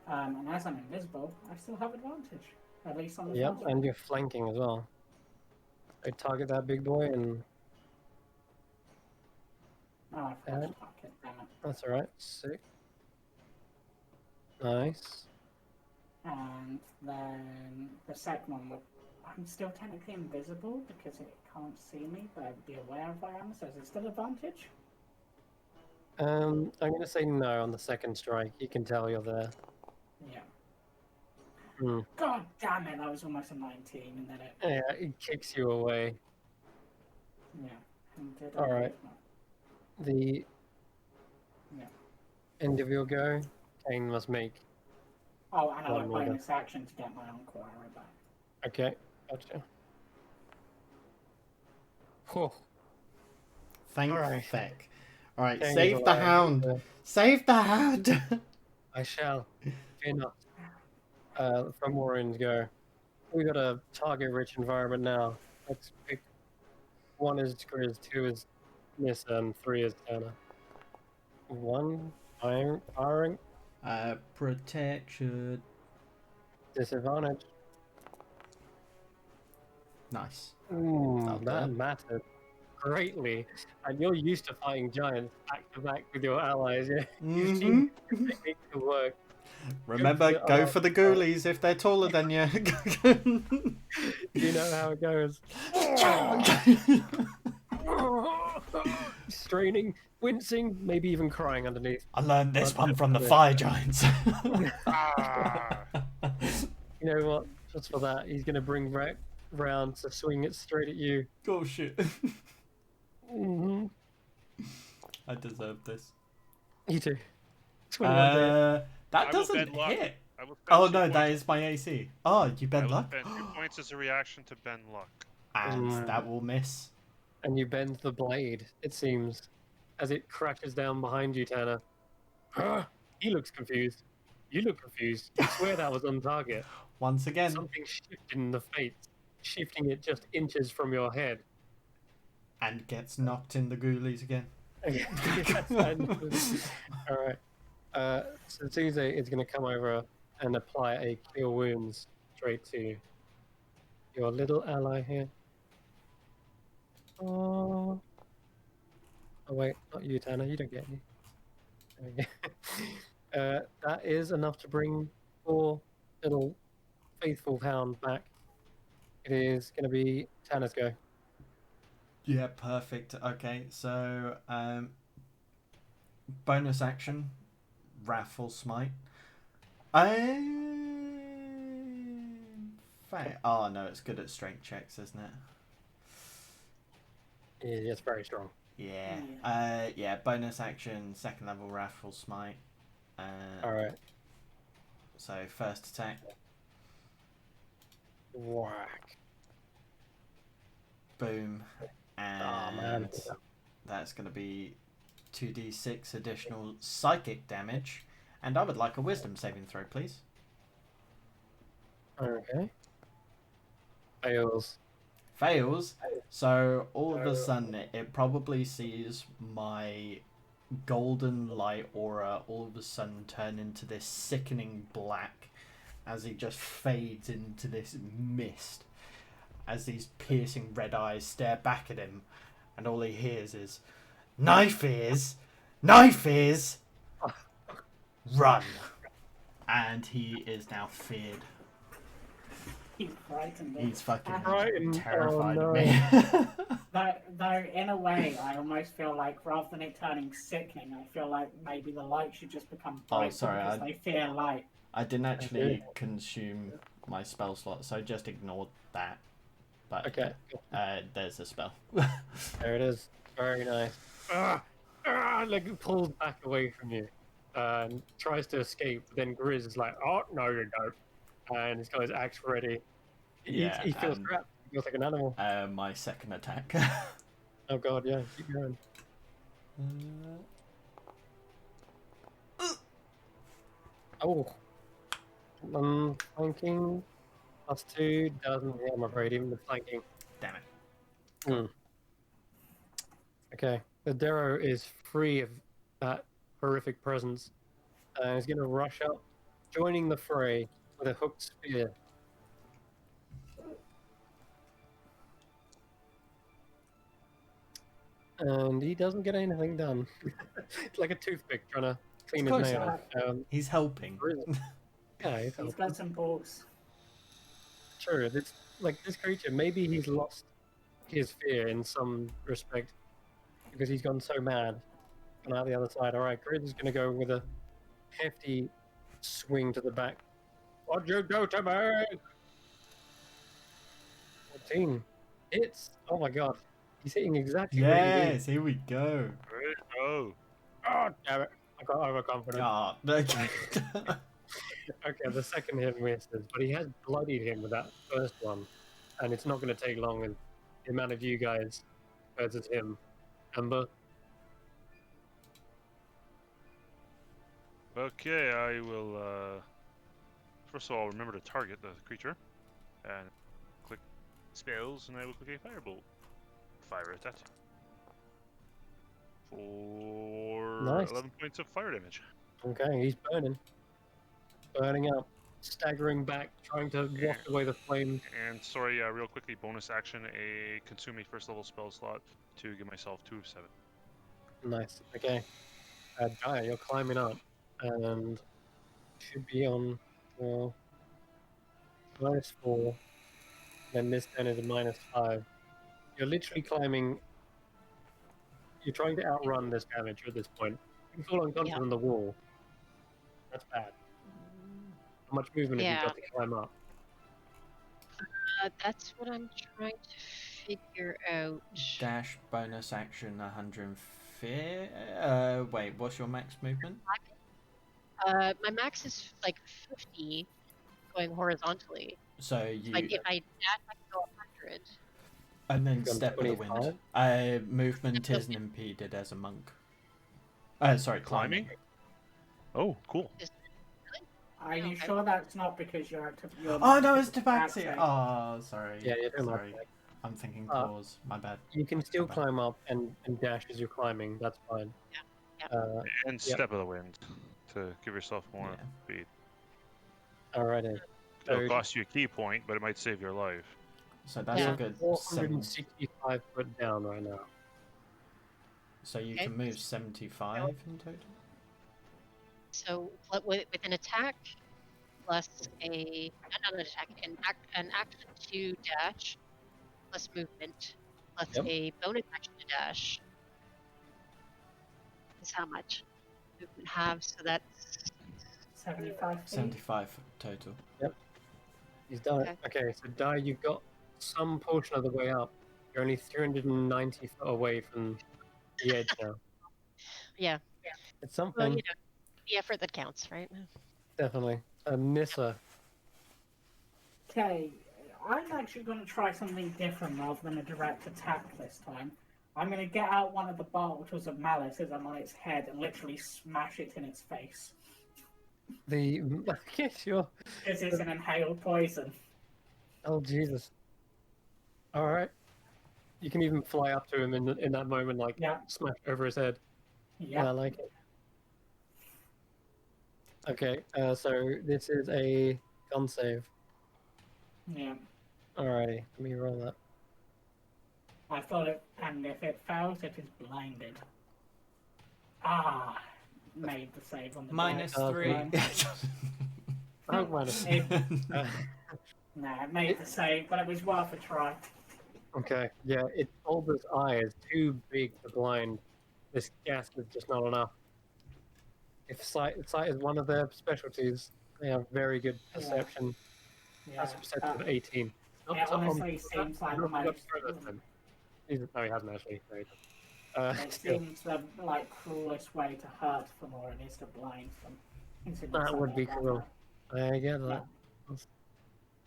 And as I'm invisible, I still have advantage, at least on the Yep, first one. and you're flanking as well. So target that big boy, and Oh, I forgot to fuck it, damn it. that's alright. 6. Nice. And then the second one, I'm still technically invisible because it can't see me, but I'd be aware of where I am, so is it still advantage? I'm going to say no on the second strike. You can tell you're there. Yeah. Hmm. God damn it, that was almost a 19, and then it... Yeah, it kicks you away. Yeah. And did All right. The Yeah. end of your go, Kane must make. Oh, and I One want more bonus action to get my encore arrow back. Okay, gotcha. Oh, Thank Alright. feck. Alright, Kane is save the alive. hound. Save the hound. I shall. Fear not. From Warren's go. We got a target-rich environment now. Let's pick 1 is Grizz, 2 is Nissa, and 3 is Turner. 1 firing. Protection. Disadvantage. Nice. That mattered greatly. And you're used to fighting giants back to back with your allies. Yeah? You've seen techniques to work. Remember, go for the ghoulies if they're taller than you. You know how it goes. Straining, wincing, maybe even crying underneath. I learned this But one from the definitely- fire giants. Ah, You know what? Just for that, he's going to bring back round to swing it straight at you. Oh shit. Mm-hmm. I deserve this. You too. 21 to hit. That I will doesn't bend luck. hit. I will spend Oh 2 no, that points. is my AC. Oh, you I bend will luck? spend 2 points as a reaction to bend luck. And that will miss. And you bend the blade, it seems, as it crashes down behind you, Tanner. He looks confused. You look confused. You swear that was on target. Once again. Something shifted in the fates, shifting it just inches from your head. And gets knocked in the ghoulies again. Alright. So Tuesday is going to come over and apply a Cure Wounds straight to your little ally here. Oh wait, not you, Tanner. You don't get any. There we go. That is enough to bring poor little faithful hound back. It is going to be Tanner's go. Yeah, perfect. Okay, so bonus action, Wrathful Smite. Oh no, it's good at strength checks, isn't it? Yeah, it's very strong. Yeah. Yeah. Bonus action, 2nd level Wrathful Smite. Alright. So first attack. Whack. Boom. And Oh, man. that's going to be 2d6 additional psychic damage. And I would like a wisdom saving throw, please. Okay. Fails. fails. So all of a sudden, it probably sees my golden light aura all of a sudden turn into this sickening black as he just fades into this mist as these piercing red eyes stare back at him, and all he hears is, "Knife is, run!" And he is now feared. He's frightened. He's fucking Frightened. terrified Oh, of no. me. Though, in a way, I almost feel like rather than it turning sickening, I feel like maybe the light should just become brighter sorry, because they fear light. I didn't actually consume my spell slot, so just ignore that. But Okay. there's a spell. There it is. Very nice. Like it pulls back away from you and tries to escape. But then Grizz is like, "Oh no, you don't!" And he's got his axe ready. Yeah, he feels and- trapped. He feels like an animal. My second attack. Oh god, yeah, keep going. Oh, flanking +2 doesn't hit. I'm afraid even the flanking. Damn it. Okay, the Darrow is free of that horrific presence, and he's going to rush up, joining the fray with a hooked spear. And he doesn't get anything done. It's like a toothpick trying to clean Of his course nail. He's helping. Yeah, he's He's got some balls. true. It's like this creature. Maybe he's lost his fear in some respect because he's gone so mad. And out the other side, all right, Grizz is going to go with a hefty swing to the back. What'd you do to me? 14 hits. Oh my god, he's hitting exactly where he is. Yes, here we go. Oh, Oh damn it! I got overconfident. Ah, okay. Okay, the second hit misses, but he has bloodied him with that first one, and it's not going to take long with the amount of you guys versus him. Amber, okay. I will. First of all, remember to target the creature, and click spells, and I will click a firebolt. Fire at that. For Nice. 11 points of fire damage. okay, he's burning up, staggering back, trying to waft away the flames. And sorry, real quickly, bonus action: consume a first level spell slot to give myself 2 of 7. Nice. Okay, Jaya, you're climbing up, and should be on -4. Then this then is a -5. You're literally climbing. You're trying to outrun this damage at this point. You fall unconscious on the wall. That's bad. How much movement have you got to climb up? That's what I'm trying to figure out. Dash bonus action 150. Wait, what's your max movement? My max is like 50 going horizontally. So you If I dash, I can go 100. and then You've gone step of the 25? wind. Movement isn't impeded as a monk. Sorry, climbing. Oh, cool. Are you Okay. sure that's not because you're Oh no, it's tabaxi. Accent? Oh, sorry. Yeah, you're doing Sorry. that. I'm thinking Uh, claws. My bad. You can still Okay. climb up and dash as you're climbing. That's fine. Yeah. And step of the wind to give yourself more Yeah. speed. Alrighty. It'll So cost you a key point, but it might save your life. So that's Yeah. a good 465 foot down right now. So you Okay. can move 75 in total. So with an attack plus not an attack, an action to dash plus movement plus Yep. a bonus action to dash is how much movement have. So that's 75 feet. 75 total. He's done it. Okay, so Dai, you've got some portion of the way up. You're only 390 foot away from the edge now. yeah. It's Well, something, the effort that counts, right? definitely. Nissa, Okay, I'm actually going to try something different rather than a direct attack this time. I'm going to get out one of the bottles of malice as I'm on its head and literally smash it in its face. the okay, sure. Because it's an inhaled poison. Oh Jesus. All right. You can even fly up to him in that moment, like Yeah. smash over his head. Yeah, I Yeah. like it. Okay, so this is a gun save. Yeah. Alrighty, let me roll that. I thought it, and if it fails, it is blinded. Ah, made the save on the Minus dice. 3. Oh, minus. Uh, No, it made the save, but it was worth a try. okay, yeah, its bulbous eye is too big to blind. This gas is just not enough. If sight is one of their specialties, they have very good perception. Yeah. That's a perception of 18. It honestly seems like the most. No, he hasn't actually. No, he doesn't. It Still, seems the cruelest way to hurt them, or it is to blind them. Considering that something would be like cruel. I get that.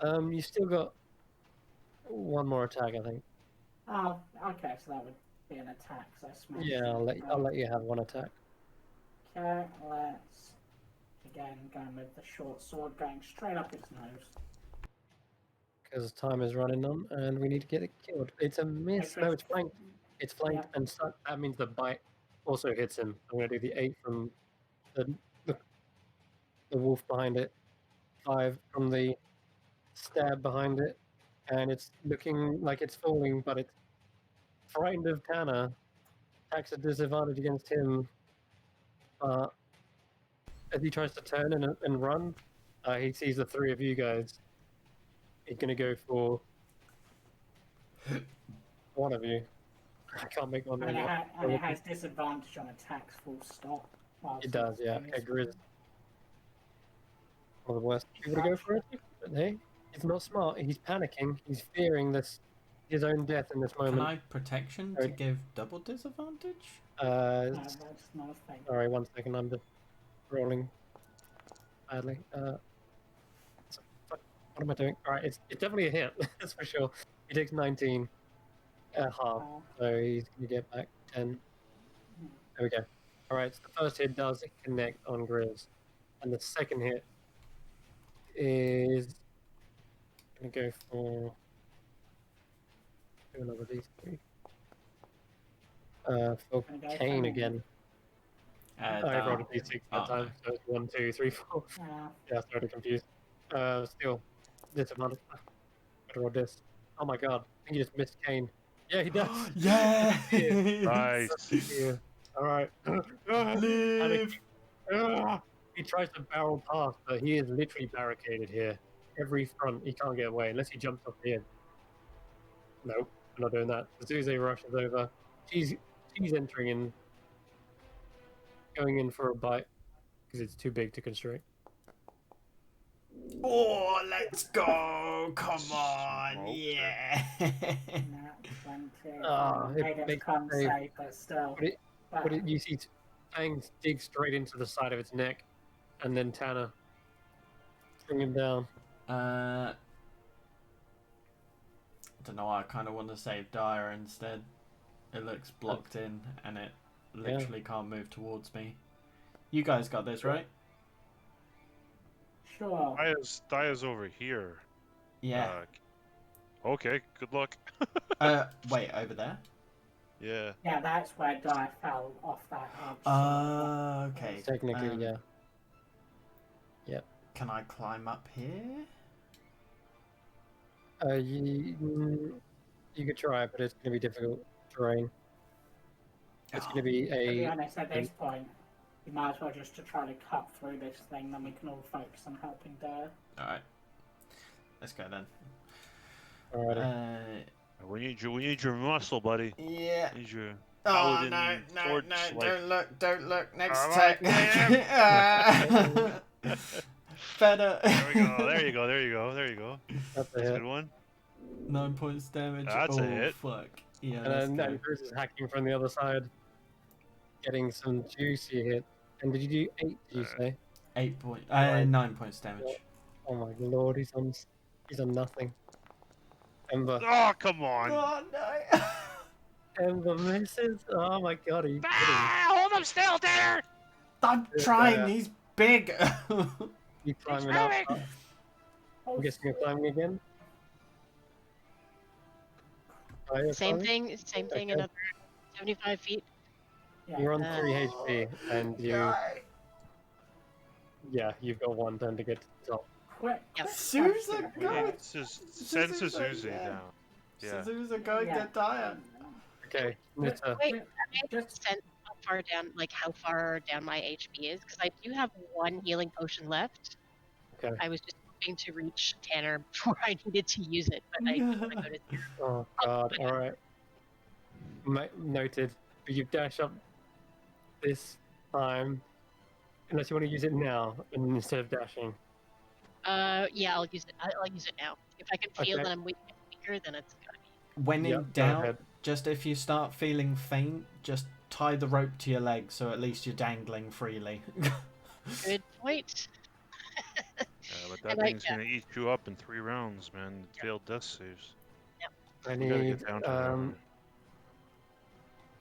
You still got one more attack, I think. Oh, okay, so that would be an attack. So I smashed. Yeah, I'll let you have one attack. Okay, let's again going with the short sword, going straight up its nose. Because time is running on, and we need to get it killed. It's a miss. No, it's flanked. It's flanked, and so that means the bite also hits him. I'm going to do the 8 from the, the wolf behind it, 5 from the stab behind it, and it's looking like it's falling, but it's frightened of Tanner. Attacks a disadvantage against him. As he tries to turn and run, he sees the 3 of you guys. He's going to go for one of you. I can't make one. And it has disadvantage on attacks, full stop. It does, yeah. Okay, Grizz. One of the worst people to go for it. But hey, he's not smart. He's panicking. He's fearing his own death in this moment. Can I protection to give double disadvantage? No, that's not a thing. Sorry, 1 second. I'm just rolling badly. What am I doing? All right, it's definitely a hit. That's for sure. He takes 19 half, so he's gonna get back 10. There we go. All right, so the first hit does connect on Grizz, and the second hit is gonna go for another D3. For Kane again. I rolled a D6 that time, so it's 1, 2, 3, 4. Yeah, I started confused. Still, disadvantage. Better roll this. Oh my god, I think he just missed Kane. Yeah, he does. Yeah. Nice. Yeah. All right. Live. He tries to barrel past, but he is literally barricaded here. Every front, he can't get away unless he jumps off the end. Nope, I'm not doing that. Suze rushes over. She's entering in, going in for a bite because it's too big to constrict. Oh, let's go! Come on, Smoked yeah. It makes come save. safe, but still. But you see fangs dig straight into the side of its neck, and then Tanner bring him down. I don't know. I kind of want to save Dyer instead. It looks blocked in, and it literally can't move towards me. You guys got this, right? Sure. Daya's over here. Yeah. Okay, good luck. Wait, over there? Yeah. Yeah, that's where Dyer fell off that edge. Okay. Technically, yeah. Yep. Can I climb up here? You could try, but it's going to be difficult terrain. It's going to be To be a. honest, at this point, you might as well just to try to cut through this thing, then we can all focus on helping Dyer. Alright. Let's go then. Alright. We need your muscle, buddy. Yeah. We need your Oh, paladin sword swipe. don't look. Next Come attack. Better. There you go. That's a That's a hit. good one. 9 points damage. That's a hit. Fuck. Yeah, And then Bruce is hacking from the other side, getting some juicy hit. And did you do 8, did you say? 9 points damage. Oh my lord, he's on nothing. Ember. Oh, come on. Oh, no. Ember misses. Oh my god, are you kidding? Hold him still, Tanner! I'm trying, he's big. You climbing moving. up? I'm guessing you're climbing again? fire Same fire? thing. Same thing. Okay. Another 75 feet. Yeah. You're on Uh, 3 HP, and you've got 1 turn to get to the top. Quick Yep. Susan, question go! here. Send Suzu's Suzuki yeah. down. Yeah. Suzusa, go and Yeah. get Daya. Okay, Wait, Nissa. Wait, Just sense how far down, like how far down my HP is, because I do have 1 healing potion left. Okay. I was just hoping to reach Tanner before I needed to use it, but I didn't want to go to 0. Oh god, alright. Noted. But you dash up this time. Unless you want to use it now instead of dashing. Yeah, I'll use it. I'll use it now. If I can feel Okay. that I'm weaker, then it's gotta be. When Yep, in go doubt, ahead. just if you start feeling faint, just tie the rope to your leg so at least you're dangling freely. Good point. Yeah, but that And thing's gonna eat you up in 3 rounds, man. Failed death saves. I We gotta need get down to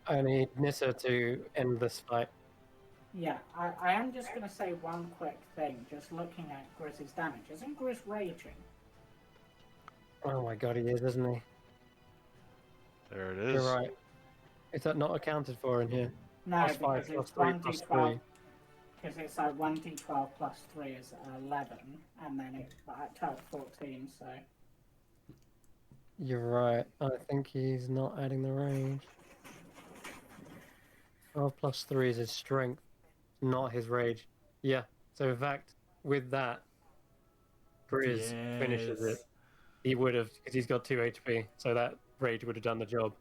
that. I need Nissa to end this fight. yeah, I am just gonna say one quick thing. Just looking at Grizz's damage, isn't Grizz raging? Oh my god, he is, isn't he? There it is. You're right. Is that not accounted for in here? No, Plus 5 because plus it's 3 plus 1d12. 3. Because it's like 1d12 plus 3 is 11, and then it total 14. So You're right. I think he's not adding the range. 12 plus 3 is his strength, not his rage. Yeah, so in fact, with that, Grizz finishes it. He would have, because he's got 2 HP, so that rage would have done the job.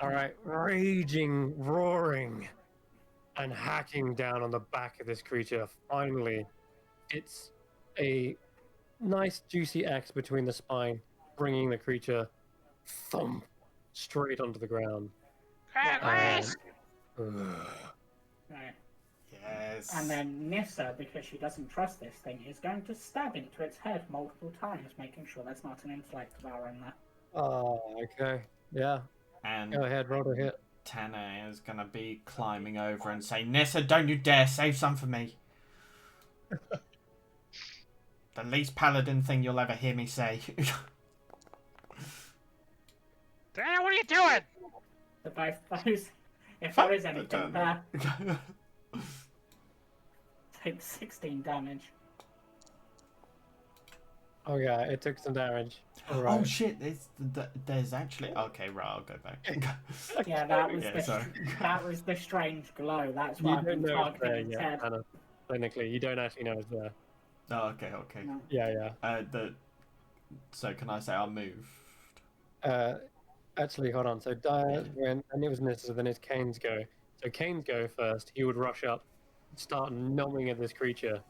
Alright, raging, roaring, and hacking down on the back of this creature. Finally, it's a nice juicy axe between the spine, bringing the creature thump straight onto the ground. Chris! right. Yes. And then Nissa, because she doesn't trust this thing, is going to stab into its head multiple times, making sure there's not an intellect bar in there. Oh, okay. Yeah, And go ahead, roll to hit. Tanner is gonna be climbing over and say, Nissa, don't you dare save some for me. The least paladin thing you'll ever hear me say. Dana, what are you doing? So both those, if there is anything there, take 16 damage. Oh yeah, it took some damage. Alright. Oh shit, there's actually... Okay, right, I'll go back. Yeah, that was Yeah, sorry. that was the strange glow. That's You why I've don't been know it's there targeting its yet, head. Hannah. Technically, you don't actually know it's there. Oh, okay. No. Yeah. So can I say I'll move? Actually, hold on. So and it was Nissa, so then it's Kane's go. So Kane's go first. He would rush up, start gnawing at this creature,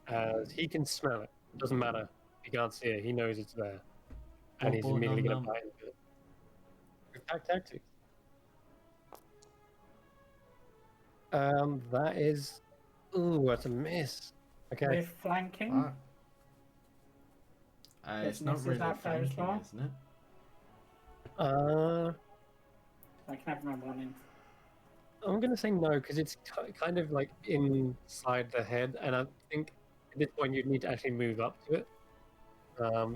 as he can smell it. Doesn't matter. He can't see it. He knows it's there, and he's immediately going to bite into it. Attack tactics. That is. Ooh, that's a miss. Okay. With flanking, It's not Business is really that fair as flanking, well? isn't it? I can have remember one in. I'm gonna say no because it's kind of like inside the head, and I think at this point you'd need to actually move up to it.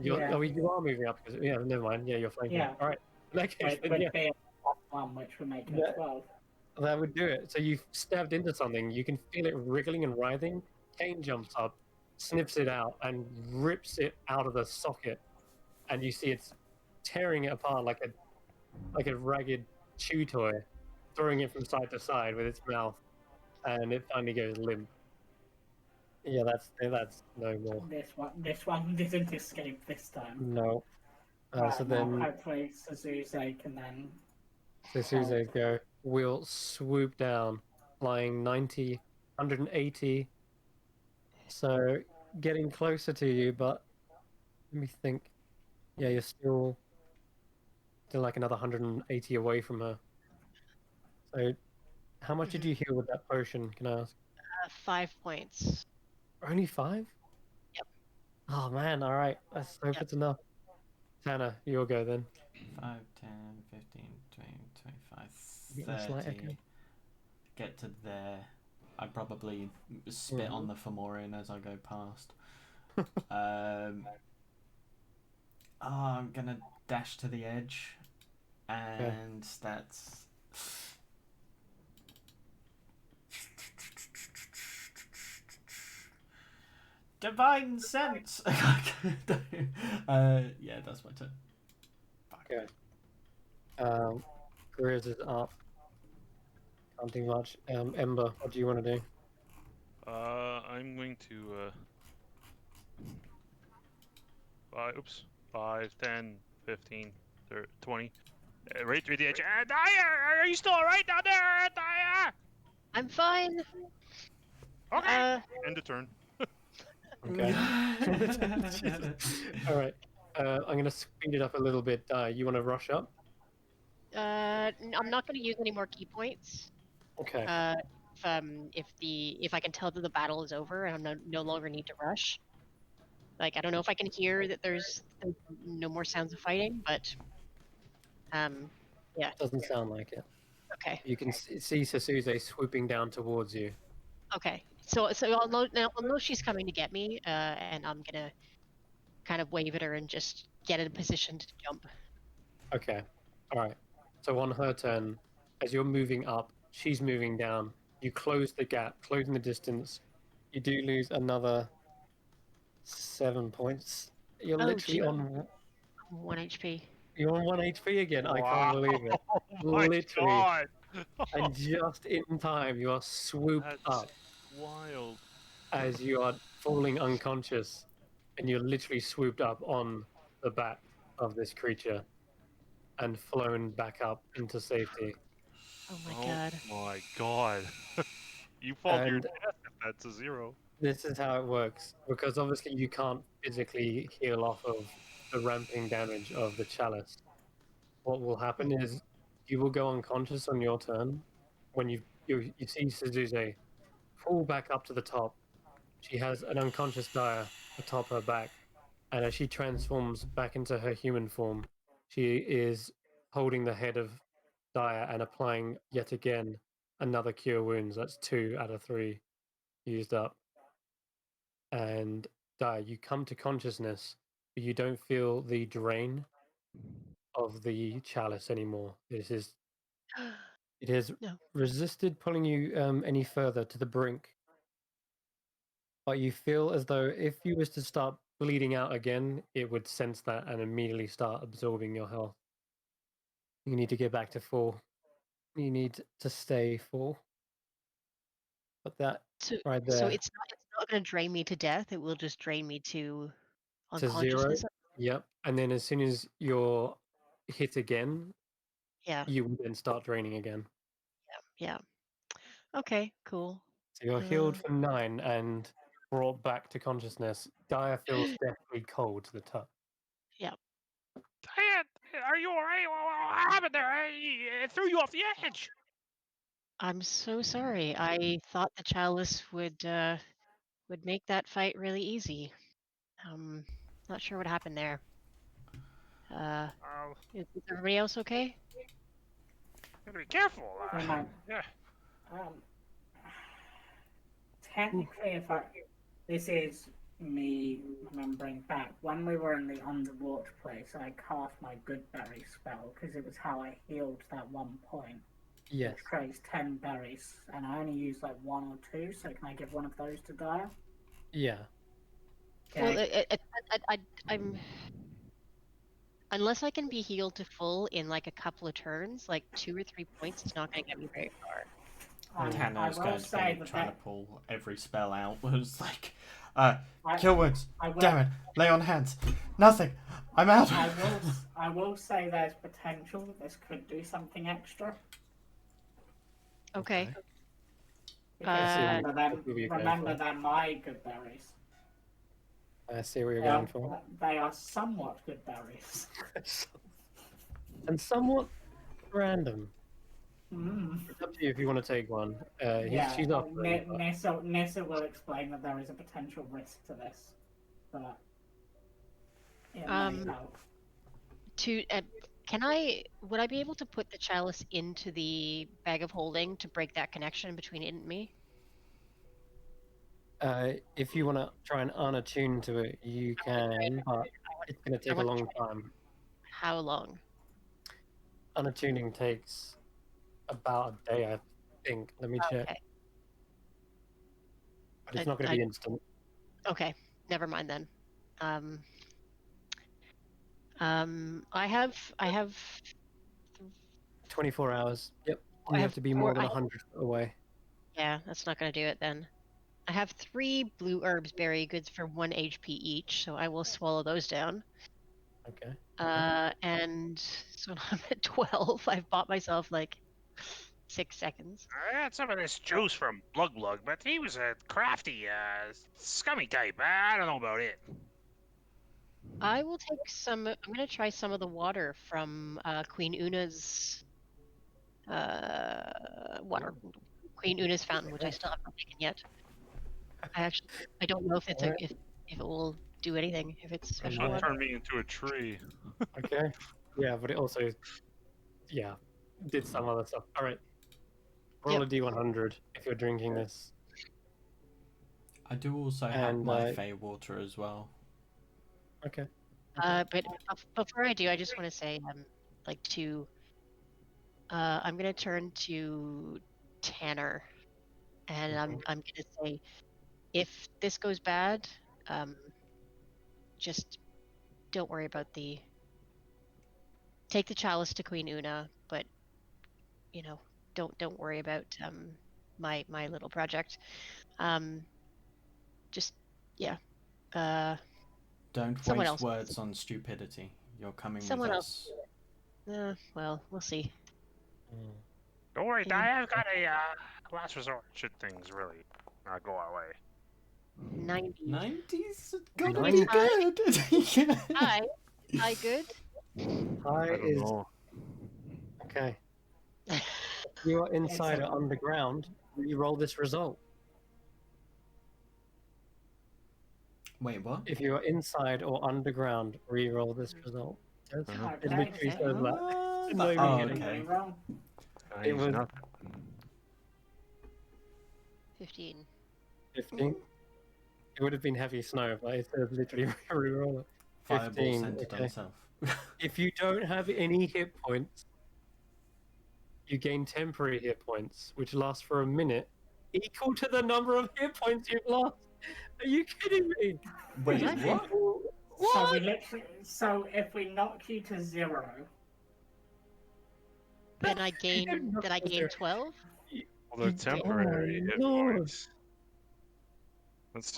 You are moving up because never mind. Yeah, you're flanking. Yeah. All right. In that case, It then, would yeah, be a one, which would make it Yeah. 12. that would do it. So you've stabbed into something. You can feel it wriggling and writhing. Kane jumps up, sniffs it out, and rips it out of the socket. And you see it's tearing it apart like a ragged chew toy, throwing it from side to side with its mouth, and it finally goes limp. Yeah, that's no more. This one didn't escape this time. No. So Now then hopefully Suzuki can then. Suzu's go will swoop down, flying 90, 180. So getting closer to you, but let me think. Yeah, you're still like another 180 away from her. So how much did you heal with that potion, can I ask? 5 points. Only 5? Yep. Oh man, alright. Let's hope it's enough. Tanner, you'll go then. 5, 10, 15, 20, 25, Get a slight 30. echo. Get to there. I probably spit on the Fomorian as I go past. I'm gonna dash to the edge And that's divine sense. Yeah, that's my turn. Fuck. Okay. Grizz is up. Can't do much. Ember, what do you want to do? I'm going to 5, 10, 15, 30, 20. Right through the edge. Dyer, are you still alright down there, Dyer? I'm fine. Okay. End of turn. Okay. All right. I'm gonna speed it up a little bit. You want to rush up? I'm not going to use any more key points. Okay. If I can tell that the battle is over and I no longer need to rush. Like I don't know if I can hear that there's no more sounds of fighting, but yeah. Doesn't sound like it. Okay. You can see Sasuze swooping down towards you. Okay. So I'll know she's coming to get me, and I'm gonna kind of wave at her and just get in a position to jump. Okay. All right. So on her turn, as you're moving up, she's moving down. You close the gap, closing the distance. You do lose another 7 points. You're Oh, literally gee. on. 1 HP. You're on 1 HP again. I Wow. can't believe it. Oh my Literally. god. And just in time, you are swooped That's up wild. as you are falling unconscious, and you're literally swooped up on the back of this creature and flown back up into safety. Oh my god. My god. You fall to your And death if that's a 0. this is how it works, because obviously you can't physically heal off of the ramping damage of the chalice. What will happen is you will go unconscious on your turn when you see Suzuze fall back up to the top. She has an unconscious Dyer atop her back, and as she transforms back into her human form, she is holding the head of Dyer and applying yet again another cure wounds. That's 2 out of 3 used up. And Dyer, you come to consciousness, but you don't feel the drain of the chalice anymore. It has No. resisted pulling you any further to the brink, but you feel as though if you was to start bleeding out again, it would sense that and immediately start absorbing your health. You need to get back to 4. You need to stay 4. But that So right so there it's not going to drain me to death. It will just drain me to to 0. unconsciousness. Yep. And then as soon as you're hit again, Yeah. you will then start draining again. Yeah. Okay. Cool. So you're healed for 9 and brought back to consciousness. Dyer feels deathly cold to the touch. Dad, are you alright? What happened there? It threw you off the edge. I'm so sorry. I thought the chalice would make that fight really easy. Not sure what happened there. Oh, Is everybody else okay? gotta be careful. Yeah. Technically, this is me remembering back when we were in the underwater place, I cast my good berry spell because it was how I healed that 1 point. Yes. Which creates 10 berries, and I only used like 1 or 2. So can I give one of those to Dyer? Yeah. Okay. Well, I'm unless I can be healed to full in like a couple of turns, like 2 or 3 points is not going to get me very far. I Hannah's will going to say be that trying that to pull every spell out. Was like, I- kill wounds. I will- Damn it. Lay on hands. Nothing. I'm out. I will say there's potential that this could do something extra. Okay. Because Remember remember they're my good berries. I see what you're going for. They are somewhat good berries. And somewhat random. Mm. It's up to you if you want to take one. Yeah, She's offering. but- Nissa will explain that there is a potential risk to this, but it may help. Would I be able to put the chalice into the bag of holding to break that connection between it and me? If you want to try and unattune to it, you can, but it's going to take a long time. How long? unattuning takes about a day, I think. Let me check. Okay. But it's I- not going to I- be instant. Okay. Never mind then. I have 24 hours. Yep. I And you have have to be 4. more than 100 away. Yeah, that's not going to do it then. I have 3 blue herbs berry goods for 1 HP each, so I will swallow those down. Okay. And so I'm at 12. I've bought myself like 6 seconds. I had some of this juice from Blug Blug, but he was a crafty, scummy type. I don't know about it. I will take some. I'm going to try some of the water from Queen Una's water. Queen Una's fountain, which I still haven't taken yet. I don't know if it's Alright. if it will do anything, if it's special Not water. turn me into a tree. Okay. Yeah, but it also, did some other stuff. All right. Roll a d100 if you're drinking this. I do also have And, my Fey water as well. Okay. But before I do, I just want to say, I'm gonna turn to Tanner, and I'm gonna say, if this goes bad, just don't worry about take the chalice to Queen Una, but don't worry about my little project. Just yeah. Don't Someone waste else. words on stupidity. You're coming Someone with else. us. Well, we'll see. Don't worry, Hey. Di. I've got a last resort should things really go our way. 90. 90's gotta Nice. be good. Yeah. Hi, good. High I don't is know. okay. If you are inside or underground, re-roll this result. Wait, what? If you are inside or underground, re-roll this result. It literally Okay. says that. Ah, Not even oh, kidding. okay. It was Nothing. 15. 15. It would have been heavy snow, but it says literally re-roll it. Fireball 15, centered on okay. self. If you don't have any hit points, you gain temporary hit points, which last for a minute, equal to the number of hit points you've lost. Are you kidding me? Wait, What? what? So we literally. So if we knock you to 0, Then I gain. Not Then I gain zero. 12. Well, they're temporary hit Lord. points.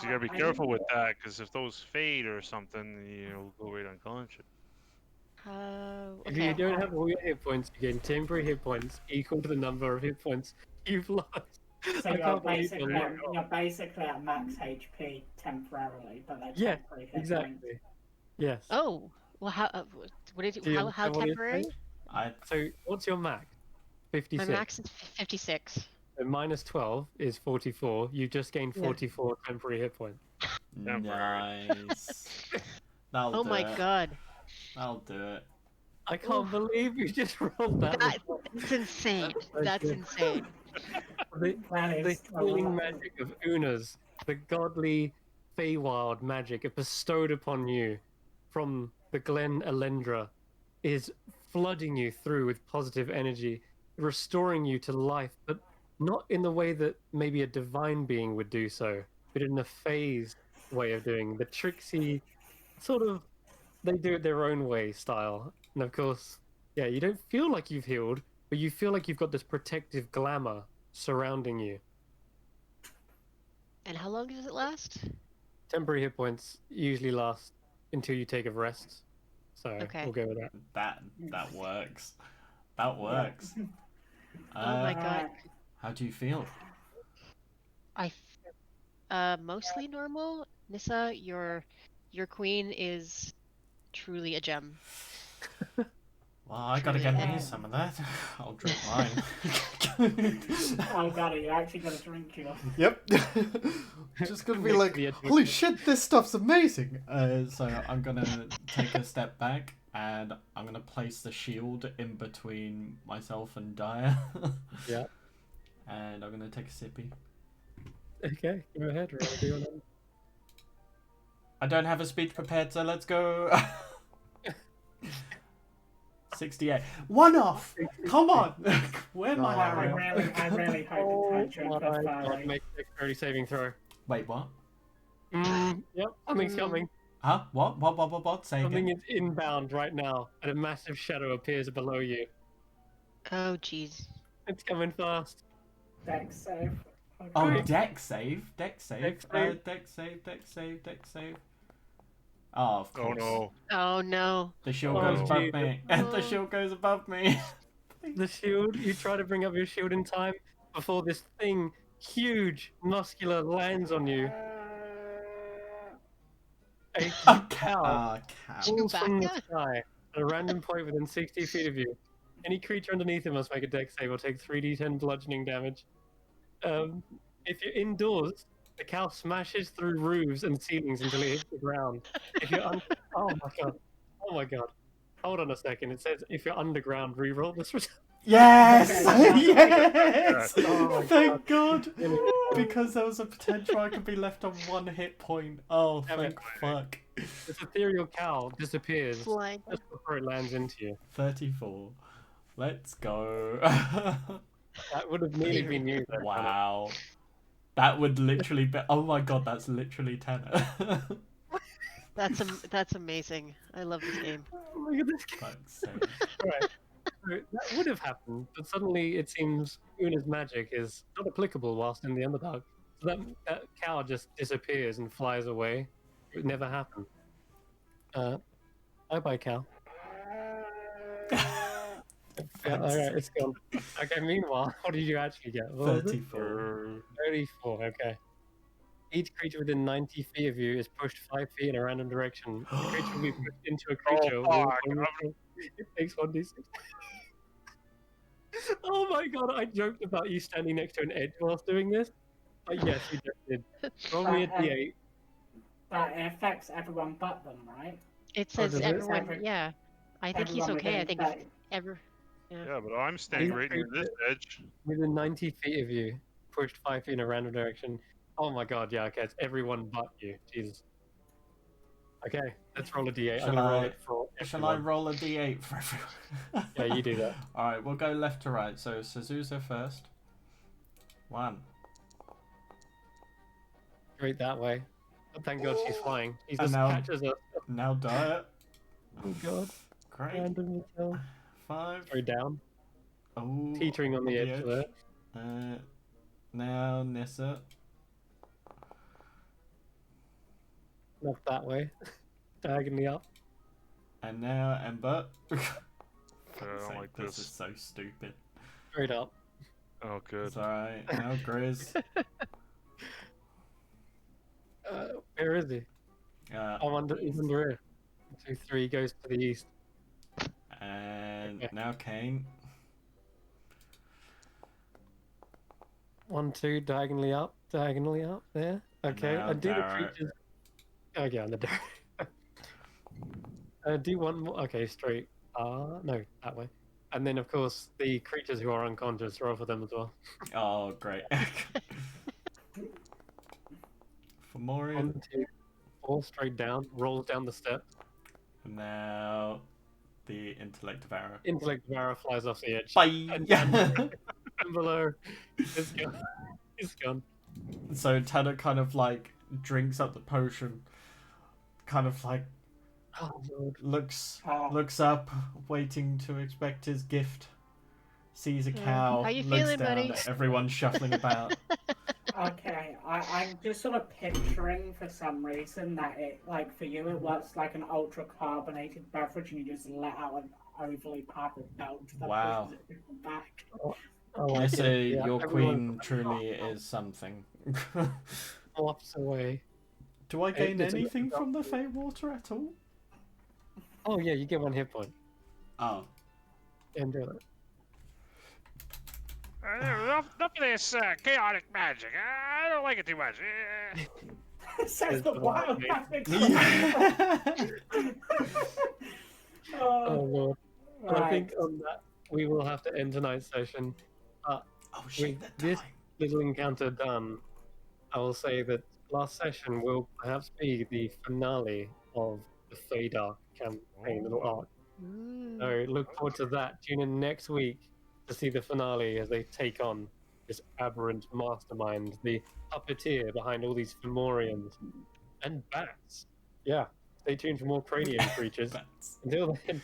You gotta be careful with that, because if those fade or something, you'll go right unconscious. If you Okay. don't have all your hit points, you gain temporary hit points equal to the number of hit points you've lost. so I you're can't believe basically, you're at max HP temporarily, but they're Yeah, temporary hit points. exactly. Yes. Oh. Well, how? What is it? Do you How understand what you're temporary? saying? So what's your max? My 56. max is 56. So minus 12 is 44. You just gained Yeah. 44 temporary hit points. Nice. That'll Oh do my it. god. That'll do it. I can't believe you just rolled that. That's insane. so That's good. insane. The, That the is healing magic of Una's, the godly Feywild magic bestowed upon you from the Glen Elendra, is flooding you through with positive energy, restoring you to life, but not in the way that maybe a divine being would do so, but in a phased way of doing the tricksy sort of they do it their own way style. And of course, yeah, you don't feel like you've healed, but you feel like you've got this protective glamour surrounding you. And how long does it last? Temporary hit points usually last until you take a rest. So Okay. we'll go with that. That works. That works. Oh my god. How do you feel? Mostly normal. Nissa, your queen is truly a gem. Well, I gotta get me some of that. I'll drink mine. Oh god, are you actually gonna drink yours? Yep. Just gonna be like, holy shit, this stuff's amazing. So I'm gonna take a step back and I'm gonna place the shield in between myself and Daya. Yeah. And I'm gonna take a sippy. Okay, go ahead. Roll a I don't have a speech prepared, so let's go. 68. One off. Come on. Where am No, I I at? really hope Oh the tangent my of god, Foundry. make a dexterity saving throw. Wait, what? Yep, something's coming. Huh? What? Say Something again. is inbound right now, and a massive shadow appears below you. Oh, jeez. It's coming fast. Dex save. Oh, Okay. deck save. Deck save. Dex save. Deck save. Oh, of Oh course. no. Oh, no. The shield Oh, goes above Jesus. me. Oh. The shield goes above me. The shield, you try to bring up your shield in time before this thing, huge, muscular, lands on you. A cow Cow. falls from the Chewbacca? sky at a random point within 60 feet of you. Any creature underneath it must make a dex save or take 3d10 bludgeoning damage. If you're indoors, the cow smashes through roofs and ceilings until it hits the ground. If you're oh my god, hold on a second. It says if you're underground, reroll this result. Yes! Okay, Yes! Oh my Thank God! Really? Because there was a potential I could be left on 1 hit point. Oh, Damn it. thank fuck. This ethereal cow disappears Flying. just before it lands into you. 34. Let's go. That would have nearly been you. Though, Wow. That would literally be. Oh my god, that's literally Tanner. That's amazing. I love this game. Oh my goodness. Fuck's sake. Right. So that would have happened, but suddenly it seems Una's magic is not applicable whilst in the Underdark. So that cow just disappears and flies away. It never happened. Bye, cow. Yeah, all right, it's gone. Okay, meanwhile, what did you actually get? What was it? 34. 34, okay. Each creature within 90 feet of you is pushed 5 feet in a random direction. The creature will be pushed into a creature. It takes 1d6. Oh my god, I joked about you standing next to an edge whilst doing this. But yes, you just did. Roll me a d8. But it affects everyone but them, right? It says does it? everyone. Yeah. I think he's Everyone okay. I within think if 30. ever. Yeah, but I'm standing right near this edge. Within 90 feet of you, pushed 5 feet in a random direction. Oh my god, yeah, okay, it's everyone but you. Jesus. Okay, let's roll a d8. I'm gonna roll it for Shall I everyone. roll a d8 for everyone? Yeah, you do that. Alright, we'll go left to right. So Suzusa first. 1. Straight that way. But thank god she's flying. She And just now- catches us. Now diet. Oh god. Great. Random kill. 5. Go down. Oh, Teetering on the edge there. Now Nissa. Not that way. Diagonally up. And now Ember. I don't like This this. is so stupid. Straight up. Oh, good. It's alright. Now Grizz. Where is he? He's under here. 2, 3 goes to the east. And Okay. now Kane. 1, 2, diagonally up there. Okay, now and do the Garrett. creatures. Oh yeah, on the dirt. Do one more. Okay, straight. No, that way. And then of course the creatures who are unconscious, roll for them as well. Oh, great. For Morian. 1, 2, 4, straight down. Rolls down the steps. And now the Intellect of Arrow. Intellect Vara flies off the edge. Bye! And below, it's gone. It's gone. So Tanner kind of like drinks up the potion, kind of like Oh lord. looks up, waiting to expect his gift. Sees a cow, How you looks feeling, down buddy? at everyone shuffling about. Okay, I'm just sort of picturing for some reason that it, like, for you, it works like an ultra carbonated beverage and you just let out an overly powerful belch that Wow. pushes it back. Oh, I say yeah, your everyone queen truly is something. flops away. Do I gain It's a- anything from the Fey water at all? Oh yeah, you get 1 hit point. Oh. And do it. Enough of this chaotic magic. I don't like it too much. Says the the wild wild magic. Oh lord. Well, I right. think on that we will have to end tonight's session. Oh shit, With they're this dying. little encounter done, I will say that last session will perhaps be the finale of the Fey Dark campaign, little arc. So look forward to that. Tune in next week to see the finale as they take on this aberrant mastermind, the puppeteer behind all these Fomorians and bats. Yeah, stay tuned for more cranium creatures. Bats. Until then,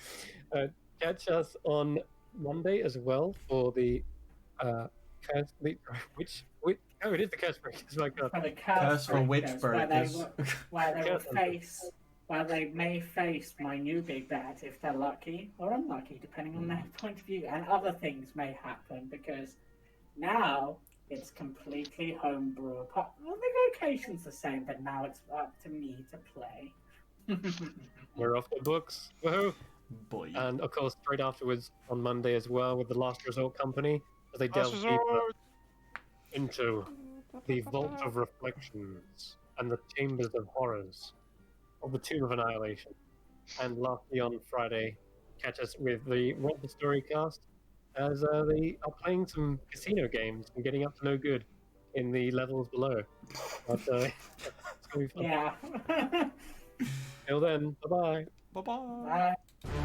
catch us on Monday as well for the curse. Which oh, it is the curse breakers. My God, For the Curse for witch breakers, breakers. where they will Curse on face, where they may face my new big bat if they're lucky or unlucky, depending on their point of view, and other things may happen because now it's completely homebrew. Well, the location's the same, but now it's up to me to play. we're off the books. Woohoo! Boy. And of course, straight afterwards on Monday as well with the Last Resort Company as they Last delve resort. deeper into the Vault of Reflections and the Chambers of Horrors of the Tomb of Annihilation. And lastly, on Friday, catch us with the What the Story cast as they are playing some casino games and getting up to no good in the levels below. But it's going to be fun. Yeah. Till then, bye bye. Bye bye. Bye.